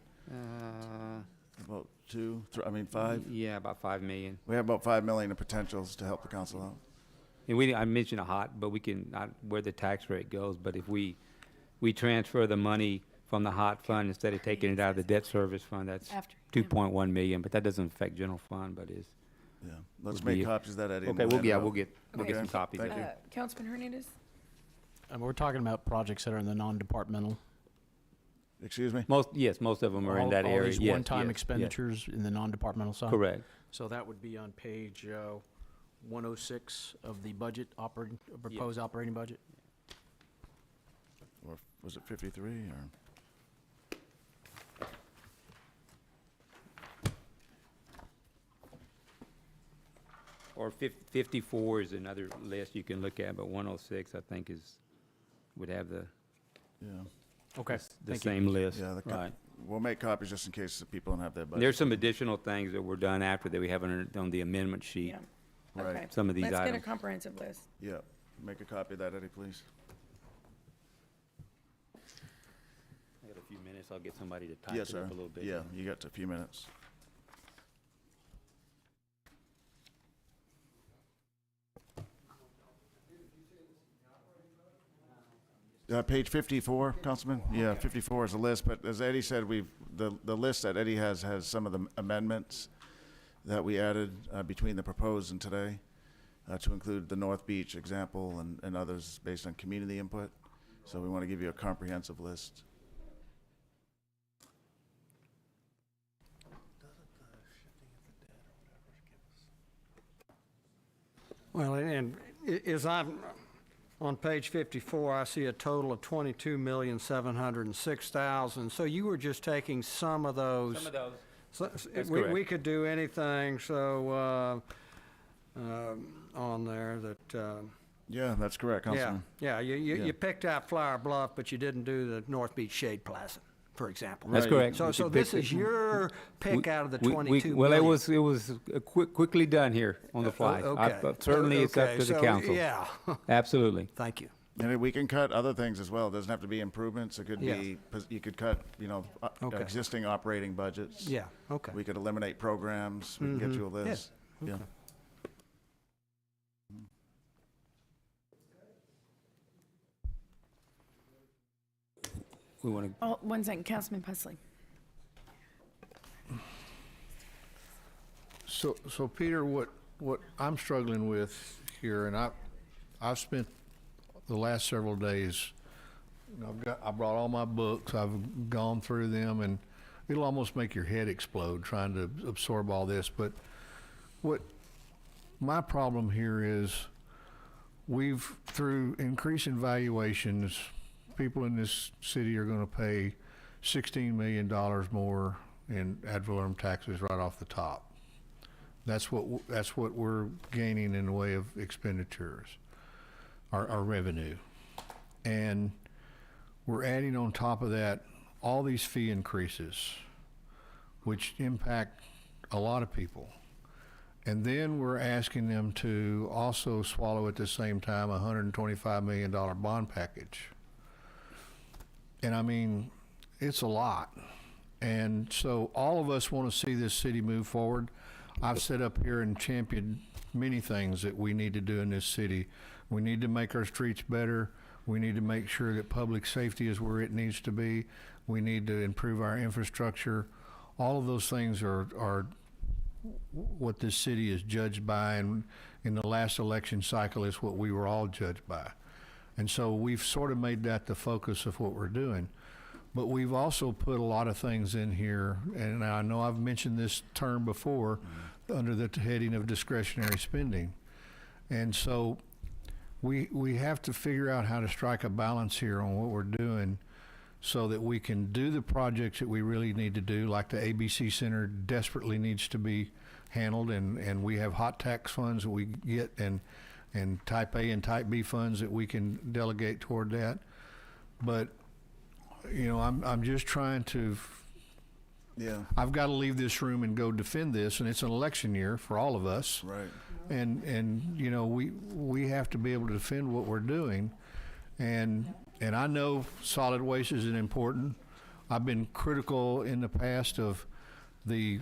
About five? Yeah, about 5 million. We have about 5 million in potentials to help the council out. And I mentioned a hot, but we can, not where the tax rate goes, but if we transfer the money from the hot fund instead of taking it out of the debt service fund, that's After, 2.1 million, but that doesn't affect general fund, but is. Yeah, let's would make be- copies of that, Eddie. and Okay, hand it out. we'll get Okay. some copies. Thank of you. it. Councilman Hernandez? We're talking about projects that are in the non-departmental. Excuse me? Most of them are in that area. All these Yes, one-time yes, yes. expenditures in the non-departmental side? Correct. So that would be on page 106 of the budget, proposed operating budget? Or was it 53 or? Or 54 is another list you can look at, but 106, I think, would have the Yeah. Okay, the thank you. same list. Yeah, Right. we'll make copies just in case the people don't have their budget. There's some additional things that were done after that we haven't on the amendment sheet. Yeah. Right. Okay. Some of these Let's get a items. comprehensive list. Yeah, make a copy of that, Eddie, please. I got a few minutes, I'll get somebody to type Yes, it sir. up a little bit. Yeah, you got a few minutes. Page 54, Councilman? Yeah, 54 is the list, but as Eddie said, the list that Eddie has some of the amendments that we added between the proposed and today to include the North Beach example and others based on community input. So we want to give you a comprehensive list. Well, and as I'm on page 54, I see a total of 22,706,000. So you were just taking some of those. Some of those. So That's we correct. could do anything. So on there that. Yeah, that's correct, Councilman. Yeah. You picked out Flower Bluff, but you didn't do the North Beach Shade Plaza, for example. That's correct. So We this picked is your pick out of the we- 22 Well, it million. was quickly done here on the fly. Certainly, it's up Okay, to the so, council. yeah. Absolutely. Thank you. And we can cut other things as well. It doesn't have to be improvements. It could Yeah. be, you could cut, Okay. existing operating budgets. Yeah, okay. We could eliminate programs. We can get you a list. Yeah. Okay. We want to. Oh, 1 second, Councilman Pusley. So Peter, what I'm struggling with here, and I've spent the last several days, I brought all my books, I've gone through them, and it'll almost make your head explode trying to absorb all this. But what my problem here is, through increasing valuations, people in this city are going to pay $16 million more in ad valorem taxes right off the top. That's what we're gaining in the way of expenditures, our revenue. And we're adding on top of that all these fee increases, which impact a lot of people. And then we're asking them to also swallow at the same time a $125 million bond package. And I mean, it's a lot. And so all of us want to see this city move forward. I've set up here and championed many things that we need to do in this city. We need to make our streets better. We need to make sure that public safety is where it needs to be. We need to improve our infrastructure. All of those things are what this city is judged by, and in the last election cycle is what we were all judged by. And so we've sort of made that the focus of what we're doing. But we've also put a lot of things in here, and I know I've mentioned this term before, under the heading of discretionary spending. And so we have to figure out how to strike a balance here on what we're doing so that we can do the projects that we really need to do, like the ABC Center desperately needs to be handled, and we have hot tax funds that we get, and type A and type B funds that we can delegate toward that. But I'm just trying to. Yeah. I've got to leave this room and go defend this, and it's an election year for all of us. Right. And we have to be able to defend what we're doing, and I know solid waste is important. I've been critical in the past of the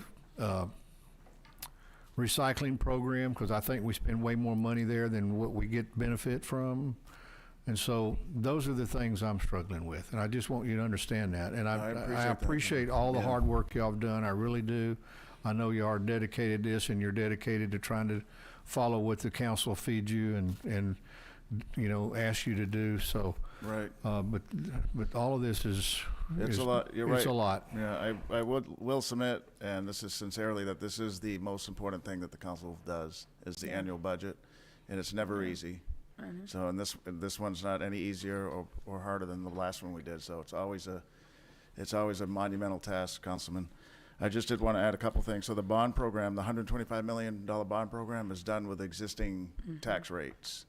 recycling program, because I think we spend way more money there than what we get benefit from. And so those are the things I'm struggling with, and I just want you to understand that. And I appreciate all the hard work y'all have done. I really do. I know you are dedicated to this, and you're dedicated to trying to follow what the council feeds you and you know, ask you to do. So, Right. But all of this is It's a lot. You're right. It's a lot. Yeah, I will submit, and this is sincerely, that this is the most important thing that the council does, is the annual budget, and it's never easy. So, and this one's not any easier or harder than the last one we did. So it's always a monumental task, Councilman. I just did want to add a couple things. So the bond program, the $125 million bond program, is done with existing tax rates.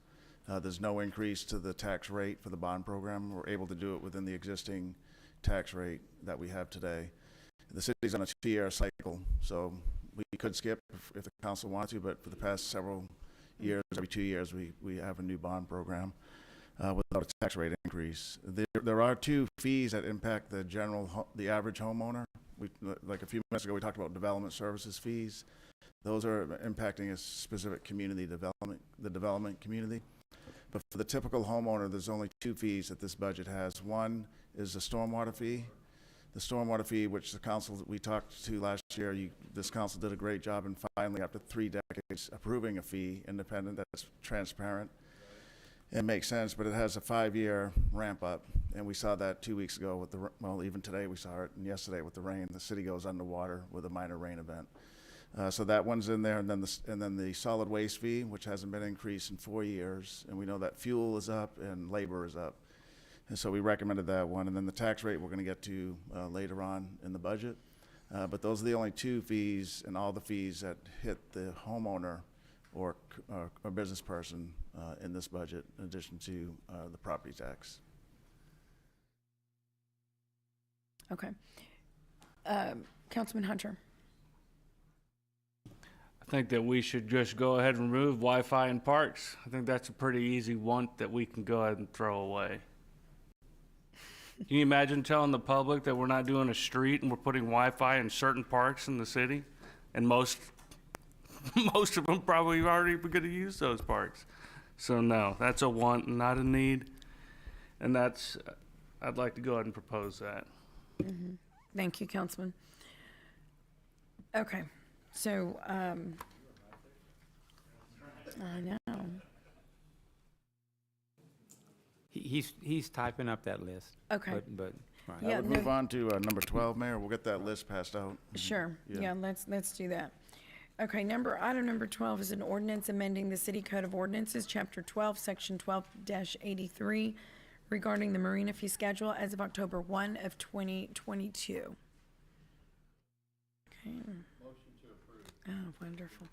There's no increase to the tax rate for the bond program. We're able to do it within the existing tax rate that we have today. The city's on a 2-year cycle, so we could skip if the council wanted to, but for the past several years, every 2 years, we have a new bond program without a tax rate increase. There are 2 fees that impact the average homeowner. Like a few minutes ago, we talked about development services fees. Those are impacting a specific community development, the development community. But for the typical homeowner, there's only 2 fees that this budget has. One is the stormwater fee. The stormwater fee, which the council we talked to last year, this council did a great job in finally, after 3 decades, approving a fee, independent, that's transparent. It makes sense, but it has a 5-year ramp up, and we saw that 2 weeks ago with well, even today we saw it, and yesterday with the rain. The city goes underwater with a minor rain event. So that one's in there, and then the solid waste fee, which hasn't been increased in 4 years, and we know that fuel is up and labor is up. And so we recommended that one, and then the tax rate we're going to get to later on in the budget. But those are the only 2 fees, and all the fees that hit the homeowner or a business person in this budget, in addition to the property tax. Okay. Councilman Hunter. I think that we should just go ahead and remove Wi-Fi in parks. I think that's a pretty easy one that we can go ahead and throw away. Can you imagine telling the public that we're not doing a street and we're putting Wi-Fi in certain parks in the city? And most of them probably already going to use those parks. So no, that's a want, not a need. And I'd like to go ahead and propose that. Thank you, Councilman. Okay, so, I know. He's typing up that list. Okay. But right. I would move on to number 12, Mayor. We'll get that list passed out. Sure, yeah, let's do that. Okay, item number 12 is an ordinance amending the City Code of Ordinances, Chapter 12, Section 12-83, regarding the marina fee schedule as of October 1 of 2022. Okay. Motion to approve. Oh, wonderful.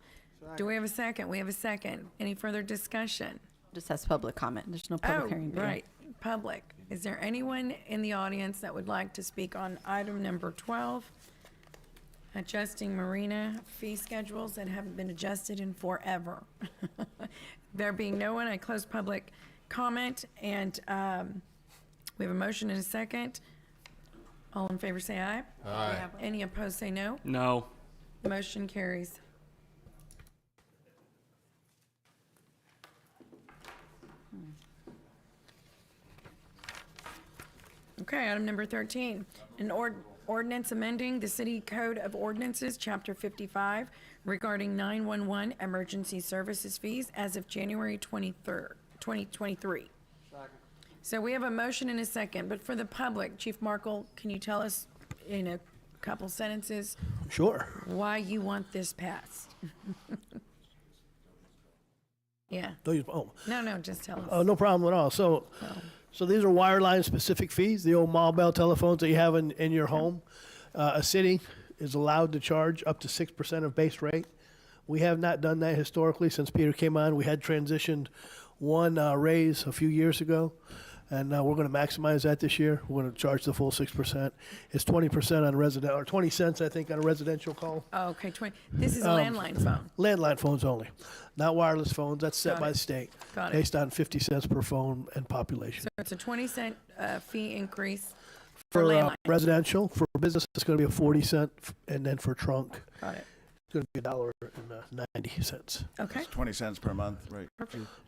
Do we have a second? We have a second. Any further discussion? Just has public comment. There's no public hearing. Oh, right, public. Is there anyone in the audience that would like to speak on item number 12? Adjusting marina fee schedules that haven't been adjusted in forever. There being no one, I close public comment, and we have a motion and a second. All in favor say aye. Aye. Any opposed say no. No. Motion carries. Okay, item number 13, an ordinance amending the City Code of Ordinances, Chapter 55, regarding 911 emergency services fees as of January 23rd, 2023. So we have a motion and a second, but for the public, Chief Markle, can you tell us in a couple sentences? Sure. Why you want this passed? Yeah. No, just tell us. Oh, no problem at all. So these are wireline specific fees, the old mobile telephones that you have in your home. A city is allowed to charge up to 6% of base rate. We have not done that historically since Peter came on. We had transitioned one raise a few years ago, and we're going to maximize that this year. We're going to charge the full 6%. It's 20% on resident, or 20 cents, I think, on a residential call. Oh, okay, 20. This is a landline phone. Landline phones only, not wireless phones. That's set Got by it. the state, Got it. based on 50 cents per phone and population. So it's a 20-cent fee increase For landline. residential, for business, it's going to be a 40 cent, and then for trunk, Got it. it's going to be $1.90 Okay. It's 20 cents per month, right?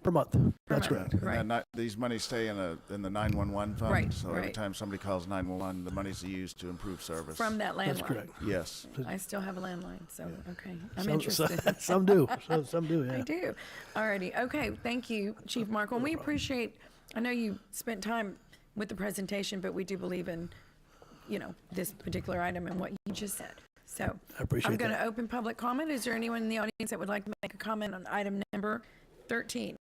per month. That's month. correct. And Right. then these monies stay in the 911 fund? Right, So every right. time somebody calls 911, the money's used to improve service? From that landline. That's correct. Yes. I still have a landline, so, okay. I'm Some- interested. Some do. Some do, I yeah. do. Alrighty, okay, thank you, Chief Markle. And we appreciate, I know you spent time with the presentation, but we do believe in, this particular item and what you just said. So I appreciate I'm going to that. open public comment. Is there anyone in the audience that would like to make a comment on item number 13?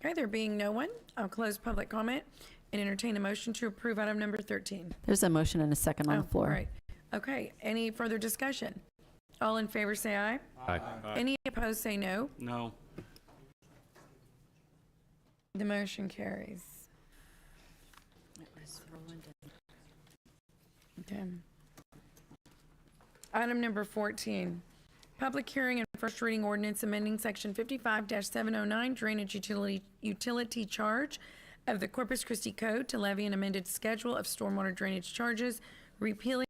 Okay, there being no one, I'll close public comment and entertain a motion to approve item number 13. There's a motion and a second on the floor. Right. Okay, any further discussion? All in favor say aye. Aye. Any opposed say no. No. The motion carries. Okay. Item number 14, public hearing and first reading ordinance amending section 55-709 drainage utility charge of the Corpus Christi Code to levy an amended schedule of stormwater drainage charges, repealing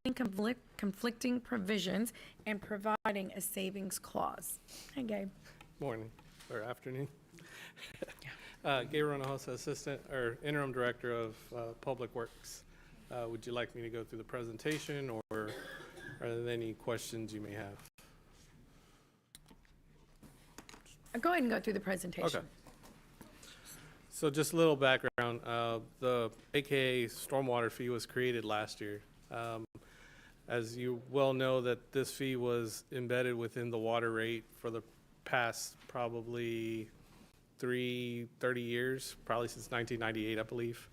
conflicting provisions, and providing a savings clause. Hi, Gabe. Morning or afternoon. Gabe Ronahosa, Assistant or Interim Director of Public Works. Would you like me to go through the presentation, or are there any questions you may have? Go ahead and go through the presentation. Okay. So just a little background. The AKA stormwater fee was created last year. As you well know, that this fee was embedded within the water rate for the past probably 30 years, probably since 1998, I believe.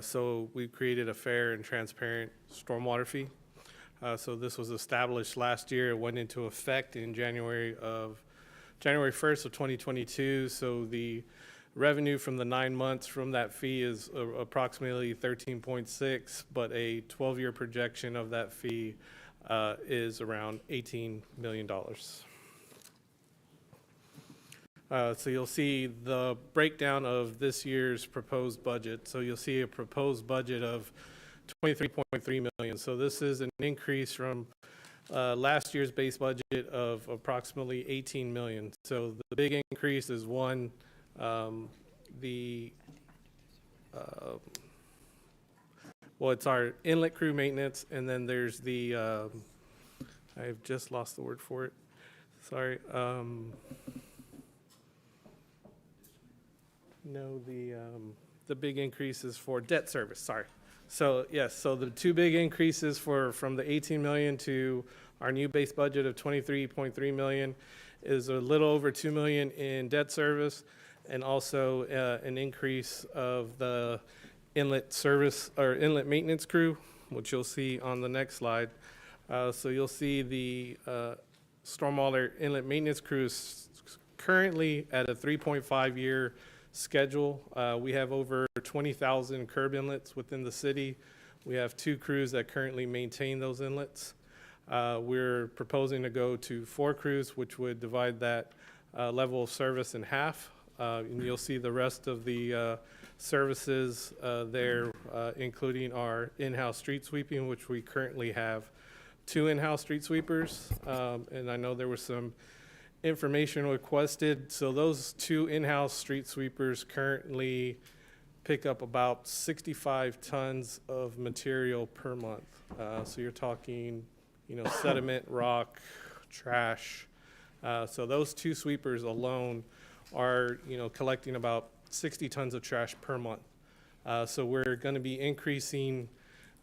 So we created a fair and transparent stormwater fee. So this was established last year. It went into effect in January 1st of 2022. So the revenue from the 9 months from that fee is approximately 13.6, but a 12-year projection of that fee is around $18 million. So you'll see the breakdown of this year's proposed budget. So you'll see a proposed budget of $23.3 million. So this is an increase from last year's base budget of approximately $18 million. So the big increase is one, it's our inlet crew maintenance, and then there's the, I've just lost the word for it. Sorry. No, the big increase is for debt service, sorry. So, yes, so the two big increases from the 18 million to our new base budget of 23.3 million is a little over 2 million in debt service, and also an increase of the inlet service or inlet maintenance crew, which you'll see on the next slide. So you'll see the stormwater inlet maintenance crew is currently at a 3.5-year schedule. We have over 20,000 curb inlets within the city. We have 2 crews that currently maintain those inlets. We're proposing to go to 4 crews, which would divide that level of service in half. And you'll see the rest of the services there, including our in-house street sweeping, which we currently have 2 in-house street sweepers. And I know there was some information requested. So those 2 in-house street sweepers currently pick up about 65 tons of material per month. So you're talking, sediment, rock, trash. So those 2 sweepers alone are, collecting about 60 tons of trash per month. So we're going to be increasing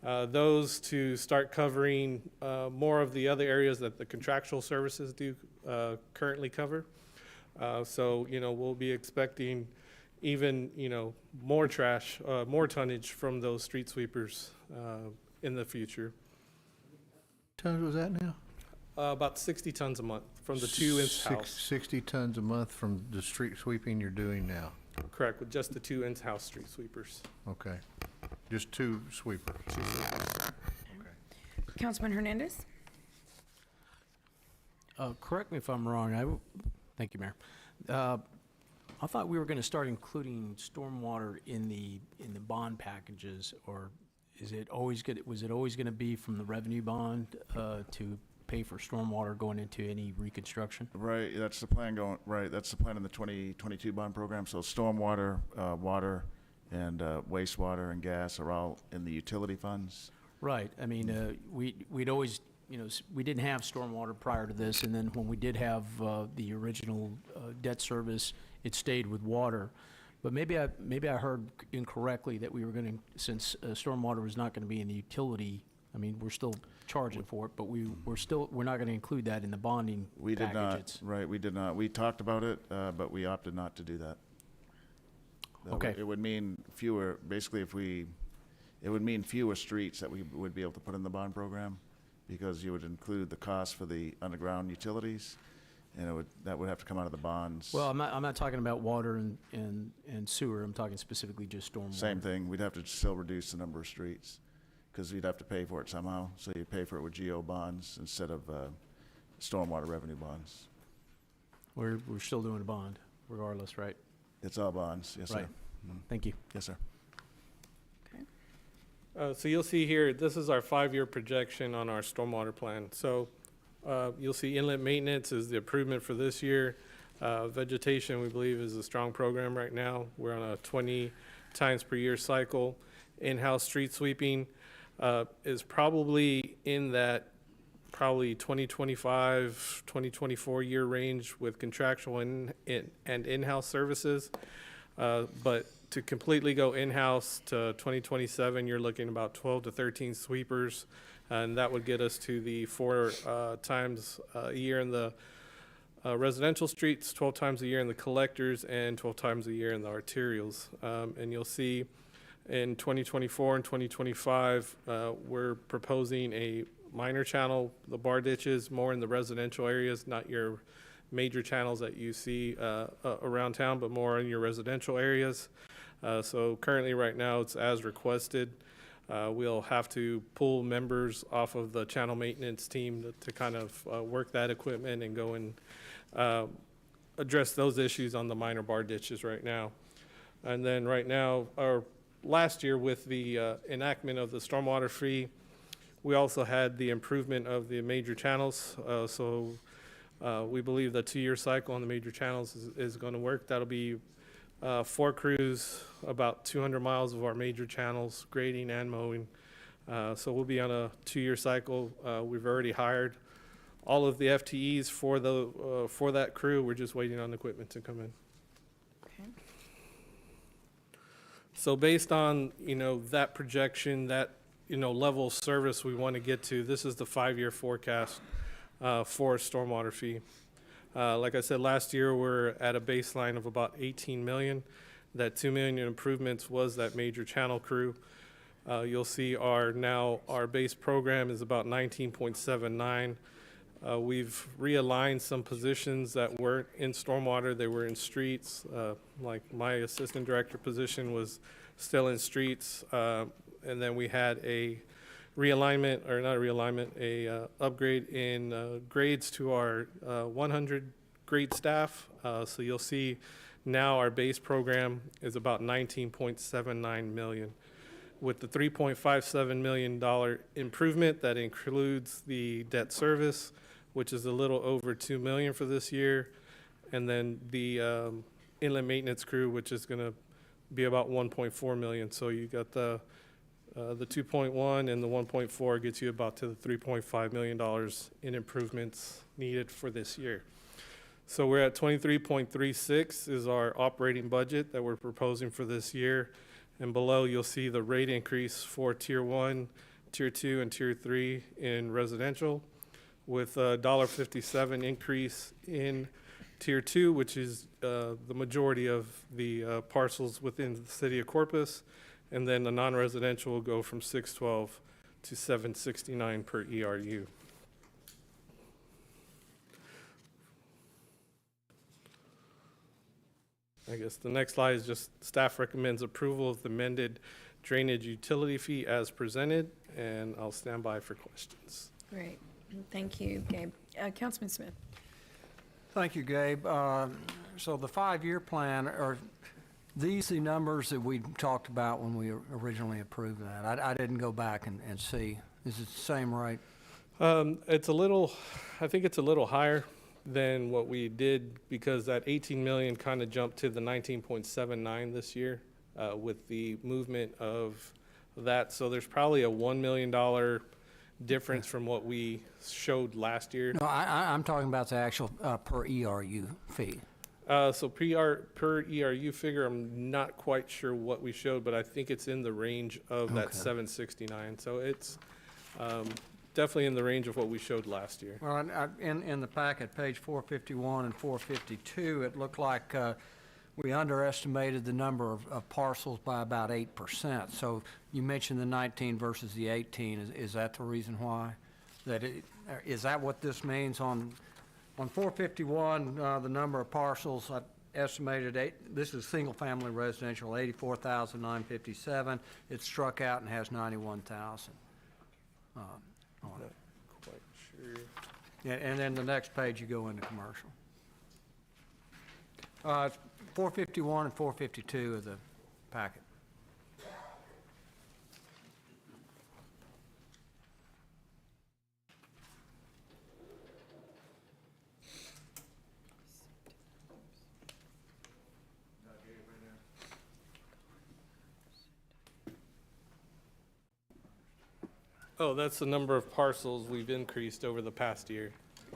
those to start covering more of the other areas that the contractual services do currently cover. So, we'll be expecting even, more trash, more tonnage from those street sweepers in the future. Tons was that now? About 60 tons a month from the 2 in-house. 60 tons a month from the street sweeping you're doing now? Correct, with just the 2 in-house street sweepers. Okay. Just 2 sweepers? Councilman Hernandez? Correct me if I'm wrong. Thank you, Mayor. I thought we were going to start including stormwater in the bond packages, or is it always was it always gonna be from the revenue bond, to pay for stormwater going into any reconstruction? Right, that's the plan that's the plan in the 2022 bond program. So stormwater, water, and wastewater and gas are all in the utility funds. Right, I mean, we'd always, we didn't have stormwater prior to this, and then when we did have the original debt service, it stayed with water. But maybe I heard incorrectly that we were gonna, since stormwater was not gonna be in the utility, I mean, we're still charging for it, but we're not gonna include that in the bonding We did not, packages. right, we did not. We talked about it, but we opted not to do that. Okay. It would mean fewer, basically it would mean fewer streets that we would be able to put in the bond program, because you would include the cost for the underground utilities, and that would have to come out of the bonds. Well, I'm not talking about water and sewer, I'm talking specifically just stormwater. Same thing, we'd have to still reduce the number of streets, because we'd have to pay for it somehow, so you pay for it with GO bonds instead of stormwater revenue bonds. We're still doing a bond regardless, right? It's all bonds, yes, sir. Right. Thank you. Yes, sir. So you'll see here, this is our 5-year projection on our stormwater plan. So you'll see inlet maintenance is the improvement for this year. Vegetation, we believe, is a strong program right now. We're on a 20 times per year cycle. In-house street sweeping is probably in that 2025, 2024 year range with contractual and in-house services. But to completely go in-house to 2027, you're looking about 12 to 13 sweepers, and that would get us to the 4 times a year in the residential streets, 12 times a year in the collectors, and 12 times a year in the arterials. And you'll see in 2024 and 2025, we're proposing a minor channel, the bar ditches, more in the residential areas, not your major channels that you see around town, but more in your residential areas. So currently right now it's as requested. We'll have to pull members off of the channel maintenance team to kind of work that equipment and go and address those issues on the minor bar ditches right now. And then right now, or last year with the enactment of the stormwater fee, we also had the improvement of the major channels. So we believe the 2-year cycle on the major channels is going to work. That'll be 4 crews, about 200 miles of our major channels, grading and mowing. So we'll be on a 2-year cycle. We've already hired all of the FTEs for that crew. We're just waiting on the equipment to come in. Okay. So based on, that projection, that, level of service we want to get to, this is the 5-year forecast for stormwater fee. Like I said, last year we're at a baseline of about 18 million. That 2 million in improvements was that major channel crew. You'll see our base program is about 19.79. We've realigned some positions that weren't in stormwater, they were in streets. Like my assistant director position was still in streets. And then we had a realignment, or not a realignment, a upgrade in grades to our 100 grade staff. So you'll see now our base program is about 19.79 million. With the $3.57 million improvement, that includes the debt service, which is a little over 2 million for this year, and then the inlet maintenance crew, which is going to be about 1.4 million. So you got the 2.1 and the 1.4 gets you about to the $3.5 million in improvements needed for this year. So we're at 23.36 is our operating budget that we're proposing for this year. And below you'll see the rate increase for Tier 1, Tier 2, and Tier 3 in residential, with a $1.57 increase in Tier 2, which is the majority of the parcels within the city of Corpus. And then the non-residential will go from 612 to 769 per ERU. I guess the next slide is just staff recommends approval of the amended drainage utility fee as presented, and I'll stand by for questions. Great. Thank you, Gabe. Councilman Smith. Thank you, Gabe. So the 5-year plan, or these the numbers that we talked about when we originally approved that? I didn't go back and see. Is it the same rate? It's a little, I think it's a little higher than what we did because that 18 million kind of jumped to the 19.79 this year with the movement of that. So there's probably a $1 million difference from what we showed last year. No, I'm talking about the actual per ERU fee. So per ERU figure, I'm not quite sure what we showed, but I think it's in the range of that 769. So it's definitely in the range of what we showed last year. Well, in the packet, page 451 and 452, it looked like we underestimated the number of parcels by about 8%. So you mentioned the 19 versus the 18. Is that the reason why? Is that what this means on 451, the number of parcels I estimated, this is single-family residential, 84,957. It's struck out and has 91,000 on it. Quite sure. Yeah, and then the next page, you go into commercial. 451 and 452 of the packet. Oh, that's the number of parcels we've increased over the past year.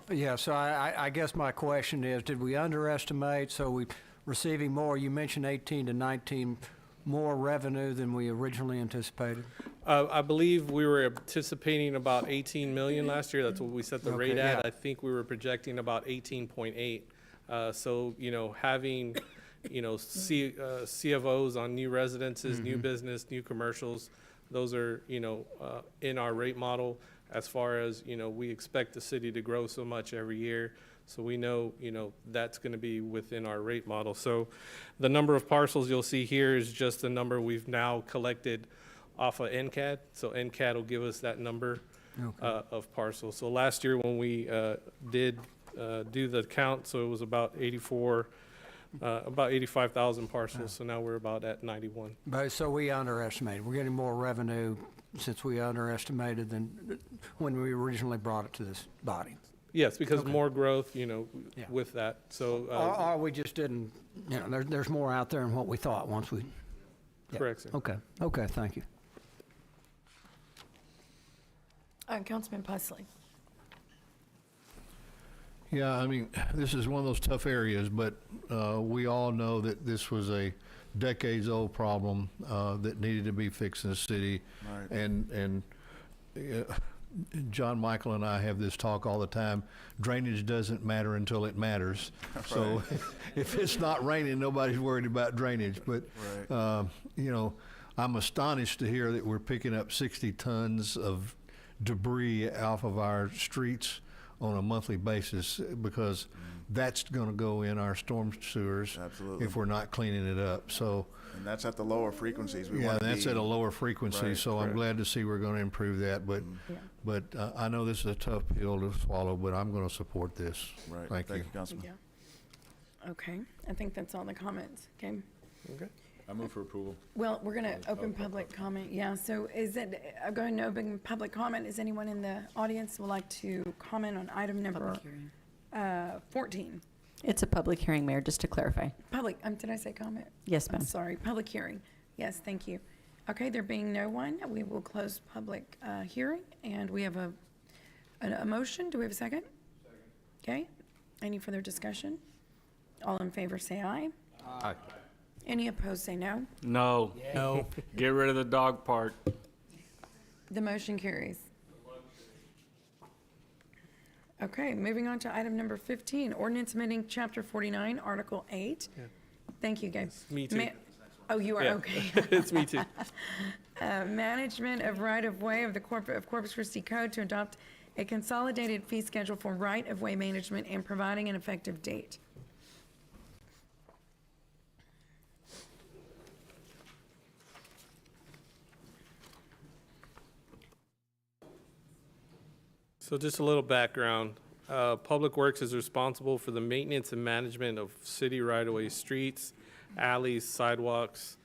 Yeah, so I guess my question is, did we underestimate, so we receiving more, you mentioned 18 to 19 more revenue than we originally anticipated? I believe we were anticipating about 18 million last year. That's what we set the rate at. yeah. I think we were projecting about 18.8. So, having, CFOs on new residences, new business, new commercials, those are, in our rate model as far as, we expect the city to grow so much every year. So we know, that's going to be within our rate model. So the number of parcels you'll see here is just the number we've now collected off of NCAD. So NCAD will give us that number of parcels. So last year when we did do the count, so it was about 85,000 parcels. So now we're about at 91. But so we underestimated. We're getting more revenue since we underestimated than when we originally brought it to this body. Yes, because more growth, with that. So Or we just didn't, there's more out there than what we thought once we. correct, sir. Okay, thank you. Councilman Pusley. Yeah, I mean, this is one of those tough areas, but we all know that this was a decades-old problem that needed to be fixed in the city. Right. And John Michael and I have this talk all the time. Drainage doesn't matter until it matters. So if it's not raining, nobody's worried about drainage. But, I'm astonished to hear that we're picking up 60 tons of debris off of our streets on a monthly basis, because that's going to go in our storm sewers. Absolutely. If we're not cleaning it up. So, And that's at the lower frequencies. that's at a lower frequency. Right, so I'm correct. glad to see we're going to improve that. But I know this is a tough pill to swallow, but I'm going to support this. Right. Thank you. Councilman. Yeah. Okay, I think that's all the comments, okay? Okay. I move for approval. Well, we're gonna open public comment, yeah, so is it, going to open public comment, is anyone in the audience would like to comment on item number 14? It's a public hearing, Mayor, just to clarify. Public, did I say comment? Yes, I'm ma'am. sorry, public hearing, yes, thank you. Okay, there being no one, we will close public hearing, and we have a motion, do we have a second? Okay, any further discussion? All in favor say aye. Aye. Any opposed say no. No. No. Get rid of the dog park. The motion carries. Okay, moving on to item number 15, ordinance amending chapter 49, article 8. Thank you, Gabe. Me too. Oh, you are, Yeah. okay. It's me too. Management of right-of-way of the Corpus Christi Code to adopt a consolidated fee schedule for right-of-way management and providing an effective date. So just a little background. Public Works is responsible for the maintenance and management of city right-of-way streets alleys, sidewalks,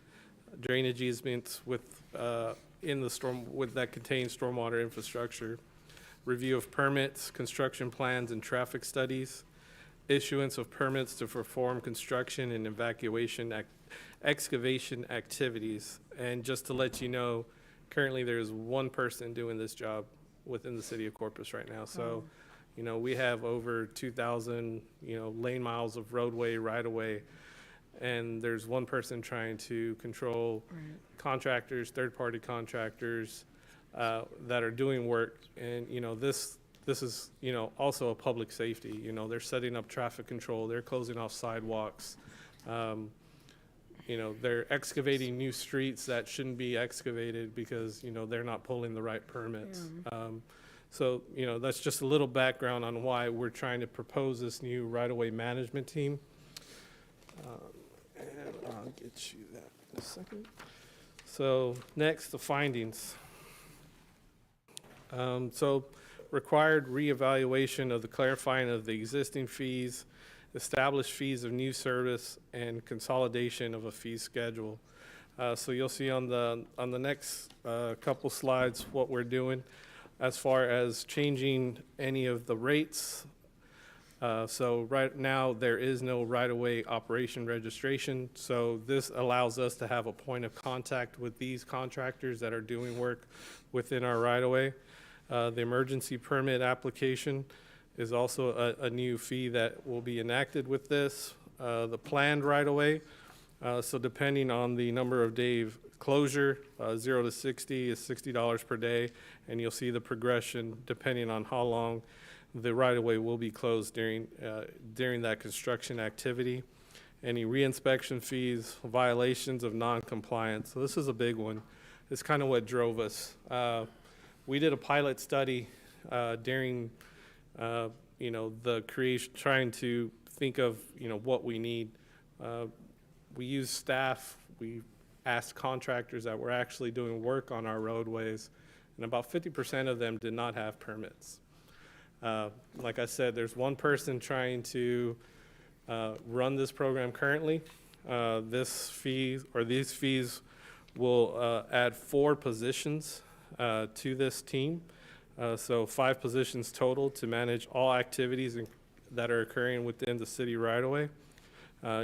drainage easements with, in the storm, with that contain stormwater infrastructure, review of permits, construction plans, and traffic studies, issuance of permits to perform construction and excavation activities. And just to let you know, currently there's one person doing this job within the city of Corpus right now. So, you know, we have over 2,000, you know, lane miles of roadway, right-of-way, and there's one person trying to control contractors, third-party contractors that are doing work. And, you know, this is, you know, also a public safety. You know, they're setting up traffic control, they're closing off sidewalks. You know, they're excavating new streets that shouldn't be excavated because, you know, they're not pulling the right permits. So, you know, that's just a little background on why we're trying to propose this new right-of-way management team. And I'll get you that in a second. So next, the findings. So required reevaluation of the clarifying of the existing fees, established fees of new service, and consolidation of a fee schedule. So you'll see on the next couple slides what we're doing as far as changing any of the rates. So right now there is no right-of-way operation registration. So this allows us to have a point of contact with these contractors that are doing work within our right-of-way. The emergency permit application is also a new fee that will be enacted with this. The planned right-of-way, so depending on the number of day closure, 0 to 60 is $60 per day, and you'll see the progression depending on how long the right-of-way will be closed during that construction activity. Any reinspection fees, violations of non-compliance. So this is a big one. It's kind of what drove us. We did a pilot study during you know, the creation, trying to think of, you know, what we need. We used staff, we asked contractors that were actually doing work on our roadways, and about 50% of them did not have permits. Like I said, there's one person trying to run this program currently. This fee, or these fees, will add 4 positions to this team. So 5 positions total to manage all activities that are occurring within the city right-of-way.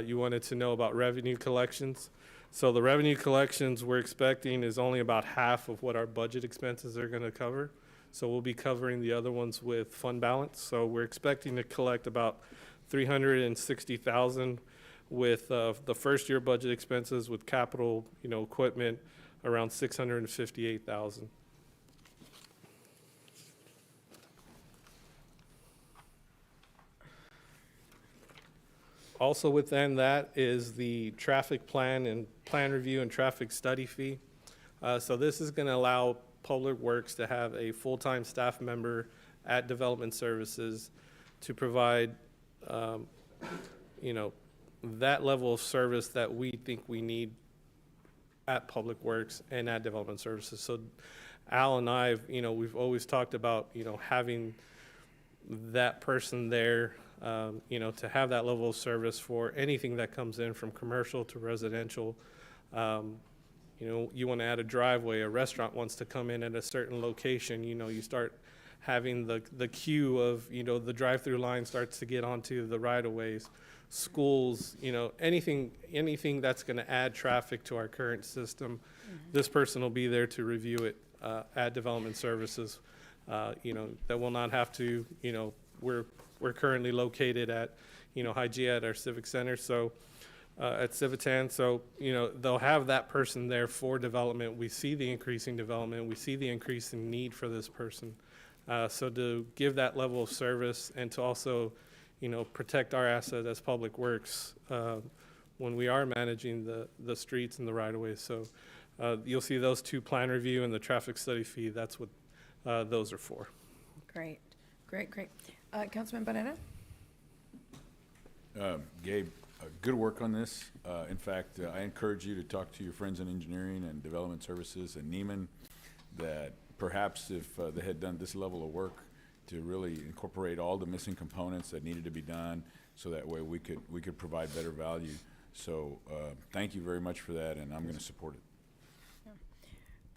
You wanted to know about revenue collections. So the revenue collections we're expecting is only about half of what our budget expenses are going to cover. So we'll be covering the other ones with fund balance. So we're expecting to collect about $360,000 with the first year budget expenses with capital, you know, equipment around $658,000. Also within that is the traffic plan and plan review and traffic study fee. So this is going to allow Public Works to have a full-time staff member at Development Services to provide, you know, that level of service that we think we need at Public Works and at Development Services. So Al and I, you know, we've always talked about, you know, having that person there, you know, to have that level of service for anything that comes in from commercial to residential. You know, you want to add a driveway, a restaurant wants to come in at a certain location, you know, you start having the queue of, you know, the drive-through line starts to get onto the right-of-ways. Schools, you know, anything that's going to add traffic to our current system, this person will be there to review it at Development Services. You know, that will not have to, you know, we're currently located at, you know, Hygeia at our Civic Center, so at Civitan, so, you know, they'll have that person there for development. We see the increasing development, we see the increasing need for this person. So to give that level of service and to also, you know, protect our asset as Public Works when we are managing the streets and the right-of-ways. So you'll see those 2, plan review and the traffic study fee, that's what those are for. Great, great, great. Councilman Barrera? Gabe, good work on this. In fact, I encourage you to talk to your friends in engineering and development services and Neiman, that perhaps if they had done this level of work to really incorporate all the missing components that needed to be done, so that way we could provide better value So, thank you very much for that, and I'm gonna support it.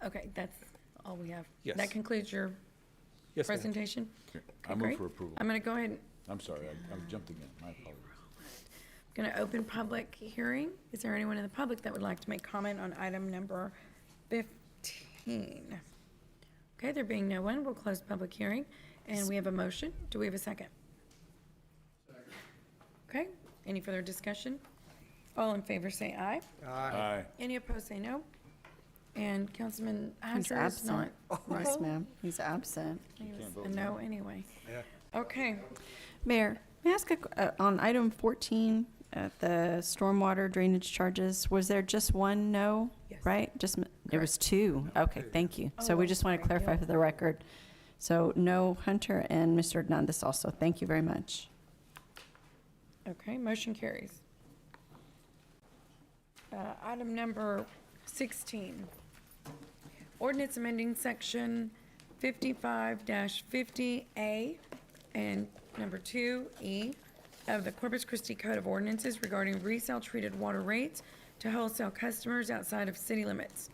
Okay, that's all we have. Yes. That concludes your Yes, ma'am. presentation? Okay, Okay, I move great. for approval. I'm going to go ahead and I'm sorry, I jumped again, my apologies. going to open public hearing. Is there anyone in the public that would like to make comment on item number 15? Okay, there being no one, we'll close public hearing, and we have a motion. Do we have a second? Okay, any further discussion? All in favor say aye. Aye. Any opposed say no. And Councilman He's Hunter is not. absent. Yes, ma'am. He's absent. He was a no anyway. Okay. Mayor, may I ask, on item 14, the stormwater drainage charges, was there just one no? Yes. Right? There was two. Okay, thank you. So we I'm just want to sorry. clarify for the record. So no Hunter and Mr. Hernandez also. Thank you very much. Okay, motion carries. Item number 16. Ordinance amending section 55-50A and number 2E of the Corpus Christi Code of Ordinances regarding resale treated water rates to wholesale customers outside of city limits,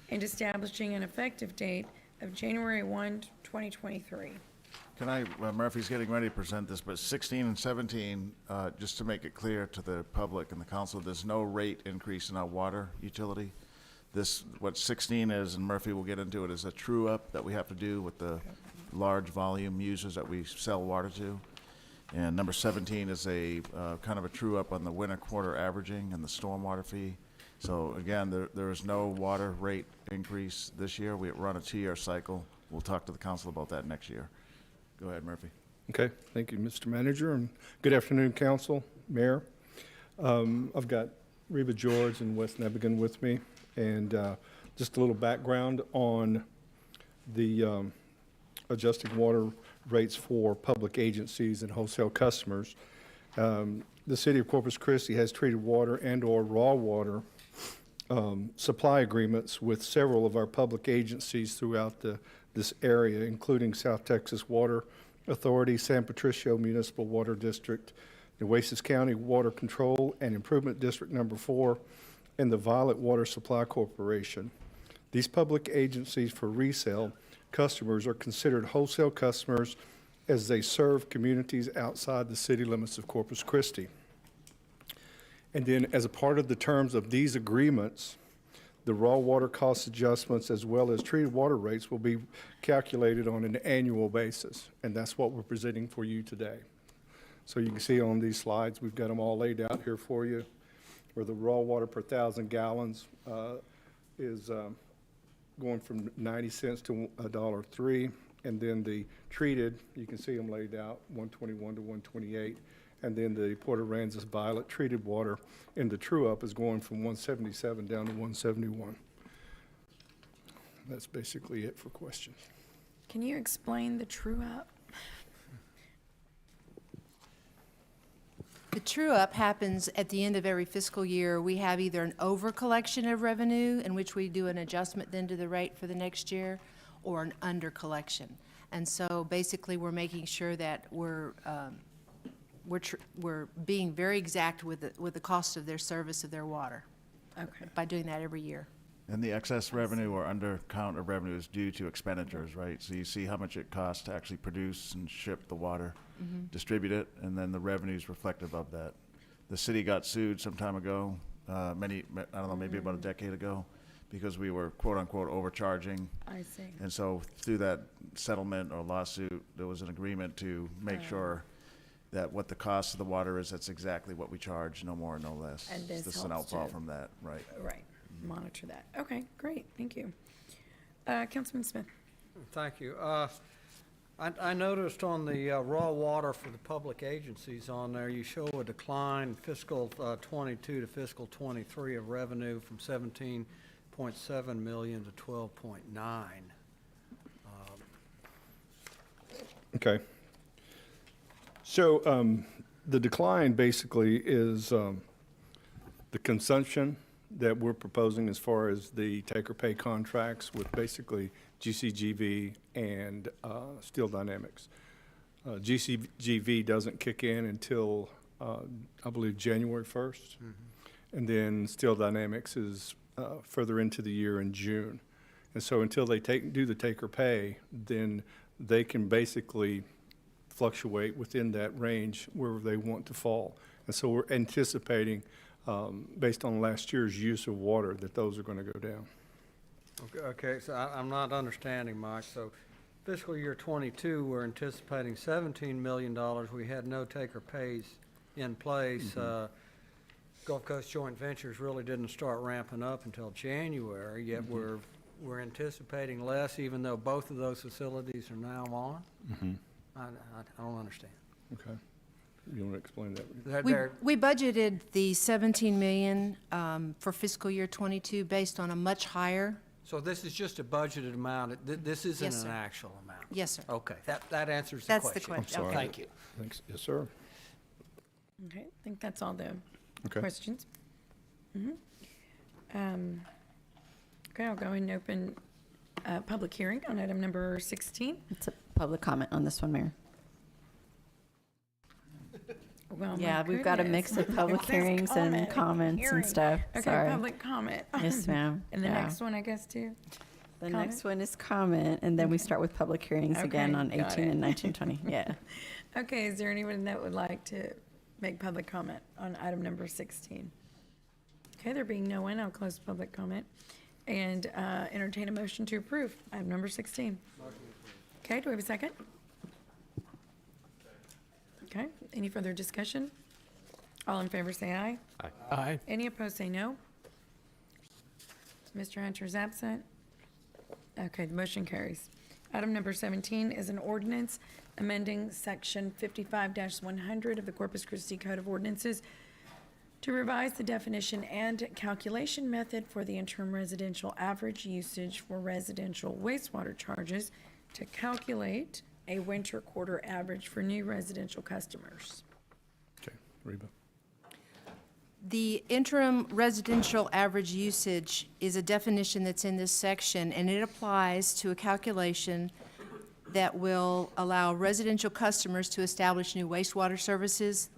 and establishing an effective date of January 1, 2023. Can I, Murphy's getting ready to present this, but 16 and 17, just to make it clear to the public and the council, there's no rate increase in our water utility. This, what 16 is, and Murphy will get into it, is a true-up that we have to do with the large volume users that we sell water to. And number 17 is a kind of a true-up on the winter quarter averaging and the stormwater fee. So again, there is no water rate increase this year. We run a 2-year cycle. We'll talk to the council about that next year. Go ahead, Murphy. Okay, thank you, Mr. Manager, and good afternoon, council, mayor. I've got Reba George and Wes Nebigan with me, and just a little background on the adjusting water rates for public agencies and wholesale customers. The city of Corpus Christi has treated water and/or raw water supply agreements with several of our public agencies throughout this area, including South Texas Water Authority, San Patricio Municipal Water District, Nueces County Water Control and Improvement District Number 4, and the Violet Water Supply Corporation. These public agencies for resale customers are considered wholesale customers as they serve communities outside the city limits of Corpus Christi. And then as a part of the terms of these agreements, the raw water cost adjustments as well as treated water rates will be calculated on an annual basis. And that's what we're presenting for you today. So you can see on these slides, we've got them all laid out here for you, where the raw water per 1,000 gallons is going from 90 cents to $1.03. And then the treated, you can see them laid out, 121 to 128. And then the Port Aransas Violet treated water in the true-up is going from 177 down to 171. That's basically it for questions. Can you explain the true-up? The true-up happens at the end of every fiscal year. We have either an over-collection of revenue, in which we do an adjustment then to the rate for the next year, or an under-collection. And so basically, we're making sure that we're being very exact with the cost of their service of their water. Okay. By doing that every year. And the excess revenue or undercount of revenue is due to expenditures, right? So you see how much it costs to actually produce and ship the water, distribute it, and then the revenue is reflective of that. The city got sued some time ago, I don't know, maybe about a decade ago, because we were quote-unquote overcharging. I see. And so through that settlement or lawsuit, there was an agreement to make sure that what the cost of the water is, that's exactly what we charge, no more, no less. And this This is an helps outfall to- from that, right? Right, monitor that. Okay, great, thank you. Councilman Smith? Thank you. I noticed on the raw water for the public agencies on there, you show a decline fiscal 22 to fiscal 23 of revenue from 17.7 million to 12.9. Okay. So the decline basically is the consumption that we're proposing as far as the take-or-pay contracts with basically GCGV and Steel Dynamics. GCGV doesn't kick in until, I believe, January 1st. And then Steel Dynamics is further into the year in June. And so until they do the take or pay, then they can basically fluctuate within that range where they want to fall. And so we're anticipating, based on last year's use of water, that those are going to go down. Okay, so I'm not understanding, Mike. So fiscal year '22, we're anticipating $17 million. We had no take or pays in place. Gulf Coast Joint Ventures really didn't start ramping up until January, yet we're anticipating less, even though both of those facilities are now on? I don't understand. Okay. You want to explain that? We budgeted the 17 million for fiscal year '22 based on a much higher. So this is just a budgeted amount. This isn't Yes, sir. an actual amount? Yes, sir. Okay, that answers the That's question. the question. I'm sorry. Thank you. Thanks. Yes, sir. Okay, I think that's all the Okay. questions. Okay, I'll go ahead and open public hearing on item number 16. It's a public comment on this one, Mayor. Well, my Yeah, we've got a goodness. mix of public It says hearings and comments hearing. and stuff. Okay, Sorry. public comment. Yes, ma'am. And the Yeah. next one, I guess, too? The Comment? next one is comment, and then we start with public hearings again Okay, on got 18 it. and 19, 20. Yeah. Okay, is there anyone that would like to make public comment on item number 16? Okay, there being no one, I'll close public comment and entertain a motion to approve item number 16. Okay, do we have a second? Okay, any further discussion? All in favor say aye. Aye. Any opposed say no. Mr. Hunter is absent. Okay, the motion carries. Item number 17 is an ordinance amending section 55-100 of the Corpus Christi Code of Ordinances to revise the definition and calculation method for the interim residential average usage for residential wastewater charges to calculate a winter quarter average for new residential customers. Okay, Reba. The interim residential average usage is a definition that's in this section, and it applies to a calculation that will allow residential customers to establish new wastewater services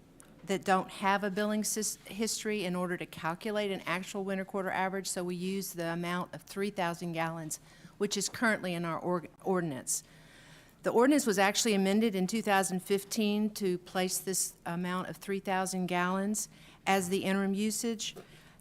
that don't have a billing history in order to calculate an actual winter quarter average. So we use the amount of 3,000 gallons, which is currently in our ordinance. The ordinance was actually amended in 2015 to place this amount of 3,000 gallons as the interim usage.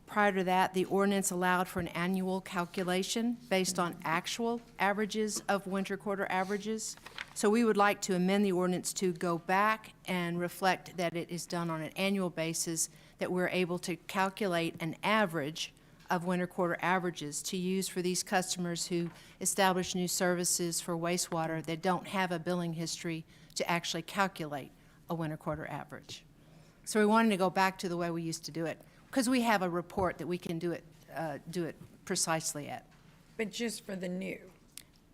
Prior to that, the ordinance allowed for an annual calculation based on actual averages of winter quarter averages. So we would like to amend the ordinance to go back and reflect that it is done on an annual basis, that we're able to calculate an average of winter quarter averages to use for these customers who establish new services for wastewater that don't have a billing history to actually calculate a winter quarter average. So we wanted to go back to the way we used to do it, because we have a report that we can do it precisely at. But just for the new.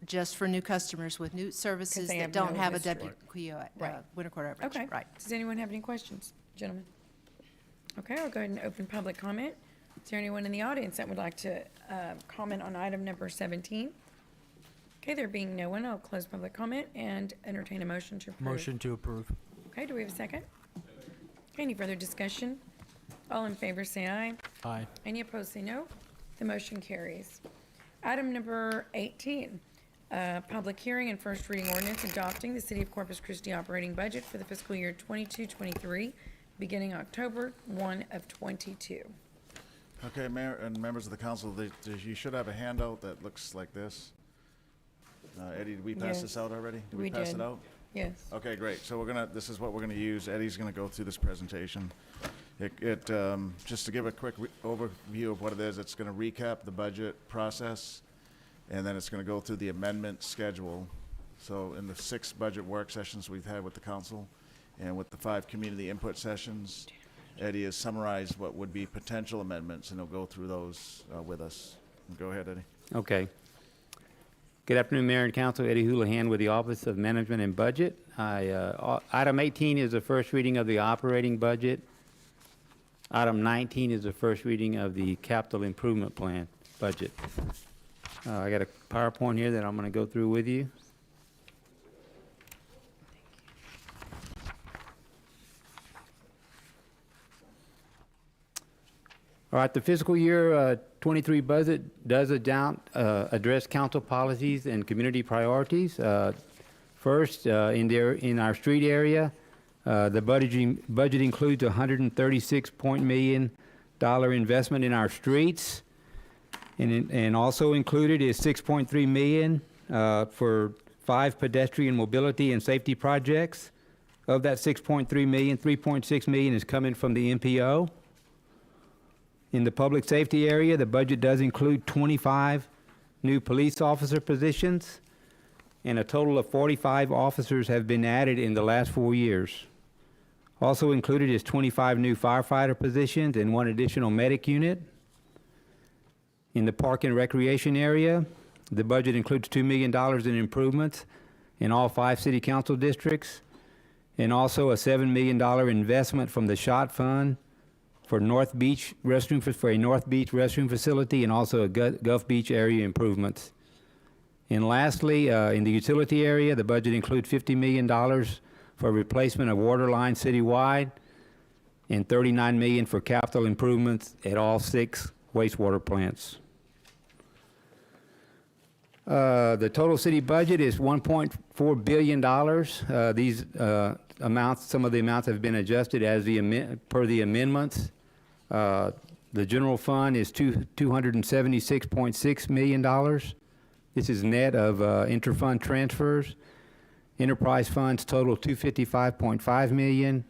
Just for new customers with new services they that have don't no have a history. WQO, Right. winter quarter average. Okay. Right. Does anyone have any questions, gentlemen? Okay, I'll go ahead and open public comment. Is there anyone in the audience that would like to comment on item number 17? Okay, there being no one, I'll close public comment and entertain a motion to approve. Motion to approve. Okay, do we have a second? Okay, any further discussion? All in favor say aye. Aye. Any opposed say no. The motion carries. Item number 18, public hearing and first reading ordinance adopting the City of Corpus Christi operating budget for the fiscal year 22-23, beginning October 1 of 22. Okay, Mayor and members of the council, you should have a handout that looks like this. Eddie, did we pass Yes. this out already? Did We we pass did. it out? Yes. Okay, great. So this is what we're gonna use. Eddie's gonna go through this presentation. Just to give a quick overview of what it is, it's gonna recap the budget process, and then it's gonna go through the amendment schedule. So in the 6 budget work sessions we've had with the council, and with the 5 community input sessions, Eddie has summarized what would be potential amendments, and he'll go through those with us. Go ahead, Eddie. Okay. Good afternoon, Mayor and Council. Eddie Houlihan with the Office of Management and Budget. Item 18 is the first reading of the operating budget. Item 19 is the first reading of the capital improvement plan budget. I got a PowerPoint here that I'm going to go through with you. All right, the fiscal year 23 budget does address council policies and community priorities. First, in our street area, the budget includes a $136 million investment in our streets, and also included is $6.3 million for 5 pedestrian mobility and safety projects. Of that $6.3 million, $3.6 million is coming from the MPO. In the public safety area, the budget does include 25 new police officer positions, and a total of 45 officers have been added in the last 4 years. Also included is 25 new firefighter positions and 1 additional medic unit. In the park and recreation area, the budget includes $2 million in improvements in all 5 city council districts, and also a $7 million investment from the SHOT Fund for North Beach restroom for a North Beach restroom facility, and also a Gulf Beach area improvements. And lastly, in the utility area, the budget includes $50 million for replacement of water lines citywide, and $39 million for capital improvements at all 6 wastewater plants. The total city budget is $1.4 billion. These amounts, some of the amounts have been adjusted as per the amendments. The general fund is $276.6 million. This is net of interfund transfers. Enterprise funds total $255.5 million.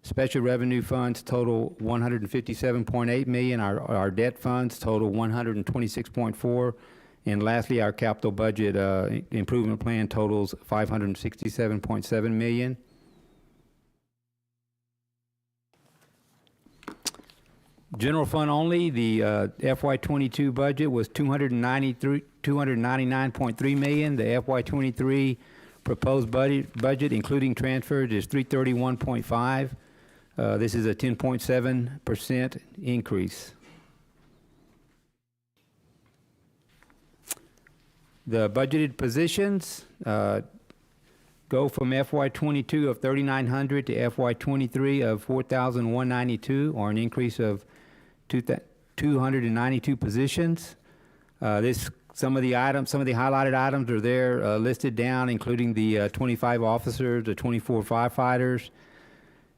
Special revenue funds total $157.8 million. Our debt funds total $126.4. And lastly, our capital budget improvement plan totals $567.7 million. General fund only, the FY22 budget was $299.3 million. The FY23 proposed budget, including transfers, is $331.5. This is a 10.7% increase. The budgeted positions go from FY22 of 3,900 to FY23 of 4,192, or an increase of 292 positions. Some of the highlighted items are there listed down, including the 25 officers, the 24 firefighters,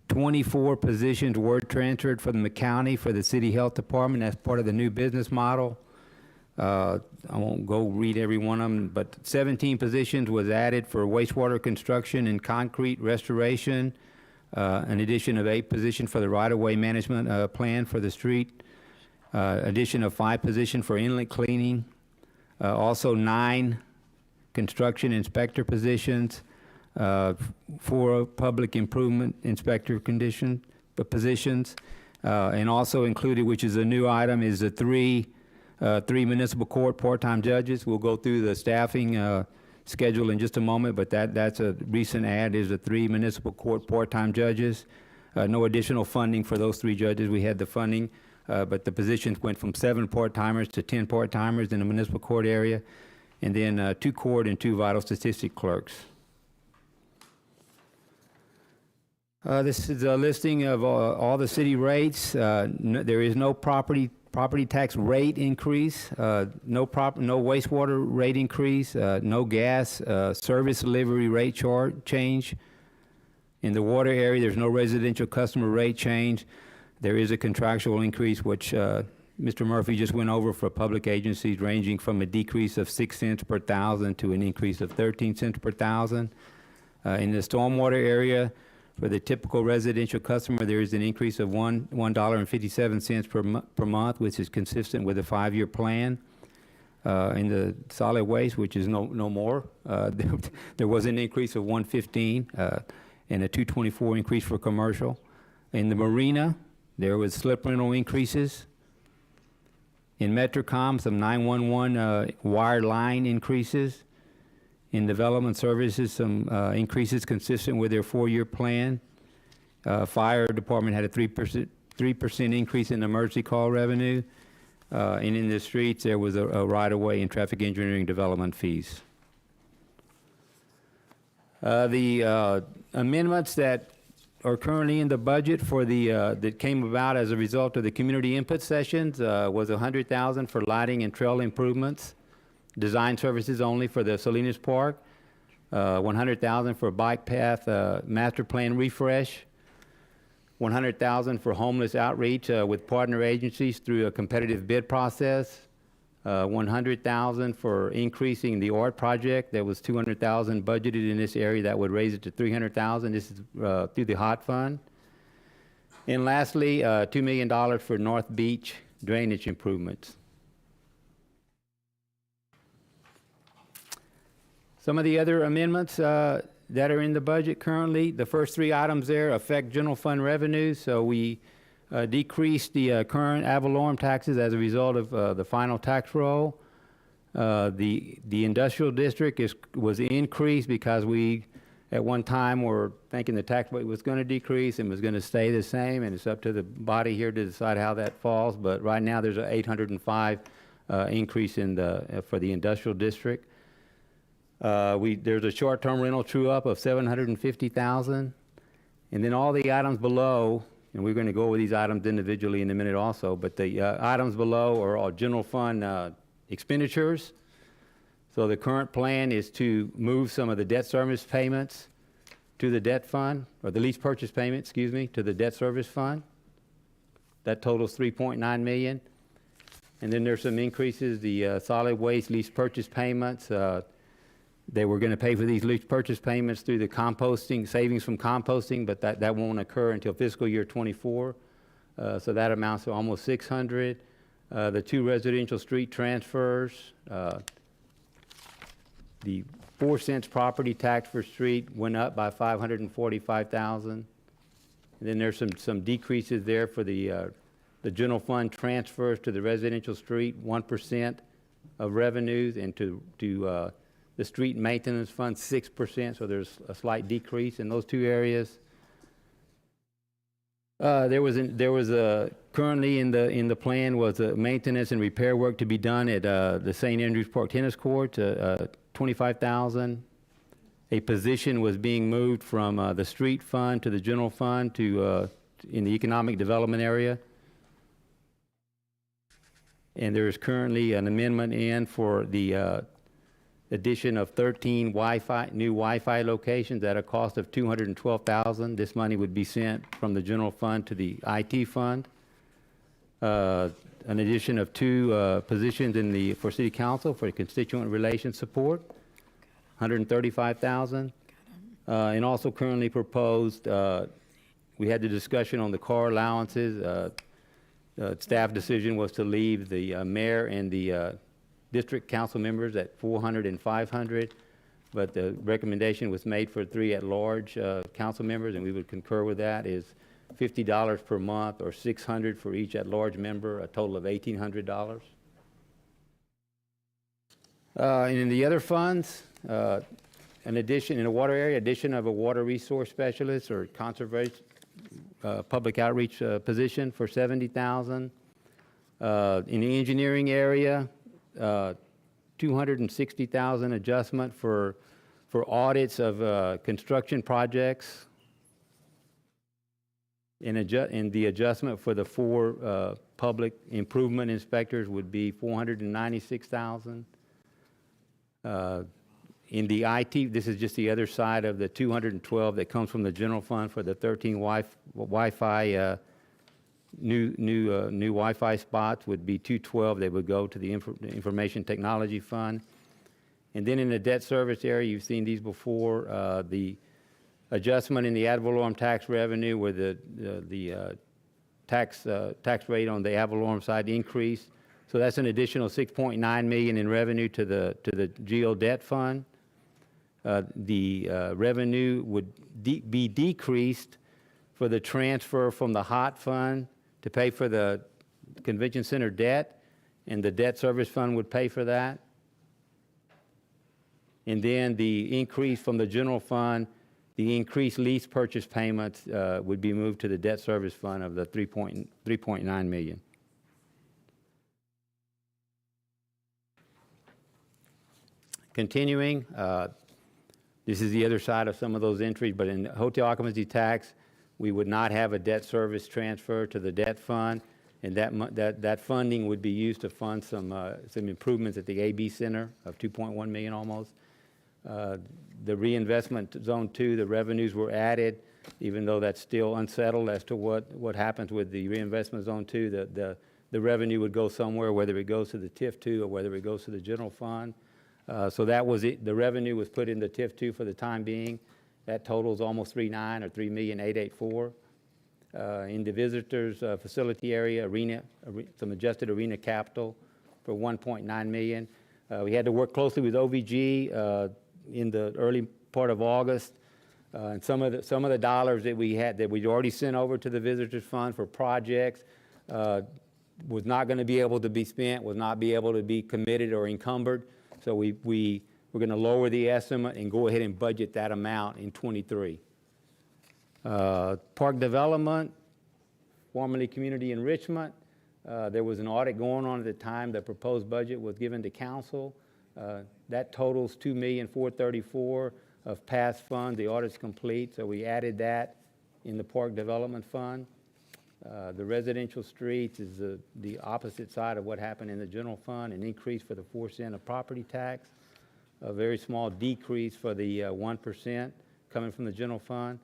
24 positions were transferred from the county for the city health department. That's part of the new business model. I won't go read every one of them, but 17 positions was added for wastewater construction and concrete restoration, an addition of 8 positions for the right-of-way management plan for the street, addition of 5 positions for inlet cleaning, also 9 construction inspector positions, 4 public improvement inspector positions, and also included, which is a new item, is the 3 municipal court part-time judges. We'll go through the staffing schedule in just a moment, but that's a recent add, is the 3 municipal court part-time judges. No additional funding for those 3 judges. We had the funding, but the positions went from 7 part-timers to 10 part-timers in the municipal court area, and then 2 court and 2 vital statistic clerks. This is a listing of all the city rates. There is no property tax rate increase, no wastewater rate increase, no gas service delivery rate change. In the water area, there's no residential customer rate change. There is a contractual increase, which Mr. Murphy just went over for public agencies, ranging from a decrease of 6 cents per thousand to an increase of 13 cents per thousand. In the stormwater area, for the typical residential customer, there is an increase of $1.57 per month, which is consistent with a 5-year plan. In the solid waste, which is no more, there was an increase of $1.15 and a $2.24 increase for commercial. In the marina, there was slip rental increases. In Metrocom, some 911 wire line increases. In development services, some increases consistent with their 4-year plan. Fire department had a 3% increase in emergency call revenue. And in the streets, there was a right-of-way and traffic engineering development fees. The amendments that are currently in the budget for the, that came about as a result of the community input sessions, was $100,000 for lighting and trail improvements, design services only for the Salinas Park, $100,000 for bike path, master plan refresh, $100,000 for homeless outreach, with partner agencies through a competitive bid process, $100,000 for increasing the art project. There was $200,000 budgeted in this area that would raise it to $300,000. This is through the HOT fund. And lastly, $2 million for North Beach drainage improvements. Some of the other amendments that are in the budget currently, the first three items there affect general fund revenues. So we decreased the current ad valorem taxes as a result of the final tax roll. The industrial district was increased because we, at one time, were thinking the tax rate was going to decrease and was going to stay the same, and it's up to the body here to decide how that falls. But right now, there's an 805 increase in for the industrial district. There's a short-term rental true-up of $750,000, and then all the items below. And we're going to go over these items individually in a minute also, but the items below are all general fund expenditures. So the current plan is to move some of the debt service payments to the debt fund, or the lease purchase payment, excuse me, to the debt service fund. That totals $3.9 million. And then there's some increases, the solid waste lease purchase payments. They were going to pay for these lease purchase payments through the composting, savings from composting, but that won't occur until fiscal year 24. So that amounts to almost $600. The two residential street transfers, the 4 cents property tax per street went up by $545,000. And then there's some decreases there for the general fund transfers to the residential street, 1% of revenues, and to the street maintenance fund, 6%, so there's a slight decrease in those two areas. There was currently in the plan was a maintenance and repair work to be done at the St. Andrews Park tennis court, $25,000. A position was being moved from the street fund to the general fund to in the economic development area. And there is currently an amendment in for the addition of 13 new Wi-Fi locations at a cost of $212,000. This money would be sent from the general fund to the IT fund. An addition of 2 positions for City Council for constituent relations support, $135,000. And also currently proposed, we had the discussion on the car allowances. Staff decision was to leave the mayor and the district council members at $400 and $500, but the recommendation was made for 3 at-large council members, and we would concur with that, is $50 per month or $600 for each at-large member, a total of $1,800. And in the other funds, an addition in the water area, addition of a water resource specialist or conservation public outreach position for $70,000. In the engineering area, $260,000 adjustment for audits of construction projects, and the adjustment for the 4 public improvement inspectors would be $496,000. In the IT, this is just the other side of the $212 that comes from the general fund for the 13 Wi-Fi new Wi-Fi spots would be $212. They would go to the Information Technology Fund. And then in the debt service area, you've seen these before, the adjustment in the ad valorem tax revenue where the tax rate on the ad valorem side increased. So that's an additional $6.9 million in revenue to the GO debt fund. The revenue would be decreased for the transfer from the HOT fund to pay for the convention center debt, and the debt service fund would pay for that. And then the increase from the general fund, the increased lease purchase payments would be moved to the debt service fund of the $3.9 million. Continuing, this is the other side of some of those entries, but in hotel occupancy tax, we would not have a debt service transfer to the debt fund, and that funding would be used to fund some improvements at the AB Center of 2.1 million almost. The reinvestment zone 2, the revenues were added, even though that's still unsettled as to what happens with the reinvestment zone 2. The revenue would go somewhere, whether it goes to the TIF 2 or whether it goes to the general fund. So that was it. The revenue was put in the TIF 2 for the time being. That totals almost 3.9 or 3,884,000. In the visitors facility area, some adjusted arena capital for 1.9 million. We had to work closely with OVG in the early part of August. And some of the dollars that we'd already sent over to the visitors fund for projects was not going to be able to be spent, was not be able to be committed or encumbered. So we're going to lower the estimate and go ahead and budget that amount in '23. Park development, formerly community enrichment. There was an audit going on at the time the proposed budget was given to council. That totals $2,434,000 of past funds. The audit's complete, so we added that in the park development fund. The residential streets is the opposite side of what happened in the general fund, an increase for the 4 cent of property tax, a very small decrease for the 1% coming from the general fund.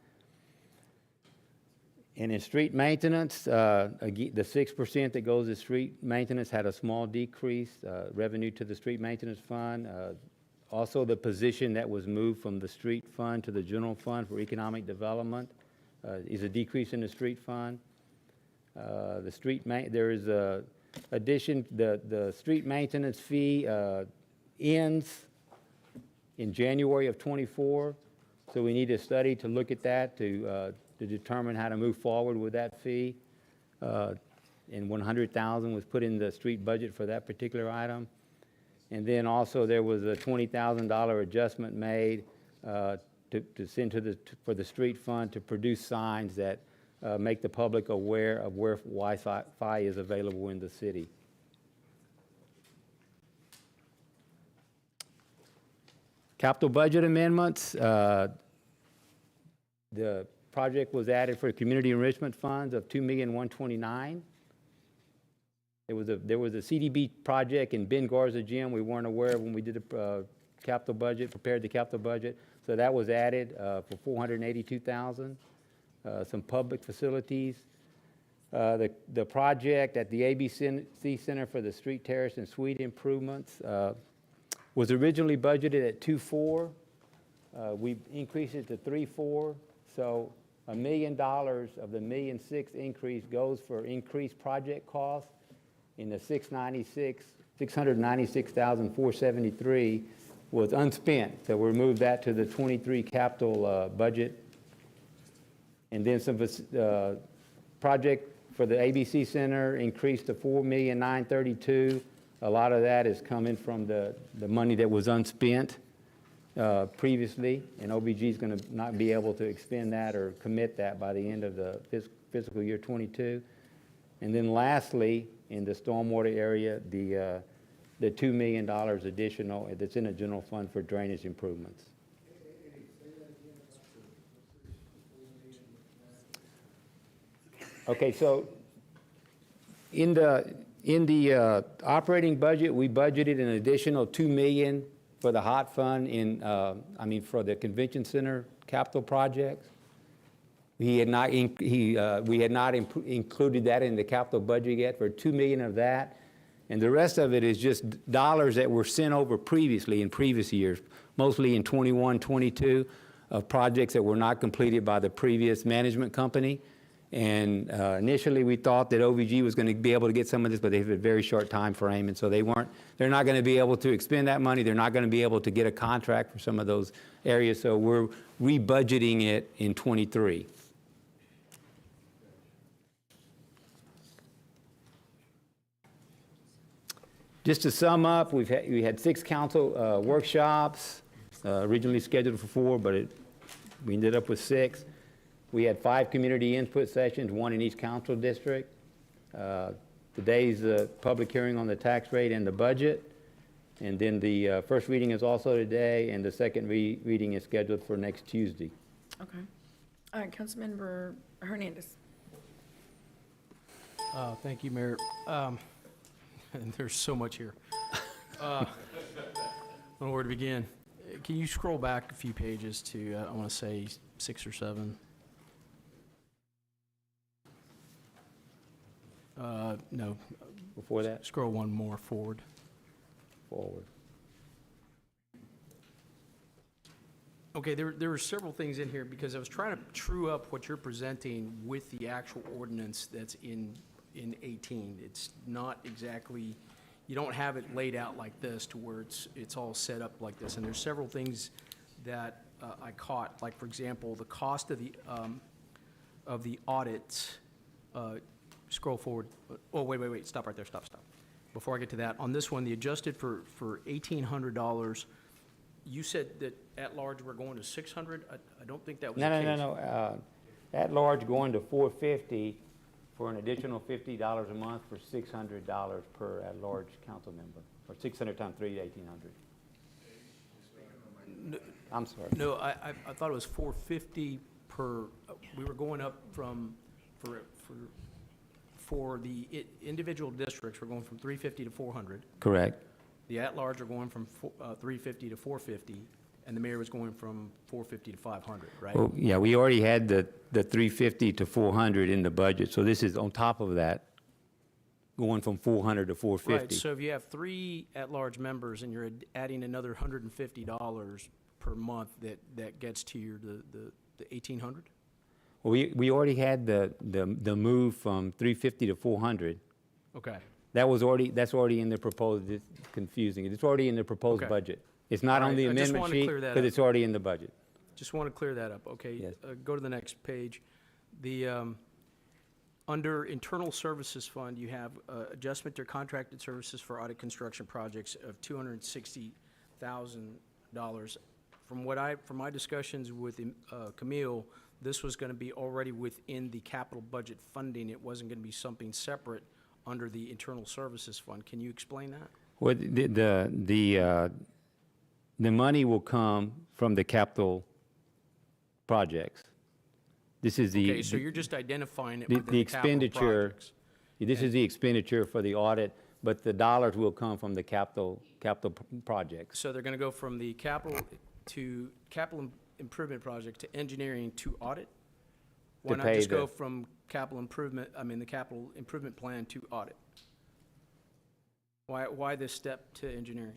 And in street maintenance, the 6% that goes to street maintenance had a small decrease, revenue to the street maintenance fund. Also, the position that was moved from the street fund to the general fund for economic development is a decrease in the street fund. There is a addition, the street maintenance fee ends in January of '24, so we need a study to look at that to determine how to move forward with that fee. And $100,000 was put in the street budget for that particular item. And then also there was a $20,000 adjustment made to send for the street fund to produce signs that make the public aware of where Wi-Fi is available in the city. Capital budget amendments. The project was added for community enrichment funds of $2,129,000. There was a CDB project in Ben Garza Gym we weren't aware of when we did the capital budget, prepared the capital budget. So that was added for $482,000. Some public facilities. The project at the ABC Center for the Street Terrace and Suite improvements was originally budgeted at 2.4. We increased it to 3.4. So $1 million of the $1.6 million increase goes for increased project costs. In the $696,473 was unspent. So we moved that to the '23 capital budget. And then some project for the ABC Center increased to $4,932,000. A lot of that is coming from the money that was unspent previously, and OBG is going to not be able to expend that or commit that by the end of the fiscal year '22. And then lastly, in the stormwater area, the $2 million additional that's in the general fund for drainage improvements. Okay, so in the operating budget, we budgeted an additional $2 million for the hot fund for the convention center capital projects. We had not included that in the capital budget yet, for $2 million of that. And the rest of it is just dollars that were sent over previously in previous years, mostly in '21, '22, of projects that were not completed by the previous management company. And initially we thought that OVG was going to be able to get some of this, but they have a very short time frame, and so they're not going to be able to expend that money. They're not going to be able to get a contract for some of those areas, so we're rebudgeting it in '23. Just to sum up, we had 6 council workshops, originally scheduled for 4, but we ended up with 6. We had 5 community input sessions, 1 in each council district. Today's the public hearing on the tax rate and the budget. And then the first reading is also today, and the second reading is scheduled for next Tuesday. Okay. Councilmember Hernandez. Thank you, Mayor. And there's so much here. I don't know where to begin. Can you scroll back a few pages to, I want to say 6 or 7? No. Before that? Scroll one more forward. Forward. Okay, there were several things in here because I was trying to true up what you're presenting with the actual ordinance that's in 18. It's not exactly, you don't have it laid out like this to where it's all set up like this. And there's several things that I caught, like for example, the cost of the audits. Scroll forward. Oh, wait, stop right there, stop. Before I get to that, on this one, the adjusted for $1,800, you said that at large we're going to 600. I don't think that was the case. No. At large going to 450 for an additional $50 a month for $600 per at large council member, or 600 times 3, 1,800. I'm sorry. No, I thought it was 450 per. We were going up from for the individual districts. We're going from 350 to 400. Correct. The at-large are going from 350 to 450, and the mayor was going from 450 to 500, right? Well, yeah, we already had the 350 to 400 in the budget, so this is on top of that, going from 400 to 450. Right, so if you have 3 at-large members and you're adding another $150 per month, that gets to your the 1,800? Well, we already had the move from 350 to 400. Okay. That's already in the proposed, it's confusing. It's already in the proposed Okay. budget. It's not All on right, the I just amendment wanted to sheet, clear that because up. it's already in the budget. Just want to clear that up, okay? Yes. Go to the next page. The, under Internal Services Fund, you have adjustment to contracted services for audit construction projects of $260,000. From my discussions with Camille, this was going to be already within the capital budget funding. It wasn't going to be something separate under the Internal Services Fund. Can you explain that? Well, the money will come from the capital projects. This is the. Okay, so you're just identifying it the within the capital expenditure. projects. This is the expenditure for the audit, but the dollars will come from the capital projects. So they're going to go from the capital improvement project to engineering to audit? Why not pay just go the- from the capital improvement plan to audit? Why this step to engineering?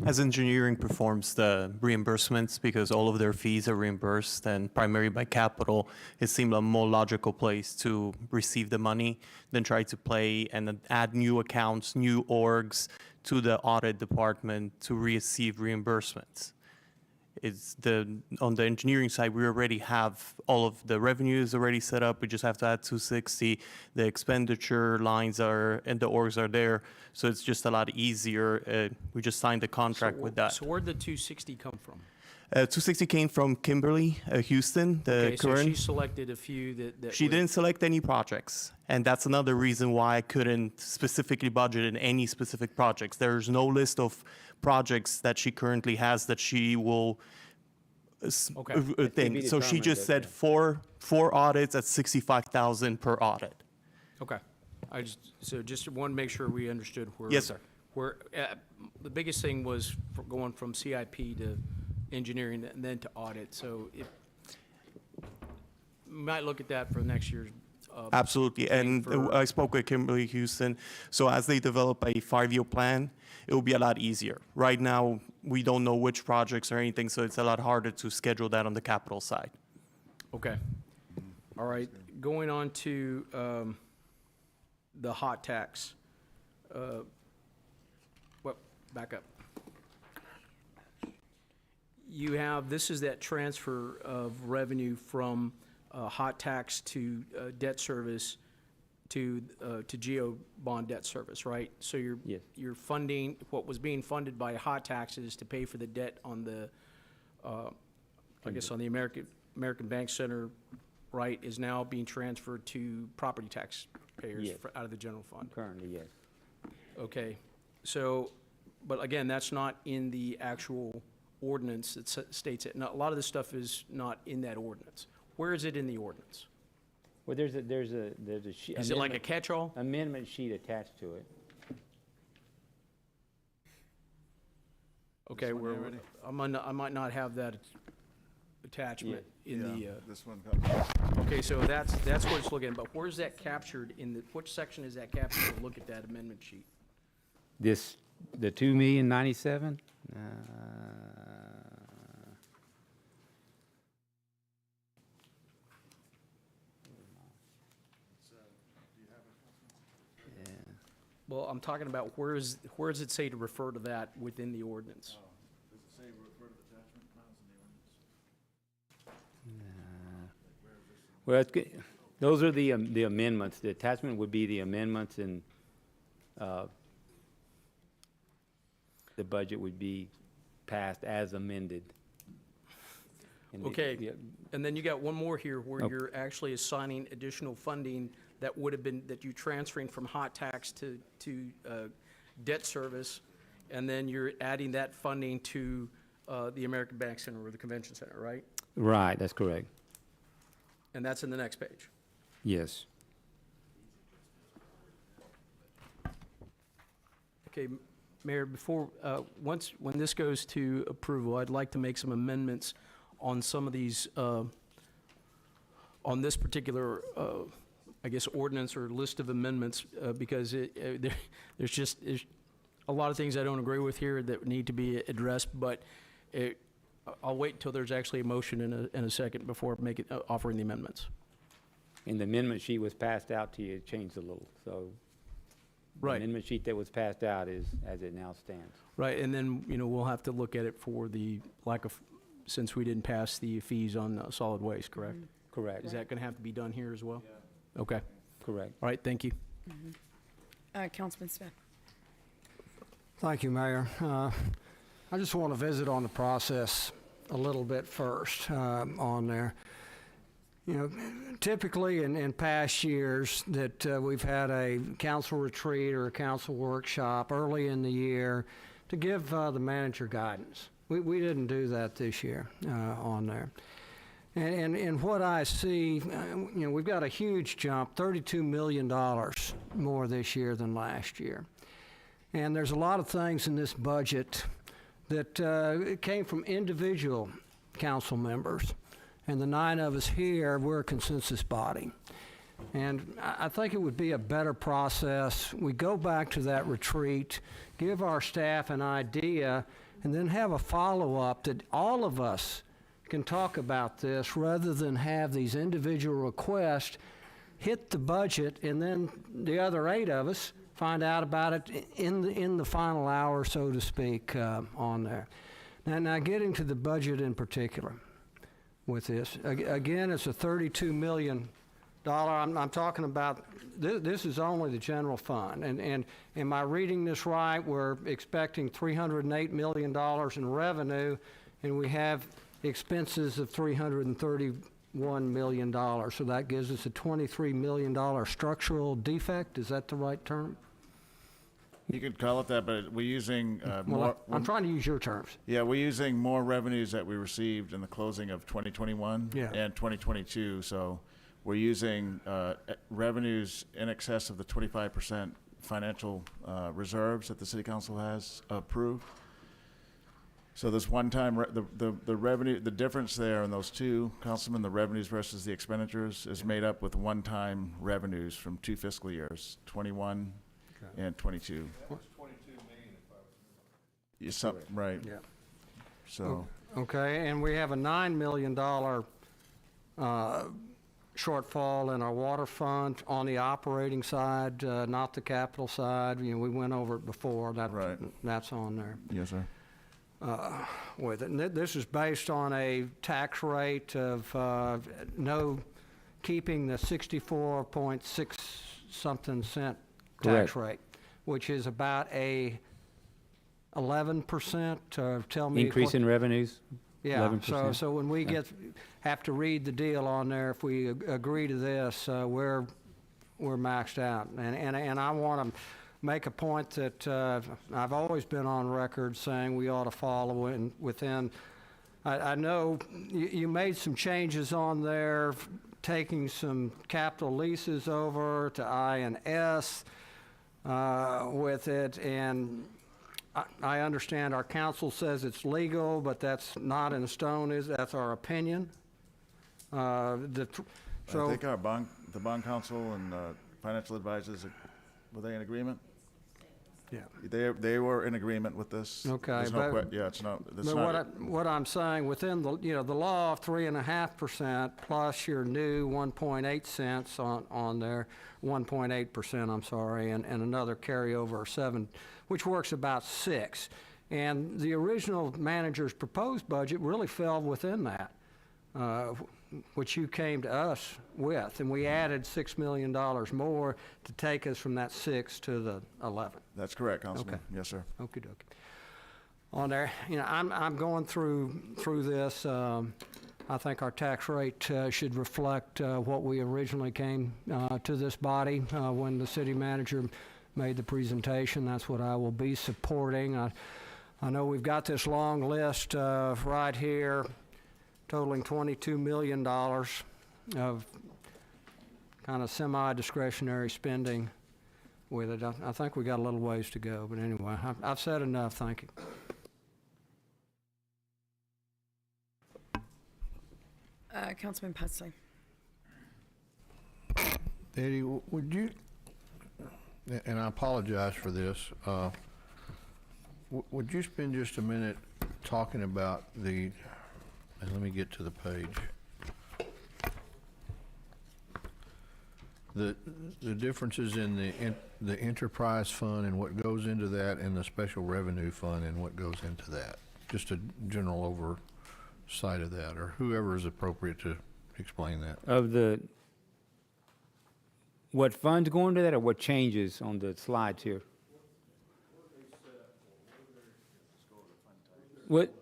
As engineering performs the reimbursements, because all of their fees are reimbursed and primarily by capital, it seemed a more logical place to receive the money than try to play and then add new accounts, new orgs to the audit department to receive reimbursements. On the engineering side, we already have all of the revenues already set up. We just have to add 260. The expenditure lines and the orgs are there. So it's just a lot easier. We just signed the contract with that. So where'd the 260 come from? 260 came from Kimberly Houston, the Okay, so current. she selected a few that She were- didn't select any projects, and that's another reason why I couldn't specifically budget in any specific projects. There's no list of projects that she currently has that she will Okay. thing. So she just said four audits at $65,000 per audit. Okay. So just want to make sure we understood where. Yes, sir. Where, the biggest thing was going from CIP to engineering and then to audit. So might look at that for next year's. Absolutely, and I spoke with Kimberly Houston. So as they develop a 5-year plan, it will be a lot easier. Right now, we don't know which projects or anything, so it's a lot harder to schedule that on the capital side. Okay. All right. Going on to the hot tax. Back up. This is that transfer of revenue from hot tax to debt service to GO bond debt service, right? So you're funding what was being funded by hot taxes to pay for the debt on the, I guess on the American Bank Center, right, is now being transferred to property tax payers Yes. out of the general fund. Currently, yes. Okay, so, but again, that's not in the actual ordinance that states it. Now, a lot of this stuff is not in that ordinance. Where is it in the ordinance? Well, there's a sheet. Is it like a catch-all? Amendment sheet attached to it. Okay, This one where, here already? I might not have that attachment in the, This one. okay, so that's what it's looking at, but where's that captured in the, which section is that captured to look at that amendment sheet? This, the 2,097,000. Well, I'm talking about where does it say to refer to that within the ordinance? Does it say refer to the attachment? Well, it's good. Those are the amendments. The attachment would be the amendments, and the budget would be passed as amended. And Okay, and then you got one more here where Oh. you're actually assigning additional funding that would have been, that you're transferring from hot tax to debt service, and then you're adding that funding to the American Bank Center or the Convention Center, right? Right, that's correct. And that's in the next page. Yes. Okay, Mayor, before, when this goes to approval, I'd like to make some amendments on some of these, on this particular, I guess, ordinance or list of amendments, because there's a lot of things I don't agree with here that need to be addressed, but I'll wait until there's actually a motion in a second before offering the amendments. And the amendment sheet was passed out to you, it changed a little, so. The Right. amendment sheet that was passed out is as it now stands. Right, and then, we'll have to look at it for the lack of, since we didn't pass the fees on solid waste, correct? Correct. Is that gonna have to be done here as well? Yeah. Okay, Correct. all right, thank you. Councilman Smith. Thank you, Mayor. I just want to visit on the process a little bit first on there. Typically in past years that we've had a council retreat or a council workshop early in the year to give the manager guidance. We didn't do that this year on there. And what I see, we've got a huge jump, $32 million more this year than last year. And there's a lot of things in this budget that came from individual council members. And the 9 of us here, we're a consensus body. And I think it would be a better process. We go back to that retreat, give our staff an idea, and then have a follow-up that all of us can talk about this rather than have these individual requests hit the budget and then the other 8 of us find out about it in the final hour, so to speak, on there. Now getting to the budget in particular with this, again, it's a $32 million. I'm talking about, this is only the general fund. And am I reading this right? We're expecting $308 million in revenue, and we have expenses of $331 million. So that gives us a $23 million structural defect. Is that the right term? You could call it that, but we're using more. I'm trying to use your terms. Yeah, we're using more revenues that we received in the closing of 2021 and 2022. So we're using revenues in excess of the 25% financial reserves that the City Council has approved. So this one-time, the revenue, the difference there in those two, Councilman, the revenues versus the expenditures is made up with one-time revenues from 2 fiscal years, 21 and 22. That was 22 million if I remember. Right. Yeah. So. Okay, and we have a $9 million shortfall in our water fund on the operating side, not the capital side. We went over it before. That's on there. Yes, sir. With it. And this is based on a tax rate of keeping the 64.6 something cent tax Correct. rate, which is about a 11%. Tell me Increase in revenues? Yeah, 11%. so when we have to read the deal on there, if we agree to this, we're maxed out. And I want make a point that I've always been on record saying we ought to follow within. I know you made some changes on there, taking some capital leases over to I&S with it, and I understand our council says it's legal, but that's not in stone, that's our opinion. I think the bond council and financial advisors, were they in agreement? Yeah. They were in agreement with this. Okay, There's no it's not. It's but not what I'm saying, within the law of 3.5% plus your new 1.8 cents on there, 1.8%, I'm sorry, and another carryover of 7, which works about 6. And the original manager's proposed budget really fell within that, which you came to us with, and we added $6 million more to take us from that 6 to the 11. That's correct, Councilman. Okay. Yes, sir. Okey doke. On there, I'm going through this. I think our tax rate should reflect what we originally came to this body when the city manager made the presentation. That's what I will be supporting. I know we've got this long list right here, totaling $22 million of kind of semi-discretionary spending with it. I think we got a little ways to go, but anyway, I've said enough. Thank you. Councilman Pusley. Eddie, would you, and I apologize for this, would you spend just a minute talking about and let me get to the page. The differences in the enterprise fund and what goes into that, and the special revenue fund and what goes into that. Just a general oversight of that, or whoever is appropriate to explain that. Of what funds go into that, or what changes on the slides here? What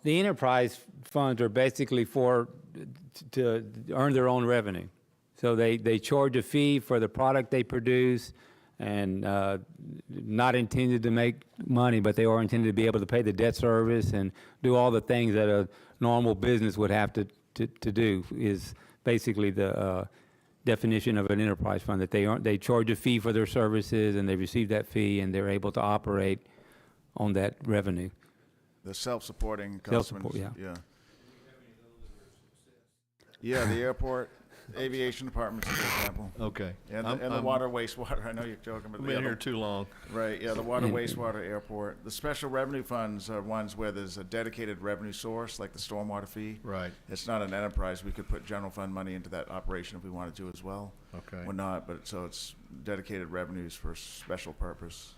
the enterprise funds are basically to earn their own revenue. So they charge a fee for the product they produce, and not intended to make money, but they are intended to be able to pay the debt service and do all the things that a normal business would have to do, is basically the definition of an enterprise fund, that they charge a fee for their services, and they receive that fee, and they're able to operate on that revenue. The self-supporting Self-support, customers. yeah. Yeah, the airport, aviation departments, for example. Okay. And the water, wastewater. I know you're joking, but I've been here too long. Right, yeah, the water, wastewater, airport. The special revenue funds are ones where there's a dedicated revenue source, like the stormwater fee. Right. It's not an enterprise. We could put general fund money into that operation if we wanted to as well. Okay. We're not, but so it's dedicated revenues for special purpose.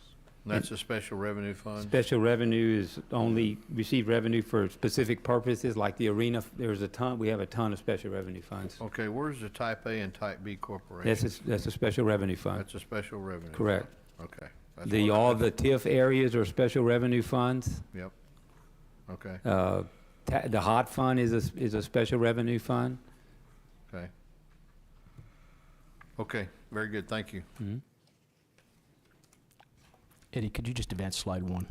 That's a special revenue fund? Special revenue is only receive revenue for specific purposes, like the arena. We have a ton of special revenue funds. Okay, where's the Type A and Type B corporations? That's a special revenue fund. That's a special revenue. Correct. Fund. Okay. All the TIF areas are special revenue funds. Yep. Okay. The HOT fund is a special revenue fund. Okay. Okay, very good, thank you. Mm-hmm. Eddie, could you just advance slide 1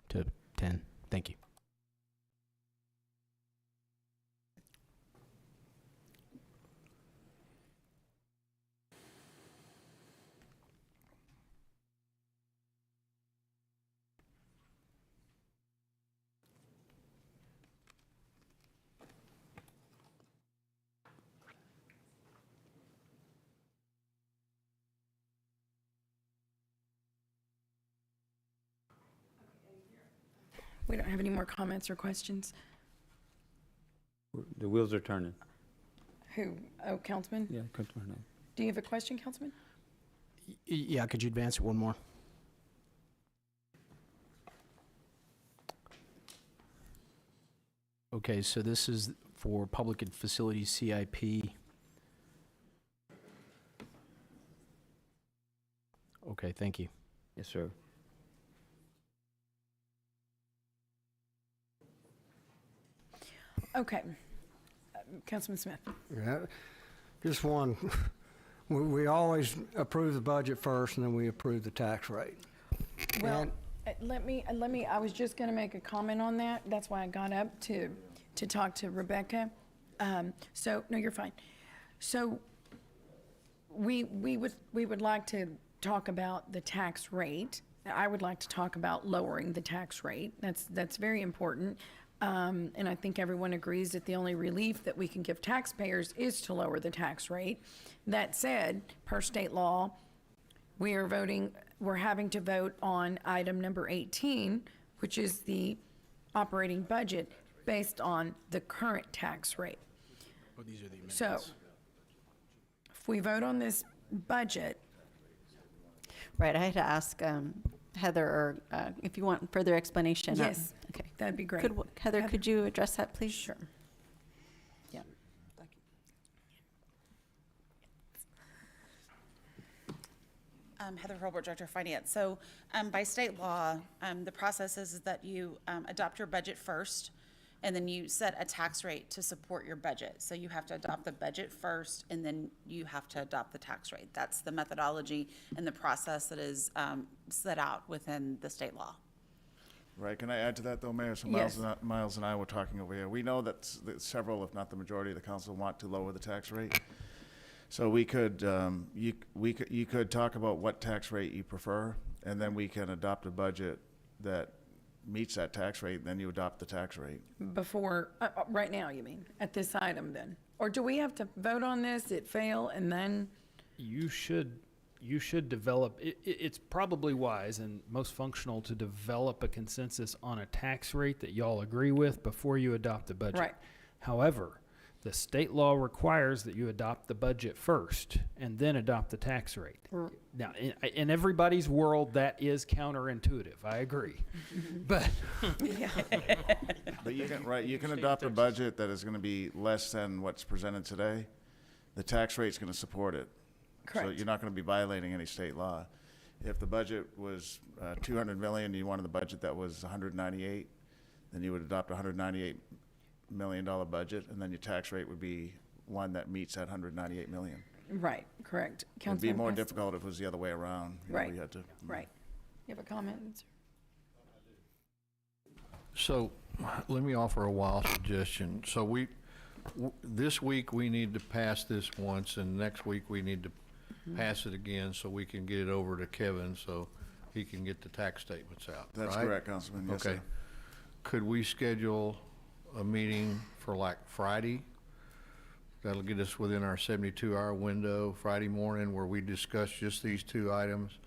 to 10? Thank you. We don't have any more comments or questions. The wheels are turning. Who? Oh, Councilman? Yeah, Councilman. Do you have a question, Councilman? Yeah, could you advance it one more? Okay, so this is for public and facilities CIP. Okay, thank you. Yes, sir. Okay. Councilman Smith. Yeah, just one We always approve the budget first, and then we approve the tax rate. Well, And- let me, I was just going to make a comment on that. That's why I got up to talk to Rebecca. No, you're fine. So we would like to talk about the tax rate. I would like to talk about lowering the tax rate. That's very important. And I think everyone agrees that the only relief that we can give taxpayers is to lower the tax rate. That said, per state law, we're having to vote on item number 18, which is the operating budget based on the current tax rate. Oh, these are the amendments. So if we vote on this budget, Right, I had to ask Heather, or if you want further explanation. yes, Okay. that'd be great. Heather, could you address that, please? Sure. Yeah. Heather Hurlbert, Director of Finance. So by state law, the process is that you adopt your budget first, and then you set a tax rate to support your budget. So you have to adopt the budget first, and then you have to adopt the tax rate. That's the methodology and the process that is set out within the state law. Right, can I add to that though, Mayor? So Yes. Miles and I were talking over here. We know that several, if not the majority of the council want to lower the tax rate. So we could, you could talk about what tax rate you prefer, and then we can adopt a budget that meets that tax rate, and then you adopt the tax rate. Before, right now, you mean, at this item then? Or do we have to vote on this, it fail, and then? You should develop, it's probably wise and most functional to develop a consensus on a tax rate that y'all agree with before you adopt the budget. Right. However, the state law requires that you adopt the budget first and then adopt the tax rate. Now, in everybody's world, that is counterintuitive. I agree. But But you can, right, you can adopt a budget that is gonna be less than what's presented today. The tax rate's gonna support it. So Correct. you're not gonna be violating any state law. If the budget was 200 million, you wanted the budget that was 198, then you would adopt a $198 million budget, and then your tax rate would be one that meets that 198 million. Right, correct. It'd be Councilman more Preston? difficult if it was the other way around. You know, Right, you had to- right. You have a comment, sir? So let me offer a wild suggestion. So this week, we need to pass this once, and next week, we need to pass it again so we can get it over to Kevin so he can get the tax statements out, That's right? correct, Councilman, yes, Okay. sir. Could we schedule a meeting for like Friday? That'll get us within our 72-hour window, Friday morning, where we discuss just these two items.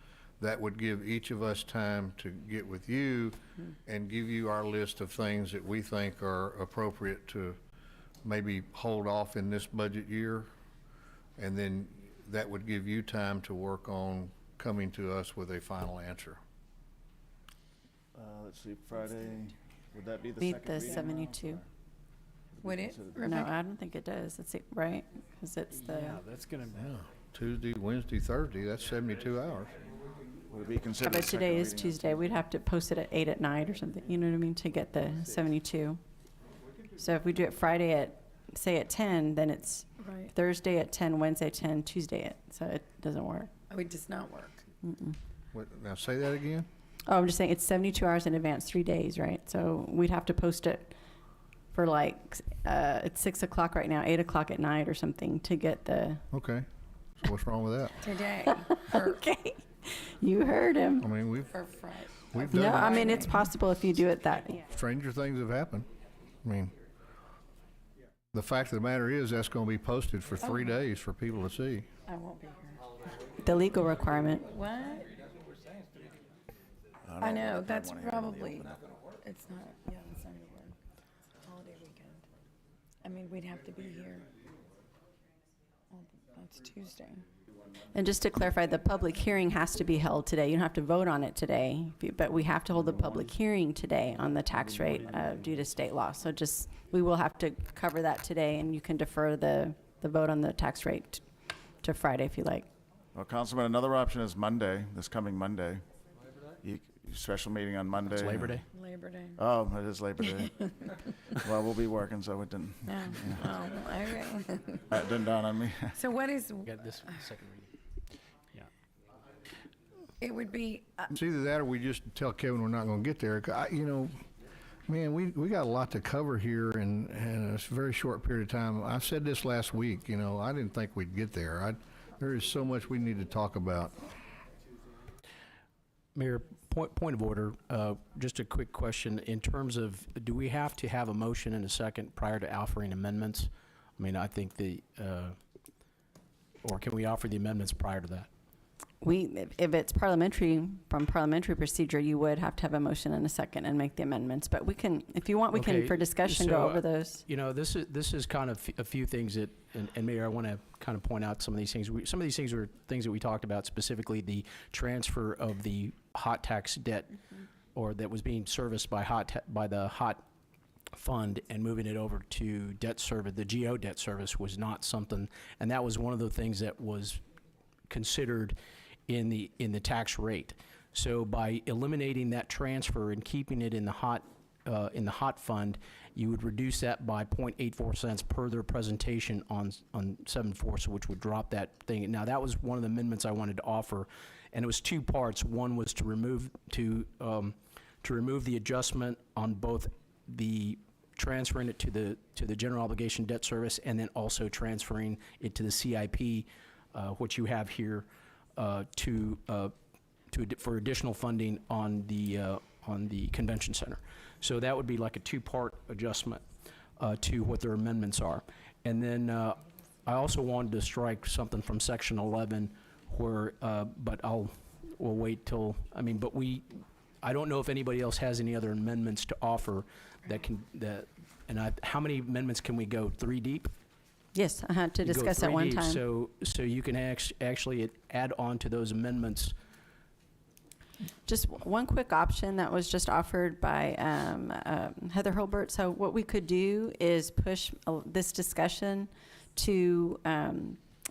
That would give each of us time to get with you and give you our list of things that we think are appropriate to maybe hold off in this budget year. And then that would give you time to work on coming to us with a final answer. Let's see, Friday, would that be the Meet second the reading? 72. Would it, No, Rebecca? I don't think it does. It's, right? Because it's the, yeah, that's gonna, Tuesday, Wednesday, Thursday, that's 72 hours. Would it be considered but a second today is reading? Tuesday. We'd have to post it at 8 at night or something, you know what I mean, to get the 72. So if we do it Friday at, say at 10, then it's Right. Thursday at 10, Wednesday at 10, Tuesday at, so it doesn't work. Oh, it does not work. Now, say that again? Oh, I'm just saying, it's 72 hours in advance, 3 days, right? So we'd have to post it for like, it's 6 o'clock right now, 8 o'clock at night or something to get the, Okay. So what's wrong with that? Today. okay. You heard him. I mean, we've For Friday. done No, it. I mean, it's possible if you do it that, Stranger things have happened. I mean, the fact of the matter is, that's going to be posted for 3 days for people to see. I won't be here. the legal requirement. What? I know, that's probably, it's not, yeah, it's not gonna work. It's a holiday weekend. I mean, we'd have to be here. Well, that's Tuesday. And just to clarify, the public hearing has to be held today. You don't have to vote on it today, but we have to hold the public hearing today on the tax rate due to state law. So just, we will have to cover that today, and you can defer the vote on the tax rate to Friday if you like. Well, Councilman, another option is Monday, this coming Monday. special meeting on Monday. It's Labor Day. Labor Day. Oh, it is Labor Day. Well, we'll be working, so it didn't, No. Oh, okay. that didn't dawn on me. So what is, Got this second reading. Yeah. it would be, It's either that or we just tell Kevin we're not going to get there. You know, man, we got a lot to cover here in a very short period of time. I said this last week, you know, I didn't think we'd get there. There is so much we need to talk about. Mayor, point of order, just a quick question. In terms of, do we have to have a motion and a second prior to offering amendments? I mean, I think or can we offer the amendments prior to that? If it's parliamentary, from parliamentary procedure, you would have to have a motion and a second and make the amendments. But we can, if you want, we can, Okay, for discussion, so, go over those. You know, this is kind of a few things that, and Mayor, I want to kind of point out some of these things. Some of these things were things that we talked about, specifically the transfer of the hot tax debt, or that was being serviced by the hot fund, and moving it over to debt service. The GO debt service was not something, and that was one of the things that was considered in the tax rate. So by eliminating that transfer and keeping it in the hot fund, you would reduce that by 0.84 cents per their presentation on 7/4, so which would drop that thing. Now that was one of the amendments I wanted to offer, and it was two parts. One was to remove the adjustment on both the transferring it to the general obligation debt service, and then also transferring it to the CIP, which you have here, for additional funding on the convention center. So that would be like a two-part adjustment to what their amendments are. And then I also wanted to strike something from section 11 where, but we'll wait till, I don't know if anybody else has any other amendments to offer how many amendments can we go? 3 deep? Yes, to You go discuss 3 at one deep, time. So you can actually add on to those amendments. Just one quick option that was just offered by Heather Hilbert. So what we could do is push this discussion to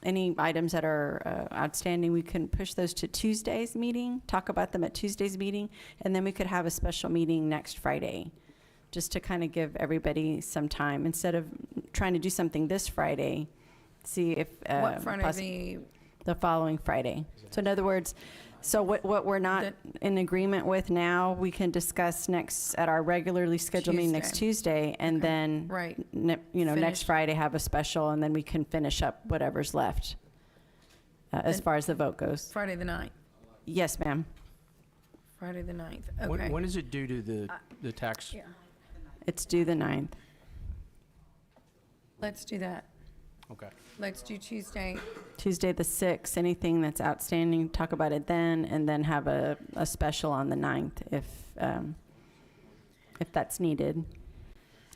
any items that are outstanding. We can push those to Tuesday's meeting, talk about them at Tuesday's meeting, and then we could have a special meeting next Friday, just to kind of give everybody some time, instead of trying to do something this Friday, see if. what Friday? The following Friday. So in other words, so what we're not in agreement with now, we can discuss at our regularly scheduled meeting next Tuesday, and then, Right. next Finish. Friday have a special, and then we can finish up whatever's left, as far as the vote goes. Friday the 9th. Yes, ma'am. Friday the 9th. Okay. When is it due to the tax? Yeah. It's due the 9th. Let's do that. Okay. Let's do Tuesday. Tuesday the 6th, anything that's outstanding, talk about it then, and then have a special on the 9th if that's needed.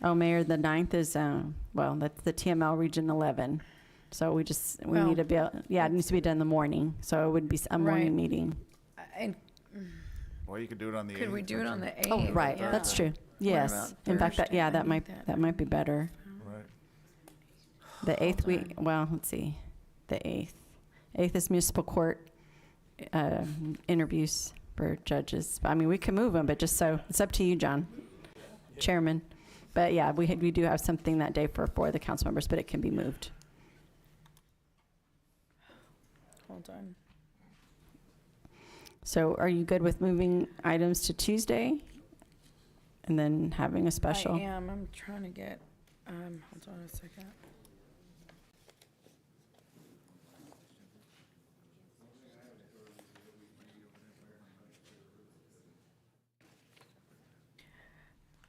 Oh, Mayor, the 9th is, that's the TML Region 11. So we need to be, it needs to be done in the morning. So it would be a morning Right. meeting. And Well, you could do it on the 8th. could we do it on the 8th? Oh, right, Yeah. that's true. What Yes. about In fact, Thursday? I that need might be better. Right. The 8th let's see, the 8th. 8th is municipal court interviews for judges. We can move them, but it's up to you, John, Chairman. But yeah, we do have something that day for the council members, but it can be moved. Hold on. So are you good with moving items to Tuesday and then having a special? I am. I'm trying to get, hold on a second.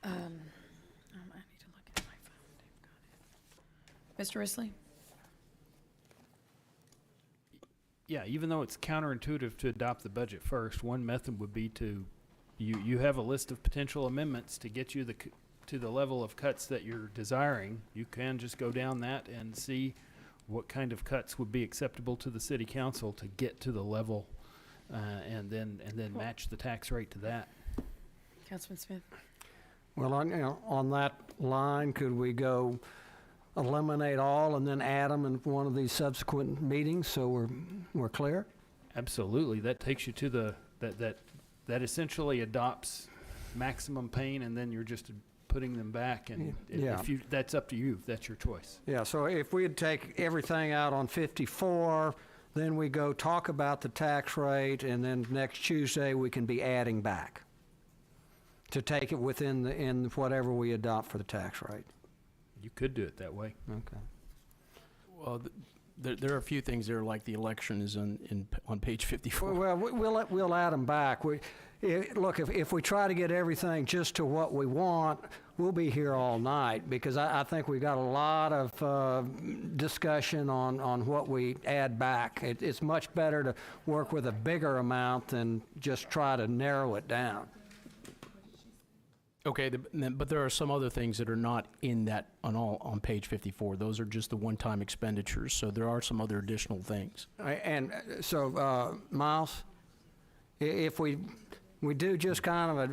I need to look at my phone. Got it. Mr. Risley? Yeah, even though it's counterintuitive to adopt the budget first, one method would be you have a list of potential amendments to get you to the level of cuts that you're desiring. You can just go down that and see what kind of cuts would be acceptable to the city council to get to the level, and then match the tax rate to that. Councilman Smith? Well, on that line, could we go eliminate all and then add them in one of these subsequent meetings so we're clear? Absolutely, that takes you to that that essentially adopts maximum pain, and then you're just putting them back, and Yeah. if you, that's up to you, that's your choice. Yeah, so if we'd take everything out on 54, then we go talk about the tax rate, and then next Tuesday, we can be adding back to take it within in whatever we adopt for the tax rate. You could do it that way. Okay. Well, there are a few things there, like the election is on page 54. Well, we'll add them back. Look, if we try to get everything just to what we want, we'll be here all night, because I think we've got a lot of discussion on what we add back. It's much better to work with a bigger amount than just try to narrow it down. Okay, but there are some other things that are not in that on page 54. Those are just the one-time expenditures, so there are some other additional things. And so, Miles, if we do just kind of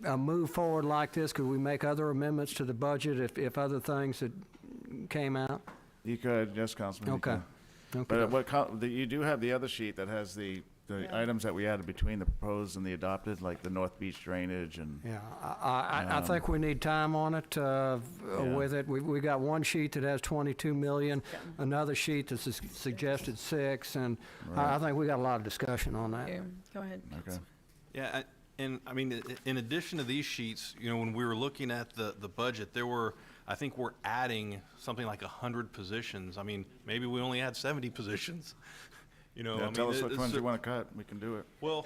a move forward like this, could we make other amendments to the budget if other things had came out? You could, yes, Councilman. you Okay. could. But you do have the other sheet that has the items that we added between the proposed and the adopted, like the North Beach drainage and. Yeah, I think we need time on it with it. We got one sheet that has 22 million, another sheet that suggested 6, and I think we got a lot of discussion on that. Go ahead. Okay. Yeah, and I mean, in addition to these sheets, you know, when we were looking at the budget, I think we're adding something like 100 positions. I mean, maybe we only had 70 positions. You know, Yeah, I mean, tell us which ones you want to cut, we can do it. Well,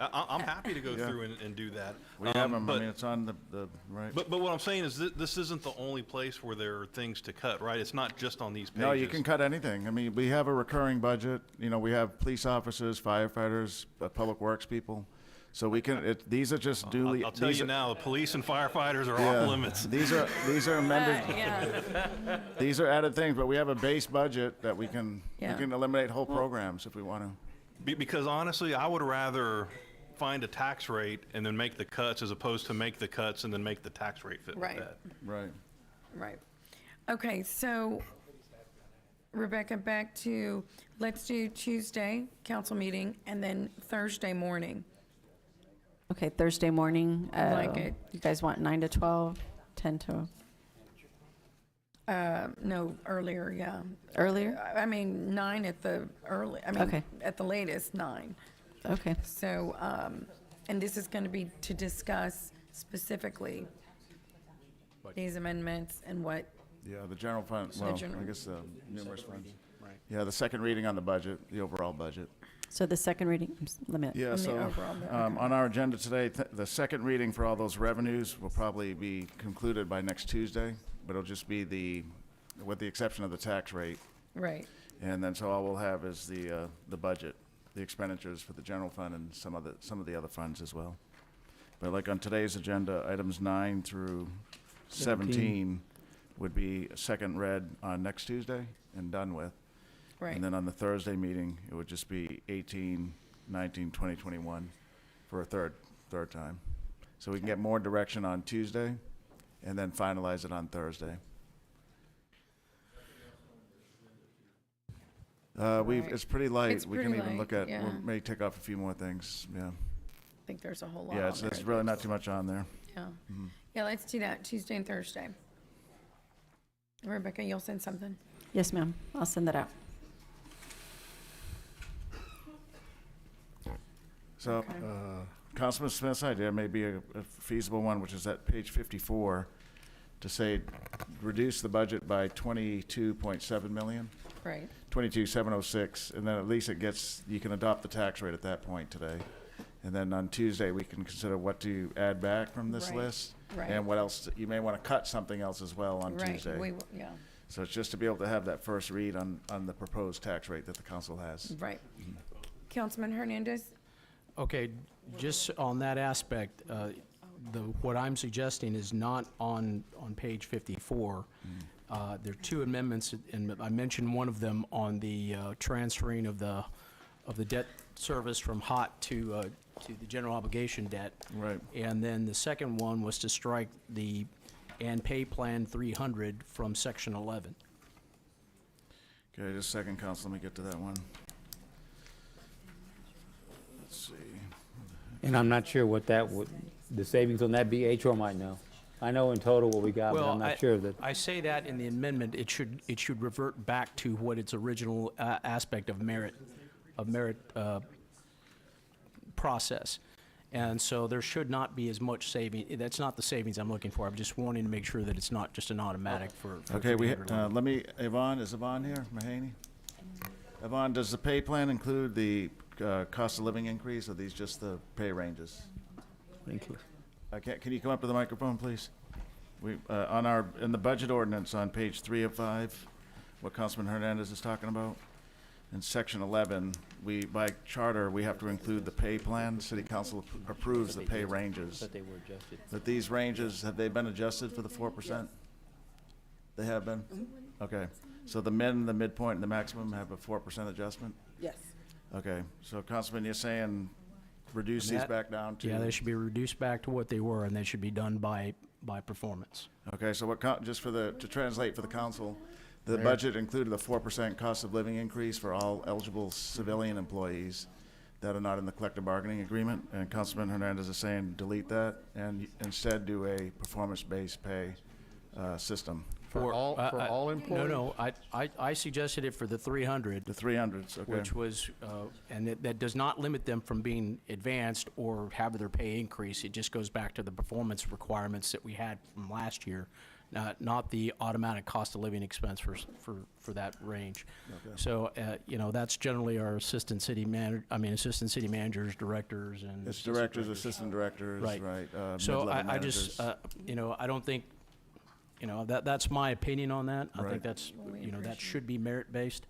I'm happy to go through and do that. We have them, I mean, it's on the right. But what I'm saying is this isn't the only place where there are things to cut, right? It's not just on these pages. No, you can cut anything. I mean, we have a recurring budget, you know, we have police officers, firefighters, public works people. So we can, these are just duly. I'll tell you now, the police and firefighters are off limits. These are amended. These are added things, but we have a base budget that we can eliminate whole programs if we want to. Because honestly, I would rather find a tax rate and then make the cuts as opposed to make the cuts and then make the tax rate fit with that. Right. Right. Okay, so Rebecca, back to, let's do Tuesday, council meeting, and then Thursday morning. Okay, Thursday morning. Like it. You guys want 9 to 12, 10 to? No, earlier, yeah. Earlier? I mean, 9 at the Okay. at the latest, 9. Okay. So, and this is going to be to discuss specifically these amendments and what. Yeah, the general fund, The well, general- I guess numerous funds. Yeah, the second reading on the budget, the overall budget. So the second reading, let me. Yeah, so on our agenda today, the second reading for all those revenues will probably be concluded by next Tuesday, but it'll just be with the exception of the tax rate. Right. And then so all we'll have is the budget, the expenditures for the general fund and some of the other funds as well. But like on today's agenda, items 9 through 17 would be second read on next Tuesday and done with. Right. And then on the Thursday meeting, it would just be 18, 19, 20, 21 for a third time. So we can get more direction on Tuesday and then finalize it on Thursday. It's pretty light. It's We can pretty even light, look at, yeah. we may take off a few more things, yeah. I think there's a whole lot. Yeah, on it's there. really not too much on there. Yeah. Yeah, let's do that, Tuesday and Thursday. Rebecca, you'll send something? Yes, ma'am. I'll send that out. So, Councilman Smith's idea may be a feasible one, which is at page 54, to say, reduce the budget by 22.7 million. Right. 22,706, and then at least you can adopt the tax rate at that point today. And then on Tuesday, we can consider what to add back from this Right. list. Right. And what else, you may want to cut something else as well on Right, Tuesday. yeah, So it's just to be able to have that first read on the proposed tax rate that the council has. right. Councilman Hernandez? Okay, just on that aspect, what I'm suggesting is not on page 54. There are two amendments, and I mentioned one of them on the transferring of the debt service from HOT to the general obligation debt. Right. And then the second one was to strike the and pay plan 300 from section 11. Okay, just a second, Council, let me get to that one. Let's see. And I'm not sure what that would, the savings on that be. HR might know. I know in total what we got, but I'm not sure that. I say that in the amendment, it should revert back to what its original aspect of merit process. And so there should not be as much saving. That's not the savings I'm looking for. I'm just wanting to make sure that it's not just an automatic for Okay, $300. Yvonne, is Yvonne here, Mahaney? Yvonne, does the pay plan include the cost of living increase, or are these just the pay ranges? Can you come up to the microphone, please? We, in the budget ordinance on page 3 of 5, what Councilman Hernandez is talking about, in section 11, by charter, we have to include the pay plan. City Council approves the pay ranges. But they were adjusted. But these ranges, have they been adjusted for the 4%? They have been? Okay. So the midpoint, and the maximum have a 4% adjustment? Yes. Okay. So Councilman, you're saying reduce these back down to? Yeah, they should be reduced back to what they were, and they should be done by performance. Okay, so just to translate for the council, the budget included a 4% cost of living increase for all eligible civilian employees that are not in the collective bargaining agreement. And Councilman Hernandez is saying delete that and instead do a performance-based pay system. For all employees? No, I suggested it for the 300. The 300s, okay. Which was, and that does not limit them from being advanced or have their pay increase. It just goes back to the performance requirements that we had from last year, not the automatic cost of living expense for that range. Okay. So, that's generally our assistant city managers, directors, and. It's directors, assistant directors, right. So mid-level I just, managers. I don't think, that's my opinion on that. I Right. think that's, that should be merit-based.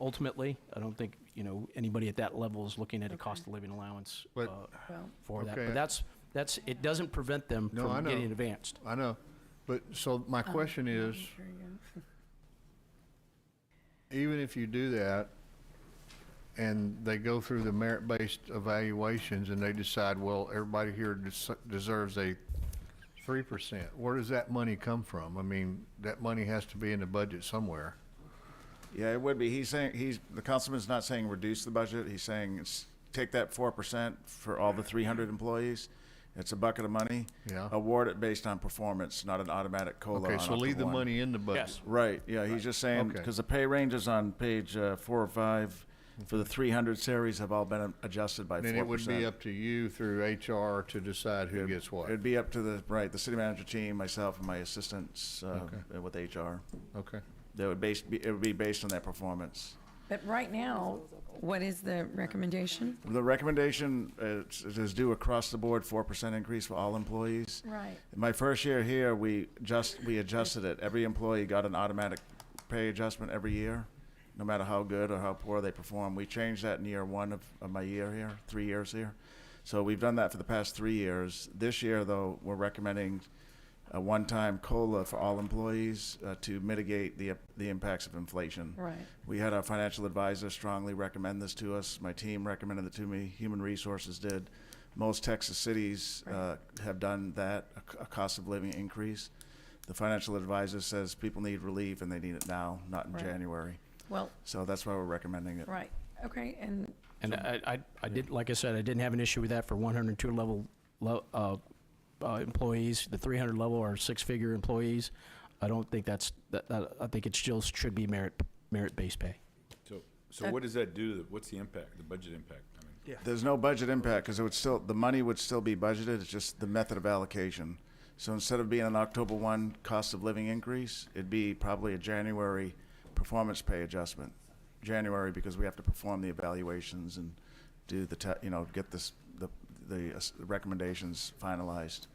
Ultimately, I don't think, anybody at that level is looking at a cost of living allowance for that. okay. But it doesn't prevent them No, I from know. getting advanced. I know. But, so my question is, even if you do that, and they go through the merit-based evaluations, and they decide, well, everybody here deserves a 3%, where does that money come from? I mean, that money has to be in the budget somewhere. Yeah, it would be. He's saying, the councilman's not saying reduce the budget. He's saying take that 4% for all the 300 employees. It's a bucket of money. Yeah. Award it based on performance, not an automatic COLA. Okay, so leave the money in the budget. Yes. Right, yeah, he's just saying, Okay. because the pay ranges on page 4 or 5 for the 300 series have all been adjusted by 4%. Then it would be up to you through HR to decide who gets what. It'd be up to the city manager team, myself, and my assistants with HR. Okay. It would be based on their performance. But right now, what is the recommendation? The recommendation is due across the board 4% increase for all employees. Right. In my first year here, we adjusted it. Every employee got an automatic pay adjustment every year, no matter how good or how poor they perform. We changed that in year 1 of my year here, 3 years here. So we've done that for the past 3 years. This year, though, we're recommending a one-time COLA for all employees to mitigate the impacts of inflation. Right. We had our financial advisor strongly recommend this to us. My team recommended it to me. Human Resources did. Most Texas cities have done that, a cost of living increase. The financial advisor says people need relief and they need it now, not in January. Well. So that's why we're recommending it. Right, okay, and. And I did, like I said, I didn't have an issue with that for 102 level employees. The 300 level are 6-figure employees. I don't think that I think it still should be merit-based pay. So what does that do? What's the impact, the budget impact? I mean, There's no budget impact because the money would still be budgeted. It's just the method of allocation. So instead of being an October 1 cost of living increase, it'd be probably a January performance pay adjustment. January, because we have to perform the evaluations and do get the recommendations finalized.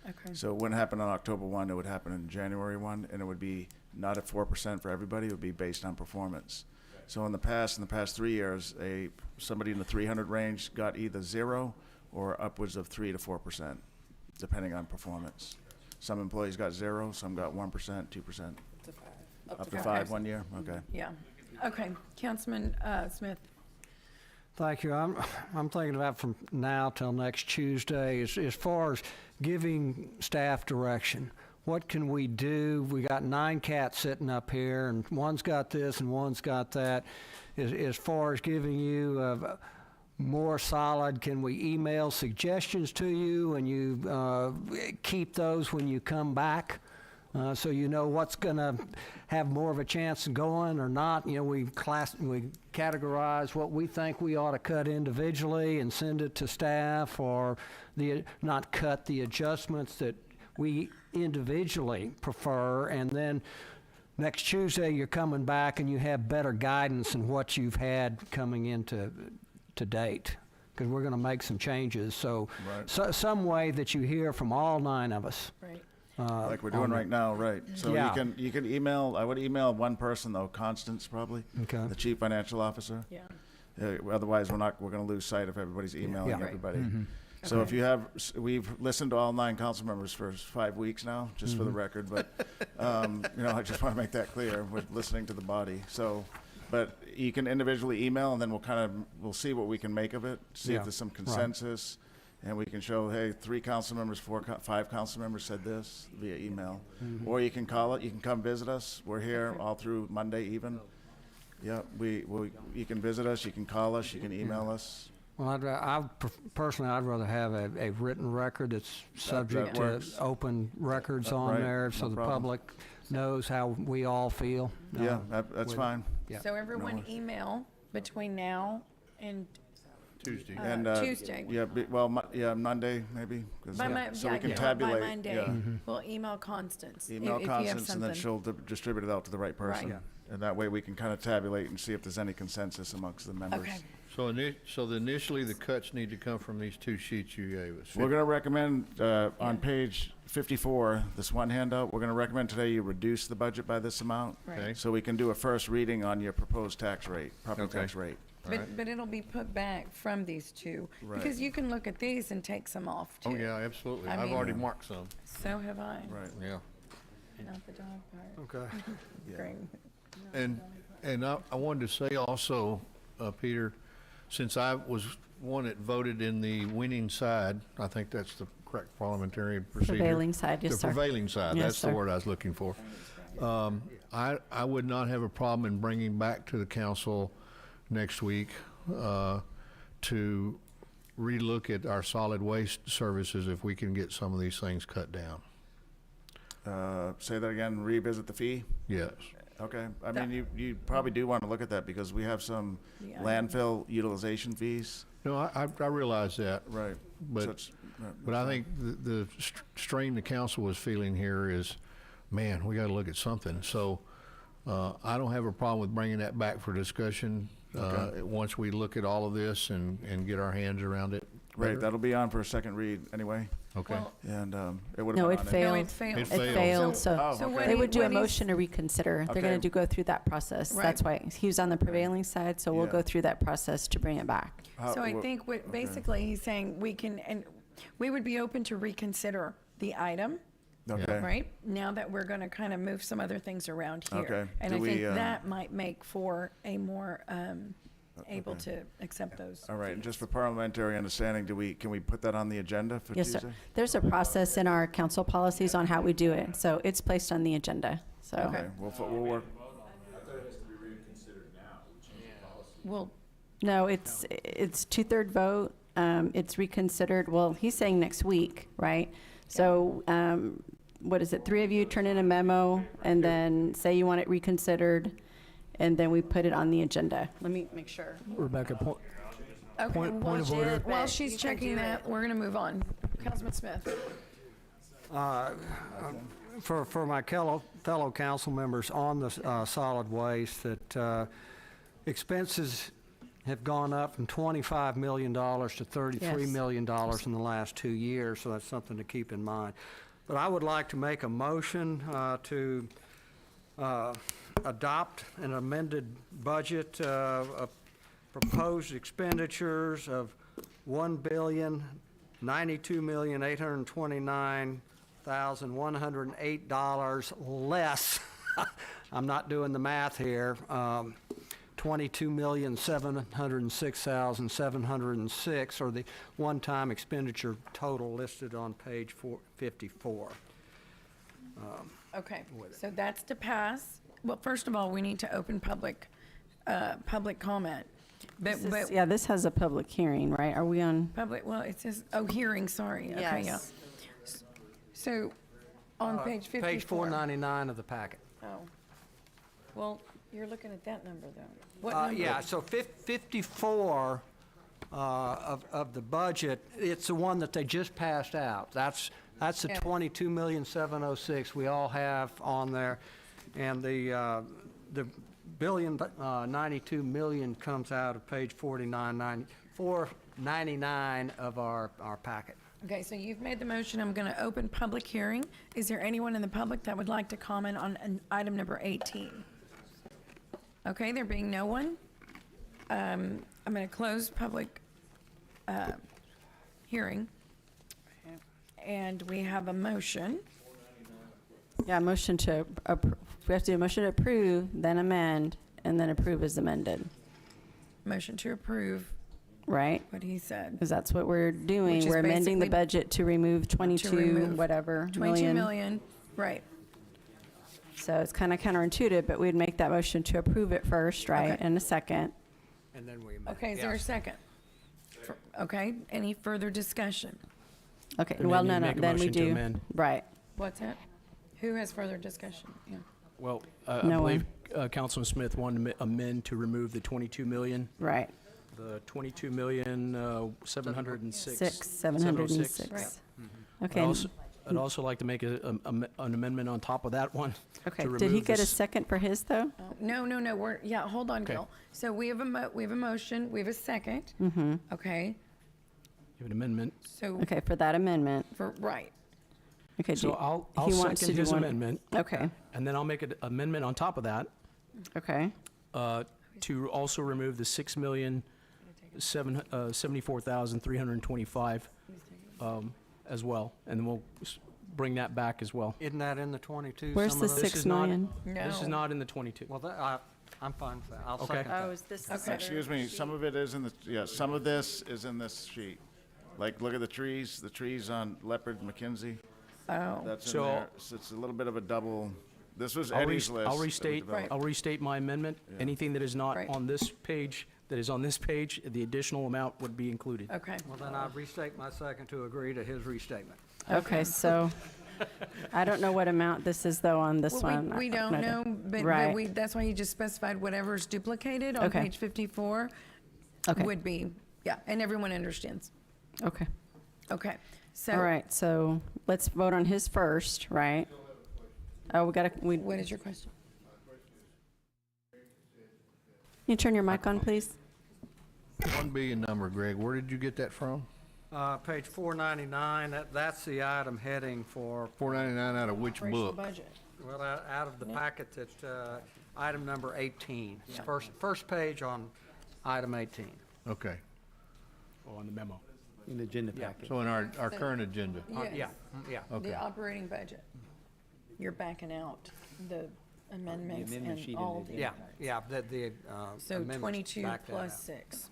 Okay. So it wouldn't happen on October 1, it would happen in January 1, and it would be not at 4% for everybody, it would be based on performance. So in the past 3 years, somebody in the 300 range got either 0 or upwards of 3 to 4%, depending on performance. Some employees got 0, some got 1%, 2%. Up to 5 1 year, okay. Yeah, okay, Councilman Smith. Thank you. I'm thinking about from now till next Tuesday, as far as giving staff direction. What can we do? We got 9 cats sitting up here, and one's got this and one's got that. As far as giving you more solid? Can we email suggestions to you and you keep those when you come back? So you know what's going to have more of a chance of going or not. You know, we categorize what we think we ought to cut individually and send it to staff, or not cut the adjustments that we individually prefer, and then next Tuesday you're coming back and you have better guidance than what you've had coming into to date, because we're going to make some changes. So, some way that you hear from all 9 of us. Right. Like we're doing right now, right? So Yeah. you can email. I would email one person though, Constance probably, Okay. the chief financial officer. Yeah. Otherwise, we're going to lose sight if everybody's emailing Yeah. everybody. So if you have, we've listened to all 9 council members for 5 weeks now, just for the record. But you know, I just want to make that clear with listening to the body. So, but you can individually email, and then we'll see what we can make of it. See if there's some consensus. And we can show, hey, 3 council members, 5 council members said this via email. Or you can call it, you can come visit us. We're here all through Monday even. Yeah, you can visit us, you can call us, you can email us. Well, personally, I'd rather have a written record that's subject to works. open records on Right, there, so no the problem. public knows how we all feel. Yeah, that's fine. Yeah. So everyone email between now and Tuesday. And Tuesday. Yeah, Monday maybe. 'Cause, so we can By tabulate. Monday, Yeah. we'll email Constance. Email if you have Constance, and then something. she'll distribute it out to the right person. Right. And that way we can kind of tabulate and see if there's any consensus amongst the members. Okay. So initially, the cuts need to come from these 2 sheets you gave us. We're going to recommend on page 54, this one handout, we're going to recommend today you reduce the budget by this amount. Right. So we can do a first reading on your proposed tax rate, property tax rate. But it'll be put back from these 2. Right. Because you can look at these and take some off too. Oh, yeah, absolutely. I I've mean- already marked some. So have I. Right. Yeah. Not the dog part. Okay. Great. And I wanted to say also, Peter, since I was one that voted in the winning side, I think that's the correct parliamentary procedure. Prevailing side, yes, sir. The prevailing side, Yes, that's the sir. word I was looking for. I would not have a problem in bringing back to the council next week to relook at our solid waste services if we can get some of these things cut down. Say that again, revisit the fee? Yes. Okay, I mean, you probably do want to look at that because we have some landfill utilization fees. No, I realize that. Right. But I think the strain the council was feeling here is, man, we got to look at something. So I don't have a problem with bringing that back for discussion once we look at all of this and get our hands around it. Right, that'll be on for a second read anyway. Okay. Well, And it would have No, been it on it. failed. No, it failed. It failed. failed, So- so so what they he- would do a what he's- motion to reconsider. They're going Okay. to go through that process. Right. That's why he was on the prevailing side, so we'll Yeah. go through that process to bring it back. So I think what, basically he's saying we can, and we would be open to reconsider the item, Okay. right? Now that we're going to kind of move some other things around here. Okay. And Do I think we, that might make for a more able to accept those. All right, and just for parliamentary understanding, can we put that on the agenda for Yes, Tuesday? sir. There's a process in our council policies on how we do it, so it's placed on the agenda, so. Okay, we'll work. Well, No, it's 2/3 vote. It's reconsidered. Well, he's saying next week, right? So, what is it? 3 of you turn in a memo and then say you want it reconsidered, and then we put it on the agenda. Let me make sure. Rebecca, okay, Point while of she- order. while she's checking that, we're going to move on. Councilman Smith. for my fellow council members on the solid waste, that expenses have gone up from $25 million to $33 million in the last 2 years, so that's something to keep in mind. But I would like to make a motion to adopt an amended budget of proposed expenditures of $1,092,829,108 less. I'm not doing the math here. $22,706,706, or the one-time expenditure total listed on page 54. Okay, so that's to pass. Well, first of all, we need to open public comment. But Yeah, this has a public hearing, right? Are we on? public, well, it says, oh, hearing, sorry. Okay, yeah. Yes. So, on page 54. Page 499 of the packet. Oh, well, you're looking at that number, though. What number? Yeah, so 54 of the budget, it's the one that they just passed out. That's the Yeah. 22,706 we all have on there. And the billion, 92 million comes out of page 499 of our packet. Okay, so you've made the motion. I'm going to open public hearing. Is there anyone in the public that would like to comment on item number 18? Okay, there being no one, I'm going to close public hearing. And we have a motion. Yeah, motion to, we have to do a motion to approve, then amend, and then approve as amended, Motion to approve right? what he said. Because that's what we're Which doing. is We're amending the basically budget to remove 22, remove whatever, 22 million, right. So it's kind of counterintuitive, but we'd make that motion to approve it first, right? Okay. And a second. And then we amend. Okay, is there a second? Okay, any further discussion? Okay, And well, then no, you no, make a then we motion to do, amend. right. What's that? Who has further discussion? Yeah. Well, I No believe Councilman Smith wanted to amend to remove the 22 million. Right. The 22 million, 706. 706. Right. Okay. I'd also like to make an amendment on top of that one. Okay, to did he remove get a this- second for his, though? No, yeah, hold on, Okay. Gil. So we have a motion, we have a second. Mm-hmm. Okay, Give an amendment. so, Okay, for that amendment. right. Okay, So I'll he wants to second do his one- amendment, Okay, and then I'll make an amendment on top of that okay. to also remove the 6,074,325 as well, and then we'll bring that back as well. Isn't that in the 22? Where's some the of those? This 6 is not- million? This is No. not in the 22. Well, I'm fine with that. I'll Okay. second that. Oh, is this the Okay. Excuse me, some of it is in the, yeah, some of this is in this sheet. Like, look at the trees on Leopard McKinsey. Oh, That's in So- there. So it's a little bit of a double, this was I'll Eddie's list. I'll that we restate, developed. I'll restate my amendment. Anything that is not Right. on this page, that is on this page, the additional amount would be included. okay. Well, then I restate my second to agree to his restatement. Okay, so, I don't know what amount this is, though, on this Well, one. we don't know, but Right. that's why you just specified whatever's duplicated on Okay. page 54 Okay, would be, yeah, and everyone understands. okay. Okay, so. All right, so let's vote on his first, right? Oh, What is your question? you turn your mic on, please? 1 billion number, Greg, where did you get that from? Page 499, that's the item heading for, 499 out of which Operational book? budget. well, out of the packet that, item number 18. It's first page on item 18. Okay, Oh, on the memo. In the agenda packet. so in our current agenda. Yes. Yeah. Okay. The operating budget. You're backing out the amendments amendment sheet and in all the the. Yeah, yeah, So amendments 22 back that plus out. 6.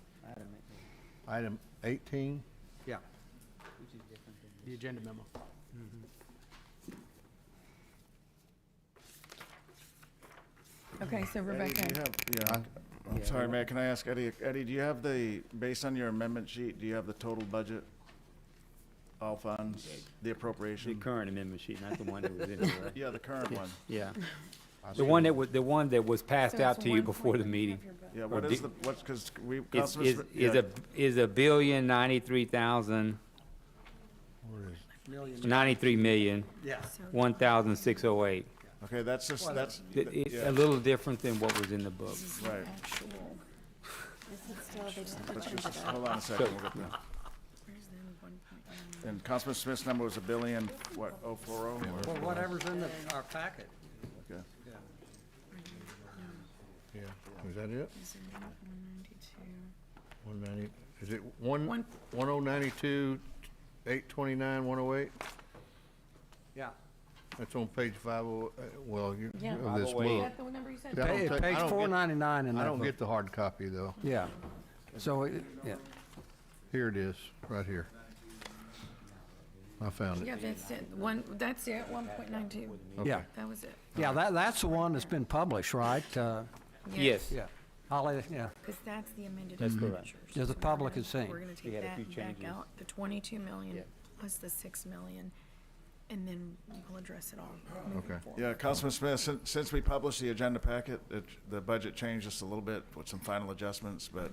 Item 18, Yeah. The agenda memo. Okay, so Eddie, Rebecca, do you have, yeah, I'm sorry, Mayor, can I ask Eddie, do you have based on your amendment sheet, do you have the total budget? All funds, the The appropriation? current amendment sheet, not the one that was in there, right? Yeah, the current one. Yeah. The one that was passed So out it's to you before the 1.9 meeting. of your budget. Yeah, what Or is di- because we, Is, Councilman is, Smith- is yeah, a, is $1,093,093,000, Yeah. 1,608. okay, that's just, that's, It's yeah, a little different than what was in the book. right. Actual. Let's just, hold on a second, we'll get there. And Councilman Smith's number was what, 040? or- Well, whatever's in our packet. Okay. yeah, is that it? 190, is it One- 1092, 829, 108? Yeah. That's on page 50, well, Yeah. of this Is book. that the number you said? Yeah, I don't Page take- I don't get- 499 in that I don't book. get the hard copy, though. Yeah. So, yeah. Here it is, right here. I found Yeah, it. that's it, 1.92. Yeah. That was it. Yeah, that's the one that's been published, right? Yes. Yeah. Yeah, Because that's the amended That's correct. expenditures. yeah, the public has seen. We're gonna We take had a few that back changes. out, the 22 million Yeah. plus the 6 million, and then we'll address it all moving Okay. forward. Yeah, Councilman Smith, since we published the agenda packet, the budget changed just a little bit with some final adjustments, but.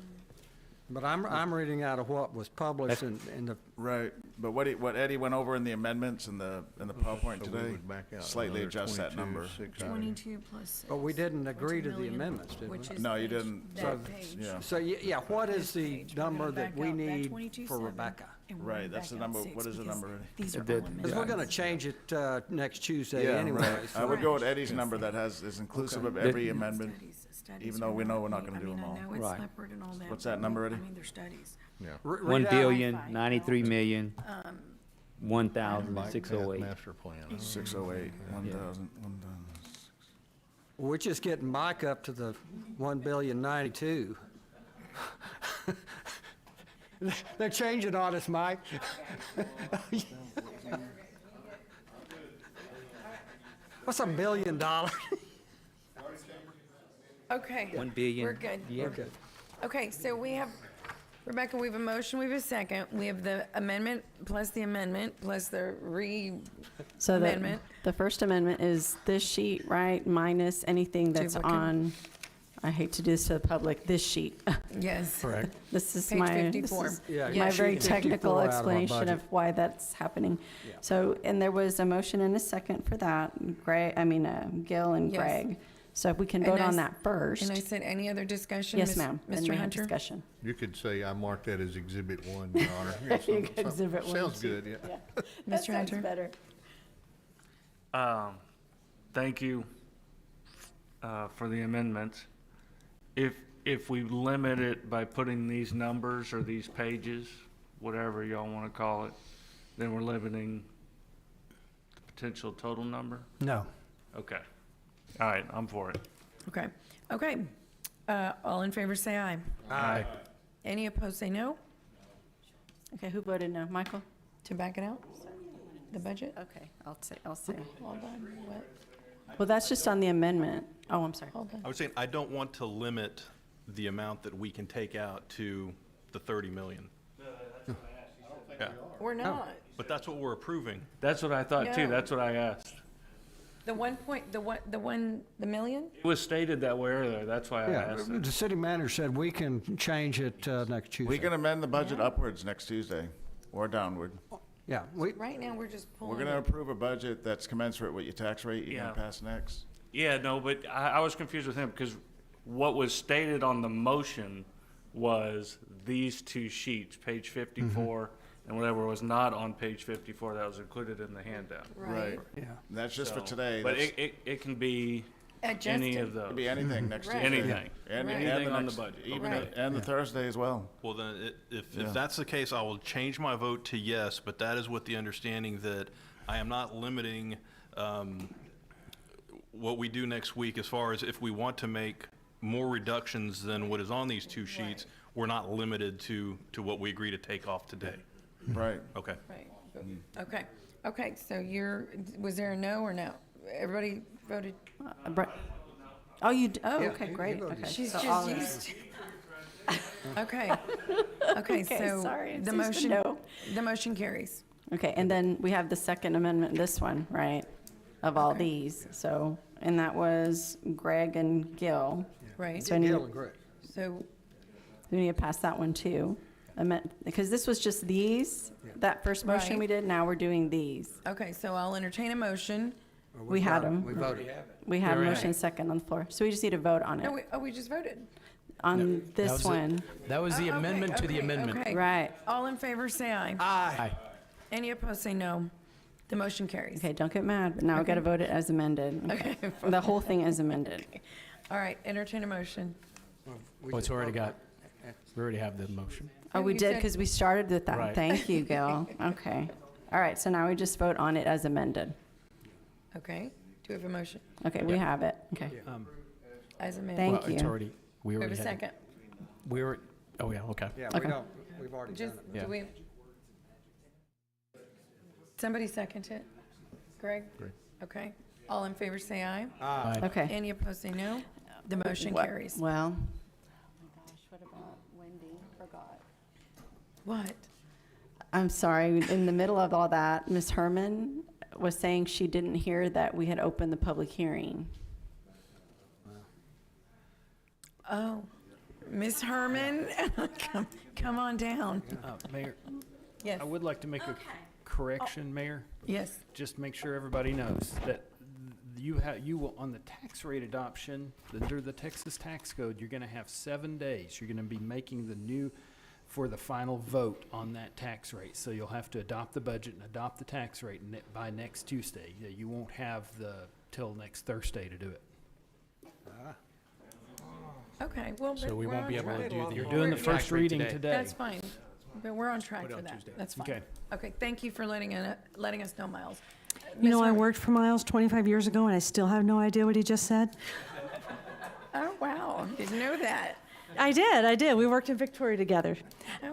But I'm reading out of what was published in the, Right, but what Eddie went over in the amendments in the PowerPoint So we today, would back out slightly another adjust that 22, number. 22 plus 6. but we didn't agree to the 14 million, amendments, did we? which is No, you page- didn't. that So, page. yeah. So, yeah, what is the Page. We're number gonna that back we out that need 22.7, for Rebecca? and we're Right, gonna that's the back out number. 6 What is the because number, Eddie? These are The- all Because amended. we're gonna change it, next Tuesday Yeah, anyway. right. I so- would go with Eddie's number that is inclusive of every amendment, Studies even though are we know we're not I gonna do mean, them all. I know it's Right. separate and all that. What's that but number, Eddie? I mean, they're studies. Yeah. Read 1 out- billion, 93 million, Um, 1,608. Master plan. 608, 1,000. We're just getting Mike up to the 1,092,000,000. They're changing on us, Mike. What's $1 billion? Okay. 1 billion. We're good. Yeah. Okay. Okay, so we have, Rebecca, we have a motion, we have a second. We have the amendment plus the amendment plus the So amendment. the first amendment is this sheet, right, minus anything that's Duplicate. on, I hate to do this to the public, this sheet. Yes. Correct. This is Page my, 54. Yeah, my sheet very 54 technical out of our explanation budget. of why that's happening. So, and there was a motion and a second for that, Gil and Yes. Greg. So if we can And vote I on s- that first. And I said, any other discussion? Yes, ma'am. Then Mr. we have Hunter? discussion. You could say I marked that as Exhibit 1, Your Honor. Yeah, You could Exhibit 1, Sounds too. good, yeah. That Mr. sounds Hunter? better. Thank you for the amendments. If we limit it by putting these numbers or these pages, whatever y'all want to call it, then we're limiting the potential total number? No. Okay. All right, I'm for it. Okay, okay. All in favor, say aye. Aye. Any opposed, say no. Okay, who voted no? Michael? To back it out? The budget? Okay, I'll say. Hold on, what? Well, that's just on the amendment. Oh, I'm sorry. Hold on. I was saying, I don't want to limit the amount that we can take out to the 30 million. Yeah, We're not. but that's what we're approving. That's what I thought too. No. That's what I asked. The the million? It was stated that way earlier. That's why I Yeah, asked it. the city manager said we can change it next Tuesday. We can amend the budget upwards next Tuesday, or downward. Yeah, we, Right now, we're just We're pulling. gonna approve a budget that's commensurate with your tax rate you're gonna Yeah. pass next. Yeah, no, but I was confused with him because what was stated on the motion was these two sheets, page 54 and whatever was not on page 54 that was included in the handout. Right. yeah. And that's just for So, today. But That's- it can be any Adjusted. of those. Could be anything next Right. Tuesday. Anything. And, Right. and Anything the on the next- budget. Even, Right. and the Thursday as well. Well, then, if Yeah. that's the case, I will change my vote to yes, but that is with the understanding that I am not limiting what we do next week as far as if we want to make more reductions than what is on these two sheets, we're not limited to what we agree to take off today. Right. Okay. Right. Okay, okay, so was there a no or no? Everybody voted? Oh, oh, Yeah, okay, you great. voted Okay. She's So just all- used to. Okay, okay, so sorry, the it's used to motion, no. the motion carries. Okay, and then we have the second amendment, this one, right, of all Okay. these. So, and that was Greg and Gil. Right, So I need, Gil and Greg. so, we need to pass that one too. Because this was just these, that first motion Right. we did, now we're doing these. okay, so I'll entertain a motion. We had them. We voted. We had a Right. motion second on the floor. So we just need to vote on No, it, we just voted. on That this was it. one. That was the Okay, amendment to the okay, amendment. okay. Right. All in favor, say aye. Aye. Any opposed, say no. The motion carries. Okay, don't get mad, but now we gotta vote it as amended. Okay. The whole thing is amended. All right, entertain a motion. Oh, it's already got, we already have the motion. Oh, we you did, said- because we started with that. Right. Thank you, Gil. Okay. All right, so now we just vote on it as amended. Okay, do we have a motion Okay, we have it. Okay. as amended? Thank Well, it's you. already, we We have already a had. second. We were, oh yeah, okay. Yeah, Okay. we don't, we've already done Just, it. Yeah. do we? Somebody second it? Greg? Okay. All in favor, say aye. Aye. Okay. Any opposed, say no. The motion Well- carries. Well, What about Wendy? Forgot. What? I'm sorry, in the middle of all that, Ms. Herman was saying she didn't hear that we had opened the public hearing. Oh, Ms. Herman, come on down. Mayor, Yes. I would like to make a correction, Mayor. Yes. Just make sure everybody knows that you will, on the tax rate adoption, under the Texas tax code, you're gonna have 7 days. You're gonna be making for the final vote on that tax rate. So you'll have to adopt the budget and adopt the tax rate by next Tuesday. You won't have till next Thursday to do it. Okay, well, So we we're won't on be able to track. do the. You're doing the first reading today. That's fine, but we're on track Put it for on that. Tuesday. That's fine. Okay. Okay, thank you for letting us know, Miles. You Ms. know, I Herman. worked for Miles 25 years ago, and I still have no idea what he just said. Oh, wow, didn't know that. I did. We worked in Victoria together.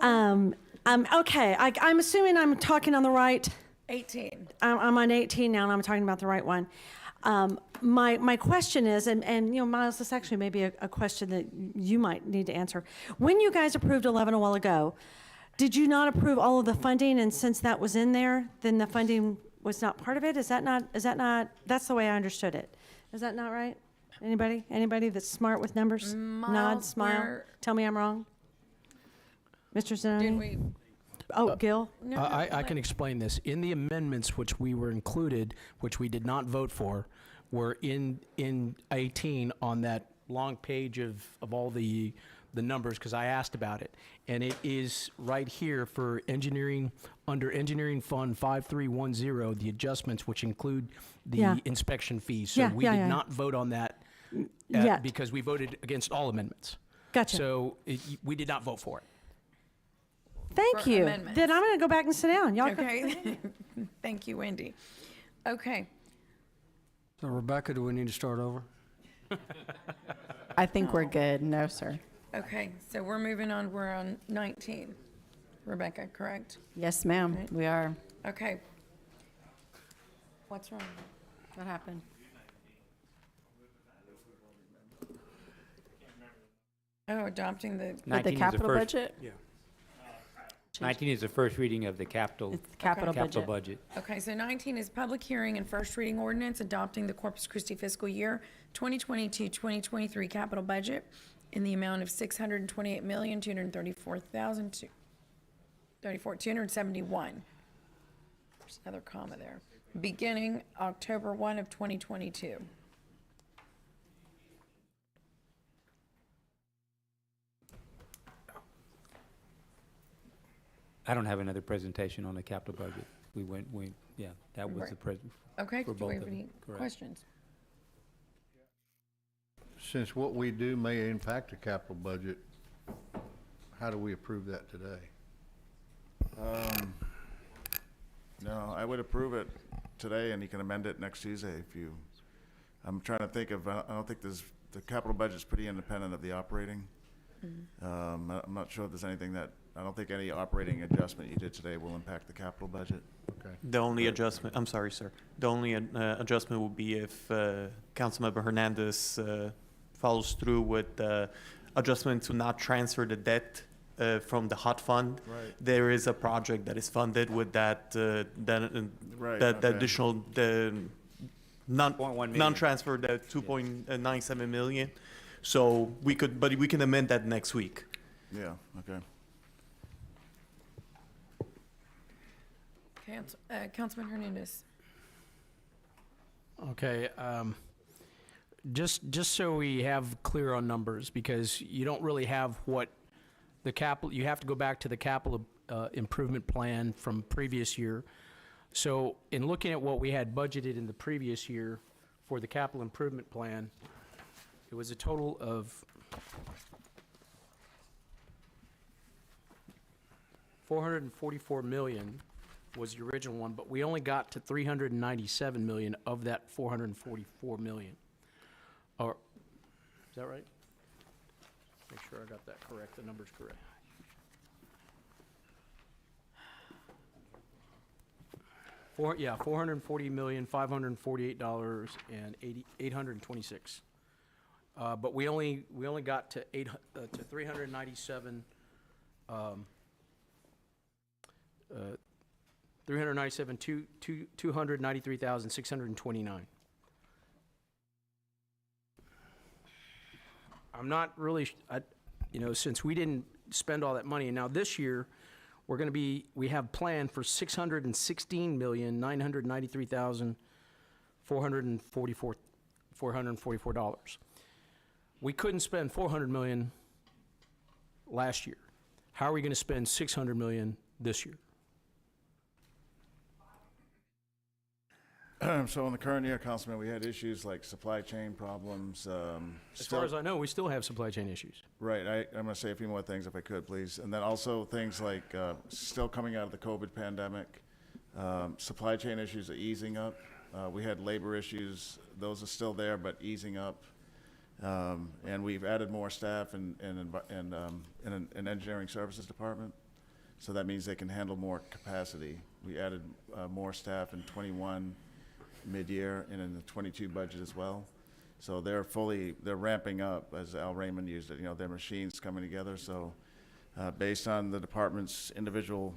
Okay, I'm assuming I'm talking on the right. 18. I'm on 18 now, and I'm talking about the right one. My question is, and you know, Miles, this actually may be a question that you might need to answer. When you guys approved 11 a while ago, did you not approve all of the funding? And since that was in there, then the funding was not part of it? Is that not, that's the way I understood it. Is that not right? Anybody that's smart with numbers? Nod, Miles, smile, where- tell me I'm wrong. Mr. Did Zanoni? we? Oh, Gil? No, I can explain this. In the amendments which we were included, which we did not vote for, were in 18 on that long page of all the numbers, because I asked about it. And it is right here for engineering, under Engineering Fund 5310, the adjustments which include the Yeah. inspection fees. So Yeah, we yeah, did yeah. not vote on that Yet. because we voted against all amendments. Gotcha. So we did not vote for it. Thank For you. amendments. Then I'm going to go back and sit down. Y'all go- Okay, thank you, Wendy. Okay, So Rebecca, do we need to start over? I think we're good. No, sir. okay, so we're moving on, we're on 19. Rebecca, correct? Yes, ma'am, Right. we are. Okay. What's wrong? What happened? Oh, adopting the, With the 19 is capital first- budget? 19 is the first reading of the capital It's the capital budget. budget. okay, so 19 is public hearing and first reading ordinance adopting the Corpus Christi fiscal year 2022-2023 capital budget in the amount of $628,234,271. There's another comma there. Beginning October 1 of 2022. I don't have another presentation on the capital budget. That was Right. the present. Okay, for do we both have of them, any correct. questions? Since what we do may impact the capital budget, how do we approve that today? No, I would approve it today, and you can amend it next Tuesday if you, I'm trying to think of, I don't think the capital budget's pretty independent of the operating. I'm not sure if there's anything I don't think any operating adjustment you did today will impact the capital budget. Okay. The only adjustment, I'm sorry, sir. The only adjustment would be if Councilmember Hernandez follows through with adjustment to not transfer the debt from the hot fund. Right. There is a project that is funded with that Right, that okay. additional $0.1 million. non-transfer, the 2.97 million. So we can amend that next week. Yeah, okay. Councilman Hernandez. Okay, just so we have clear on numbers, because you don't really have what the capital, you have to go back to the capital improvement plan from previous year. So in looking at what we had budgeted in the previous year for the capital improvement plan, it was a total of $444 million was the original one, but we only got to 397 million of that 444 million. Or, is that right? Make sure I got that correct, the number's correct. $440,548,826. But we only got to 397, 293,629. I'm not really, since we didn't spend all that money, and now this year, we have planned for $616,993,444. We couldn't spend $400 million last year. How are we going to spend $600 million this year? So in the current year, Councilman, we had issues like supply chain problems. As far as I know, we still have supply chain issues. Right. I'm going to say a few more things if I could, please. And then also things like still coming out of the COVID pandemic, supply chain issues are easing up. We had labor issues. Those are still there, but easing up. And we've added more staff in engineering services department. So that means they can handle more capacity. We added more staff in 21 mid-year and in the 22 budget as well. So they're ramping up, as Al Raymond used it, their machines coming together. So based on the department's individual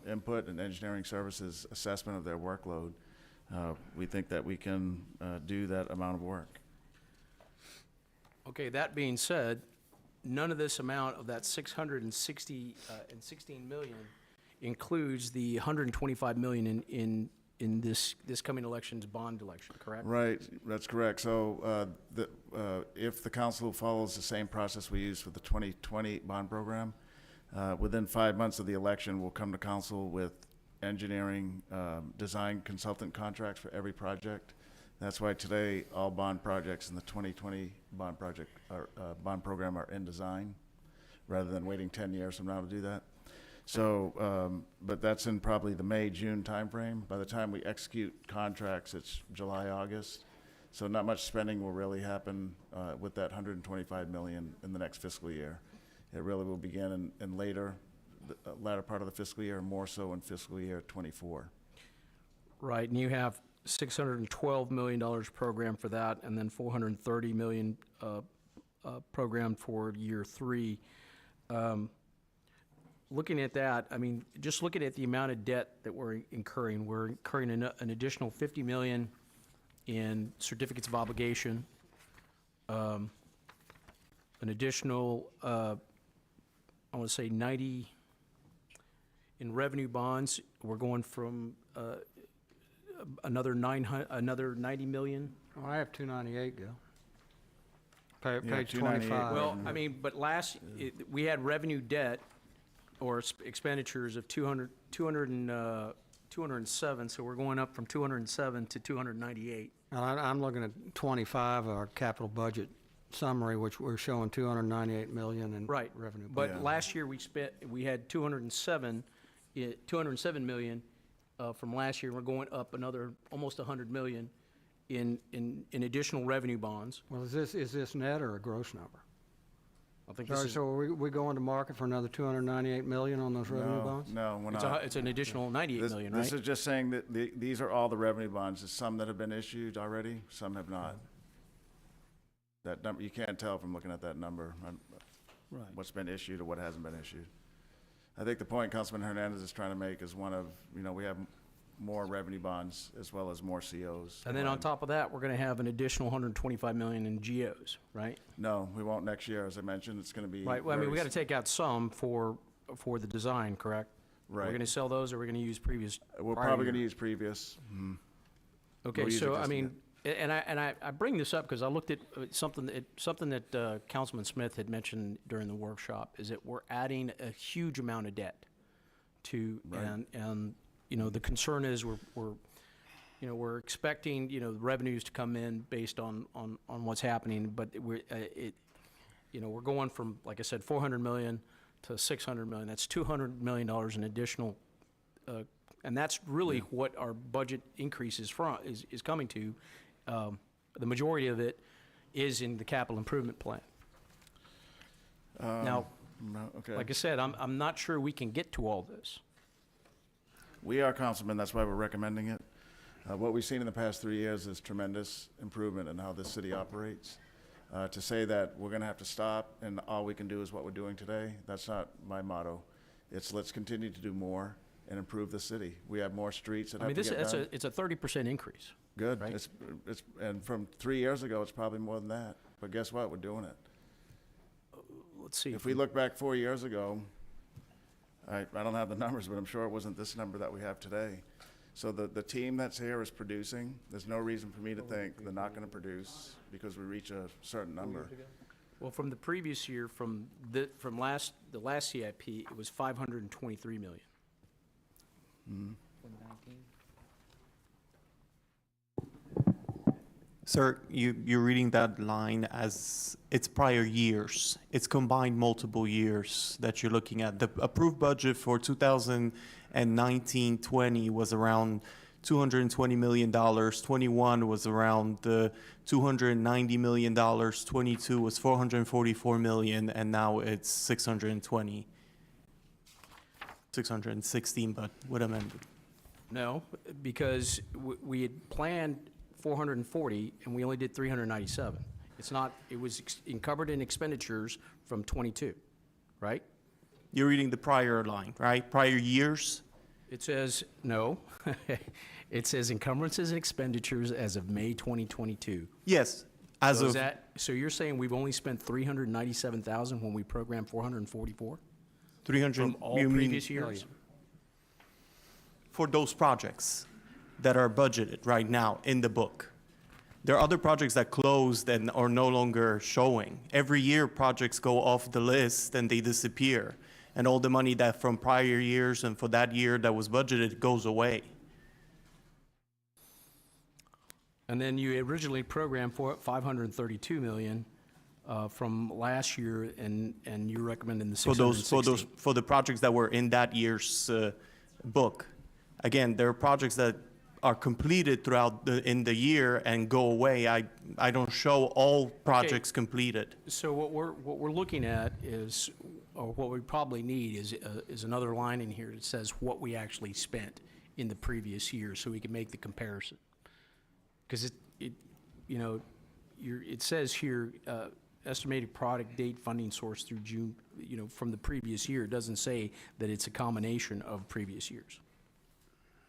input and engineering services assessment of their workload, we think that we can do that amount of work. Okay, that being said, none of this amount of that 616 million includes the 125 million in this coming election's bond election, correct? Right, that's correct. So if the council follows the same process we used for the 2020 bond program, within 5 months of the election, we'll come to council with engineering design consultant contracts for every project. That's why today all bond projects in the 2020 bond program are in design, rather than waiting 10 years from now to do that. So, but that's in probably the May, June timeframe. By the time we execute contracts, it's July, August. So not much spending will really happen with that 125 million in the next fiscal year. It really will begin in latter part of the fiscal year, more so in fiscal year 24. Right, and you have $612 million program for that, and then $430 million program for year 3. Looking at that, I mean, just looking at the amount of debt that we're incurring an additional $50 million in certificates of obligation, an additional, I want to say 90 in revenue bonds. We're going from another 90 million. Oh, I have 298, Gil. Yeah, Page 25. Well, I mean, but we had revenue debt or expenditures of 207, so we're going up from 207 to 298. I'm looking at 25, our capital budget summary, which we're showing 298 million in revenue. But last year we had 207 million from last year. We're going up another almost 100 million in additional revenue bonds. Well, is this net or a gross number? I think So are we going to market for another 298 million on those revenue bonds? No, we're not. It's an additional 98 million, right? This is just saying that these are all the revenue bonds. There's some that have been issued already, some have not. That number, you can't tell from looking at that number, what's been issued or what hasn't been issued. I think the point Councilman Hernandez is trying to make is one of, we have more revenue bonds as well as more COs. And then on top of that, we're going to have an additional 125 million in GOs, right? No, we won't next year. As I mentioned, it's going to be. Right. Well, I mean, we got to take out some for the design, correct? Right. We're going to sell those, or we're going to use previous. We're probably going to use previous. Mm-hmm. Okay, so I mean, and I bring this up because I looked at something that Councilman Smith had mentioned during the workshop, is that we're adding a huge amount of debt to, and the concern is we're expecting the revenues to come in based on what's happening, but we're going from, like I said, 400 million to 600 million. That's $200 million in additional, and that's really what our budget increase is coming to. The majority of it is in the capital improvement plan. Now, like I said, I'm not sure we can get to all this. We are, Councilman. That's why we're recommending it. What we've seen in the past 3 years is tremendous improvement in how this city operates. To say that we're gonna have to stop and all we can do is what we're doing today, that's not my motto. It's let's continue to do more and improve the city. We have more streets that I have mean, to get done. it's a 30% increase. Good. right? And from 3 years ago, it's probably more than that. But guess what? We're doing it. Let's see. If we look back 4 years ago, I don't have the numbers, but I'm sure it wasn't this number that we have today. So the team that's here is producing. There's no reason for me to think they're not gonna produce because we reach a certain number. Well, from the previous year, the last CIP, it was 523 million. Sir, you're reading that line as it's prior years. It's combined multiple years that you're looking at. The approved budget for 2019-20 was around $220 million. 21 was around $290 million. 22 was $444 million, and now it's 616, but with amended. No, because we had planned 440 and we only did 397. It's not, it was encumbered in expenditures from 22, right? You're reading the prior line, right? Prior years? It says, no, it says encumbrances and expenditures as of May 2022. Yes, as So of, so you're saying we've only spent 397,000 when we programmed 444? 300, From all you mean previous years? for those projects that are budgeted right now in the book. There are other projects that closed and are no longer showing. Every year, projects go off the list and they disappear. And all the money that from prior years and for that year that was budgeted goes away. And then you originally programmed for 532 million from last year, and you're recommending the 616. For the projects that were in that year's book. Again, there are projects that are completed throughout in the year and go away. I don't show all projects completed. So what we're looking at is, or what we probably need is another line in here that says what we actually spent in the previous year, so we can make the comparison. Because it says here, estimated product date funding source through June, from the previous year. It doesn't say that it's a combination of previous years.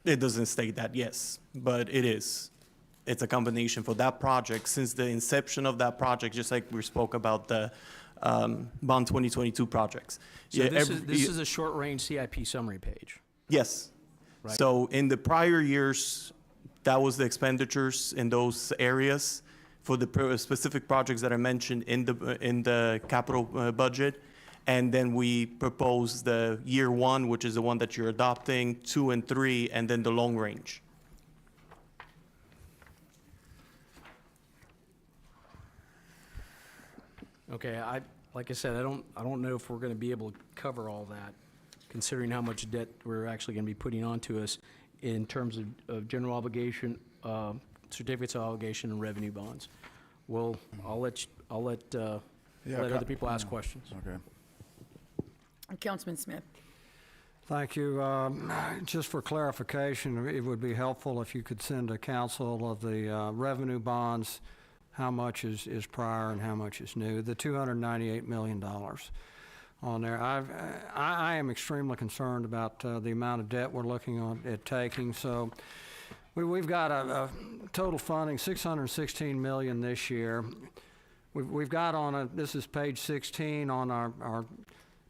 It doesn't state that, yes, but it is. It's a combination for that project since the inception of that project, just like we spoke about the Bond 2022 projects. So this is a short-range CIP summary page. Yes. Right. So in the prior years, that was the expenditures in those areas for the specific projects that are mentioned in the capital budget. And then we propose the year one, which is the one that you're adopting, 2 and 3, and then the long range. Okay, like I said, I don't know if we're gonna be able to cover all that, considering how much debt we're actually gonna be putting onto us in terms of general obligation, certificates of obligation, and revenue bonds. Well, I'll let other people ask questions. Okay. Councilman Smith. Thank you. Just for clarification, it would be helpful if you could send to council of the revenue bonds, how much is prior and how much is new, the $298 million on there. I am extremely concerned about the amount of debt we're looking at taking. So we've got a total funding, $616 million this year. We've got this is page 16 on our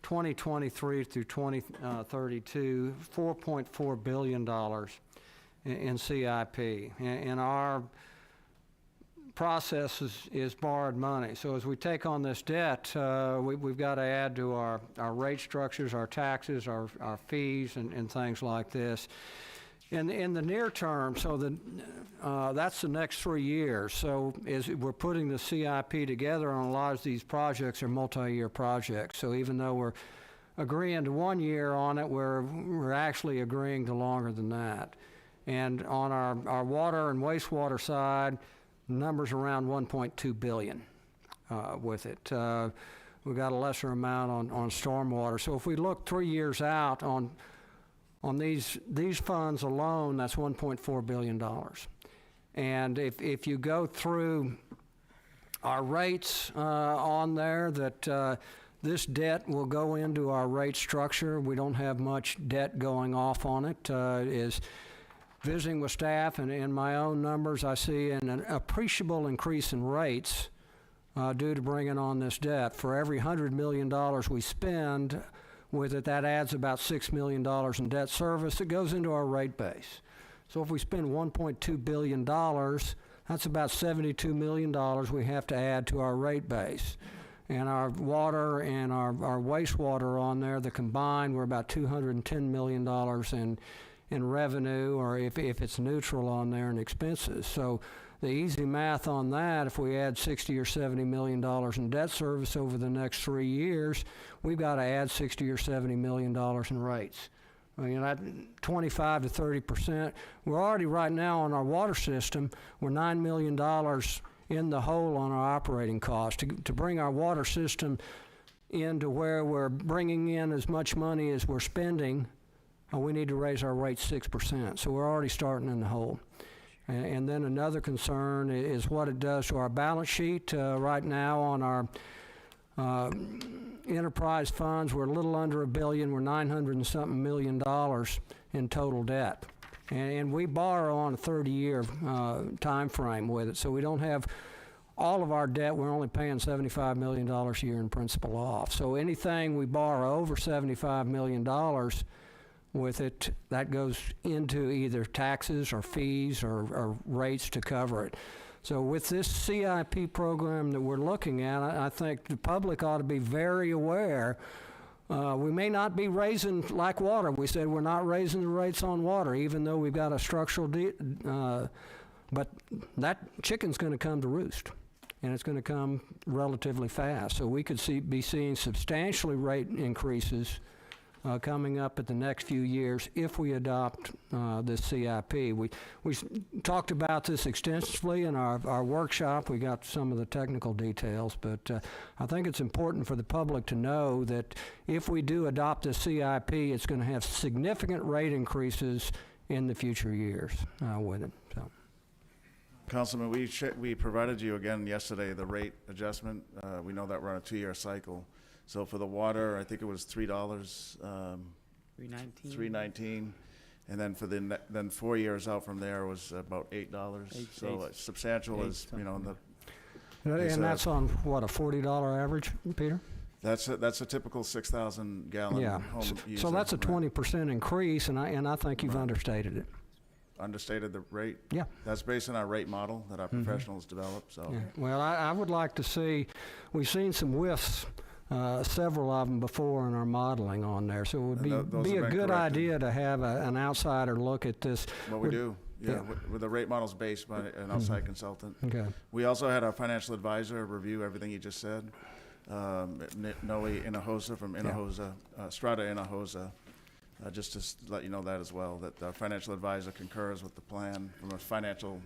2023 through 2032, $4.4 billion in CIP. And our process is borrowed money. So as we take on this debt, we've got to add to our rate structures, our taxes, our fees, and things like this. In the near term, so that's the next 3 years. So as we're putting the CIP together on a lot of these projects are multi-year projects. So even though we're agreeing to 1 year on it, we're actually agreeing to longer than that. And on our water and wastewater side, numbers around 1.2 billion with it. We've got a lesser amount on stormwater. So if we look 3 years out on these funds alone, that's $1.4 billion. And if you go through our rates on there, that this debt will go into our rate structure. We don't have much debt going off on it. Is visiting with staff and in my own numbers, I see an appreciable increase in rates due to bringing on this debt. For every $100 million we spend with it, that adds about $6 million in debt service. It goes into our rate base. So if we spend $1.2 billion, that's about $72 million we have to add to our rate base. And our water and our wastewater on there, the combined, we're about $210 million in revenue, or if it's neutral on there in expenses. So the easy math on that, if we add 60 or $70 million in debt service over the next 3 years, we've got to add 60 or $70 million in rates. I mean, that 25 to 30%. We're already right now on our water system, we're $9 million in the hole on our operating cost. To bring our water system into where we're bringing in as much money as we're spending, we need to raise our rates 6%. So we're already starting in the hole. And then another concern is what it does to our balance sheet. Right now on our enterprise funds, we're a little under $1 billion. We're $900 and something million in total debt. And we borrow on a 30-year time frame with it. So we don't have all of our debt. We're only paying $75 million a year in principal off. So anything we borrow over $75 million with it, that goes into either taxes or fees or rates to cover it. So with this CIP program that we're looking at, I think the public ought to be very aware. We may not be raising like water. We said we're not raising the rates on water, even though we've got a structural but that chicken's going to come to roost, and it's going to come relatively fast. So we could be seeing substantially rate increases coming up at the next few years if we adopt this CIP. We talked about this extensively in our workshop. We got some of the technical details, but I think it's important for the public to know that if we do adopt this CIP, it's going to have significant rate increases in the future years with it. So. Councilman, we provided you again yesterday the rate adjustment. We know that we're on a 2-year cycle. So for the water, I think it was $3, $3.19, and then for then 4 years out from there was about $8. So substantial is and that's on what, a $40 average, Peter? That's a typical 6,000 gallon home user. So that's a 20% increase, and I think you've understated it. Understated the rate? Yeah. That's based on our rate model that our professionals developed. So. Yeah. Well, I would like to see. We've seen some whiffs. Several of them before in our modeling on there, so it would be a good idea to have an outsider look at this. Well, we do, with the rate models based by an outside consultant. Okay. We also had our financial advisor review everything you just said. Noe Inahosa from Inahosa, Strata Inahosa, just to let you know that as well, that the financial advisor concurs with the plan from a financial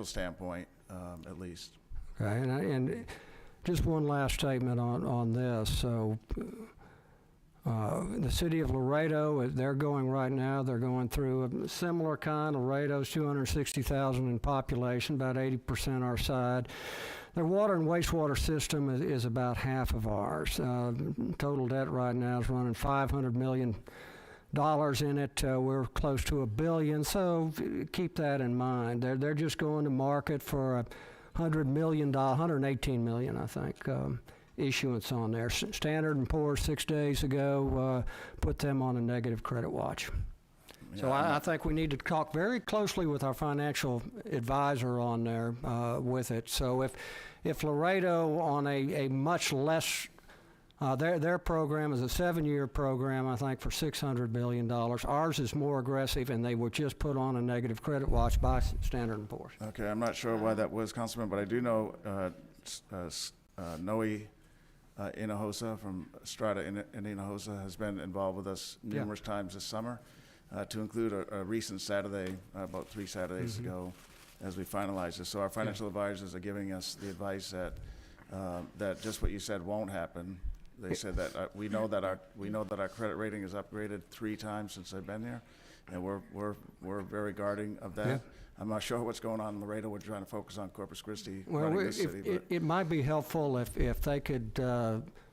standpoint, at least. Okay, and just one last statement on this. So the city of Laredo, they're going through a similar kind. Laredo's 260,000 in population, about 80% our side. Their water and wastewater system is about half of ours. Total debt right now is running $500 million in it. We're close to $1 billion, so keep that in mind. They're just going to market for $118 million, I think, issuance on there. Standard & Poor's 6 days ago put them on a negative credit watch. Yeah, so I think we need to talk very closely with our financial advisor on there with it. So if Laredo on a much less, their program is a 7-year program, I think, for $600 million. Ours is more aggressive, and they were just put on a negative credit watch by Standard & Poor's. Okay, I'm not sure why that was, Councilman, but I do know Noe Inahosa from Strata in Inahosa has been involved with us numerous times this summer, to include a recent Saturday, about 3 Saturdays ago, as we finalize this. So our financial advisors are giving us the advice that just what you said won't happen. They said that we know that our credit rating is upgraded 3 times since I've been here, and we're very guarding of that. Yeah. I'm not sure what's going on in Laredo. We're trying to focus on Corpus Christi, Well, running this city. But it might be helpful if they could,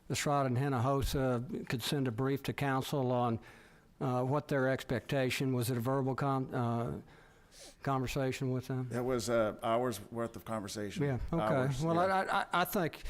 Estrada and Hinojosa could send a brief to council on what their expectation. Was it a verbal conversation with them? it was hours worth of conversation. Yeah, okay. Hours, Well, yeah. I think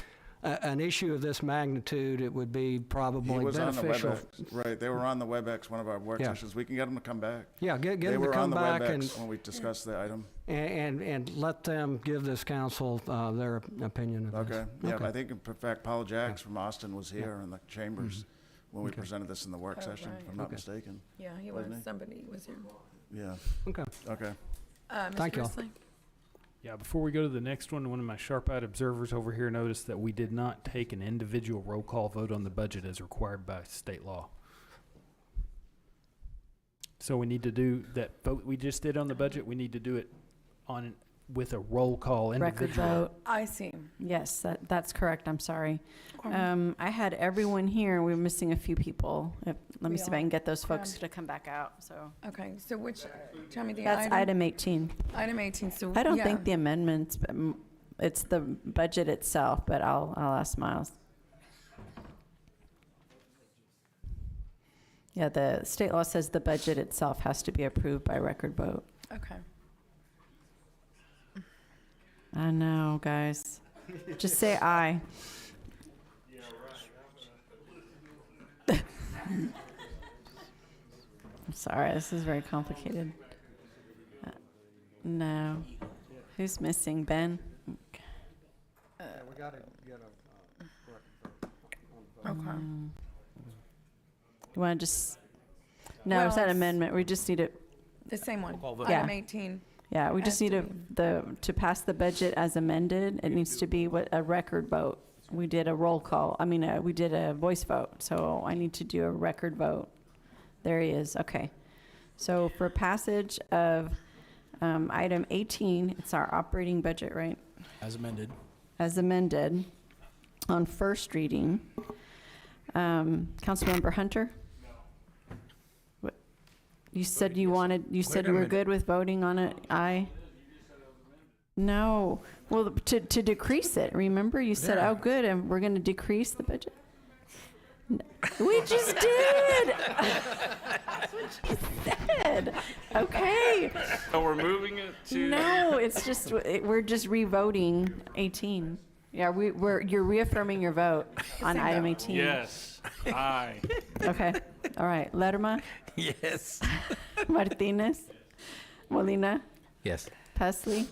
an issue of this magnitude, it would be He probably was on the beneficial. WebEx, right? They were on the WebEx, one of our work Yeah. sessions. We can get them to come back. Yeah, get They them to were on come the back WebEx when we discussed the item. and let them give this council their opinion of this. Okay, yeah, I think in fact, Paul Jacks from Austin was here in the chambers when we Okay. presented this in the work session, if I'm not mistaken. Yeah, he was, Wasn't somebody was here. Yeah, Okay. okay. Mr. Thank y'all. Grizzly? Yeah, before we go to the next one of my sharp-eyed observers over here noticed that we did not take an individual roll call vote on the budget as required by state law. So we need to do that vote we just did on the budget, we need to do it with a roll call Record individual. vote. I see. Yes, that's correct. I'm sorry. Quorum. I had everyone here. We're missing a few people. Let me We see if I all can get those folks crammed. to come back out. So Okay, so which, tell me the that's item. item 18. Item 18, so, I don't yeah. think the amendments, but it's the budget itself, but I'll ask Miles. Yeah, the state law says the budget itself has to be approved by record vote. Okay. I know, guys. Just say aye. I'm sorry, this is very complicated. No. Who's missing? Ben? We got to get a Okay. You want to just, no, it's Well, not amendment. We just need it. The same one. Yeah. Item 18. Yeah, we just Has need to pass the budget as amended. It needs to be a record vote. We did a roll call. I mean, we did a voice vote, so I need to do a record vote. There he is. Okay. So for passage of item 18, it's our operating budget, right? As amended. As amended on first reading. Councilmember Hunter? What? You said you wanted, you said you were good with voting on it? Aye? No. Well, to decrease it, remember? You said, oh, good, and we're going to decrease the budget? We just did! That's what you said. Okay. So we're moving it to. No, it's just, we're just revoting 18. Yeah, you're reaffirming your vote on item 18. Yes. Aye. Okay. All right. Lerma, Yes. Martinez, Molina, Yes. Pesley,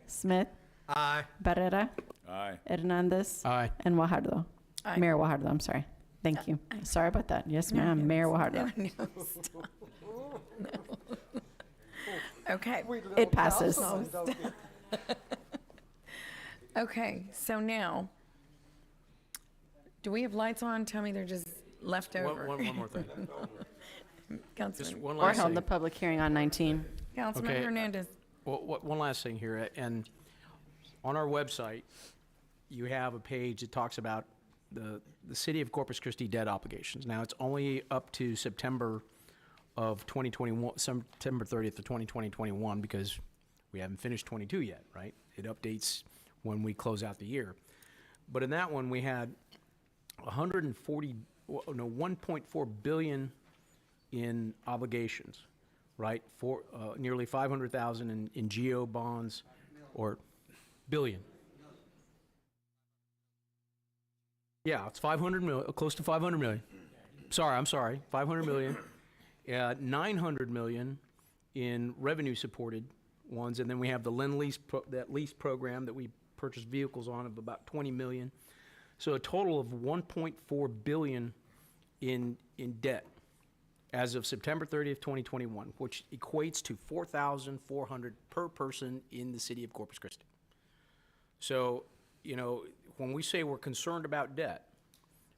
Smith, Aye. Barrera, Aye. Hernandez, Aye. and Guajardo. Aye. Mayor Guajardo, I'm sorry. Thank you. Sorry about that. Yes, ma'am. Mayor Guajardo. No, stop. No. Okay. It passes. No, stop. Okay, so now, do we have lights on? Tell me they're just left over. One more thing. Just Councilman, one Or last held thing. the public hearing on 19. Councilman Okay. Hernandez. One last thing here, and on our website, you have a page that talks about the city of Corpus Christi debt obligations. Now, it's only up to September of 2021, September 30th of 2021, because we haven't finished 22 yet, right? It updates when we close out the year. But in that one, we had 1.4 billion in obligations, right? For nearly 500,000 in geo bonds, or billion. Yeah, it's 500 million, close to 500 million. I'm sorry, 500 million. 900 million in revenue supported ones, and then we have the Lend-Lease, that lease program that we purchased vehicles on of about 20 million. So a total of 1.4 billion in debt as of September 30th, 2021, which equates to $4,400 per person in the city of Corpus Christi. So, you know, when we say we're concerned about debt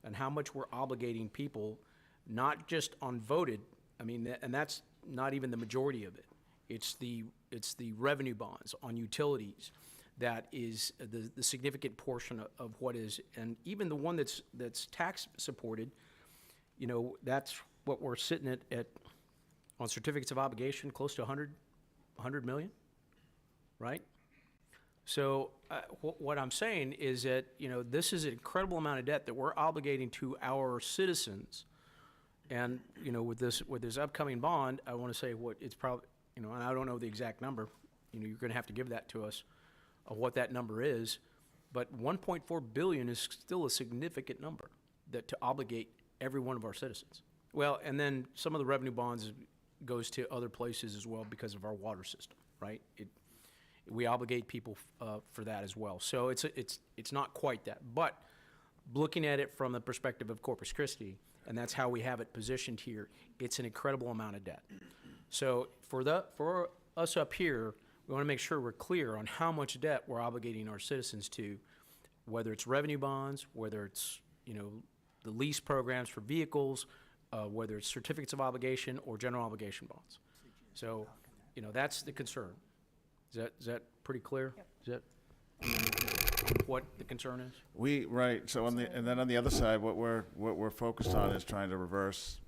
and how much we're obligating people, not just on voted, I mean, and that's not even the majority of it. It's the revenue bonds on utilities that is the significant portion of what is, and even the one that's tax supported, you know, that's what we're sitting at on certificates of obligation, close to 100 million, right? So what I'm saying is that, this is an incredible amount of debt that we're obligating to our citizens. And, with this upcoming bond, I want to say what it's probably, and I don't know the exact number, you're going to have to give that to us, of what that number is. But 1.4 billion is still a significant number to obligate every one of our citizens. Well, and then some of the revenue bonds goes to other places as well because of our water system, right? We obligate people for that as well. So it's not quite that. But looking at it from the perspective of Corpus Christi, and that's how we have it positioned here, it's an incredible amount of debt. So for us up here, we want to make sure we're clear on how much debt we're obligating our citizens to, whether it's revenue bonds, whether it's, the lease programs for vehicles, whether it's certificates of obligation or general obligation bonds. So, that's the concern. Is that pretty clear? Yep. Is that what the concern is? Right, so and then on the other side, what we're focused on is trying to reverse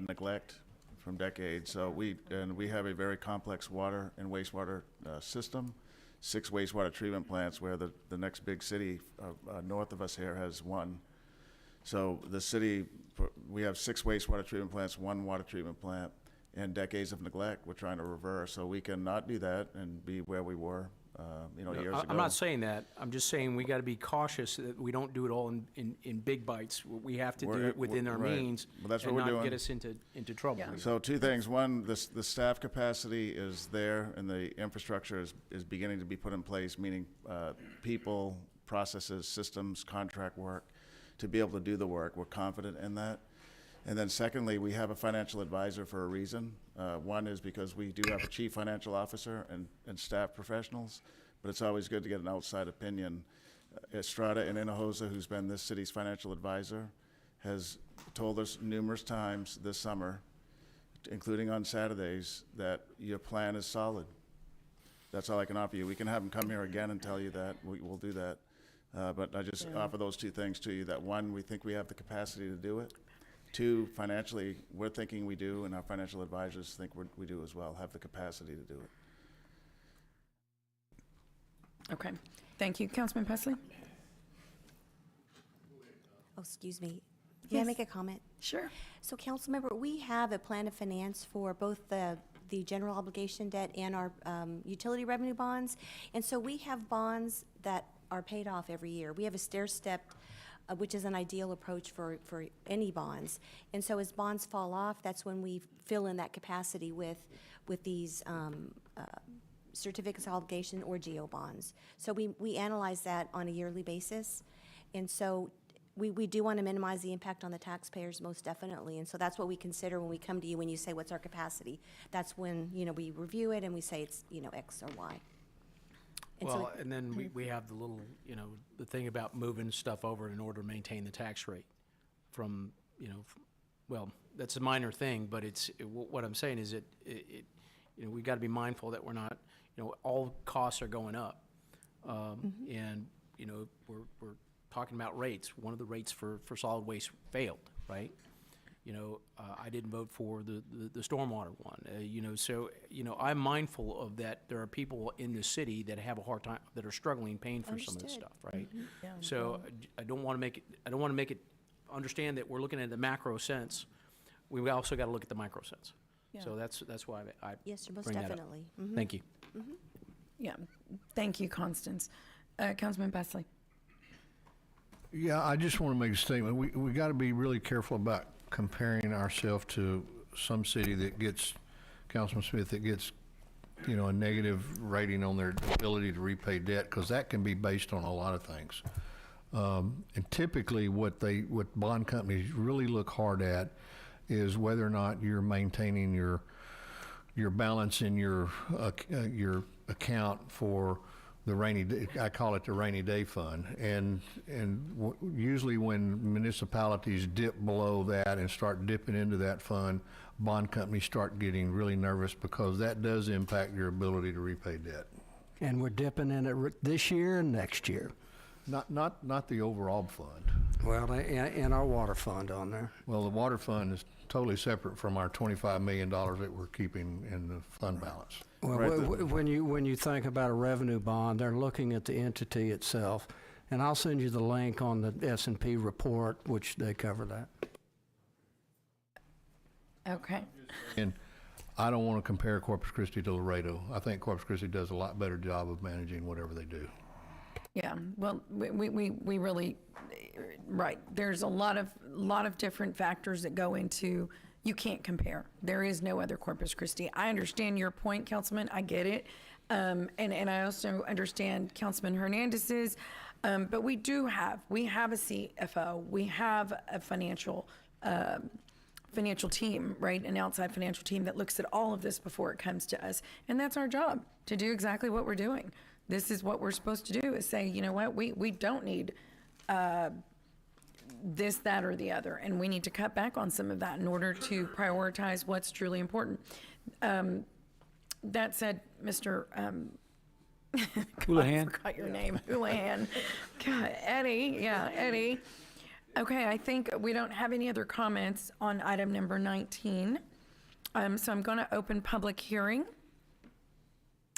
neglect from decades. So we have a very complex water and wastewater system, 6 wastewater treatment plants, where the next big city north of us here has 1. So the city, we have 6 wastewater treatment plants, 1 water treatment plant, and decades of neglect we're trying to reverse. So we can not do that and be where we were, years ago. I'm not saying that. I'm just saying we got to be cautious that we don't do it all in big bites. We have to do it within our right. means, Well, that's and what we're not doing. get us into trouble. Yeah. So 2 things. One, the staff capacity is there, and the infrastructure is beginning to be put in place, meaning people, processes, systems, contract work, to be able to do the work. We're confident in that. And then secondly, we have a financial advisor for a reason. One is because we do have a chief financial officer and staff professionals, but it's always good to get an outside opinion. Estrada and Hinojosa, who's been this city's financial advisor, has told us numerous times this summer, including on Saturdays, that your plan is solid. That's all I can offer you. We can have them come here again and tell you that. We'll do that. But I just offer those 2 things to you. That 1, we think we have the capacity to do it. 2, financially, we're thinking we do, and our financial advisors think we do as well, have the capacity to do it. Okay, thank you. Councilman Pesley? Oh, excuse me. May I make a comment? Sure. So, Councilmember, we have a plan of finance for both the general obligation debt and our utility revenue bonds. And so we have bonds that are paid off every year. We have a stair-stepped, which is an ideal approach for any bonds. And so as bonds fall off, that's when we fill in that capacity with these certificates of obligation or GO bonds. So we analyze that on a yearly basis. And so we do want to minimize the impact on the taxpayers, most definitely. And so that's what we consider when we come to you, when you say, what's our capacity? That's when, we review it and we say it's, X or Y. And then we have the little, the thing about moving stuff over in order to maintain the tax rate from, well, that's a minor thing, but what I'm saying is we've got to be mindful that we're not, all costs are going up. And, we're talking about rates. One of the rates for solid waste failed, right? I didn't vote for the stormwater one, so, I'm mindful of that. There are people in the city that have a hard time, that are struggling paying for some of this stuff, right? Yeah. So I don't want to make it, understand that we're looking at the macro sense. We also got to look at the micro sense. Yeah. So that's why I Yes, sir, most bring that up. definitely. Thank you. Yeah, thank you, Constance. Councilman Pesley? Yeah, I just want to make a statement. We got to be really careful about comparing ourselves to some city that gets, Councilman Smith, that gets, a negative rating on their ability to repay debt, because that can be based on a lot of things. And typically what bond companies really look hard at is whether or not you're maintaining your balance in your account for the rainy day. I call it the rainy day fund, and usually when municipalities dip below that and start dipping into that fund, bond companies start getting really nervous, because that does impact your ability to repay debt. And we're dipping in it this year and next year. Not the overall fund. Well, and our water fund on there. Well, the water fund is totally separate from our $25 million that we're keeping in the fund balance. Well, when you think about a revenue bond, they're looking at the entity itself. And I'll send you the link on the S&P report, which they cover that. Okay. And I don't want to compare Corpus Christi to Laredo. I think Corpus Christi does a lot better job of managing whatever they do. Yeah, well, we really, right, there's a lot of different factors that go into, you can't compare. There is no other Corpus Christi. I understand your point, Councilman, I get it. And I also understand Councilman Hernandez's, but we have a CFO, we have a financial team, right? An outside financial team that looks at all of this before it comes to us. And that's our job, to do exactly what we're doing. This is what we're supposed to do, is say, you know what, we don't need this, that, or the other. And we need to cut back on some of that in order to prioritize what's truly important. That said, Mr. Houlihan. I forgot your name. Houlihan. God, Eddie. Okay, I think we don't have any other comments on item number 19. So I'm going to open public hearing.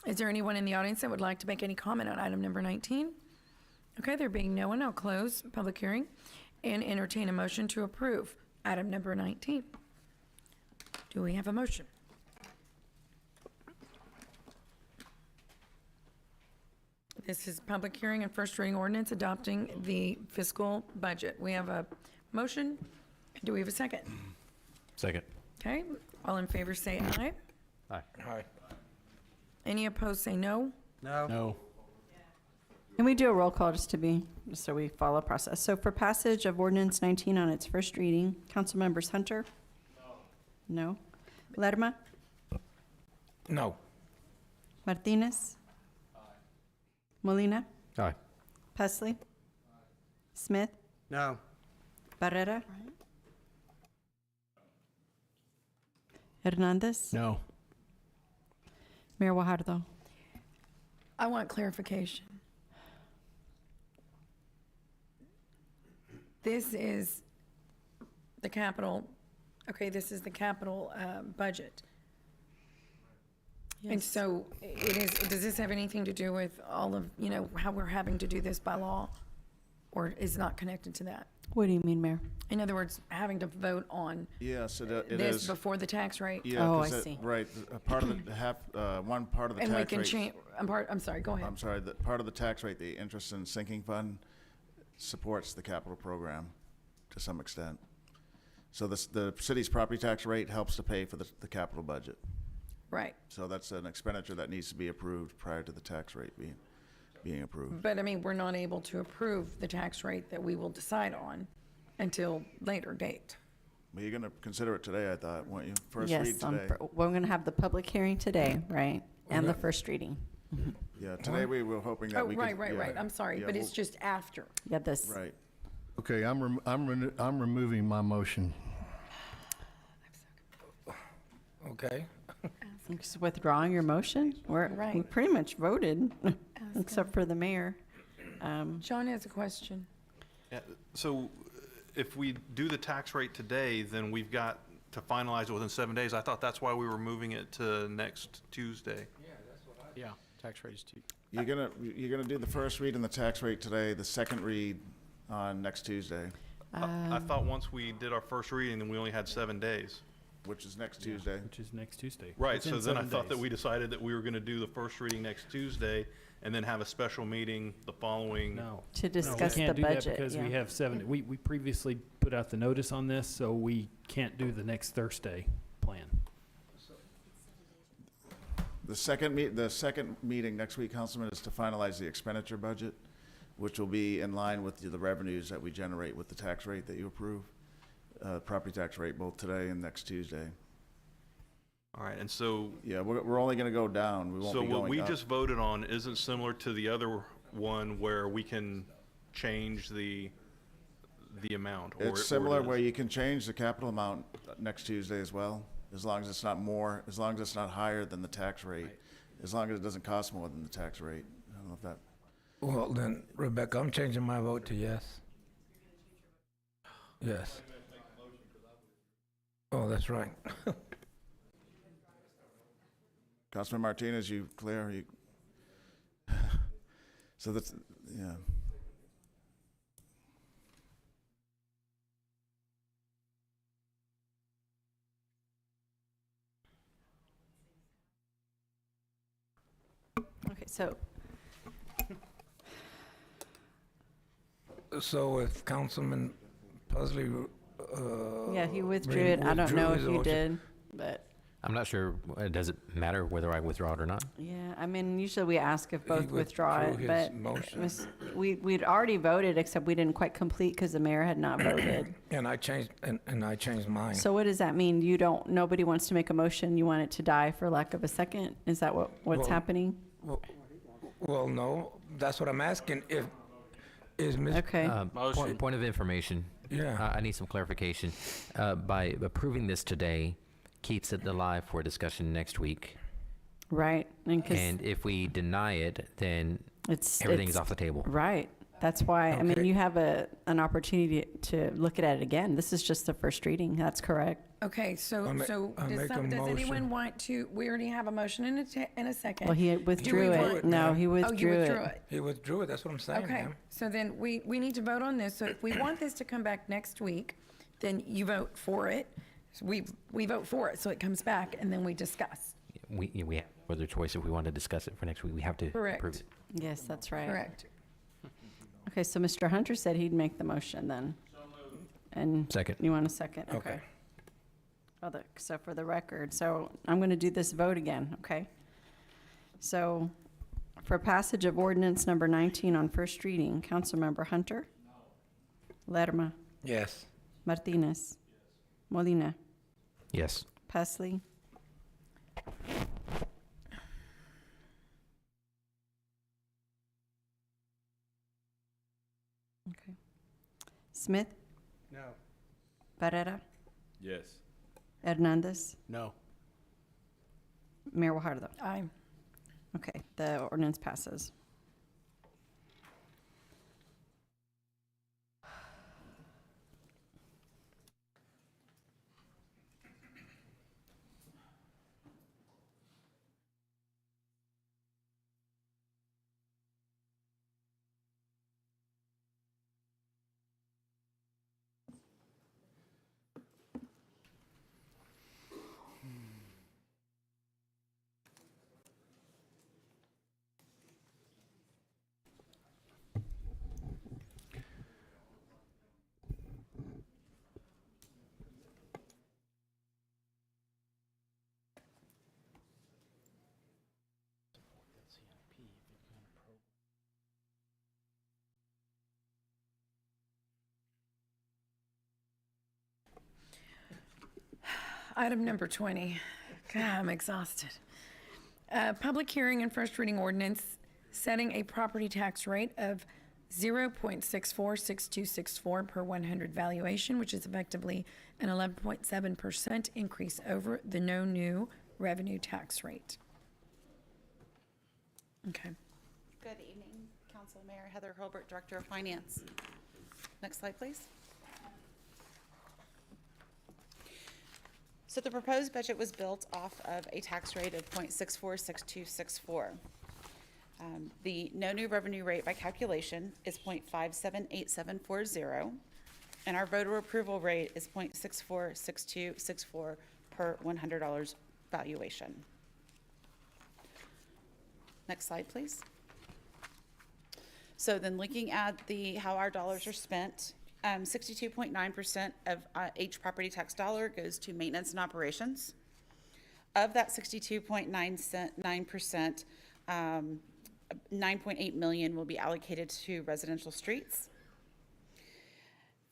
Is there anyone in the audience that would like to make any comment on item number 19? Okay, there being no one, I'll close public hearing and entertain a motion to approve item number 19. Do we have a motion? This is public hearing and first reading ordinance adopting the fiscal budget. We have a motion. Do we have a second? Second. Okay, all in favor say aye. Aye. Aye. Any opposed say no. No. Can we do a roll call just so we follow process? So for passage of ordinance 19 on its first reading, council members Hunter? No. Lerma? No. Martinez? Molina? Aye. Pesley? Smith? No. Barrera? Hernandez? No. Mayor Guajardo? I want clarification. This is the capital, okay, this is the capital budget. And so it is, does this have anything to do with all of, how we're having to do this by law? Or is it not connected to that? What do you mean, Mayor? In other words, having to vote on Yes, it this is. before the tax rate? Yeah, Oh, 'cause I it- see. Right, part of the, one part of the tax And rate. we can change, I'm sorry, go ahead. I'm sorry, the part of the tax rate, the interest and sinking fund supports the capital program to some extent. So the city's property tax rate helps to pay for the capital budget. Right. So that's an expenditure that needs to be approved prior to the tax rate being approved. But I mean, we're not able to approve the tax rate that we will decide on until later date. Well, you're gonna consider it today, I thought, weren't you? First Yes, read today. we're going to have the public hearing today, right? And the first reading. Yeah, today we were hoping that Oh, we could. right. I'm sorry, Yeah, but it's we'll- just after. Yeah, this. Right. Okay, I'm removing my motion. Okay. Just withdrawing your motion? We Right. pretty much voted, except for the mayor. Sean has a question. Yeah, so if we do the tax rate today, then we've got to finalize it within 7 days. I thought that's why we were moving it to next Tuesday. Yeah, tax rate is too. You're gonna do the first read and the tax rate today, the second read on next Tuesday, I thought once we did our first reading, then we only had 7 days. which is next Tuesday. Which is next Tuesday. Right, Within so then I 7 thought that days. we decided that we were gonna do the first reading next Tuesday and then have a special meeting the following. No. To No, discuss we can't the do that budget, because we yeah. have we previously put out the notice on this, so we can't do the next Thursday plan. The second meeting next week, Councilman, is to finalize the expenditure budget, which will be in line with the revenues that we generate with the tax rate that you approve, property tax rate, both today and next Tuesday. All right, and so, Yeah, we're only gonna go down, we won't so be what going we up. just voted on isn't similar to the other one where we can change the amount? or- It's or similar it is- where you can change the capital amount next Tuesday as well, as long as it's not more, as long as it's not higher than the tax rate, as long as it doesn't cost more than the tax rate. I don't know if that, Well, then, Rebecca, I'm changing my vote to yes. Yes. Oh, that's right. Councilman Martinez, you clear? You so that's, yeah. Okay, so So if Councilman Pusley, yeah, he withdrew it. I don't know if you did, but I'm not sure, does it matter whether I withdraw it or not? yeah, I mean, usually we ask if both withdraw it, withdrew but his motion. we'd already voted, except we didn't quite complete because the mayor had not voted. And I changed, and I changed mine. So what does that mean? You don't, nobody wants to make a motion, you want it to die for lack of a second? Is that what's Well, happening? Well, no, that's what I'm asking. If, is Ms. Okay. Point of information. Yeah. I need some clarification. By approving this today, keeps it alive for discussion next week. Right. And if we deny it, then everything's it's off the table. Right. That's why, I mean, Okay. you have an opportunity to look at it again. This is just the first reading. That's correct. Okay, so, I make a does anyone motion. want to, we already have a motion and a second. Well, he withdrew we it. want- No, he Oh, you withdrew withdrew it. it. He withdrew it, that's what I'm saying, Okay, ma'am. so then we need to vote on this. So if we want this to come back next week, then you vote for it. So we vote for it, so it comes back, and then we discuss. We have further choice if we want to discuss it for next week. We have to Correct. approve it. Yes, that's right. Correct. Okay, so Mr. Hunter said he'd make the motion then. And Second. you want a second? Okay. So for the record, so I'm going to do this vote again, okay? So for passage of ordinance number 19 on first reading, Councilmember Hunter? Lerma? Yes. Martinez? Molina? Yes. Pusley? Okay. Smith? No. Barrera? Yes. Hernandez? No. Mayor Guajardo? Aye. Okay, the ordinance passes. Item number 20. God, I'm exhausted. Public hearing and first reading ordinance setting a property tax rate of 0.646264 per 100 valuation, which is effectively an 11.7% increase over the no new revenue tax rate. Okay. Good evening, Council Mayor Heather Holbert, Director of Finance. Next slide, please. So the proposed budget was built off of a tax rate of 0.646264. The no new revenue rate by calculation is 0.578740, and our voter approval rate is 0.646264 per $100 valuation. Next slide, please. So then looking at how our dollars are spent, 62.9% of each property tax dollar goes to maintenance and operations. Of that 62.9%, 9.8 million will be allocated to residential streets.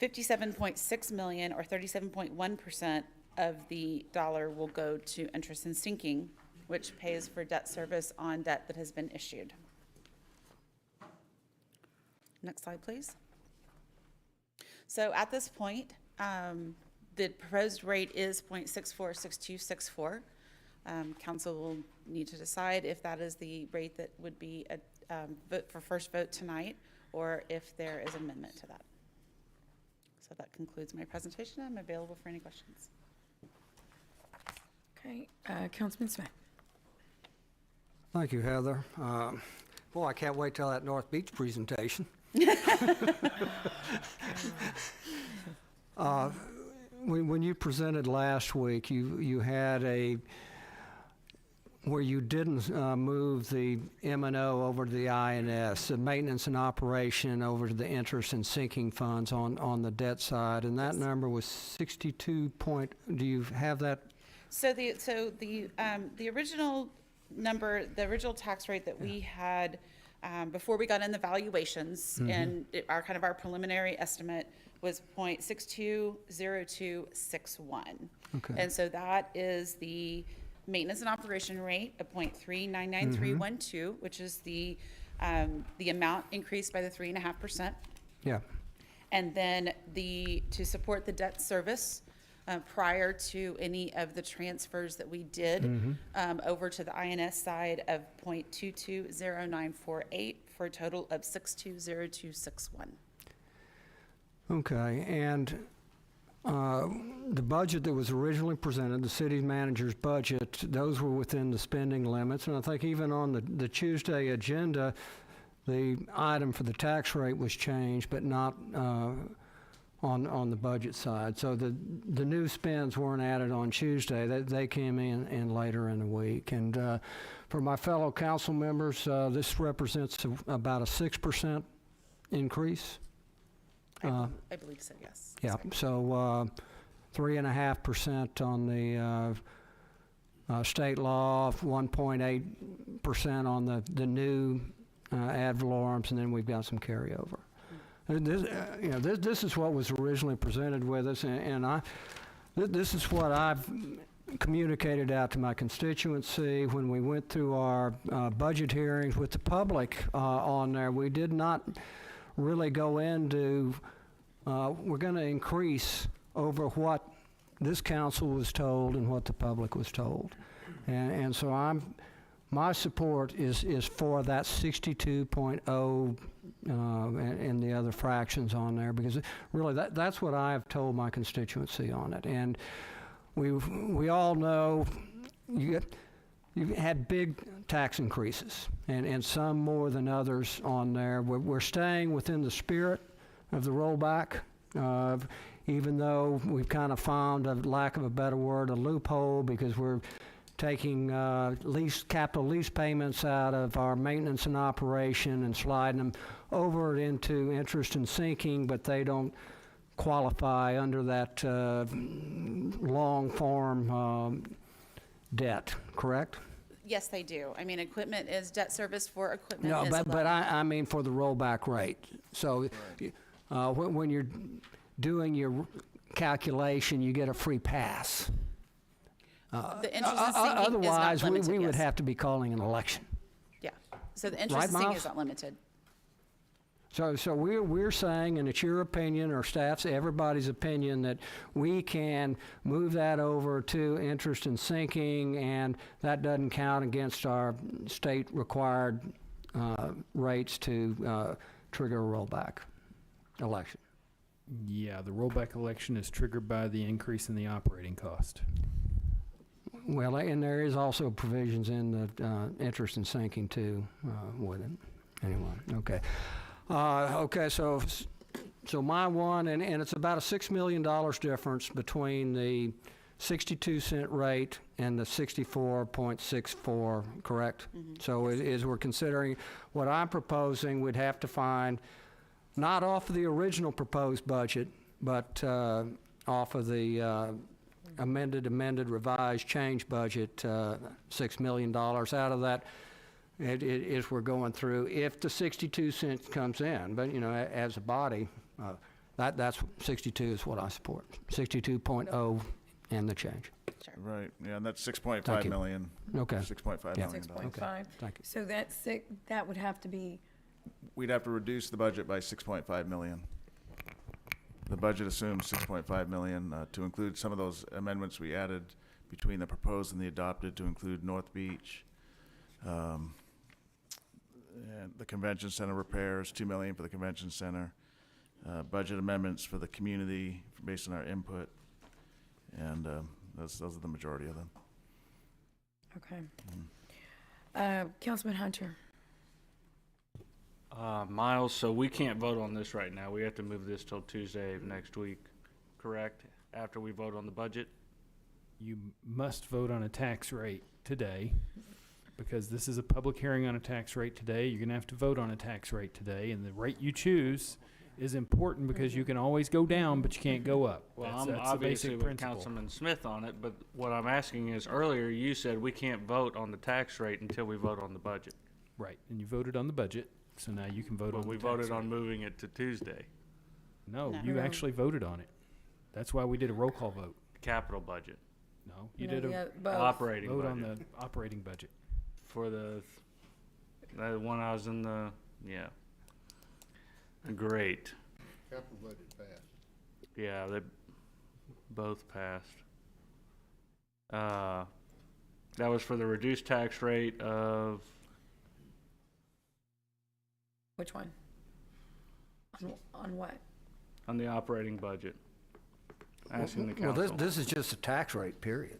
57.6 million, or 37.1% of the dollar, will go to interest and sinking, which pays for debt service on debt that has been issued. Next slide, please. So at this point, the proposed rate is 0.646264. Council will need to decide if that is the rate that would be vote for first vote tonight, or if there is amendment to that. So that concludes my presentation. I'm available for any questions. Okay, Councilman Smith. Thank you, Heather. Boy, I can't wait till that North Beach presentation. When you presented last week, you had where you didn't move the M&O over to the INS, the maintenance and operation over to the interest and sinking funds on the debt side, and that number was 62 point. Do you have that? So the original number, the original tax rate that we had before we got in the valuations, and our preliminary estimate was 0.620261. Okay. And so that is the maintenance and operation rate of 0.399312, which is the amount increased by the 3.5%. Yeah. And then to support the debt service prior to any of the transfers that we did over to the INS side of 0.220948 for a total of 620261. Okay, and the budget that was originally presented, the city manager's budget, those were within the spending limits, and I think even on the Tuesday agenda, the item for the tax rate was changed, but not on the budget side. So the new spends weren't added on Tuesday. They came in later in the week. And for my fellow council members, this represents about a 6% increase. I believe so, yes. Yeah, so 3.5% on the state law, 1.8% on the new ad valorem, and then we've got some carryover. This is what was originally presented with us, and this is what I've communicated out to my constituency when we went through our budget hearings with the public on there. We did not really go into, we're going to increase over what this council was told and what the public was told. And so my support is for that 62.0 and the other fractions on there, because really that's what I've told my constituency on it. And we all know you've had big tax increases, and some more than others on there. We're staying within the spirit of the rollback, even though we've kind of found, a lack of a better word, a loophole, because we're taking capital lease payments out of our maintenance and operation and sliding them over into interest and sinking, but they don't qualify under that long form debt, correct? Yes, they do. I mean, equipment is debt service for equipment. No, but I mean for the rollback rate. So when you're doing your calculation, you get a free pass. The interest and sinking otherwise, is not limited, we would yes. have to be calling an election. Yeah, so the interest Right, and sinking Miles? is not limited. So we're saying, and it's your opinion, or staff's, everybody's opinion, that we can move that over to interest and sinking, and that doesn't count against our state required rates to trigger a rollback election. Yeah, the rollback election is triggered by the increase in the operating cost. Well, and there is also provisions in the interest and sinking too with it. Anyway, okay. Okay, so my one, and it's about a $6 million difference between the 62-cent rate and the 64.64, correct? So as we're considering what I'm proposing, we'd have to find, not off of the original proposed budget, but off of the amended, revised, change budget, $6 million out of that. As we're going through, if the 62 cents comes in, but as a body, that's 62 is what I support. 62.0 and the change. Sure. Right, yeah, and that's 6.5 million. Okay. $6.5 Yeah. million. 6.5. Thank you. So that would have to be, We'd have to reduce the budget by 6.5 million. The budget assumes 6.5 million to include some of those amendments we added between the proposed and the adopted, to include North Beach, and the convention center repairs, 2 million for the convention center. Budget amendments for the community based on our input. And those are the majority of them. Okay. Councilman Hunter. Miles, so we can't vote on this right now. We have to move this till Tuesday of next week, correct? After we vote on the budget? You must vote on a tax rate today, because this is a public hearing on a tax rate today. You're gonna have to vote on a tax rate today, and the rate you choose is important because you can always go down, but you can't go up. Well, That's I'm the obviously basic with principle. Councilman Smith on it, but what I'm asking is, earlier you said we can't vote on the tax rate until we vote on the budget. Right, and you voted on the budget, so now you can vote on But the we tax voted on rate. moving it to Tuesday, No, No. you actually voted on it. That's why we did a roll call vote. capital budget, No, you No, did yeah, a both. operating vote on budget. the operating budget. For the one I was in the, yeah. Great. Capital budget passed. Yeah, they both passed. That was for the reduced tax rate of, Which one? On what? on the operating budget. Asking the Well, council. this is just a tax rate, period.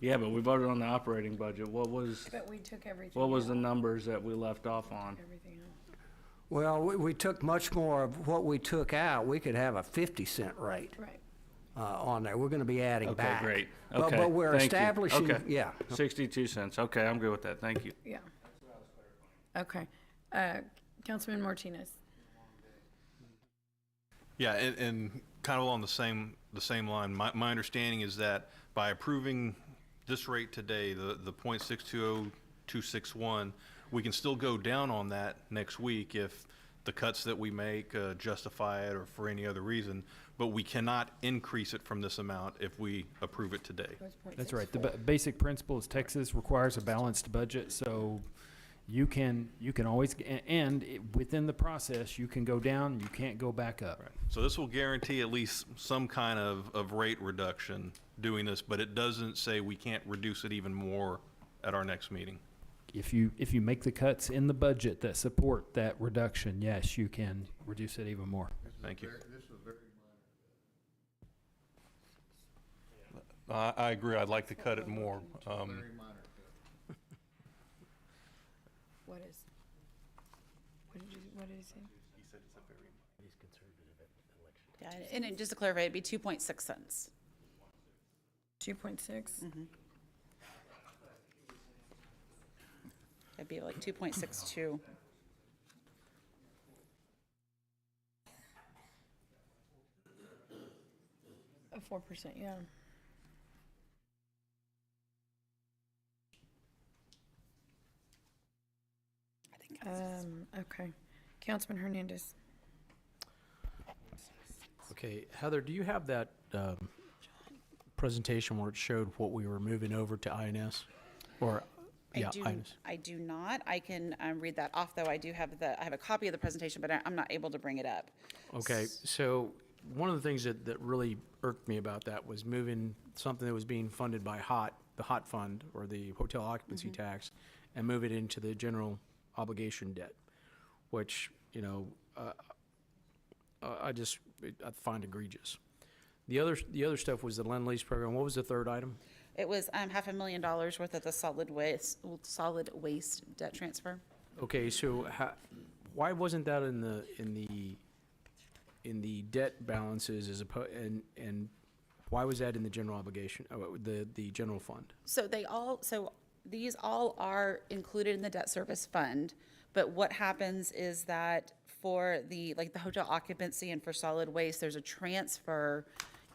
Yeah, but we voted on the operating budget. What was, But we took everything. what was out. the numbers that we left off on? Everything out. Well, we took much more of what we took out. We could have a 50-cent rate Right. on there. We're going to be adding Okay, back. great. But- Okay, But we're thank you. establishing, Okay. yeah. 62 cents. Okay, I'm good with that. Thank you. Yeah. Okay. Councilman Martinez. Yeah, and kind of along the same line, my understanding is that by approving this rate today, the .620261, we can still go down on that next week if the cuts that we make justify it or for any other reason, but we cannot increase it from this amount if we approve it today. That's right. The basic principle is Texas requires a balanced budget, so you can always, within the process, you can go down, you can't go back up. So this will guarantee at least some kind of rate reduction doing this, but it doesn't say we can't reduce it even more at our next meeting. If you make the cuts in the budget that support that reduction, yes, you can reduce it even more. Thank you. This is very I agree. I'd like to cut it more. very minor. What is? What did he say? He said it's a very. He's conservative at election. Yeah, and just to clarify, it'd be 2.6 cents. 2.6? It'd be like 2.62. A 4%, yeah. Okay. Councilman Hernandez. Okay, Heather, do you have that presentation where it showed what we were moving over to INS? Or, yeah, INS. I do not. I can read that off, though. I have a copy of the presentation, but I'm not able to bring it up. Okay, so one of the things that really irked me about that was moving something that was being funded by the HOT fund, or the hotel occupancy tax, and move it into the general obligation debt, which, I find egregious. The other stuff was the Lend-Lease program. What was the third item? It was $500,000 worth of the solid waste debt transfer. Okay, so why wasn't that in the debt balances and why was that in the general obligation, the general fund? So these all are included in the debt service fund, but what happens is that for the hotel occupancy and for solid waste, there's a transfer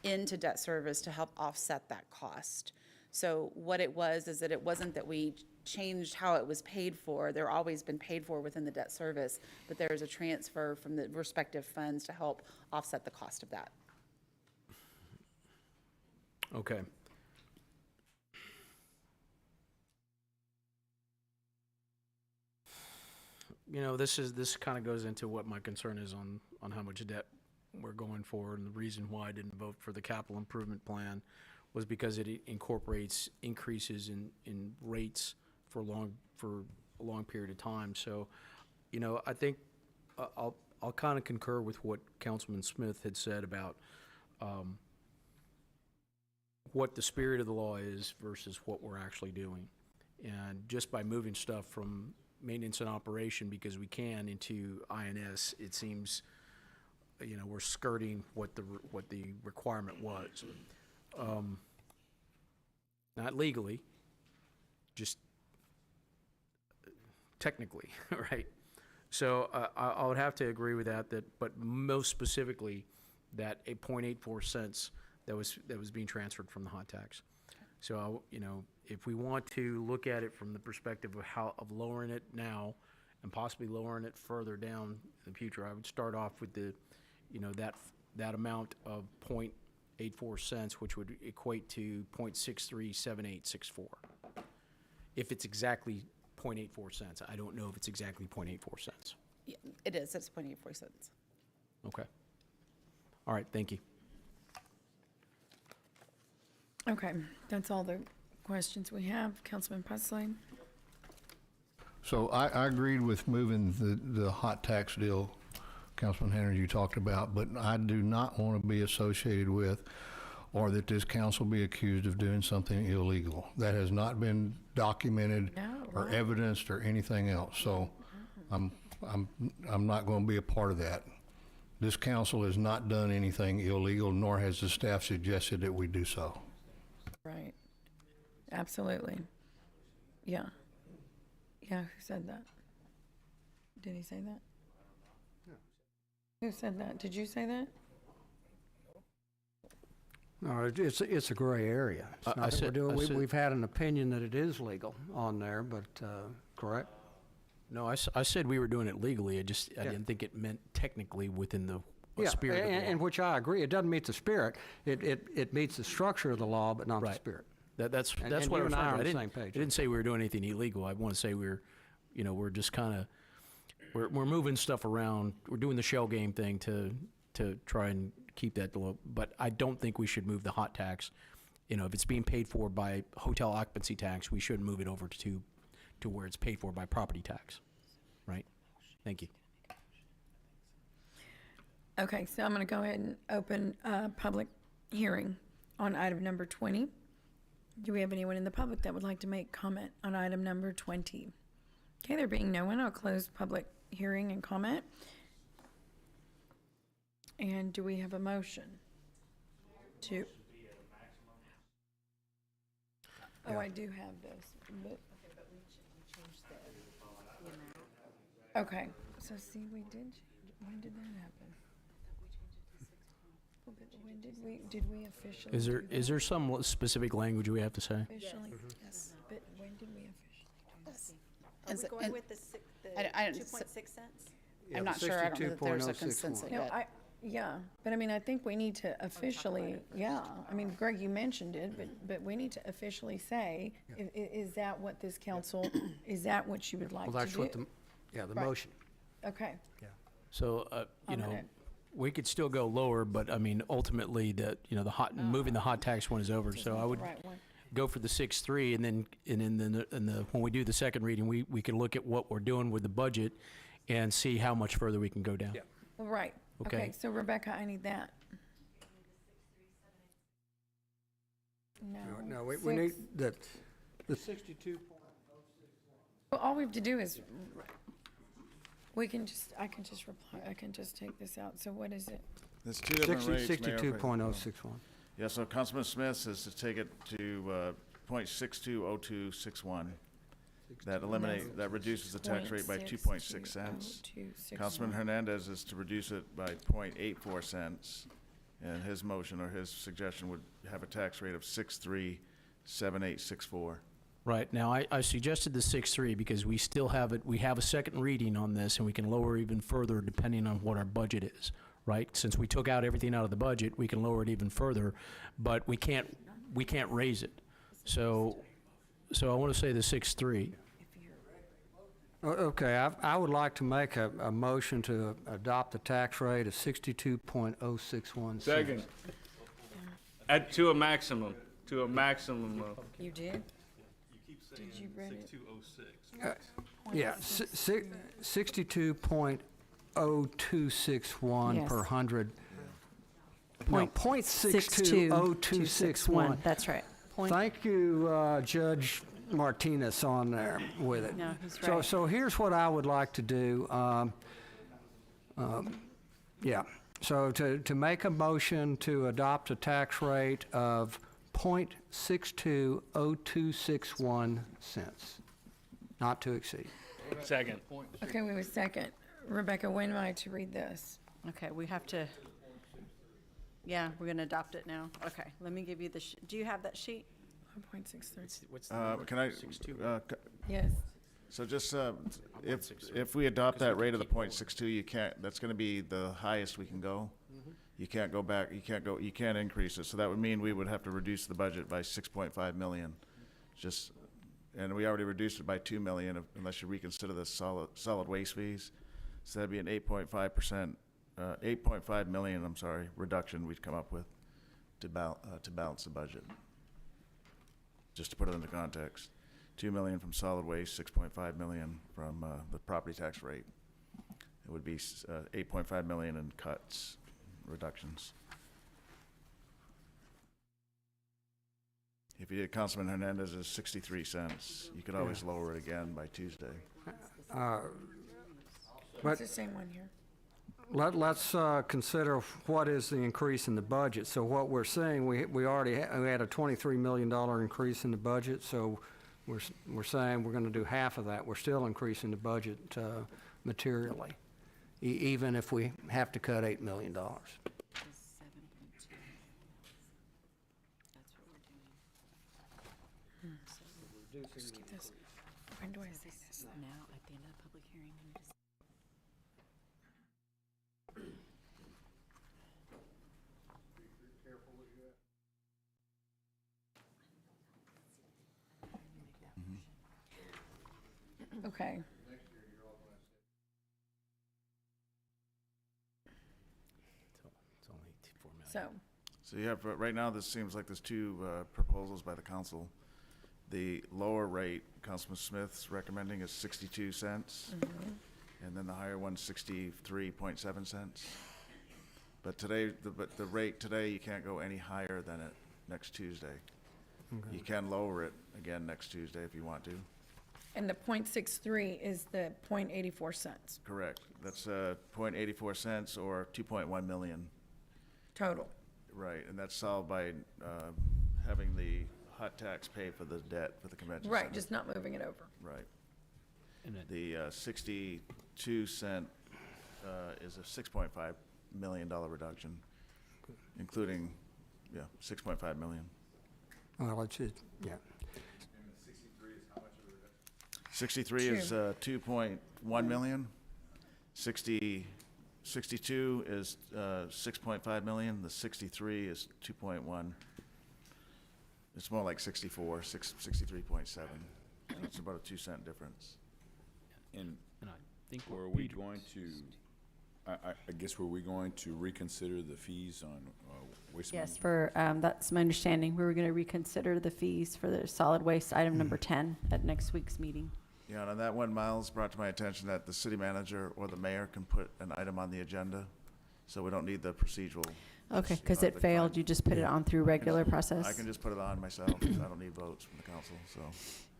into debt service to help offset that cost. So what it was is that it wasn't that we changed how it was paid for. They're always been paid for within the debt service, but there's a transfer from the respective funds to help offset the cost of that. Okay. This kind of goes into what my concern is on how much debt we're going for, and the reason why I didn't vote for the capital improvement plan was because it incorporates increases in rates for a long period of time. So You know, I think I'll kind of concur with what Councilman Smith had said about what the spirit of the law is versus what we're actually doing. And just by moving stuff from maintenance and operation because we can into INS, it seems, you know, we're skirting what the requirement was. Not legally, just technically, right? So I would have to agree with that, but most specifically, that a 0.84 cents that was being transferred from the hot tax. So, you know, if we want to look at it from the perspective of lowering it now and possibly lowering it further down in the future, I would start off with the, you know, that amount of 0.84 cents, which would equate to 0.637864. If it's exactly 0.84 cents. I don't know if it's exactly 0.84 cents. Yeah, it is. It's 0.84 cents. Okay. All right, thank you. Okay, that's all the questions we have. Councilman Pusley? So I agreed with moving the hot tax deal, Councilman Henry, you talked about, but I do not want to be associated with or that this council be accused of doing something illegal. That has not been documented or evidenced or anything else. So I'm not going to be a part of that. This council has not done anything illegal, nor has the staff suggested that we do so. Right. Absolutely. Yeah. Yeah, who said that? Did he say that? Who said that? Did you say that? No, it's a gray area. It's not that we're doing, we've had an opinion that it is legal on there, but, correct? No, I said we were doing it legally. I didn't think it meant technically within the spirit of the law. And which I agree. It doesn't meet the spirit. It meets the structure of the law, but not the spirit. That's what I was on I the same page. I didn't say we were doing anything illegal. I want to say we're just kind of, we're moving stuff around. We're doing the shell game thing to try and keep that low. But I don't think we should move the hot tax. You know, if it's being paid for by hotel occupancy tax, we shouldn't move it over to where it's paid for by property tax, right? Thank you. Okay, so I'm going to go ahead and open a public hearing on item number 20. Do we have anyone in the public that would like to make comment on item number 20? Okay, there being no one, I'll close public hearing and comment. And do we have a motion to? Oh, I do have those. But okay, so see, we did change. When did that happen? Well, but when did we officially? Is there some specific language we have to say? Officially, yes. But when did we officially do this? Are we going with the 2.6 cents? I'm not sure. I don't know that there's a consensus yet. Yeah, but I mean, I think we need to officially, I mean, Greg, you mentioned it, but we need to officially say, is that what this council, is that what you would like to do? Well, that's what the Right. motion. Okay. Yeah. So, you know, Okay. we could still go lower, but I mean, ultimately, moving the hot tax one is over. So I would Right one. go for the 6.3, and then when we do the second reading, we can look at what we're doing with the budget and see how much further we can go down. Yeah. Right. Okay. Okay, so Rebecca, I need that. No, we need the 62. Well, all we have to do is, I can just reply, I can just take this out. So what is it? There's two different rates, Mayor. 62.061. Yeah, so Councilman Smith says to take it to .620261. That reduces the tax rate by 2.6 cents. Councilman Hernandez is to reduce it by 0.84 cents. And his motion or his suggestion would have a tax rate of 6.37864. Right. Now, I suggested the 6.3 because we still have it, we have a second reading on this, and we can lower even further depending on what our budget is, right? Since we took out everything out of the budget, we can lower it even further, but we can't raise it. So I want to say the 6.3. Okay, I would like to make a motion to adopt the tax rate of 62.061 cents. Second. To a maximum of. You did? Did you read it? 6206. Yeah, 62.0261 Yes. per 100. No, Point 0.620261. That's right. Thank you, Judge Martinez on there with it. No, he's So, right. so here's what I would like to do. Yeah, so to make a motion to adopt a tax rate of 0.620261 cents, not to exceed. Second. Okay, wait a second. Rebecca, when am I to read this? Okay, we have to, yeah, we're going to adopt it now. Okay, let me give you the, do you have that sheet? 1.63. Can I? Yes. So just, if we adopt that rate of the 0.62, you can't, that's gonna be the highest we can go. You can't go back, you can't increase it. So that would mean we would have to reduce the budget by 6.5 million. Just, and we already reduced it by 2 million unless you reconsider the solid waste fees. So that'd be an 8.5%, 8.5 million, I'm sorry, reduction we'd come up with to balance the budget. Just to put it into context. 2 million from solid waste, 6.5 million from the property tax rate. It would be 8.5 million in cuts, reductions. If you did Councilman Hernandez's 63 cents, you could always lower it again by Tuesday. It's the same one here. Let's consider what is the increase in the budget. So what we're saying, we already we had a $23 million increase in the budget, so we're saying we're going to do half of that. We're still increasing the budget materially, even if we have to cut $8 million. Let's do this. When do I say this? Now, at the end of the public hearing. Okay. It's only 4 million. So, you have, right now, this seems like there's two proposals by the council. The lower rate, Councilman Smith's recommending is 62 cents. And then the higher one, 63.7 cents. But today, the rate today, you can't go any higher than it next Tuesday. You can lower it again next Tuesday if you want to. and the 0.63 is the 0.84 cents Correct. That's 0.84 cents or 2.1 million. total. Right, and that's solved by having the hot tax pay for the debt for the convention Right, center. just not moving it over. Right. And it- The 62 cent is a $6.5 million reduction, including, 6.5 million. Well, it's, yeah. 63 is 2.1 million. 62 is 6.5 million. The 63 is 2.1. It's more like 63.7. It's about a 2 cent difference. And And I think were what we Peter- going to, I guess, were we going to reconsider the fees on waste Yes, management? for, that's my understanding. We were going to reconsider the fees for the solid waste item number 10 at next week's meeting. Yeah, and on that one, Miles brought to my attention that the city manager or the mayor can put an item on the agenda, so we don't need the procedural. Okay, just, because the it failed, client. you just put it on through regular I process. can just put it on myself. I don't need votes from the council, so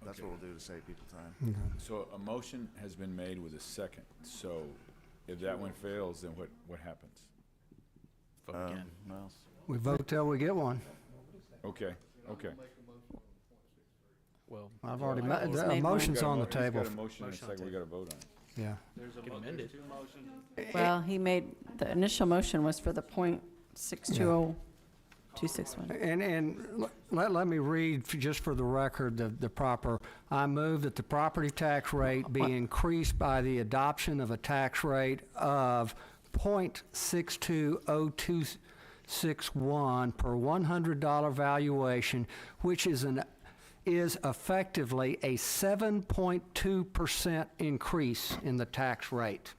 that's what we'll do to save people time. So a motion has been made with a second. So if that one fails, then what happens? Vote again. Miles? We vote till we get one. Okay, okay. Well, I've already, He's the made one. motion's on the He's table. got a motion and a second, we got to vote on it. Yeah. There's a Can amend it. two motions. Well, he made, the initial motion was for the 0.620261. And let me read, just for the record, the proper, I move that the property tax rate be increased by the adoption of a tax rate of 0.620261 per $100 valuation, which is effectively a 7.2% increase in the tax rate.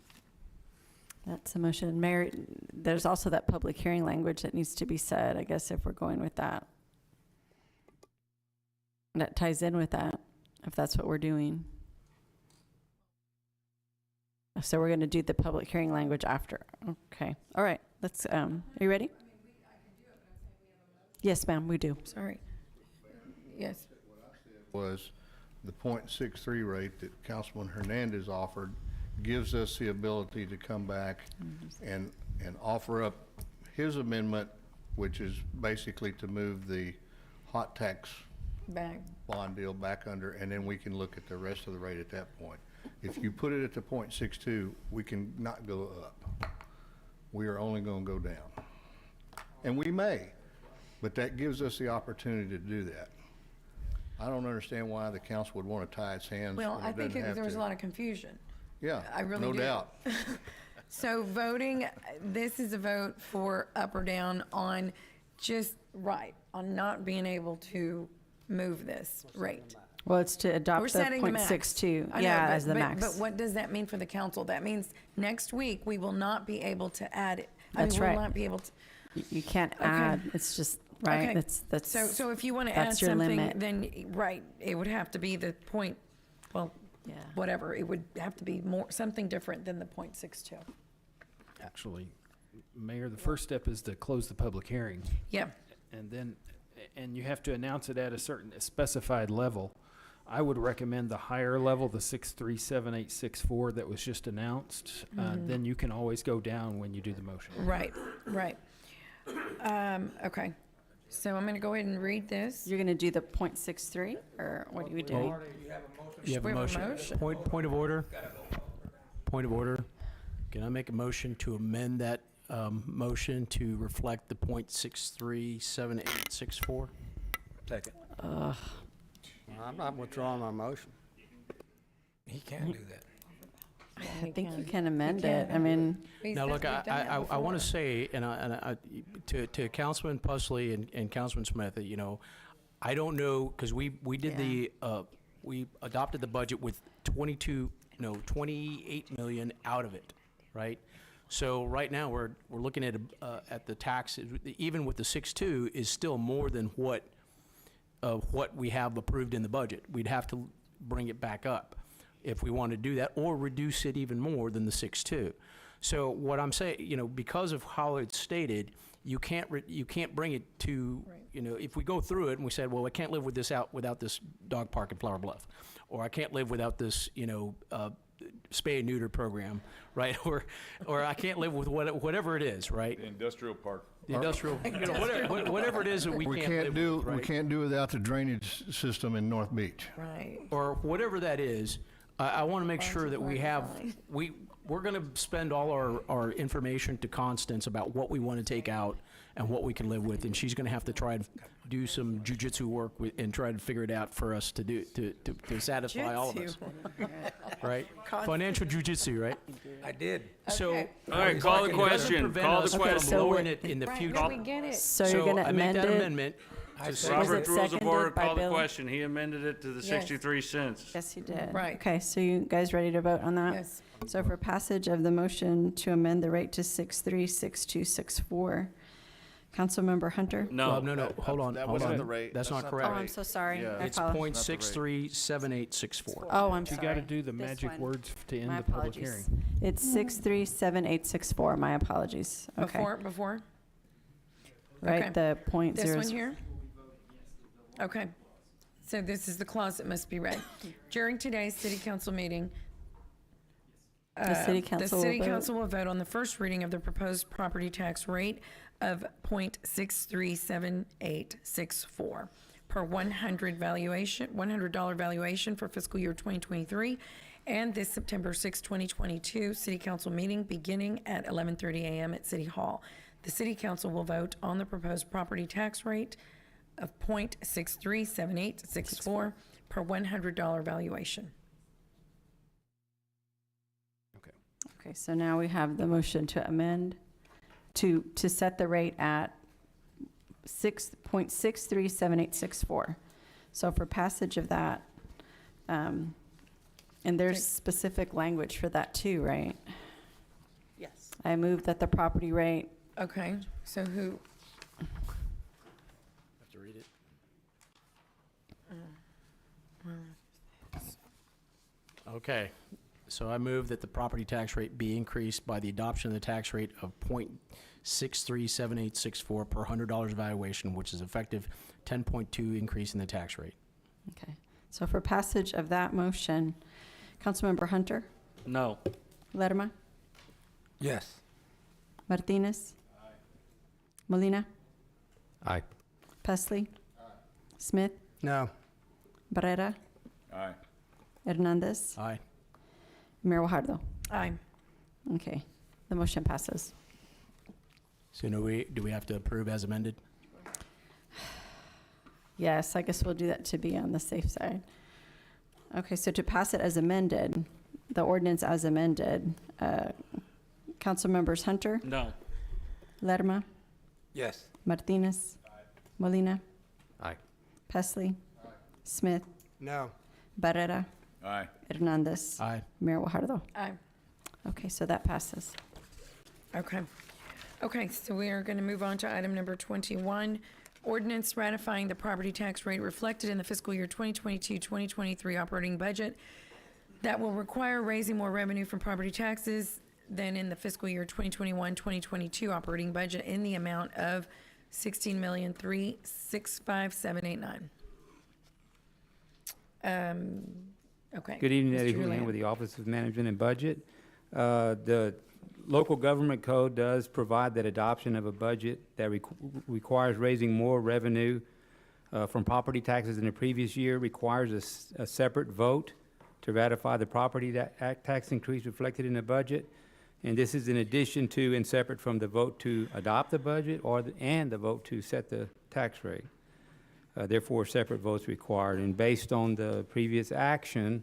That's a motion. Mayor, there's also that public hearing language that needs to be said, I guess, if we're going with that. That ties in with that. if that's what we're doing. So we're going to do the public hearing language after. Okay. All right. Let's, are you ready? Yes, ma'am, we do. Sorry. Yes. Was the .63 rate that Councilman Hernandez offered gives us the ability to come back and offer up his amendment, which is basically to move the hot tax Back. bond deal back under, and then we can look at the rest of the rate at that point. If you put it at the .62, we can not go up. We are only going to go down. And we may, but that gives us the opportunity to do that. I don't understand why the council would want to tie its hands. Well, when I it think doesn't have there was a to. lot of confusion. Yeah, I really no do. doubt. So voting, this is a vote for up or down on just, right, on not being able to move this rate. Well, it's to We're adopt the setting the max. .62, I know, yeah, but- as the but- max. But what does that mean for the council? That means next week, we will not be able to add it. That's We right. will not be able to. You can't Okay. add, it's just, right, Okay. that's. So if you want to add that's your something, limit. then, right, it would have to be the point, well, Yeah. whatever. It would have to be more, something different than the .62. Actually, Mayor, the first step is to close the public hearing. Yeah. And then, and you have to announce it at a certain specified level. I would recommend the higher level, the 637864 that was just announced. Then you can always go down when you do the motion. Right, right. Okay. So I'm going to go ahead and read this. You're going to do the .63, or what are you doing? You have We a have a motion. motion. Point of order. Point of order. Can I make a motion to amend that motion to reflect the .637864? Second. I'm not withdrawing my motion. He can't do that. I think you can amend it. I mean, Now, look, I want to say, to Councilman Pusley and Councilman Smith, that, you know, I don't know, because we did we adopted the budget with 28 million out of it, right? So right now, we're looking at the tax, even with the 6.2, is still more than what we have approved in the budget. We'd have to bring it back up if we want to do that, or reduce it even more than the 6.2. So what I'm saying, you know, because of how it's stated, you can't bring it to, you know, if we go through it and we said, well, I can't live with this without this dog park in Flower Bluff, or I can't live without this, you know, spay and neuter program, right? Or I can't live with whatever it is, right? The industrial park. The industrial, you know, whatever it is that we can't live with, right? We can't do without the drainage system in North Beach. Right. Or whatever that is, I want to make sure that we have, we're going to spend all our information to Constance about what we want to take out and what we can live with, and she's going to have to try and do some jujitsu work and try to figure it out for us to do, to satisfy all of us. Right? Financial jujitsu, right? I did. So. Okay. All right, call the It doesn't question. prevent Call us the from question. lowering it in the Right, future. no, we get it. so you're going to I make amend that it? amendment. Was Robert it Rules of Order, seconded by call the Bill? question. He amended it to the Yes. 63 cents. Yes, you did. Right. Okay, so you guys ready to vote on that? Yes. So for passage of the motion to amend the rate to 636264, Councilmember Hunter? No. No, hold on. That hold wasn't on. the rate. That's not the correct. Oh, I'm rate. so sorry. Yeah. I It's apologize. .637864. Oh, I'm You sorry. got to do the This magic one. words to end My the public apologies. hearing. It's 637864, my apologies. Okay. Before? Right, okay. the point This zero. one here? Okay. So this is the clause that must be read. During today's city council meeting, The city council will vote. council will vote on the first reading of the proposed property tax rate of .637864 per $100 valuation for fiscal year 2023, and this September 6, 2022 city council meeting beginning at 11:30 a.m. at City Hall. The city council will vote on the proposed property tax rate of .637864 per $100 valuation. Okay, so now we have the motion to amend, to set the rate at 6.637864. So for passage of that, and there's specific language for that too, right? Yes. I move that the property rate, Okay, so who? Have to read it. Okay, so I move that the property tax rate be increased by the adoption of the tax rate of .637864 per $100 valuation, which is effective 10.2 increase in the tax rate. Okay, so for passage of that motion, Councilmember Hunter, No. Lerma, Yes. Martinez, Molina, Aye. Pesley, Smith, No. Barrera, Aye. Hernandez, Aye. Mayor Guajardo. Aye. Okay, the motion passes. So do we have to approve as amended? Yes, I guess we'll do that to be on the safe side. Okay, so to pass it as amended, the ordinance as amended, council members Hunter, No. Lerma, Yes. Martinez, Molina, Aye. Pesley, Smith, No. Barrera, Aye. Hernandez, Aye. Mayor Guajardo. Aye. Okay, so that passes. Okay. Okay, so we are going to move on to item number 21, ordinance ratifying the property tax rate reflected in the fiscal year 2022-2023 operating budget that will require raising more revenue from property taxes than in the fiscal year 2021-2022 operating budget in the amount of $16,365,789. Okay. Good evening, Mr. Eddie Houlihan Julian. with the Office of Management and Budget. The local government code does provide that adoption of a budget that requires raising more revenue from property taxes in the previous year requires a separate vote to ratify the property tax increase reflected in the budget. And this is in addition to and separate from the vote to adopt the budget and the vote to set the tax rate. Therefore, separate votes required. And based on the previous action,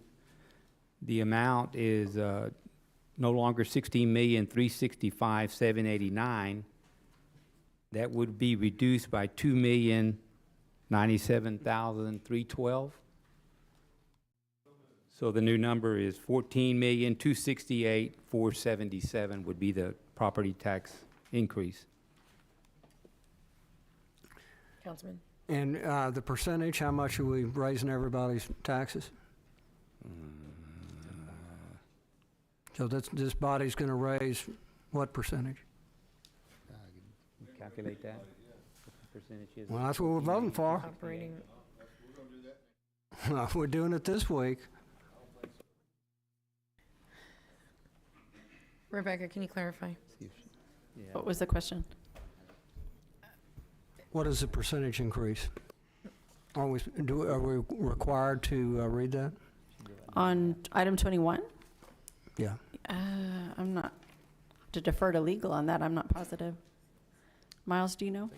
the amount is no longer $16,365,789. That would be reduced by $2,097,312. So the new number is $14,268,477 would be the property tax increase. Councilman? And the percentage, how much are we raising everybody's taxes? So this body's going to raise what percentage? Calculate that, what the percentage is. Well, that's what we're voting for. Operating, We're doing it this week. Rebecca, can you clarify? What was the question? What is the percentage increase? Are we required to read that? On item 21? Yeah. I'm not, to defer to legal on that, I'm not positive. Miles, do you know?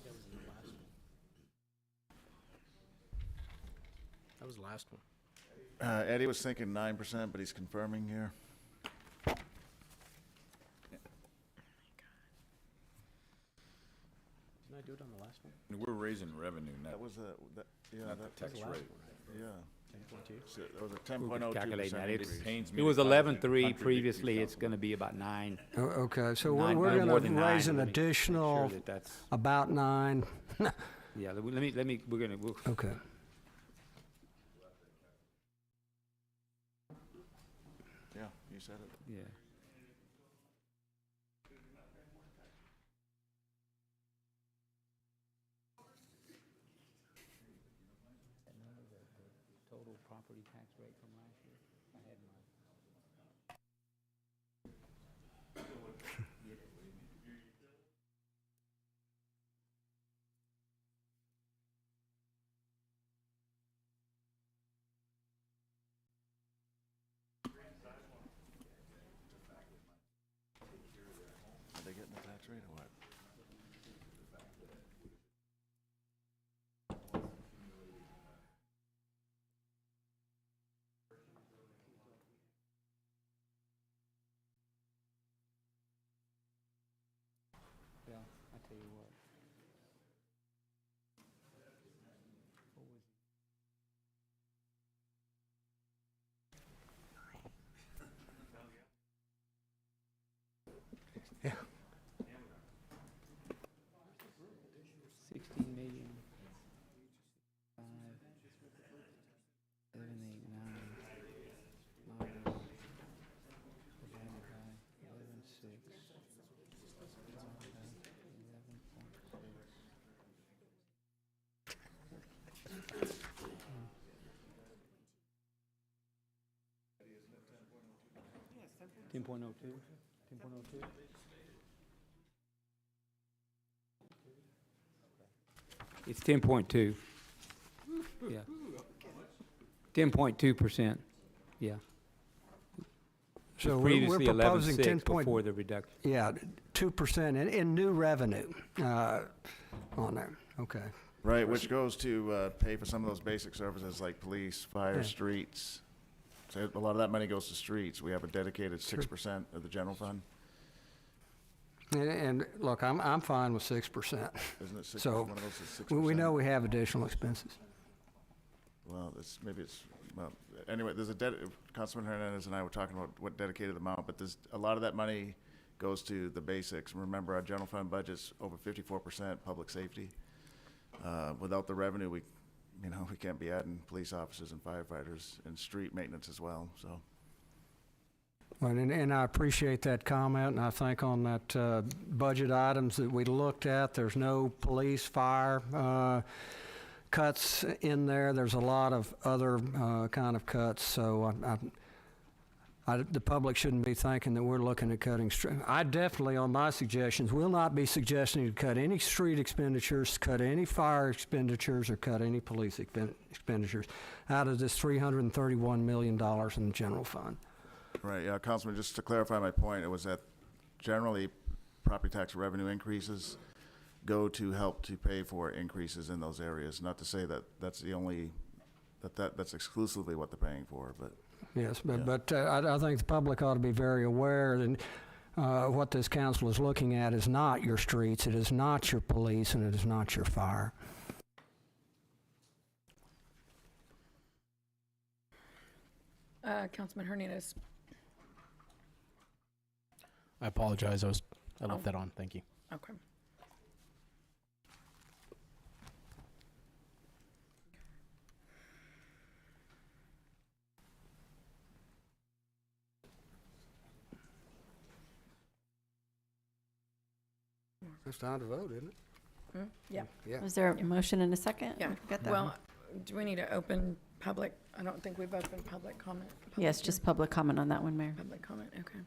That was the last one. Eddie was thinking 9%, but he's confirming here. Didn't I do it on the last one? We're raising revenue, not, That was yeah, not that the tax rate. yeah. 10.2? So that was a We're 10.02% calculating that. increase. Pains me It to was call it 11.3 contradict previously, yourself it's on gonna that. be about 9. Okay, so Nine, we're no more going than to raise nine. an Let me make sure additional that that's, about 9. yeah, we'll Okay. Yeah, you said it. yeah. Total property tax rate from last year? I had my. Are they getting the tax rate or what? Yeah, I tell you what. What was Yeah. 16 million. 5, 7, 8, 9, minus 10.02? 10.02? It's 10.2. Yeah. 10.2%, yeah. So Previously we're proposing 11.6 10 point. before the reduction. Yeah, 2% in new revenue on there. Okay. Right, which goes to pay for some of those basic services like police, fire, Yeah. streets. So a lot of that money goes to streets. We have a dedicated 6% of the general fund. And look, I'm fine with 6%. Isn't it six? So One of those is 6%. we know we have additional expenses. Well, well, anyway, there's Councilman Hernandez and I were talking about what dedicated amount, but there's a lot of that money goes to the basics. Remember, our general fund budget's over 54% public safety. Without the revenue, we can't be adding police officers and firefighters and street maintenance as well, so. Well, and I appreciate that comment, and I think on that budget items that we looked at, there's no police, fire cuts in there. There's a lot of other kind of cuts, so the public shouldn't be thinking that we're looking at cutting street. I definitely, on my suggestions, will not be suggesting to cut any street expenditures, cut any fire expenditures, or cut any police expenditures out of this $331 million in the general fund. Right, yeah, Councilman, just to clarify my point, it was that generally property tax revenue increases go to help to pay for increases in those areas. Not to say that that's the only, that's exclusively what they're paying for, but. Yes, Yeah. but I think the public ought to be very aware that what this council is looking at is not your streets, it is not your police, and it is not your fire. Councilman Hernandez. I apologize. I left that on. Thank you. Okay. It's time to vote, isn't it? Yeah. Yeah. Was there a motion and a second? Yeah. Got that Well, one. do we need to open public? I don't think we've opened public comment. Yes, just public comment on that one, Mayor. Public comment, okay.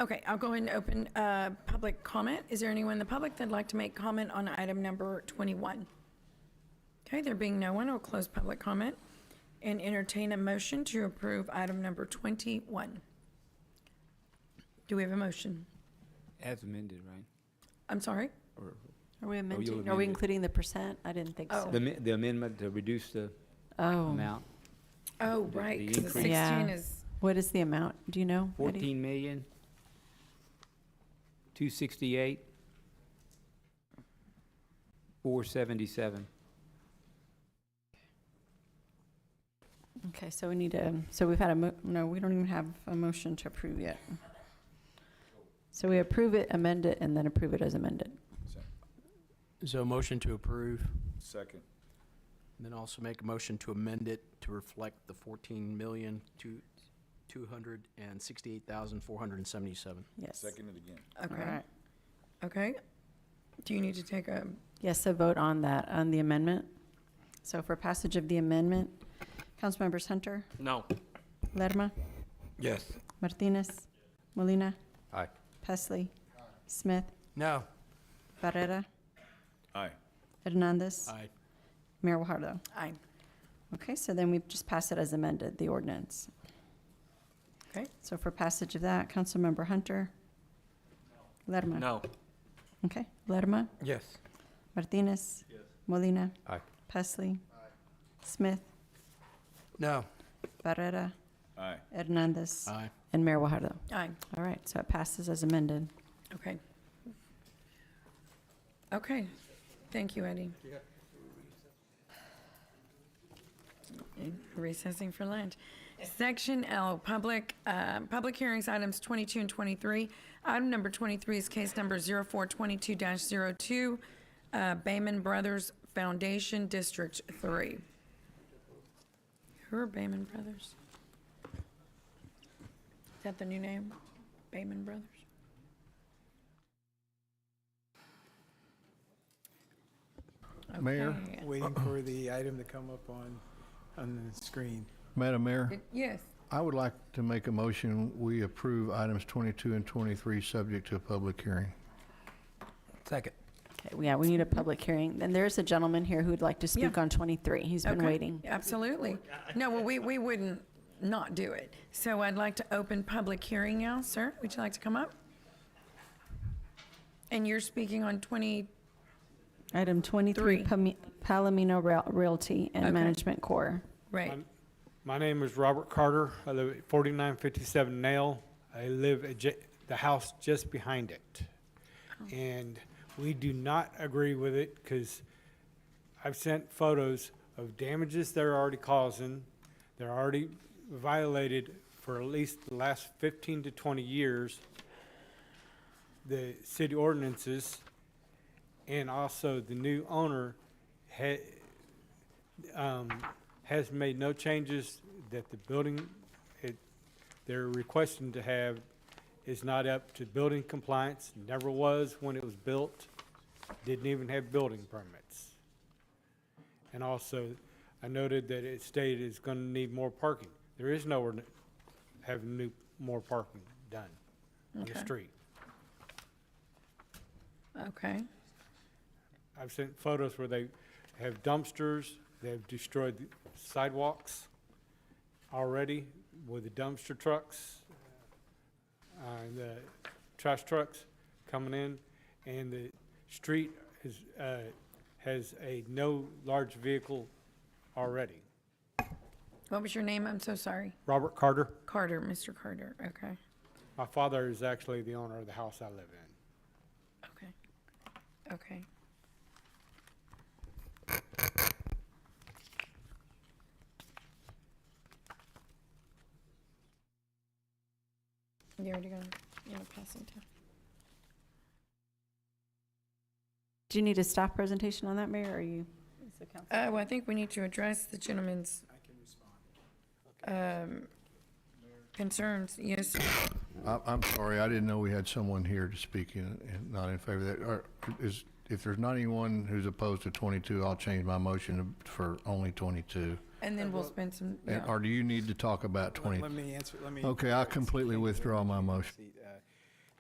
Okay, I'll go ahead and open public comment. Is there anyone in the public that'd like to make comment on item number 21? Okay, there being no one, I'll close public comment and entertain a motion to approve item number 21. Do we have a motion? As amended, right? I'm sorry? Or Are we amending, you'll are we amend it. including the percent? I didn't think so. The amendment to reduce the Oh. amount? Oh, right, the 'cause the increase. 16 Yeah. is, What is the amount? Do you know? Eddie? 14,268,477. Okay, so we need to, so we've had no, we don't even have a motion to approve yet. So we approve it, amend it, and then approve it as amended. So a motion to approve, Second. and then also make a motion to amend it to reflect the 14,268,477. Yes. Second it again. okay. All right. Okay. Do you need to take a, Yes, a vote on that, on the amendment. So for passage of the amendment, Councilmembers Hunter, No. Lerma, Yes. Martinez, Molina, Aye. Pesley, Smith, No. Barrera, Aye. Hernandez, Aye. Mayor Guajardo. aye. Okay, so then we just pass it as amended, the ordinance. Okay. So for passage of that, Councilmember Hunter, Lerma. No. Okay, Lerma, Yes. Martinez, Molina, Aye. Pesley, Smith, No. Barrera, Aye. Hernandez, Aye. and Mayor Guajardo. Aye, All right, so it passes as amended. okay. Okay, thank you, Eddie. And recessing for lunch. Section L, public hearings, items 22 and 23. Item number 23 is case number 0422-02, Bayman Brothers Foundation, District 3. Who are Bayman Brothers? Is that the new name? Bayman Brothers? Mayor? Okay. Waiting for the item to come up on the screen. Madam Mayor, Yes. I would like to make a motion, we approve items 22 and 23 subject to a public hearing. Second. Okay, yeah, we need a public hearing. And there's a gentleman here who would like to speak Yeah. on 23. He's been Okay, waiting. Absolutely. No, well, we wouldn't not do it. So I'd like to open public hearing now. Sir, would you like to come up? And you're speaking on 20, Item 23, Palomino Realty and Okay. Management Corps. right? My name is Robert Carter. I live at 4957 Nail. I live at the house just behind it. And we do not agree with it because I've sent photos of damages they're already causing. They're already violated for at least the last 15 to 20 years, the city ordinances, and also the new owner has made no changes that the building they're requesting to have is not up to building compliance, never was when it was built, didn't even have building permits. And also, I noted that it stated it's going to need more parking. There is nowhere to have more parking done on the Okay. street. Okay. I've sent photos where they have dumpsters, they've destroyed the sidewalks already with the dumpster trucks, and the trash trucks coming in, and the street has a no large vehicle already. What was your name? I'm so sorry. Robert Carter. Carter, Mr. Carter. Okay. My father is actually the owner of the house I live in. Okay. Okay. You already got it. You know, passing time. Do you need a staff presentation on that, Mayor, or are you? is the council- Well, I think we need to address the gentleman's concerns. Yes. I'm sorry, I didn't know we had someone here to speak and not in favor of that. If there's not anyone who's opposed to 22, I'll change my motion for only 22. And then we'll spend some, yeah. Or do you need to talk about 20? Let me answer, let me. Okay, I completely withdraw my motion.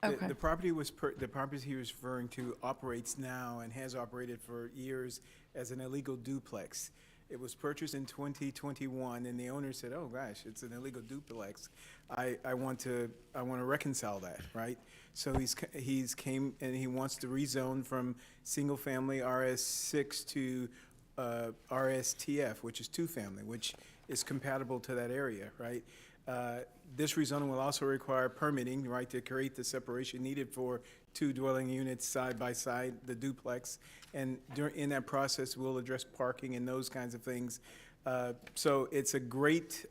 Okay. The property the property he was referring to operates now and has operated for years as an illegal duplex. It was purchased in 2021, and the owner said, "Oh gosh, it's an illegal duplex. I want to reconcile that, right?" So he's came and he wants to rezone from single family RS6 to RSTF, which is two family, which is compatible to that area, right? This rezoning will also require permitting, right, to create the separation needed for two dwelling units side by side, the duplex. And in that process, we'll address parking and those kinds of things. So it's a great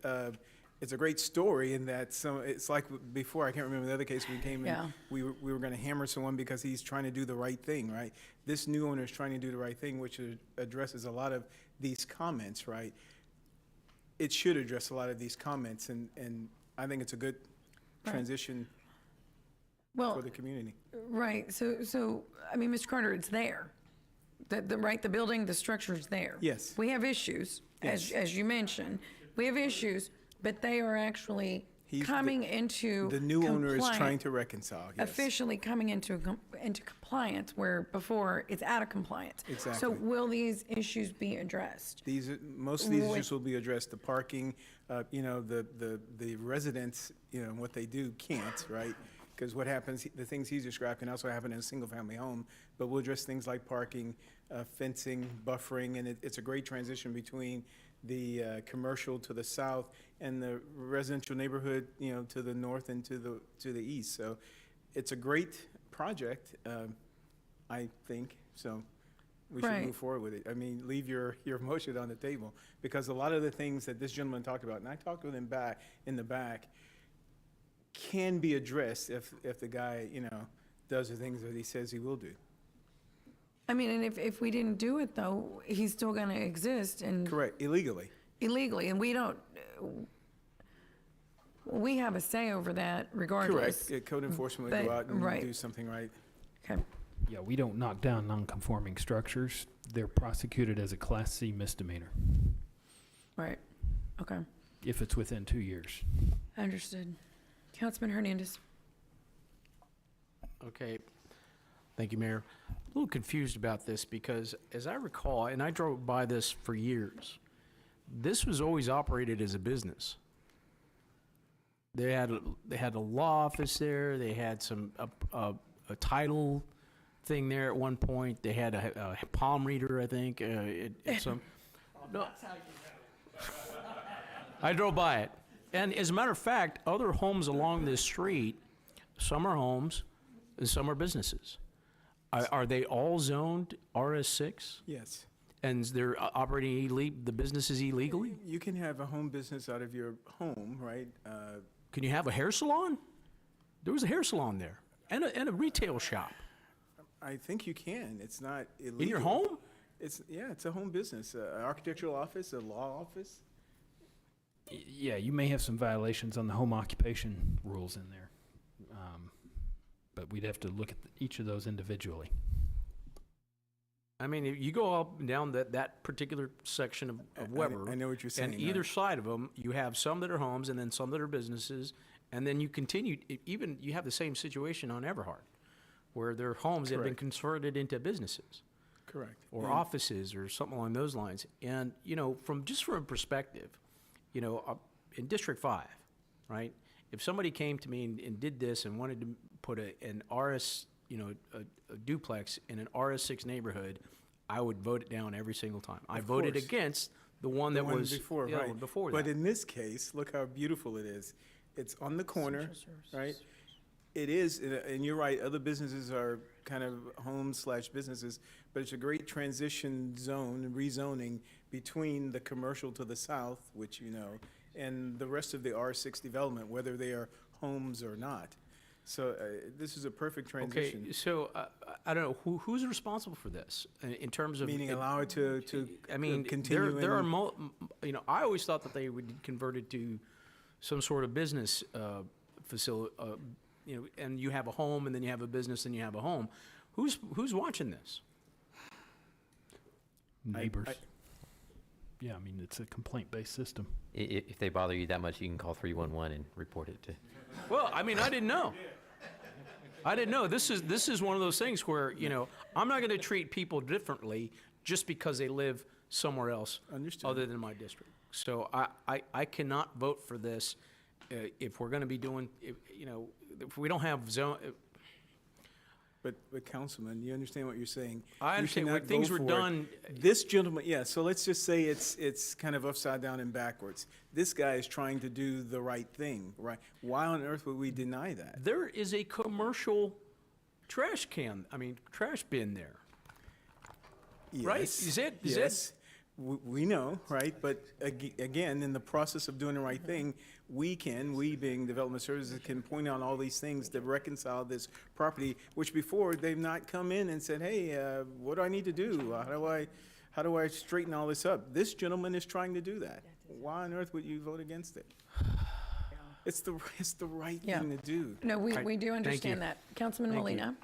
story in that it's like before, I can't remember the other case we came in, Yeah. we were going to hammer someone because he's trying to do the right thing, right? This new owner is trying to do the right thing, which addresses a lot of these comments, right? It should address a lot of these comments, and I think it's a good transition for the community. Right. So I mean, Mr. Carter, it's there. The building, the structure is there. Yes. We have issues, as you mentioned. We have issues, but they are actually coming into The new owner is trying compliance, to reconcile, yes. officially coming into compliance, where before it's out of compliance. So Exactly. will these issues be addressed? Most of these With- issues will be addressed, the parking, the residents, what they do can't, right? Because what happens, the things he's described can also happen in a single-family home, but we'll address things like parking, fencing, buffering, and it's a great transition between the commercial to the south and the residential neighborhood, to the north and to the east. So it's a great project, I think, so we should Right. move forward with it. I mean, leave your motion on the table, because a lot of the things that this gentleman talked about, and I talked with him back, in the back, can be addressed if the guy, you know, does the things that he says he will do. I mean, and if we didn't do it though, he's still gonna exist and Correct, illegally. illegally, and we don't, we have a say over that regardless. Correct. Code enforcement would go But- out and right. do something right. Okay. Yeah, we don't knock down non-conforming structures. They're prosecuted as a Class C misdemeanor Right. Okay. if it's within 2 years. Understood. Councilman Hernandez. Okay. Thank you, Mayor. A little confused about this because, as I recall, and I drove by this for years, this was always operated as a business. They had a law office there. They had a title thing there at one point. They had a palm reader, I think. No. I drove by it, and as a matter of fact, other homes along this street, some are homes, and some are businesses. Are they all zoned RS6? Yes. And they're operating the businesses illegally? You can have a home business out of your home, right? Can you have a hair salon? There was a hair salon there, and a retail shop. I think you can. It's not illegal. In your home? It's a home business, an architectural office, a law office. Yeah, you may have some violations on the home occupation rules in there. But we'd have to look at each of those individually. I mean, if you go up and down that particular section of Weber. I know what you're saying. And either side of them, you have some that are homes and then some that are businesses. And then you continue, even you have the same situation on Everhard, where their homes have been Correct. converted into businesses. Correct. Or And- offices or something along those lines. And, you know, from a perspective, you know, in District 5, right? If somebody came to me and did this and wanted to put an RS, you know, a duplex in an RS6 neighborhood, I would vote it down every single time. I Of voted course. against the one that was before, yeah, right? before But that. in this case, look how beautiful it is. It's on the corner, right? It is, and you're right. Other businesses are kind of homes/businesses, but it's a great transition zone, rezoning between the commercial to the south, which you know, and the rest of the R6 development, whether they are homes or not. So this is a perfect transition. Okay, so I don't know who's responsible for this in terms of Meaning allow it to I mean, continue. there are in- you know, I always thought that they would convert it to some sort of business facility. You know, and you have a home, and then you have a business, and you have a home. Who's watching this? Neighbors. Yeah, I mean, it's a complaint-based system. If they bother you that much, you can call 311 and report it to. Well, I mean, I didn't know. I didn't know. This is one of those things where, you know, I'm not going to treat people differently just because they live somewhere else other than my district. So I cannot vote for this if we're going to be doing, you know, if we don't have zone. But Councilman, you understand what you're saying? I You understand cannot when things vote were for it. done. This gentleman, yeah, so let's just say it's kind of upside down and backwards. This guy is trying to do the right thing, right? Why on earth would we deny that? There is a commercial trash bin there. Right? Yes, Is it? yes. We know, right? But again, in the process of doing the right thing, we being development services, can point out all these things that reconcile this property, which before they've not come in and said, hey, what do I need to do? How do I straighten all this up? This gentleman is trying to do that. Why on earth would you vote against it? It's the right Yeah. thing to do. No, we do understand that. Councilman Molina.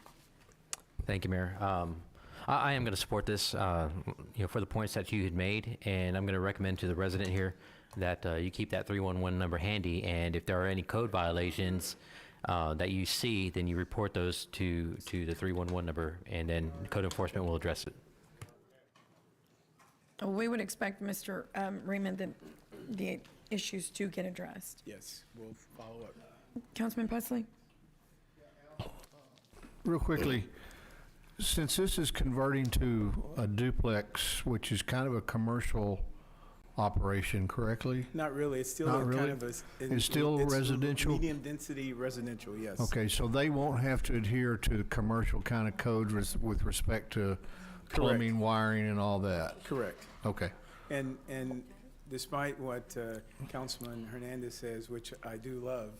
Thank you, Mayor. I am going to support this, you know, for the points that you had made, and I'm going to recommend to the resident here that you keep that 311 number handy, and if there are any code violations that you see, then you report those to the 311 number, and then code enforcement will address it. We would expect, Mr. Raymond, that the issues do get addressed. Yes, we'll follow up. Councilman Pusley? Real quickly, since this is converting to a duplex, which is kind of a commercial operation, correctly? Not really. It's still Not kind really? of a. It's still residential? Medium density residential, yes. Okay, so they won't have to adhere to the commercial kind of codes with respect to plumbing, wiring, and all that. Correct. Okay. And despite what Councilman Hernandez says, which I do love,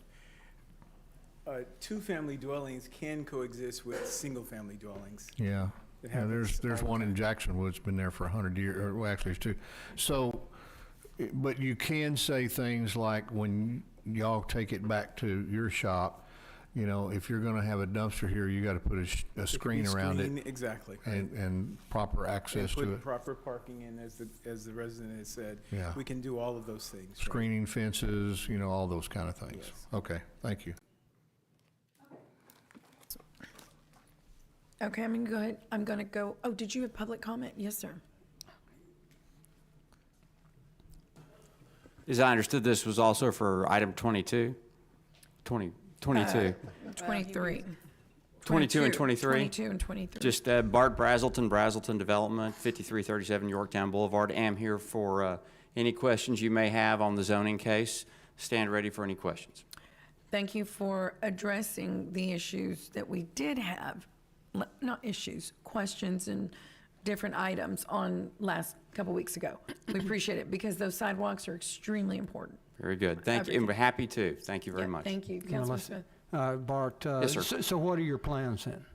two-family dwellings can coexist with single-family dwellings. Yeah. It Yeah, happens there's all the one in Jacksonwood that's been there for 100 years, or well, actually it's two. So, but you can say things like when y'all take it back to your shop, you know, if you're gonna have a dumpster here, you gotta put a screen around it. Exactly. And proper access to Put it. proper parking in, as the resident has said. Yeah. We can do all of those things. right? Screening fences, you know, all those kind of things. Yes. Okay, thank you. Okay, I'm gonna go ahead, I'm gonna go, oh, did you have public comment? Yes, sir. As I understood, this was also for item 22? 22. 23. 22 and 23? 22 and 23. Just Bart Brazelton Development, 5337 Yorktown Boulevard. Am here for any questions you may have on the zoning case. Stand ready for any questions. Thank you for addressing the issues that we did have, not issues, questions and different items on last couple weeks ago. We appreciate it because those sidewalks are extremely important. Very good. Thank you, and we're happy to. Thank you very Yeah, much. Thank you, Councilman Smith. Bart, Yes, sir. so what are your plans then?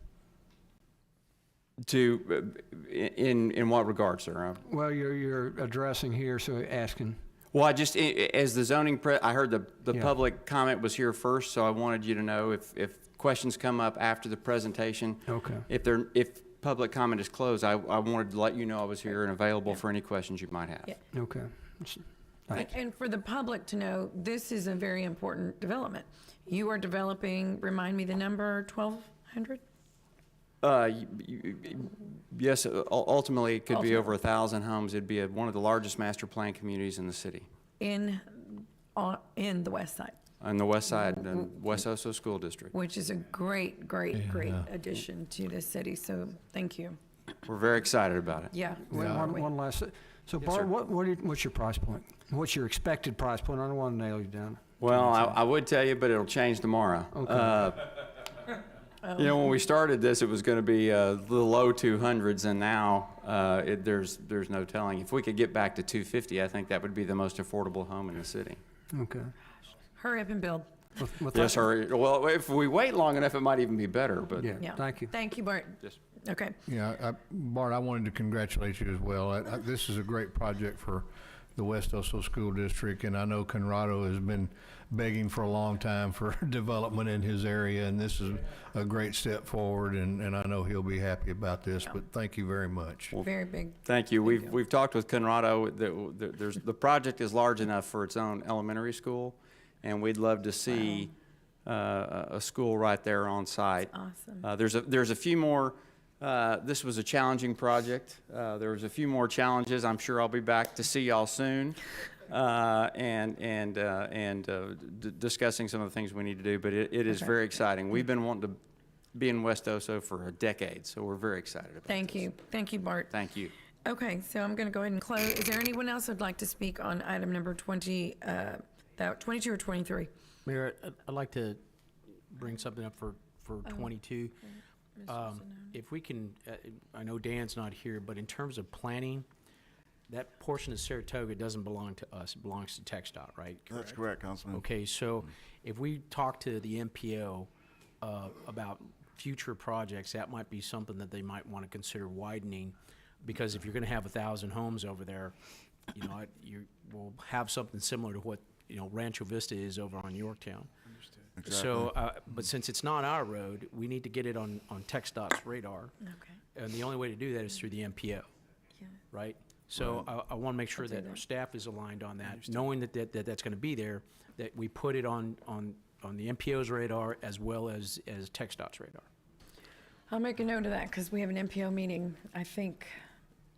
To, in what regard, sir? Well, you're addressing here, so asking. Well, I just, as the zoning, I heard the Yeah. public comment was here first, so I wanted you to know if questions come up after the presentation. Okay. If public comment is closed, I wanted to let you know I was here and available for any questions you might have. Yeah. Okay. Thanks. And for the public to know, this is a very important development. You are developing, remind me the number, 1,200? Yes, ultimately, it could be over 1,000 homes. It'd be one of the largest master plan communities in the city. In the west side, On the west side, in West Oso School District. which is a great addition to the city, so thank you. We're very excited about it. Yeah. One last, so Yes, Bart, sir. what's your price point? What's your expected price point? I don't want to nail you down. Well, I would tell you, but it'll change tomorrow. Okay. You know, when we started this, it was going to be the low 200s, and now there's no telling. If we could get back to 250, I think that would be the most affordable home in the city. Okay. Hurry up and build. Yes, sir. Well, if we wait long enough, it might even be better. But Yeah. Thank you. Thank you, Bart. Yes. Okay. Yeah, Bart, I wanted to congratulate you as well. This is a great project for the West Oso School District, and I know Conrado has been begging for a long time for development in his area, and this is a great step forward, and I know he'll be happy about this, but thank you very much. Very big. Thank you. We've talked with Conrado. The project is large enough for its own elementary school, and we'd love to see a school right there on site. Awesome. There's a few more. This was a challenging project. There was a few more challenges. I'm sure I'll be back to see y'all soon, and discussing some of the things we need to do. But it is very exciting. We've been wanting to be in West Oso for a decade, so we're very excited about Thank you. Thank you, Bart. Thank you. Okay, so I'm going to go ahead and close. Is there anyone else who'd like to speak on item number 22 or 23? Mayor, I'd like to bring something up for 22. If we can, I know Dan's not here, but in terms of planning, that portion of Saratoga doesn't belong to us. It belongs to TxDOT, right? That's correct, Councilman. Okay, so if we talk to the MPO about future projects, that might be something that they might want to consider widening, because if you're going to have 1,000 homes over there, you know, you will have something similar to what, you know, Rancho Vista is over on Yorktown. Exactly. So, but since it's not our road, we need to get it on TxDOT's radar. Okay. And the only way to do that is through the MPO, right? So I want to make sure that our staff is aligned on that, knowing that that's going to be there, that we put it on the MPO's radar as well as TxDOT's radar. I'll make a note of that because we have an MPO meeting, I think,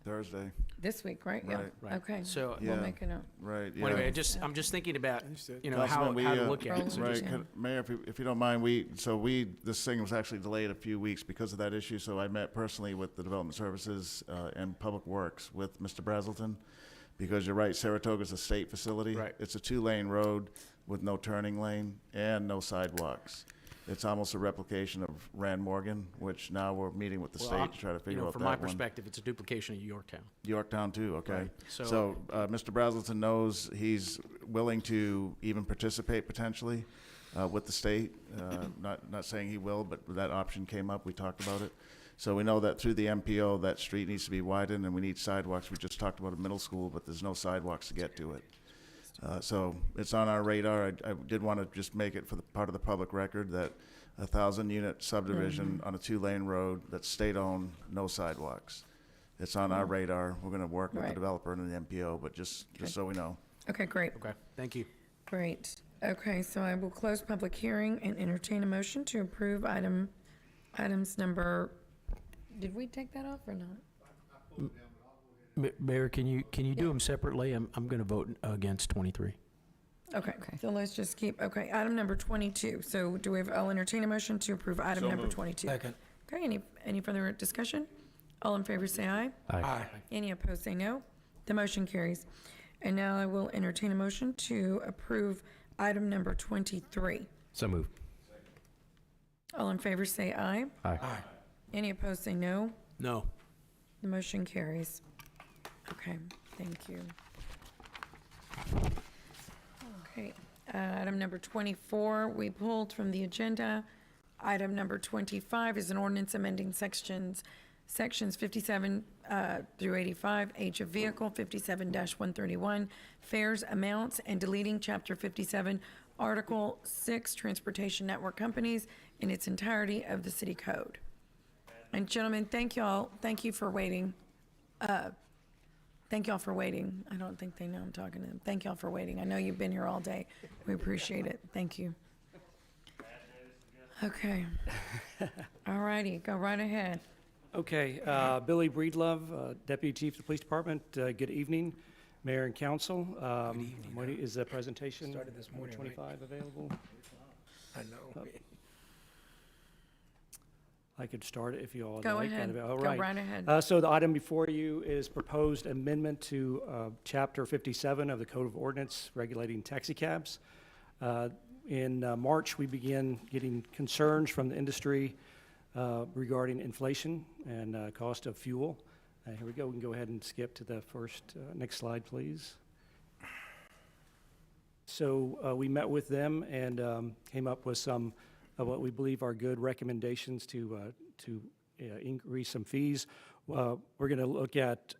Thursday. this week, right? Right. Yeah. Okay. So we'll make a note. Right. Well, anyway, I'm just thinking about, you know, Councilman, how to look at it. So Right, just- Mayor, if you don't mind, this thing was actually delayed a few weeks because of that issue, so I met personally with the Development Services and Public Works with Mr. Brazelton, because you're right, Saratoga's a state facility. Right. It's a 2-lane road with no turning lane and no sidewalks. It's almost a replication of Rand Morgan, which now we're meeting with the state to try to figure out that From my one. perspective, it's a duplication of Yorktown. Yorktown too, okay. Right. So, Mr. Brazelton knows he's willing to even participate potentially with the state. Not saying he will, but that option came up, we talked about it. So we know that through the MPO, that street needs to be widened and we need sidewalks. We just talked about a middle school, but there's no sidewalks to get to it. So it's on our radar. I did want to just make it for the part of the public record that 1,000-unit subdivision on a 2-lane road that's state-owned, no sidewalks. It's on our radar. We're going to work with the Right. developer and the MPO, but just so we know. Okay, great. Okay, thank you. Great. Okay, so I will close public hearing and entertain a motion to approve items number, did we take that off or not? Mayor, can you do them separately? I'm going to vote against 23. Okay, so let's just keep, okay, item number 22. So do we have, I'll entertain a motion to approve item So number moved. 22. Second. Okay, any further discussion? All in favor say aye. Aye. Any opposed say no. The motion carries. And now I will entertain a motion to approve item number 23. So moved. All in favor say aye. Aye. Any opposed say no. No. The motion carries. Okay, thank you. Okay, item number 24, we pulled from the agenda. Item number 25 is an ordinance amending sections 57 through 85, age of vehicle, 57-131, fares, amounts, and deleting Chapter 57, Article 6, Transportation Network Companies in its entirety of the city code. And gentlemen, thank you for waiting. Thank y'all for waiting. I don't think they know I'm talking to them. Thank y'all for waiting. I know you've been here all day. We appreciate it. Thank you. Okay. All righty, go right ahead. Okay, Billy Breedlove, Deputy Chief of the Police Department. Good evening, Mayor and Council. Is the presentation Started this morning, number 25 available? I know. I could start it if you all would Go like. ahead. All Go right ahead. So the item before you is proposed amendment to Chapter 57 of the Code of Ordinance regulating taxicabs. In March, we began getting concerns from the industry regarding inflation and cost of fuel. Here we go. We can go ahead and skip to the first, next slide, please. So we met with them and came up with some of what we believe are good recommendations to increase some fees. We're going to look at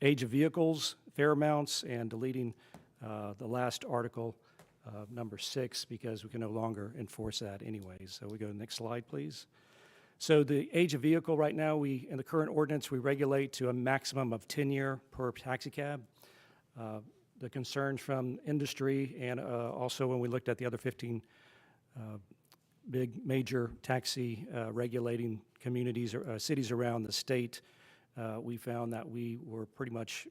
age of vehicles, fare amounts, and deleting the last article, number 6, because we can no longer enforce that anyways. So we go to the next slide, please. So the age of vehicle right now, in the current ordinance, we regulate to a maximum of 10-year per taxicab. The concerns from industry and also when we looked at the other 15 big major taxi regulating communities or cities around the state, we found that we were pretty much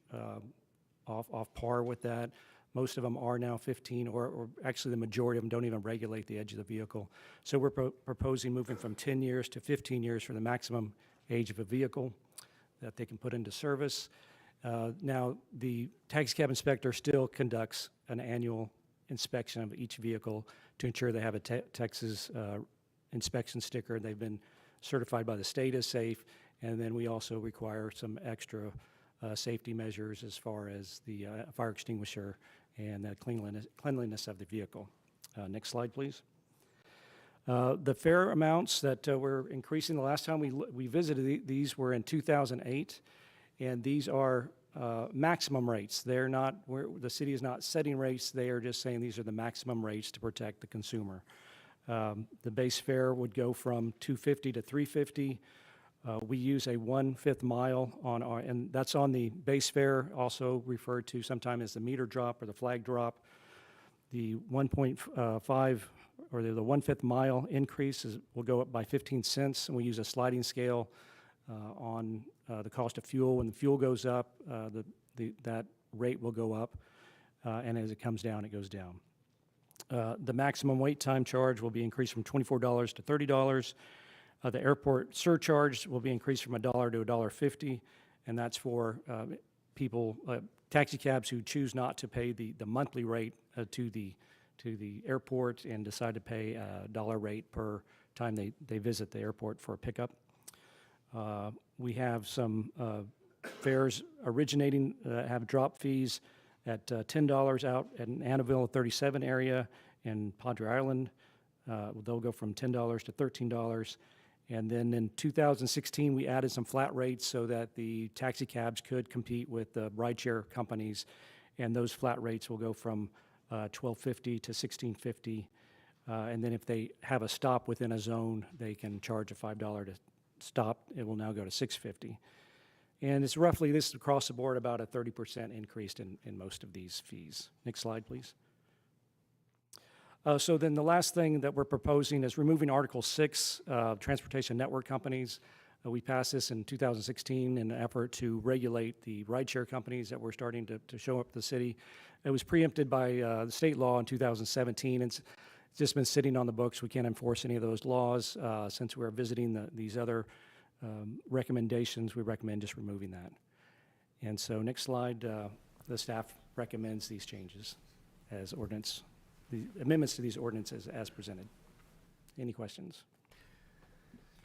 off par with that. Most of them are now 15, or actually the majority of them don't even regulate the edge of the vehicle. So we're proposing moving from 10 years to 15 years for the maximum age of a vehicle that they can put into service. Now, the taxi cab inspector still conducts an annual inspection of each vehicle to ensure they have a Texas inspection sticker. They've been certified by the state as safe, and then we also require some extra safety measures as far as the fire extinguisher and the cleanliness of the vehicle. Next slide, please. The fare amounts that we're increasing, the last time we visited these were in 2008, and these are maximum rates. They're not, the city is not setting rates, they are just saying these are the maximum rates to protect the consumer. The base fare would go from $2.50 to $3.50. We use a 1/5 mile on our, and that's on the base fare, also referred to sometimes as the meter drop or the flag drop. The 1.5 or the 1/5 mile increase will go up by 15 cents, and we use a sliding scale on the cost of fuel. When the fuel goes up, that rate will go up, and as it comes down, it goes down. The maximum wait time charge will be increased from $24 to $30. The airport surcharge will be increased from $1 to $1.50, and that's for people, taxi cabs who choose not to pay the monthly rate to the to the airport and decide to pay a dollar rate per time they visit the airport for a pickup. We have some fares originating have drop fees at $10 out in Annabelle 37 area and Padre Island. They'll go from $10 to $13. And then in 2016, we added some flat rates so that the taxi cabs could compete with the rideshare companies. And those flat rates will go from $12.50 to $16.50. And then if they have a stop within a zone, they can charge a $5 to stop. It will now go to $6.50. And it's roughly, this is across the board, about a 30% increase in most of these fees. Next slide, please. So then the last thing that we're proposing is removing Article 6, transportation network companies. We passed this in 2016 in an effort to regulate the rideshare companies that were starting to show up at the city. It was preempted by the state law in 2017. It's just been sitting on the books. We can't enforce any of those laws. Since we're visiting these other recommendations, we recommend just removing that. And so next slide, the staff recommends these changes as ordinance, the amendments to these ordinances as presented. Any questions?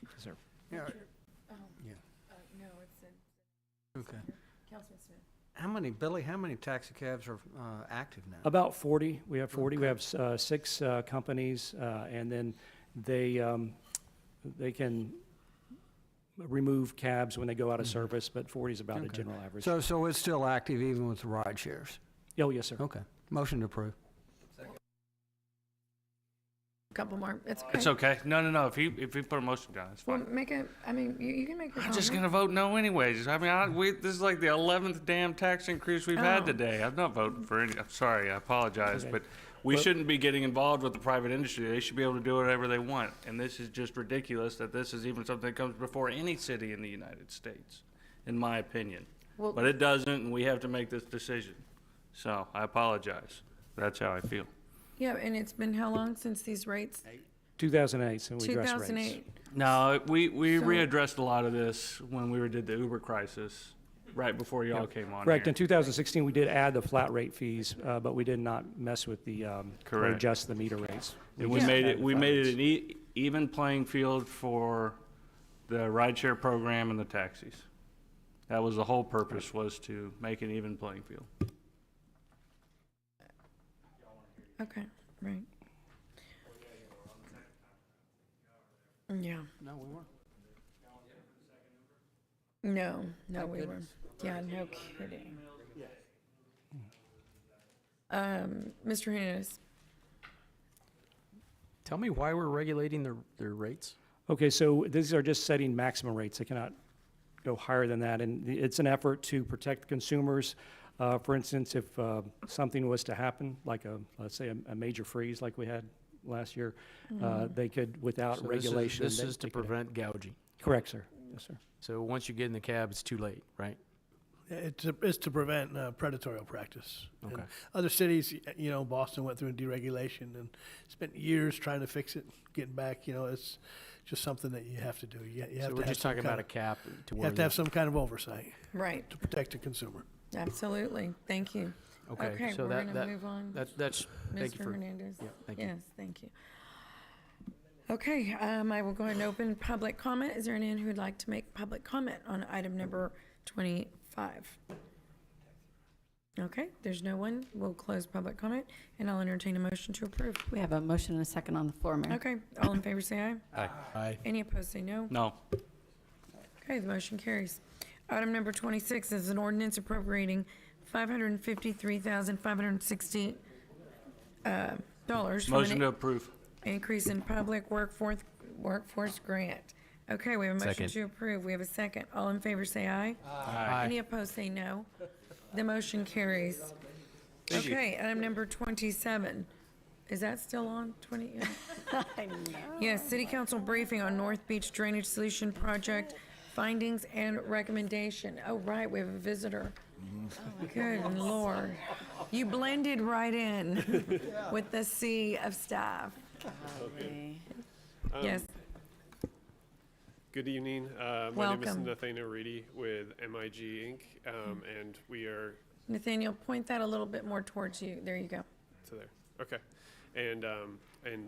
Yes, sir. Yeah. No, it's Okay. Councilman Smith. Billy, how many taxi cabs are active now? About 40. We have 40. We have 6 companies, and then they can remove cabs when they go out of service, but 40 is about a general average. So it's still active even with the ride shares? Oh, yes, sir. Okay. Motion to approve. Couple more. It's okay. It's okay. No. If he put a motion down, it's Well, fine. you can make your I'm just comment. gonna vote no anyways. I mean, this is like the 11th damn tax increase we've had Oh. today. I'm not voting for any. I'm sorry. I apologize, Okay. but we Well- shouldn't be getting involved with the private industry. They should be able to do whatever they want. And this is just ridiculous that this is even something that comes before any city in the United States, in my opinion. Well- But it doesn't, and we have to make this decision. So I apologize. That's how I feel. Yeah, and it's been how long since these rates? 2008, so we addressed rates. 2008. No, we So- readdressed a lot of this when we did the Uber crisis, right before y'all came on Correct. here. In 2016, we did add the flat rate fees, but we did not mess with the, or Correct. adjust the meter rates. And we just made added it, we flat made rates. it an even playing field for the rideshare program and the taxis. That was the whole purpose, was to make an even playing field. Okay, right. Yeah. No, we weren't. No, we were. Yeah, no kidding. Mr. Hernandez. Tell me why we're regulating their rates? Okay, so these are just setting maximum rates. They cannot go higher than that. And it's an effort to protect consumers. For instance, if something was to happen, like let's say a major freeze like we had last year, they could, without So regulation. This they- is to they could- prevent gouging. Correct, sir. Yes, sir. So once you get in the cab, it's too late, right? It's to prevent predatory practice. And Okay. other cities, Boston went through a deregulation and spent years trying to fix it, getting back. It's just something that you have to do. You have So to we're have just some talking kind about a of- cap to You where have to have some kind of oversight Right, to protect the consumer. absolutely. Thank you. Okay, so we're that- gonna that- move on. that's, thank you Mr. for. Hernandez? Yeah, thank you. Yes, thank you. Okay, I will go ahead and open public comment. Is there anyone who would like to make public comment on item number 25? Okay, there's no one. We'll close public comment, and I'll entertain a motion to approve. We have a motion and a second on the floor, Mayor. Okay, all in favor say aye. Aye. Aye. Any opposed say no. No. Okay, the motion carries. Item number 26 is an ordinance appropriating $553,560 dollars. Motion to approve. Increase in public workforce grant. Okay, we have a motion Second. to approve. We have a second. All in favor say aye. Aye. Any opposed say no. The motion carries. Thank you. Okay, item number 27. Is that still on? 20? Yeah. I know. Yes, city council briefing on North Beach Drainage Solution Project findings and recommendation. Oh, right, we have a visitor. Good Lord. You blended right in with the sea of staff. Okay. Yes, Good evening. My name is Welcome. Nathaniel Reedy with MIG Inc. And we are Nathaniel, point that a little bit more towards you. There you go. to there. Okay. And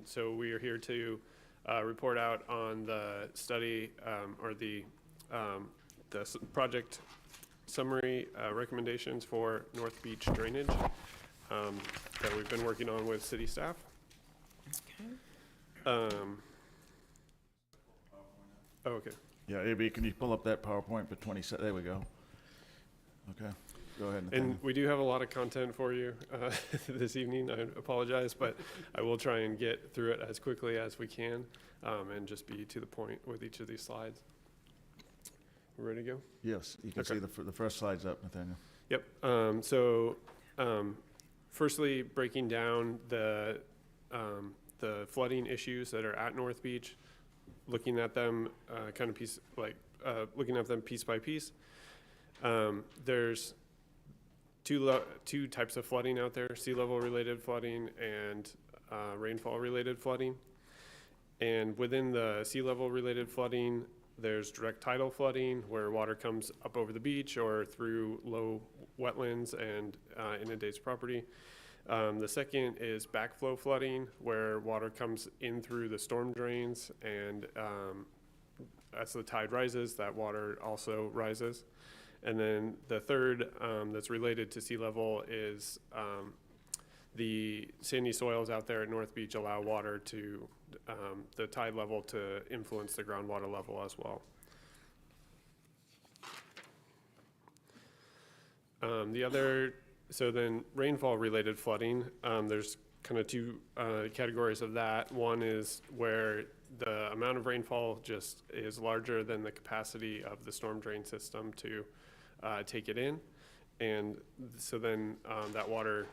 so we are here to report out on the study or the project summary recommendations for North Beach drainage that we've been working on with city staff. Oh, okay. Yeah, AB, can you pull up that PowerPoint for 20 seconds? There we go. Okay, go ahead. Nathaniel. And we do have a lot of content for you this evening. I apologize, but I will try and get through it as quickly as we can and just be to the point with each of these slides. We ready to go? Yes, you can Okay. see the first slide's up, Nathaniel. Yep. Firstly, breaking down the flooding issues that are at North Beach, looking at them looking at them piece by piece. There's two types of flooding out there: sea level related flooding and rainfall related flooding. And within the sea level related flooding, there's direct tidal flooding, where water comes up over the beach or through low wetlands and inundates property. The second is backflow flooding, where water comes in through the storm drains, and as the tide rises, that water also rises. And then the third that's related to sea level is the sandy soils out there at North Beach allow water to, the tide level to influence the groundwater level as well. So then rainfall related flooding, there's kind of two categories of that. One is where the amount of rainfall just is larger than the capacity of the storm drain system to take it in. And so then that water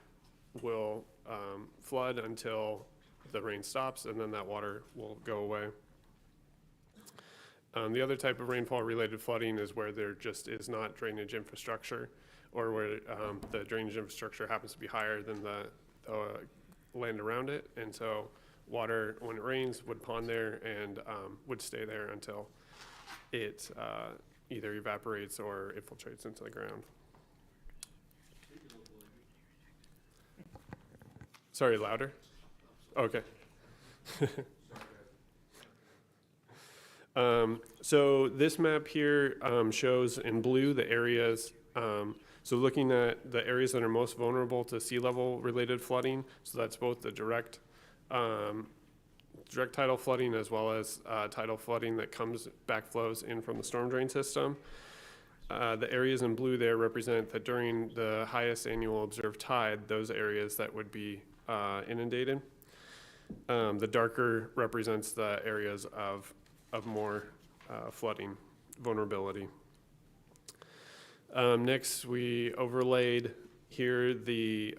will flood until the rain stops, and then that water will go away. The other type of rainfall related flooding is where there just is not drainage infrastructure, or where the drainage infrastructure happens to be higher than the land around it. And so water, when it rains, would pond there and would stay there until it either evaporates or infiltrates into the ground. Sorry, louder? Okay. So this map here shows in blue the areas. So looking at the areas that are most vulnerable to sea level related flooding, so that's both the direct tidal flooding as well as tidal flooding that backflows in from the storm drain system. The areas in blue there represent that during the highest annual observed tide, those areas that would be inundated. The darker represents the areas of more flooding vulnerability. Next, we overlaid here the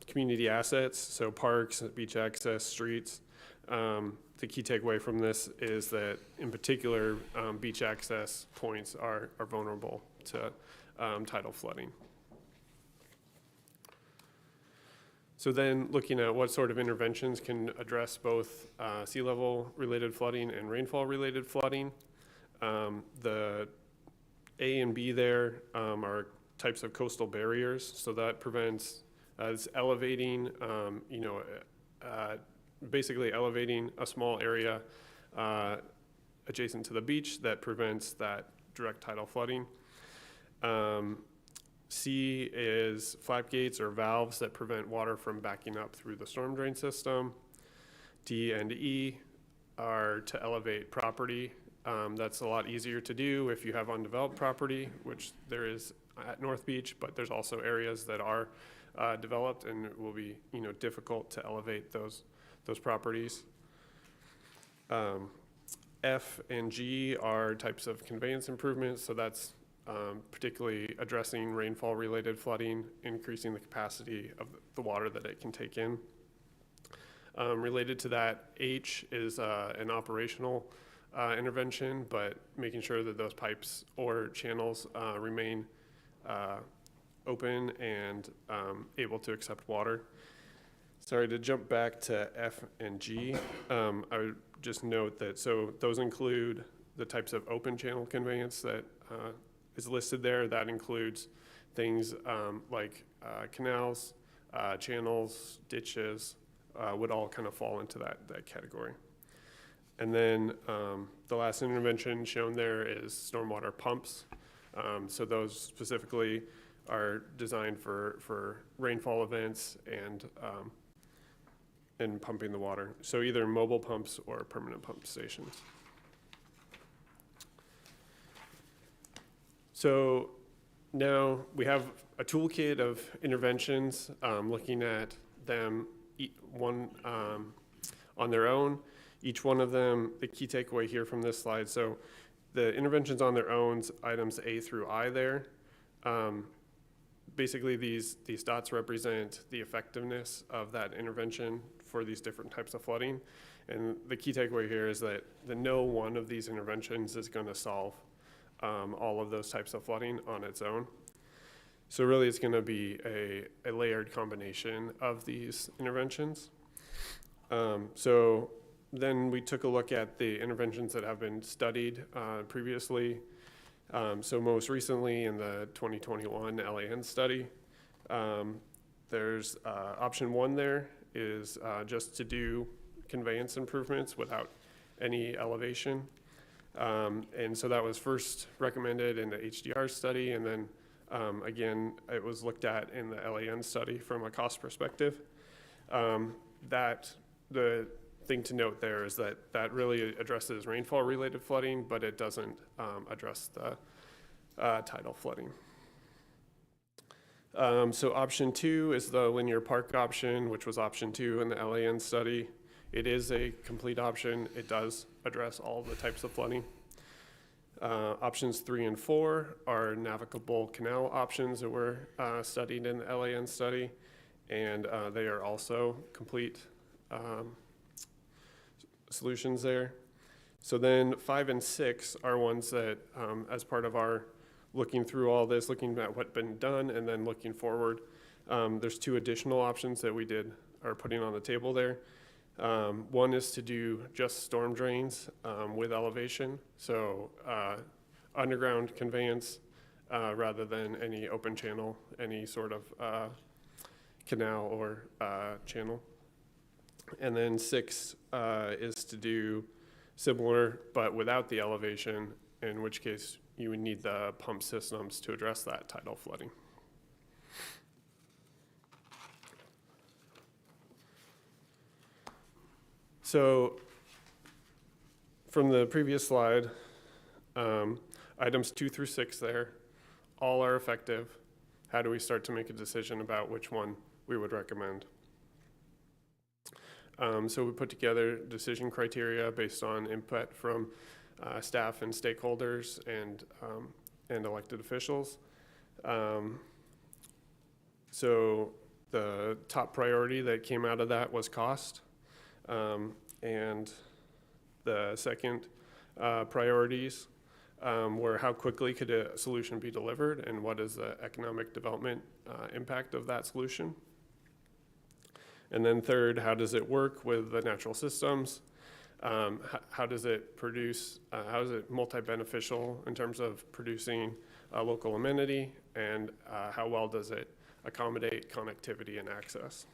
community assets, so parks, beach access, streets. The key takeaway from this is that, in particular, beach access points are vulnerable to tidal flooding. So then looking at what sort of interventions can address both sea level related flooding and rainfall related flooding. The A and B there are types of coastal barriers. So that prevents, it's elevating, basically elevating a small area adjacent to the beach that prevents that direct tidal flooding. C is flap gates or valves that prevent water from backing up through the storm drain system. D and E are to elevate property. That's a lot easier to do if you have undeveloped property, which there is at North Beach, but there's also areas that are developed, and it will be difficult to elevate those properties. F and G are types of conveyance improvements, so that's particularly addressing rainfall-related flooding, increasing the capacity of the water that it can take in. Related to that, H is an operational intervention, but making sure that those pipes or channels remain open and able to accept water. Sorry, to jump back to F and G, I would just note that, so those include the types of open channel conveyance that is listed there. That includes things like canals, channels, ditches, would all kind of fall into that category. And then the last intervention shown there is stormwater pumps. So those specifically are designed for rainfall events and pumping the water. So either mobile pumps or permanent pump stations. So now we have a toolkit of interventions, looking at them one on their own. Each one of them, the key takeaway here from this slide, so the interventions on their own, items A through I there, basically these dots represent the effectiveness of that intervention for these different types of flooding. And the key takeaway here is that no one of these interventions is going to solve all of those types of flooding on its own. So really it's going to be a layered combination of these interventions. So then we took a look at the interventions that have been studied previously. So most recently in the 2021 LAN study, there's option 1 there is just to do conveyance improvements without any elevation. And so that was first recommended in the HDR study, and then again, it was looked at in the LAN study from a cost perspective. The thing to note there is that really addresses rainfall-related flooding, but it doesn't address the tidal flooding. So option 2 is the linear park option, which was option 2 in the LAN study. It is a complete option. It does address all the types of flooding. Options 3 and 4 are navigable canal options that were studied in the LAN study, and they are also complete solutions there. So then 5 and 6 are ones that, as part of our looking through all this, looking at what's been done, and then looking forward, there's 2 additional options that we are putting on the table there. One is to do just storm drains with elevation, so underground conveyance rather than any open channel, any sort of canal or channel. And then 6 is to do similar but without the elevation, in which case you would need the pump systems to address that tidal flooding. So from the previous slide, items 2 through 6 there, all are effective. How do we start to make a decision about which one we would recommend? So we put together decision criteria based on input from staff and stakeholders and elected officials. So the top priority that came out of that was cost. And the second priorities were how quickly could a solution be delivered and what is the economic development impact of that solution. And then third, how does it work with the natural systems? How does it produce, how is it multi-beneficial in terms of producing local amenity, and how well does it accommodate connectivity and access?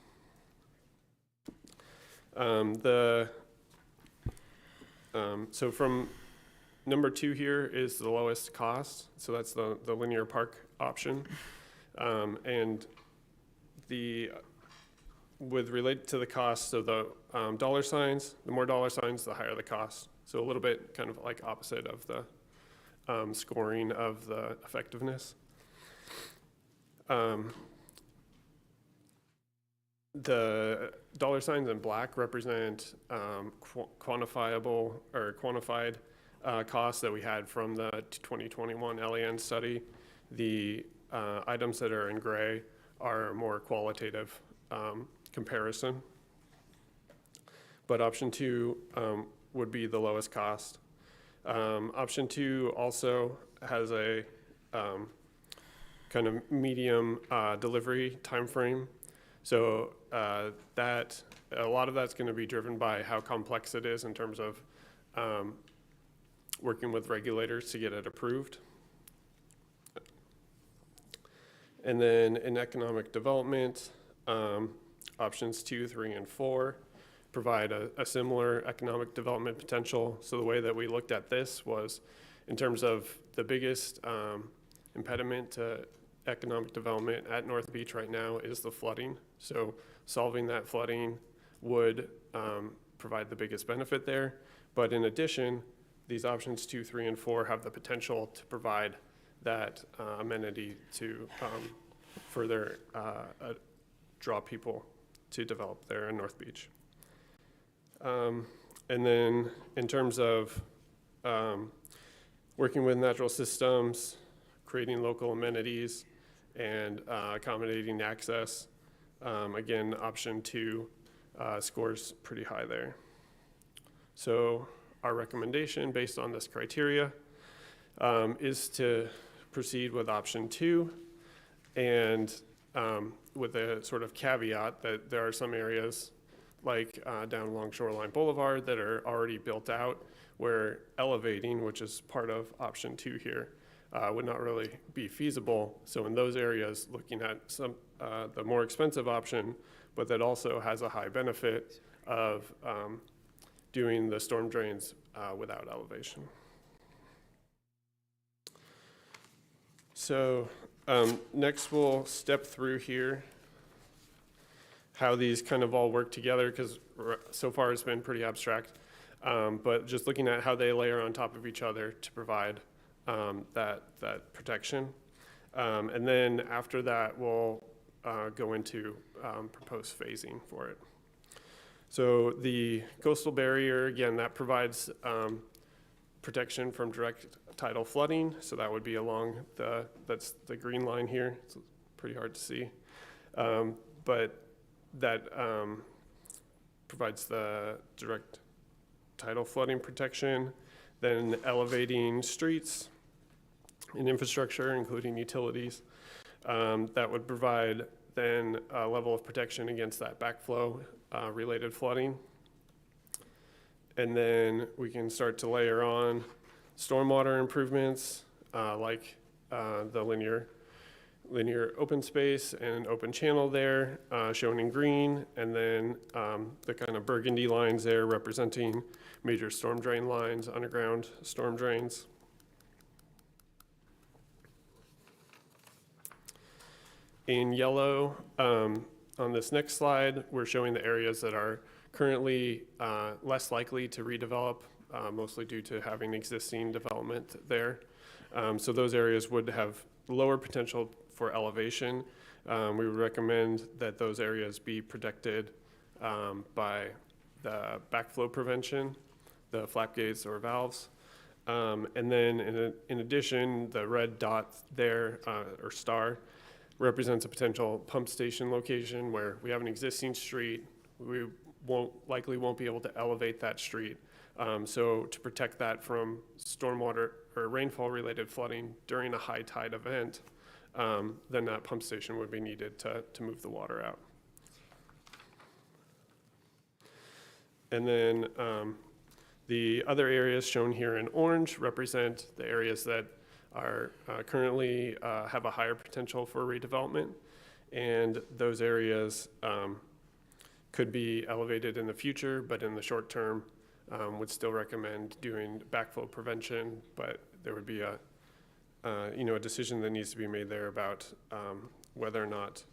So from number 2 here is the lowest cost, so that's the linear park option. And with related to the cost, so the dollar signs, the more dollar signs, the higher the cost. So a little bit kind of like opposite of the scoring of the effectiveness. The dollar signs in black represent quantifiable or quantified costs that we had from the 2021 LAN study. The items that are in gray are more qualitative comparison. But option 2 would be the lowest cost. Option 2 also has a kind of medium delivery time frame. So that a lot of that's going to be driven by how complex it is in terms of working with regulators to get it approved. And then in economic development, options 2, 3, and 4 provide a similar economic development potential. So the way that we looked at this was in terms of the biggest impediment to economic development at North Beach right now is the flooding. So solving that flooding would provide the biggest benefit there. But in addition, these options 2, 3, and 4 have the potential to provide that amenity to further draw people to develop there in North Beach. And then in terms of working with natural systems, creating local amenities, and accommodating access, again, option 2 scores pretty high there. So our recommendation based on this criteria is to proceed with option 2, and with a sort of caveat that there are some areas like down along Shoreline Boulevard that are already built out where elevating, which is part of option 2 here, would not really be feasible. So in those areas, looking at some the more expensive option, but that also has a high benefit of doing the storm drains without elevation. So next we'll step through here how these kind of all work together, because so far it's been pretty abstract, but just looking at how they layer on top of each other to provide that protection. And then after that, we'll go into proposed phasing for it. So the coastal barrier, again, that provides protection from direct tidal flooding. So that would be along that's the green line here. It's pretty hard to see. But that provides the direct tidal flooding protection. Then elevating streets and infrastructure, including utilities. That would provide then a level of protection against that backflow related flooding. And then we can start to layer on stormwater improvements like the linear open space and open channel there shown in green, and then the kind of burgundy lines there representing major storm drain lines, underground storm drains. In yellow, on this next slide, we're showing the areas that are currently less likely to redevelop, mostly due to having existing development there. So those areas would have lower potential for elevation. We would recommend that those areas be protected by the backflow prevention, the flap gates or valves. And then in addition, the red dot there, or star, represents a potential pump station location where we have an existing street. We likely won't be able to elevate that street. So to protect that from stormwater or rainfall related flooding during a high tide event, then that pump station would be needed to move the water out. And then the other areas shown here in orange represent the areas that are currently have a higher potential for redevelopment, and those areas could be elevated in the future, but in the short term would still recommend doing backflow prevention. But there would be a decision that needs to be made there about whether or not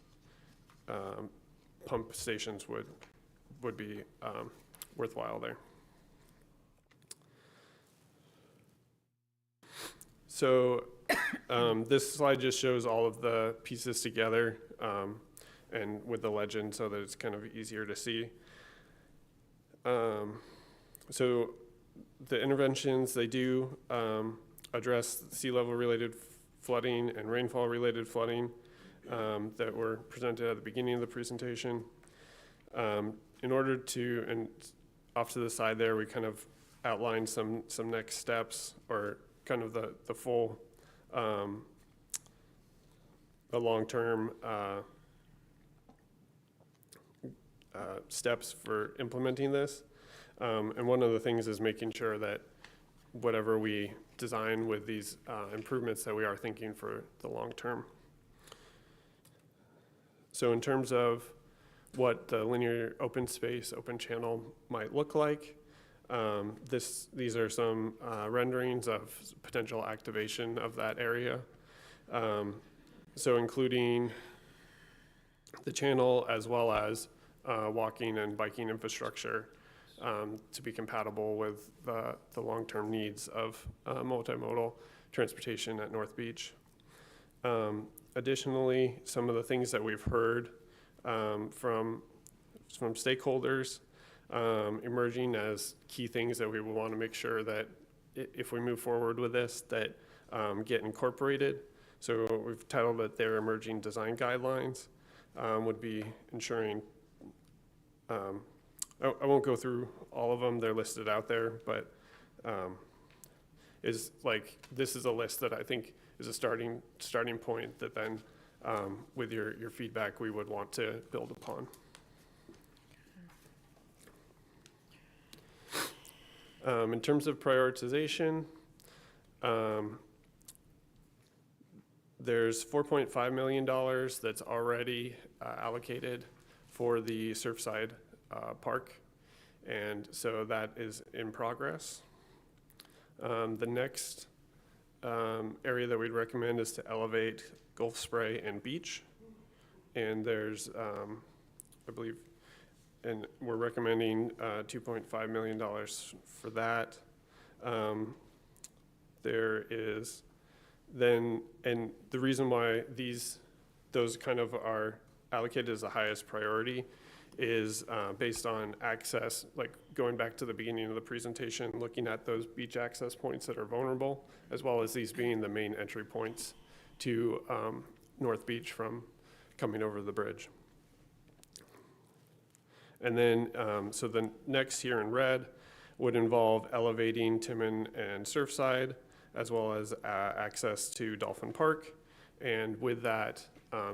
pump stations would be worthwhile there. So this slide just shows all of the pieces together and with the legend so that it's kind of easier to see. So the interventions, they do address sea level related flooding and rainfall related flooding that were presented at the beginning of the presentation. In order to, and off to the side there, we kind of outlined some next steps, or kind of the full, the long-term steps for implementing this. And one of the things is making sure that whatever we design with these improvements, that we are thinking for the long term. So in terms of what the linear open space, open channel might look like. These are some renderings of potential activation of that area. So including the channel as well as walking and biking infrastructure to be compatible with the long-term needs of multimodal transportation at North Beach. Additionally, some of the things that we've heard from stakeholders emerging as key things that we will want to make sure that if we move forward with this, that get incorporated. So we've titled it their emerging design guidelines, would be ensuring, I won't go through all of them, they're listed out there, but this is a list that I think is a starting point that then with your feedback we would want to build upon. In terms of prioritization, there's $4.5 million that's already allocated for the Surfside Park, and so that is in progress. The next area that we'd recommend is to elevate Gulf Spray and Beach, and there's, I believe, and we're recommending $2.5 million for that. There is then, and the reason why those kind of are allocated as the highest priority is based on access, like going back to the beginning of the presentation, looking at those beach access points that are vulnerable, as well as these being the main entry points to North Beach from coming over the bridge. And then, so the next here in red would involve elevating Timon and Surfside, as well as access to Dolphin Park, and with that,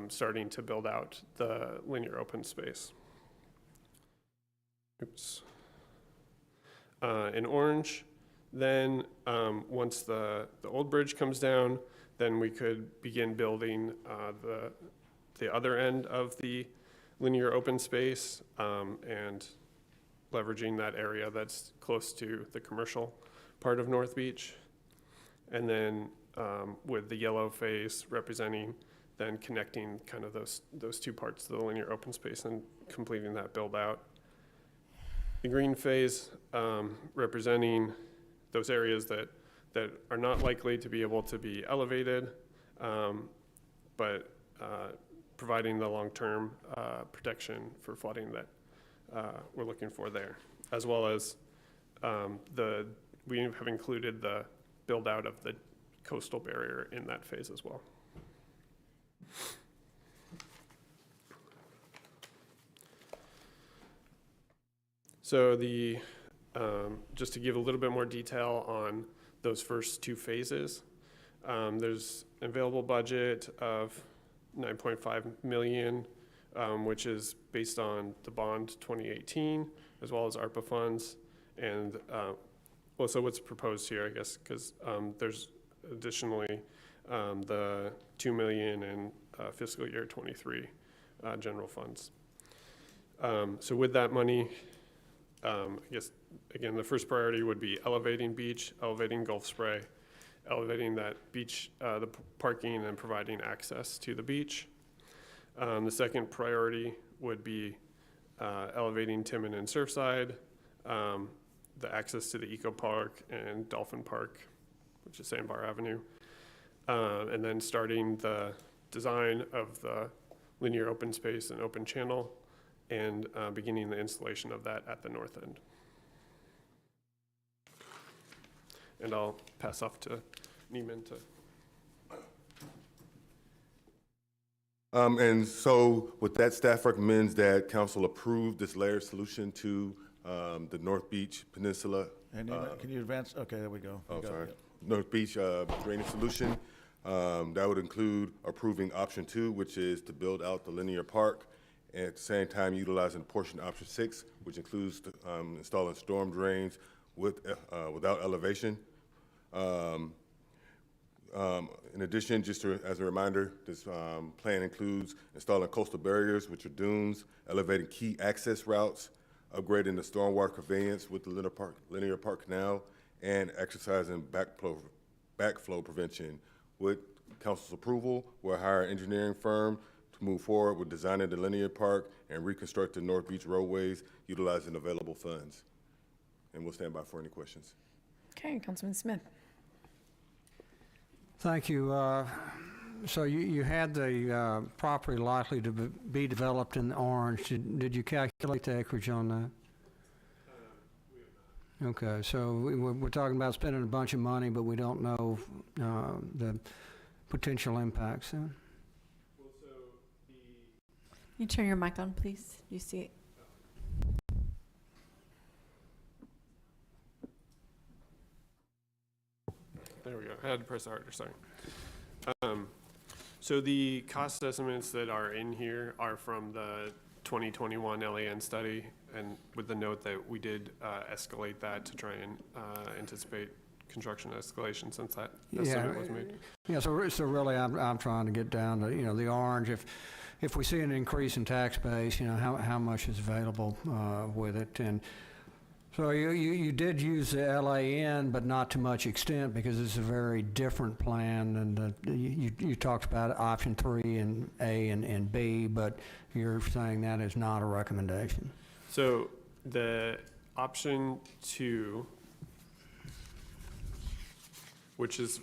starting to build out the linear open space. Oops. In orange, then once the old bridge comes down, then we could begin building the other end of the linear open space and leveraging that area that's close to the commercial part of North Beach. And then with the yellow phase representing then connecting kind of those two parts of the linear open space and completing that build out. The green phase representing those areas that are not likely to be able to be elevated, but providing the long-term protection for flooding that we're looking for there, as well as we have included the build out of the coastal barrier in that phase as well. So just to give a little bit more detail on those first two phases, there's available budget of $9.5 million, which is based on the bond 2018, as well as ARPA funds. And so what's proposed here, I guess, because there's additionally the $2 million in fiscal year 23 general funds. So with that money, I guess, again, the first priority would be elevating beach, elevating Gulf Spray, elevating that beach, the parking and providing access to the beach. The second priority would be elevating Timon and Surfside, the access to the Eco Park and Dolphin Park, which is Sandbar Avenue, and then starting the design of the linear open space and open channel, and beginning the installation of that at the north end. And I'll pass off to Neiman to. And so with that, staff recommends that council approve this layered solution to the North Beach Peninsula. And can you advance? Okay, there we go. Oh, sorry. North Beach drainage solution. That would include approving option 2, which is to build out the linear park, and at the same time utilizing portion option 6, which includes installing storm drains without elevation. In addition, as a reminder, this plan includes installing coastal barriers, which are dunes, elevating key access routes, upgrading the stormwater conveyance with the Linear Park Canal, and exercising backflow prevention. With council's approval, we'll hire an engineering firm to move forward with designing the Linear Park and reconstructing North Beach roadways utilizing available funds. And we'll stand by for any questions. Okay, Councilman Smith. Thank you. So you had the property likely to be developed in orange. Did you calculate the acreage on that? Okay, so we're talking about spending a bunch of money, but we don't know the potential impacts. Can you turn your mic on, please? You see it? There we go. I had to press harder, sorry. So the cost estimates that are in here are from the 2021 LAN study, and with the note that we did escalate that to try and anticipate construction escalation since that estimate was made. Yeah, so really I'm trying to get down to, the orange. If we see an increase in tax base, how much is available with it. And so you did use the LAN, but not to much extent because it's a very different plan. And you talked about option 3 and A and B, but you're saying that is not a recommendation. So the option 2, which is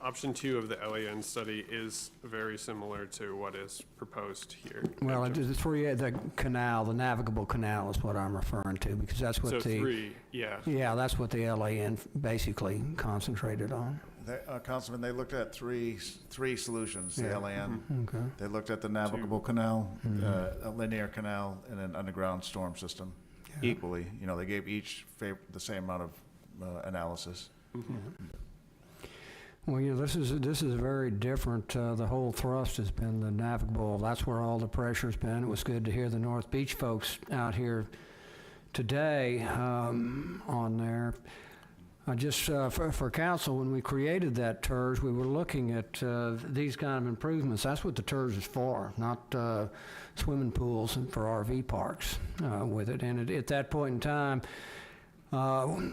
option 2 of the LAN study, is very similar to what is proposed here. Well, the canal, the navigable canal is what I'm referring to, because that's what so 3, yeah. Yeah, that's what the LAN basically concentrated on. Councilman, they looked at three solutions, the LAN. Okay. They looked at the navigable canal, a linear canal, and an underground storm system equally. They gave each the same amount of analysis. Well, this is very different. The whole thrust has been the navigable. That's where all the pressure's been. It was good to hear the North Beach folks out here today on there. Just for council, when we created that TERS, we were looking at these kind of improvements. That's what the TERS is for, not swimming pools and for RV parks with it. And at that point in time,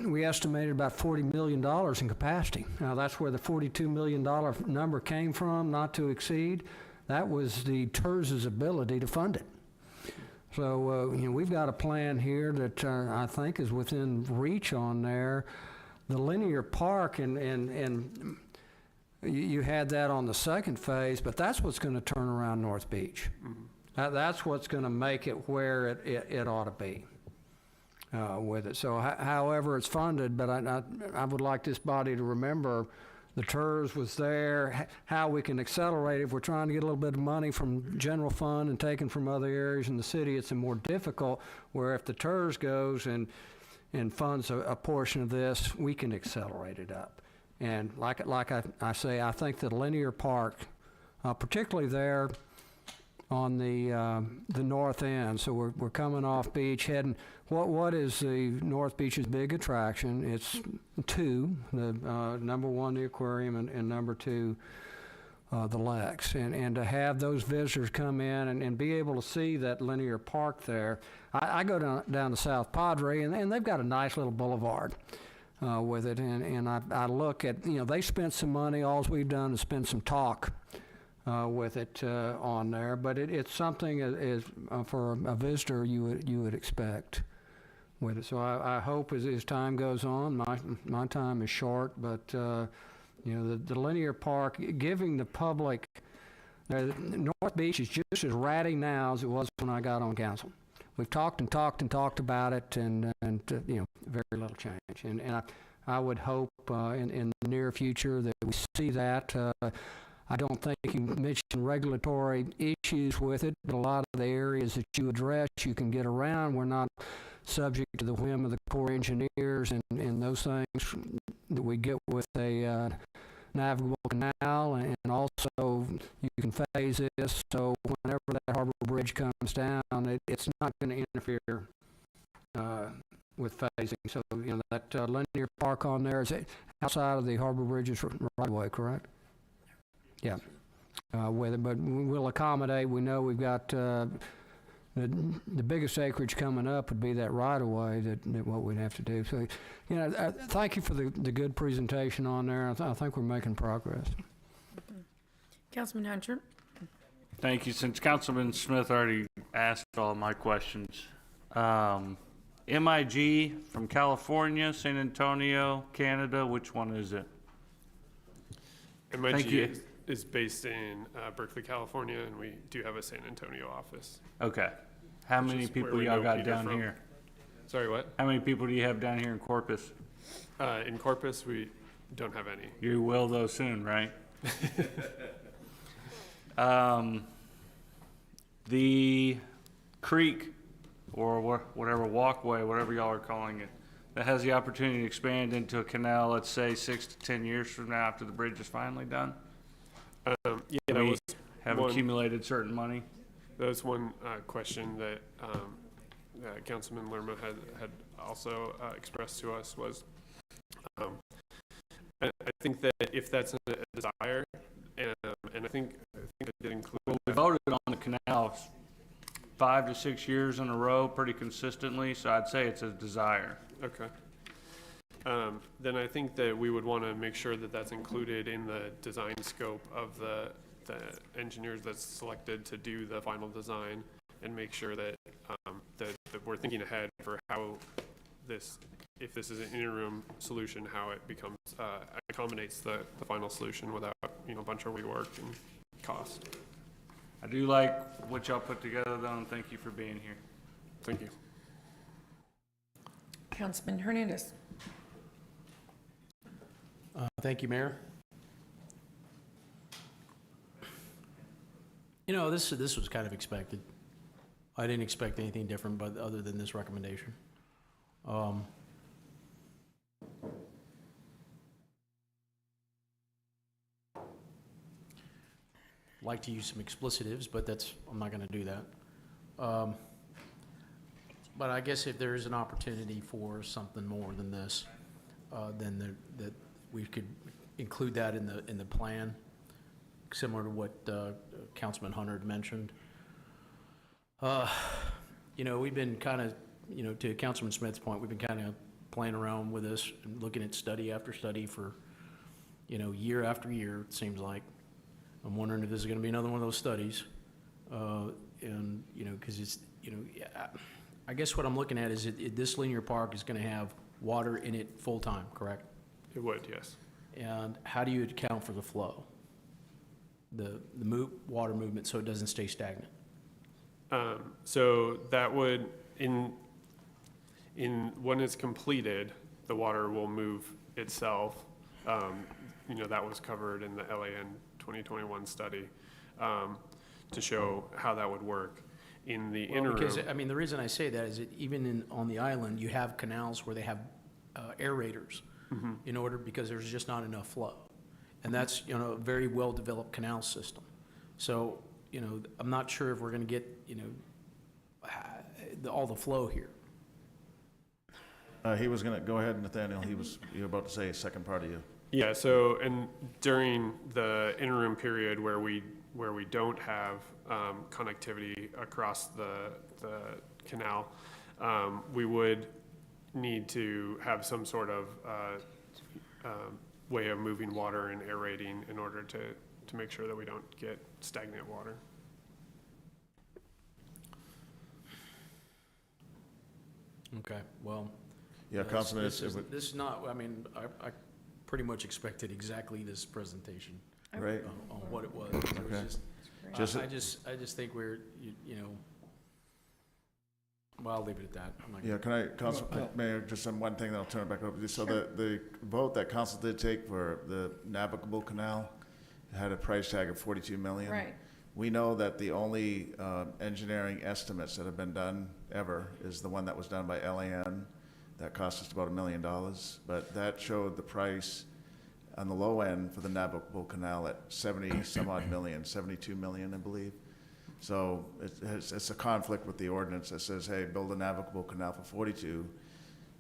we estimated about $40 million in capacity. Now, that's where the $42 million number came from, not to exceed. That was the TERS's ability to fund it. So, we've got a plan here that I think is within reach on there. The linear park, and you had that on the second phase, but that's what's going to turn around North Beach. That's what's going to make it where it ought to be. With it. So however it's funded, but I would like this body to remember the TERS was there, how we can accelerate it. If we're trying to get a little bit of money from general fund and taken from other areas in the city, it's a more difficult, where if the TERS goes and funds a portion of this, we can accelerate it up. And like I say, I think that linear park, particularly there on the north end, so we're coming off beach, heading. What is the North Beach's big attraction? It's 2, number 1, the aquarium, and number 2, the Lex. And to have those visitors come in and be able to see that linear park there. I go down to South Padre, and they've got a nice little boulevard with it. And I look at, they spent some money. All we've done is spend some talk with it on there. But it's something is for a visitor you would expect with it. So I hope as time goes on, my time is short, but the linear park, giving the public, North Beach is just as ratty now as it was when I got on council. We've talked and talked and talked about it, and very little change. And I would hope in the near future that we see that. I don't think you mentioned regulatory issues with it, but a lot of the areas that you address, you can get around. We're not subject to the whim of the Corps engineers and those things that we get with a navigable canal, and also you can phase this, so whenever that harbor bridge comes down, it's not going to interfere with phasing. So, that linear park on there is outside of the harbor bridge's right away, correct? Yeah. But we'll accommodate. We know we've got the biggest acreage coming up would be that right-of-way that what we'd have to do. So, thank you for the good presentation on there. I think we're making progress. Councilman Hunter? Thank you. Since Councilman Smith already asked all my questions, MIG from California, San Antonio, Canada, which one is it? Thank you. MIG is based in Berkeley, California, and we do have a San Antonio office. Okay. How Which many is where people we y'all know got Peter down from. here? Sorry, what? How many people do you have down here in Corpus? In Corpus, we don't have any. You will though soon, right? The creek, or whatever walkway, whatever y'all are calling it, that has the opportunity to expand into a canal, let's say 6 to 10 years from now after the bridge is finally done? Yeah, that We was have one- accumulated certain money? That was one question that Councilman Lerma had also expressed to us was, I think that if that's a desire, and I think it did include. Well, we voted on the canal 5 to 6 years in a row pretty consistently, so I'd say it's a desire. Okay. Then I think that we would want to make sure that that's included in the design scope of the engineers that's selected to do the final design, and make sure that that we're thinking ahead for how this, if this is an interim solution, how it becomes accommodates the final solution without a bunch of rework and cost. I do like what y'all put together though, and thank you for being here. Thank you. Councilman Hernandez? Thank you, Mayor. This was kind of expected. I didn't expect anything different, but other than this recommendation. Like to use some explicitives, but I'm not going to do that. But I guess if there is an opportunity for something more than this, then that we could include that in the plan, similar to what Councilman Hunter had mentioned. We've been kind of, to Councilman Smith's point, we've been kind of playing around with this and looking at study after study for, year after year, it seems like. I'm wondering if this is going to be another one of those studies. Because it's, I guess what I'm looking at is this linear park is going to have water in it full time, correct? It would, yes. And how do you account for the flow? The water movement so it doesn't stay stagnant? So that would, in when it's completed, the water will move itself. That was covered in the LAN 2021 study to show how that would work. In the interim, because the reason I say that is that even on the island, you have canals where they have aerators because there's just not enough flow, and that's a very well developed canal system. So I'm not sure if we're going to get all the flow here. He was going to go ahead, Nathaniel. You were about to say a second part of you. Yeah. So, and during the interim period where we don't have connectivity across the canal, we would need to have some sort of way of moving water and aerating in order to make sure that we don't get stagnant water. Okay, well. Yeah, Councilman, this is not, I pretty much expected exactly this presentation. Right. On what it was. Okay. I just think we're, well, I'll leave it at that. Yeah, can I, Mayor, just one thing, then I'll turn it back over to you. So the vote that council did take for the navigable canal had a price tag of $42 million. Right. We know that the only engineering estimates that have been done ever is the one that was done by LAN. That cost us about $1 million, but that showed the price on the low end for the navigable canal at 70 some odd million, 72 million, I believe. So it's a conflict with the ordinance that says, hey, build a navigable canal for 42.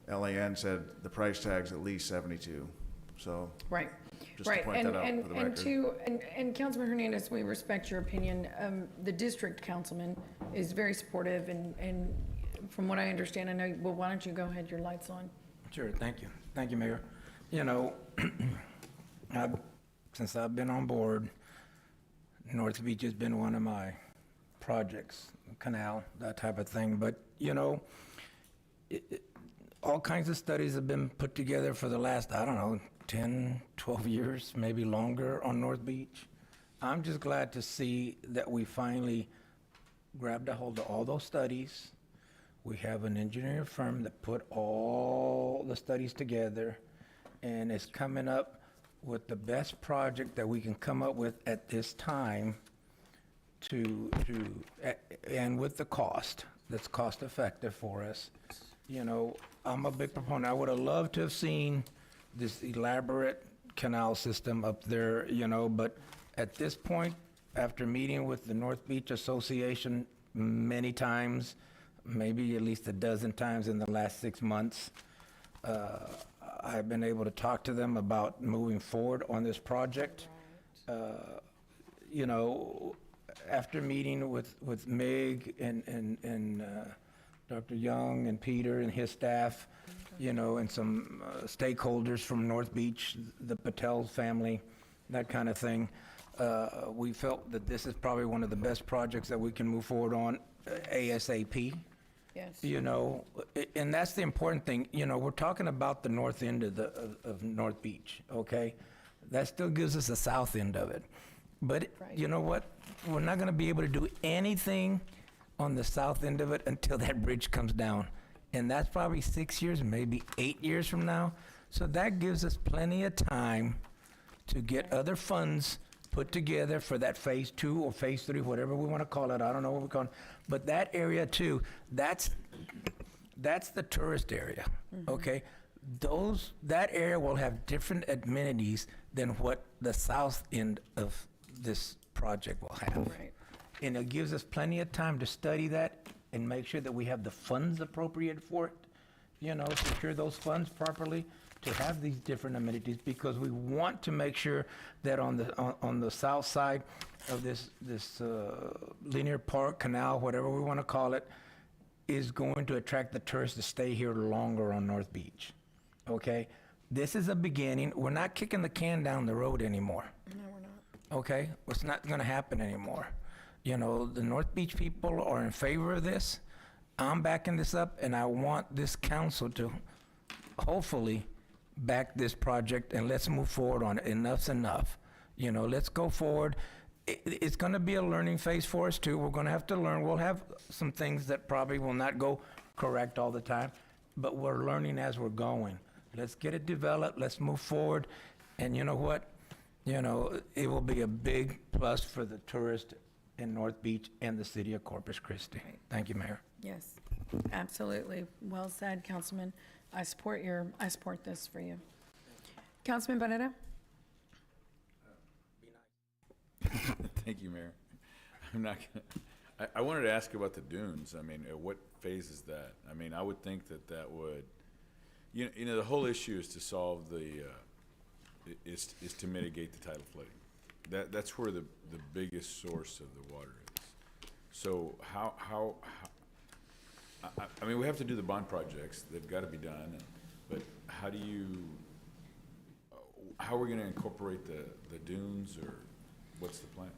LAN said the price tag's at least 72. So Right. just to Right, point and, that out and, for the and record. and Councilman Hernandez, we respect your opinion. The district councilman is very supportive, and from what I understand, I know, well, why don't you go ahead, your light's on. Sure, thank you. Thank you, Mayor. You know, since I've been on board, North Beach has been one of my projects, canal, that type of thing. But, you know, all kinds of studies have been put together for the last, I don't know, 10, 12 years, maybe longer on North Beach. I'm just glad to see that we finally grabbed a hold of all those studies. We have an engineering firm that put all the studies together and is coming up with the best project that we can come up with at this time and with the cost, that's cost effective for us. You know, I'm a big proponent. I would have loved to have seen this elaborate canal system up there, you know, but at this point, after meeting with the North Beach Association many times, maybe at least a dozen times in the last 6 months, I've been able to talk to them about moving forward on this project. You know, after meeting with Mig and Dr. Young and Peter and his staff, you know, and some stakeholders from North Beach, the Patel family, that kind of thing, we felt that this is probably one of the best projects that we can move forward on ASAP. Yes. You know, and that's the important thing. You know, we're talking about the north end of North Beach, okay? That still gives us the south end of it. But you know what? We're not going to be able to do anything on the south end of it until that bridge comes down. And that's probably 6 years, maybe 8 years from now. So that gives us plenty of time to get other funds put together for that phase 2 or phase 3, whatever we want to call it. I don't know what we're calling it. But that area too, that's the tourist area, okay? That area will have different amenities than what the south end of this project will have. Right. And it gives us plenty of time to study that and make sure that we have the funds appropriated for it, you know, secure those funds properly to have these different amenities, because we want to make sure that on the south side of this linear park, canal, whatever we want to call it, is going to attract the tourists to stay here longer on North Beach, okay? This is a beginning. We're not kicking the can down the road anymore. No, we're not. Okay? It's not going to happen anymore. You know, the North Beach people are in favor of this. I'm backing this up, and I want this council to hopefully back this project, and let's move forward on it. Enough's enough. You know, let's go forward. It's going to be a learning phase for us too. We're going to have to learn. We'll have some things that probably will not go correct all the time, but we're learning as we're going. Let's get it developed. Let's move forward. And you know what? You know, it will be a big plus for the tourists in North Beach and the city of Corpus Christi. Thank you, Mayor. Yes, absolutely. Well said, Councilman. I support this for you. Councilman Barrera? Thank you, Mayor. I'm not gonna, I wanted to ask about the dunes. I mean, at what phase is that? I mean, I would think that would, you know, the whole issue is to solve is to mitigate the tidal flooding. That's where the biggest source of the water is. So how I mean, we have to do the bond projects. They've got to be done. But how are we going to incorporate the dunes, or what's the plan?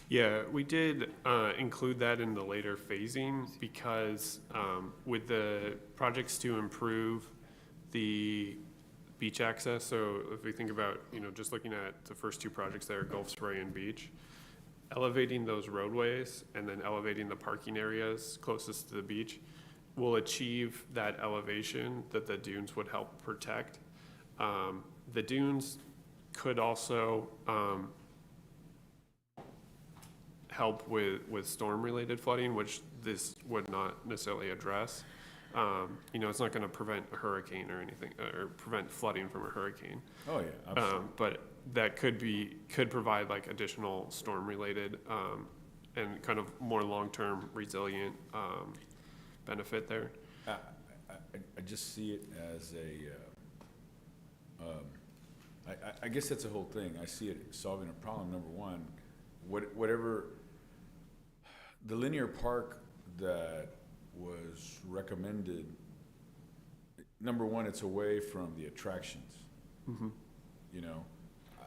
Yeah, we did include that in the later phasing because with the projects to improve the beach access, so if we think about, you know, just looking at the first two projects there, Gulf Spray and Beach, elevating those roadways and then elevating the parking areas closest to the beach will achieve that elevation that the dunes would help protect. The dunes could also help with storm-related flooding, which this would not necessarily address. You know, it's not going to prevent a hurricane or anything, or prevent flooding from a hurricane. Oh, yeah, absolutely. But that could provide like additional storm-related and kind of more long-term resilient benefit there. I just see it as I guess that's the whole thing. I see it solving a problem, number one. Whatever, the linear park that was recommended, number one, it's away from the attractions. You know,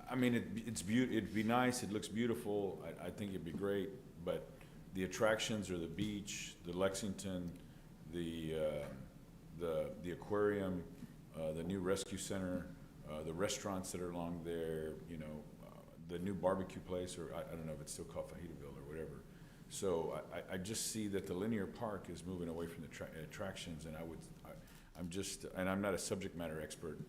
I mean, it'd be nice, it looks beautiful, I think it'd be great, but the attractions are the beach, the Lexington, the aquarium, the new rescue center, the restaurants that are along there, you know, the new barbecue place, or I don't know if it's still called Fajitoville or whatever. So I just see that the linear park is moving away from the attractions, and and I'm not a subject matter expert,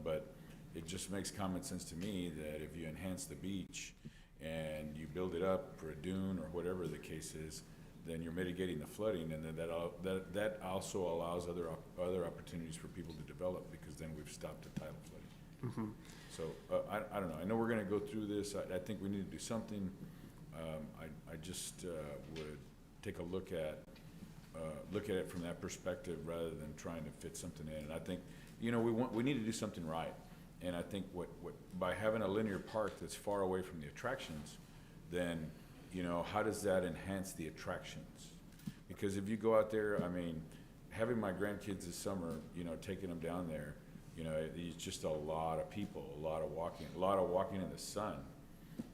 but it just makes common sense to me that if you enhance the beach and you build it up for a dune or whatever the case is, then you're mitigating the flooding, and then that also allows other opportunities for people to develop, because then we've stopped the tidal flooding. So I don't know. I know we're going to go through this. I think we need to do something. I just would take a look at it from that perspective rather than trying to fit something in. And I think, you know, we need to do something right. And I think by having a linear park that's far away from the attractions, then, you know, how does that enhance the attractions? Because if you go out there, I mean, having my grandkids this summer, you know, taking them down there, you know, it's just a lot of people, a lot of walking in the sun,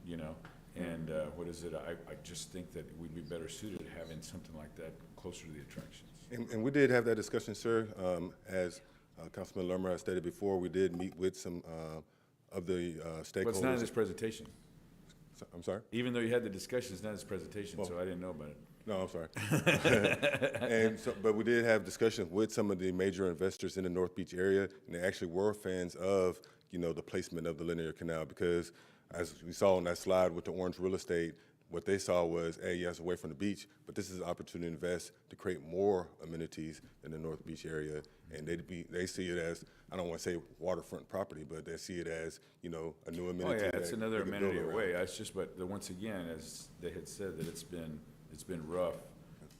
you know. And what is it? I just think that we'd be better suited having something like that closer to the attractions. And we did have that discussion, sir. As Councilman Lermer has stated before, we did meet with some of the stakeholders. But it's not in this presentation. I'm sorry? Even though you had the discussion, it's not in this presentation, so I didn't know about it. No, I'm sorry. But we did have discussions with some of the major investors in the North Beach area, and they actually were fans of, you know, the placement of the linear canal, because as we saw on that slide with the orange real estate, what they saw was, hey, yes, away from the beach, but this is an opportunity to invest to create more amenities in the North Beach area. And they see it as, I don't want to say waterfront property, but they see it as, you know, a new amenity. Oh, yeah, it's another they can build amenity around. away. It's just, but once again, as they had said, that it's been rough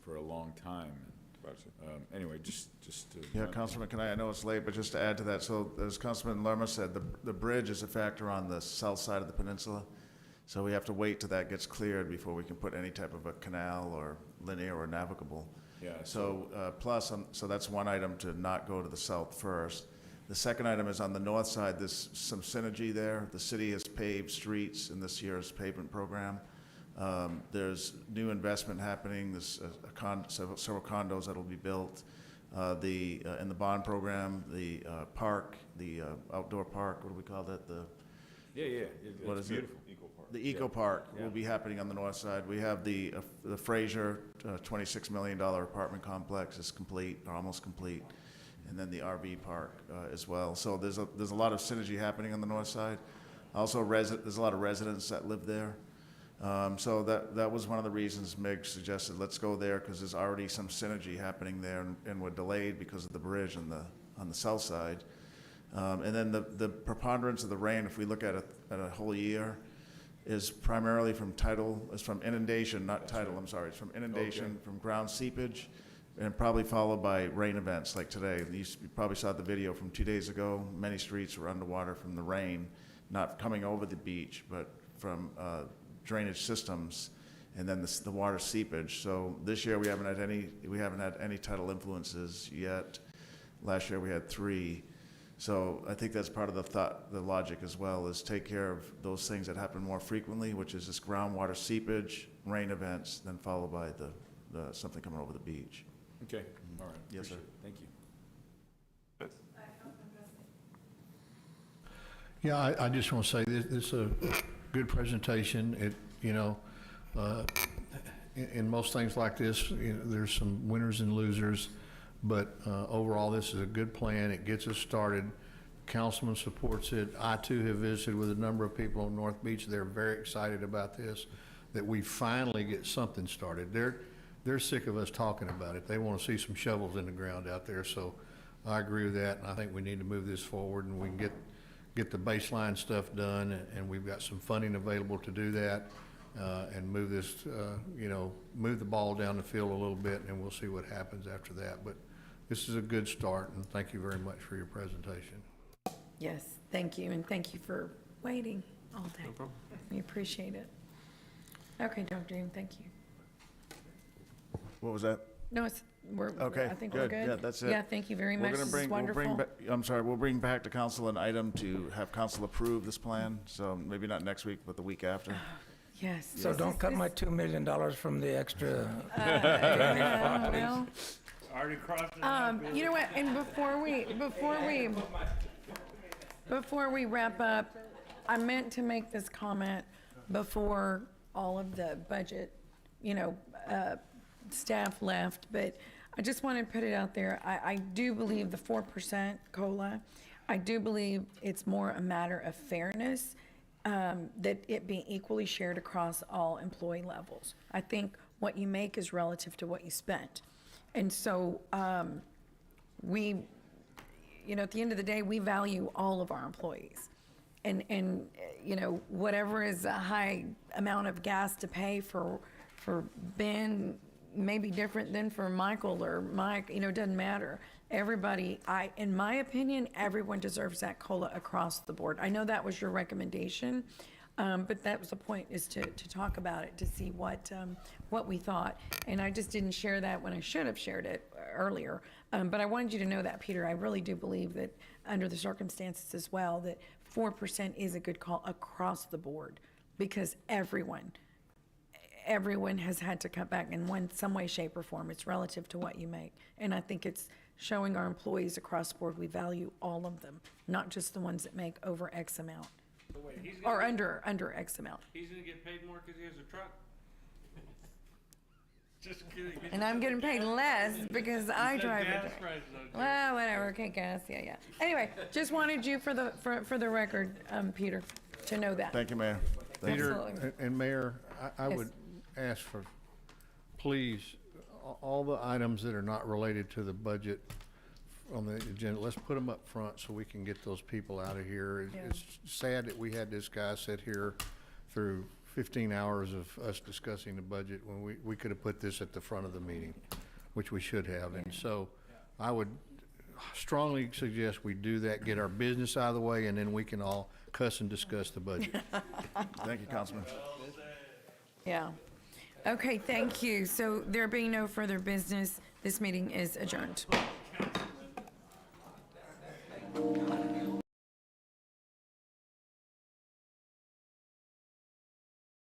for a long time. Anyway, just to. Yeah, Councilman, I know it's late, but just to add to that, so as Councilman Lerma said, the bridge is a factor on the south side of the peninsula. So we have to wait till that gets cleared before we can put any type of a canal or linear or navigable. Yeah. So so that's one item to not go to the south first. The second item is on the north side, there's some synergy there. The city has paved streets in this year's pavement program. There's new investment happening. There's several condos that'll be built. In the bond program, the park, the outdoor park, what do we call that? What is it? The Eco Park will be happening on the north side. We have the Fraser $26 million apartment complex is complete, or almost complete, and then the RV park as well. So there's a lot of synergy happening on the north side. Also, there's a lot of residents that live there. So that was one of the reasons Meg suggested, let's go there, because there's already some synergy happening there, and we're delayed because of the bridge on the south side. And then the preponderance of the rain, if we look at a whole year, is primarily from inundation, not tidal, I'm sorry. It's from inundation, from ground seepage, and probably followed by rain events like today. You probably saw the video from 2 days ago. Many streets were underwater from the rain, not coming over the beach, but from drainage systems, and then the water seepage. So this year we haven't had any tidal influences yet. Last year we had 3. So I think that's part of the logic as well, is take care of those things that happen more frequently, which is this groundwater seepage, rain events, then followed by the something coming over the beach. Okay, all right. Yes, sir. Thank you. Yeah, I just want to say this is a good presentation. In most things like this, there's some winners and losers, but overall, this is a good plan. It gets us started. Councilman supports it. I too have visited with a number of people on North Beach. They're very excited about this, that we finally get something started. They're sick of us talking about it. They want to see some shovels in the ground out there. So I agree with that, and I think we need to move this forward, and we can get the baseline stuff done, and we've got some funding available to do that, and move this, move the ball down the field a little bit, and we'll see what happens after that. But this is a good start, and thank you very much for your presentation. Yes, thank you, and thank you for waiting all day. No problem. We appreciate it. Okay, Dr. Dean, thank you. What was that? No, it's, Okay, I think we're good. Yeah, that's it. Yeah, thank you very We're much. gonna This bring- is we'll bring wonderful. ba- I'm sorry, we'll bring back to council an item to have council approve this plan, so maybe not next week, but the week after. Yes. So don't cut my $2 million from the extra. Well, Already crossed it. you know what, and before we wrap up, I meant to make this comment before all of the budget, staff left, but I just want to put it out there. I do believe the 4% COLA, I do believe it's more a matter of fairness, that it be equally shared across all employee levels. I think what you make is relative to what you spent. And so, we, at the end of the day, we value all of our employees. And whatever is a high amount of gas to pay for Ben may be different than for Michael or Mike, it doesn't matter. Everybody, in my opinion, everyone deserves that COLA across the board. I know that was your recommendation, but that was the point, is to talk about it, to see what we thought. And I just didn't share that when I should have shared it earlier. But I wanted you to know that, Peter. I really do believe that under the circumstances as well, that 4% is a good call across the board, because everyone has had to cut back in some way, shape, or form. It's relative to what you make. And I think it's showing our employees across the board we value all of them, not just the ones that make over X amount. So wait, Or under X amount. He's gonna get paid more because he has a truck? Just kidding. And I'm getting paid less because I said drive gas it. prices, though, too. Well, whatever, okay, gas, yeah. Anyway, just wanted you for the record, Peter, to know that. Thank you, Mayor. Peter, Absolutely. and Mayor, I Yes. would ask for, please, all the items that are not related to the budget on the agenda, let's put them up front so we can get those people out of here. Yeah. It's sad that we had this guy sit here through 15 hours of us discussing the budget when we could have put this at the front of the meeting, which we should have. And so I would strongly suggest we do that, get our business out of the way, and then we can all cuss and discuss the budget. Thank you, Councilman. Yeah. Okay, thank you. So there being no further business, this meeting is adjourned.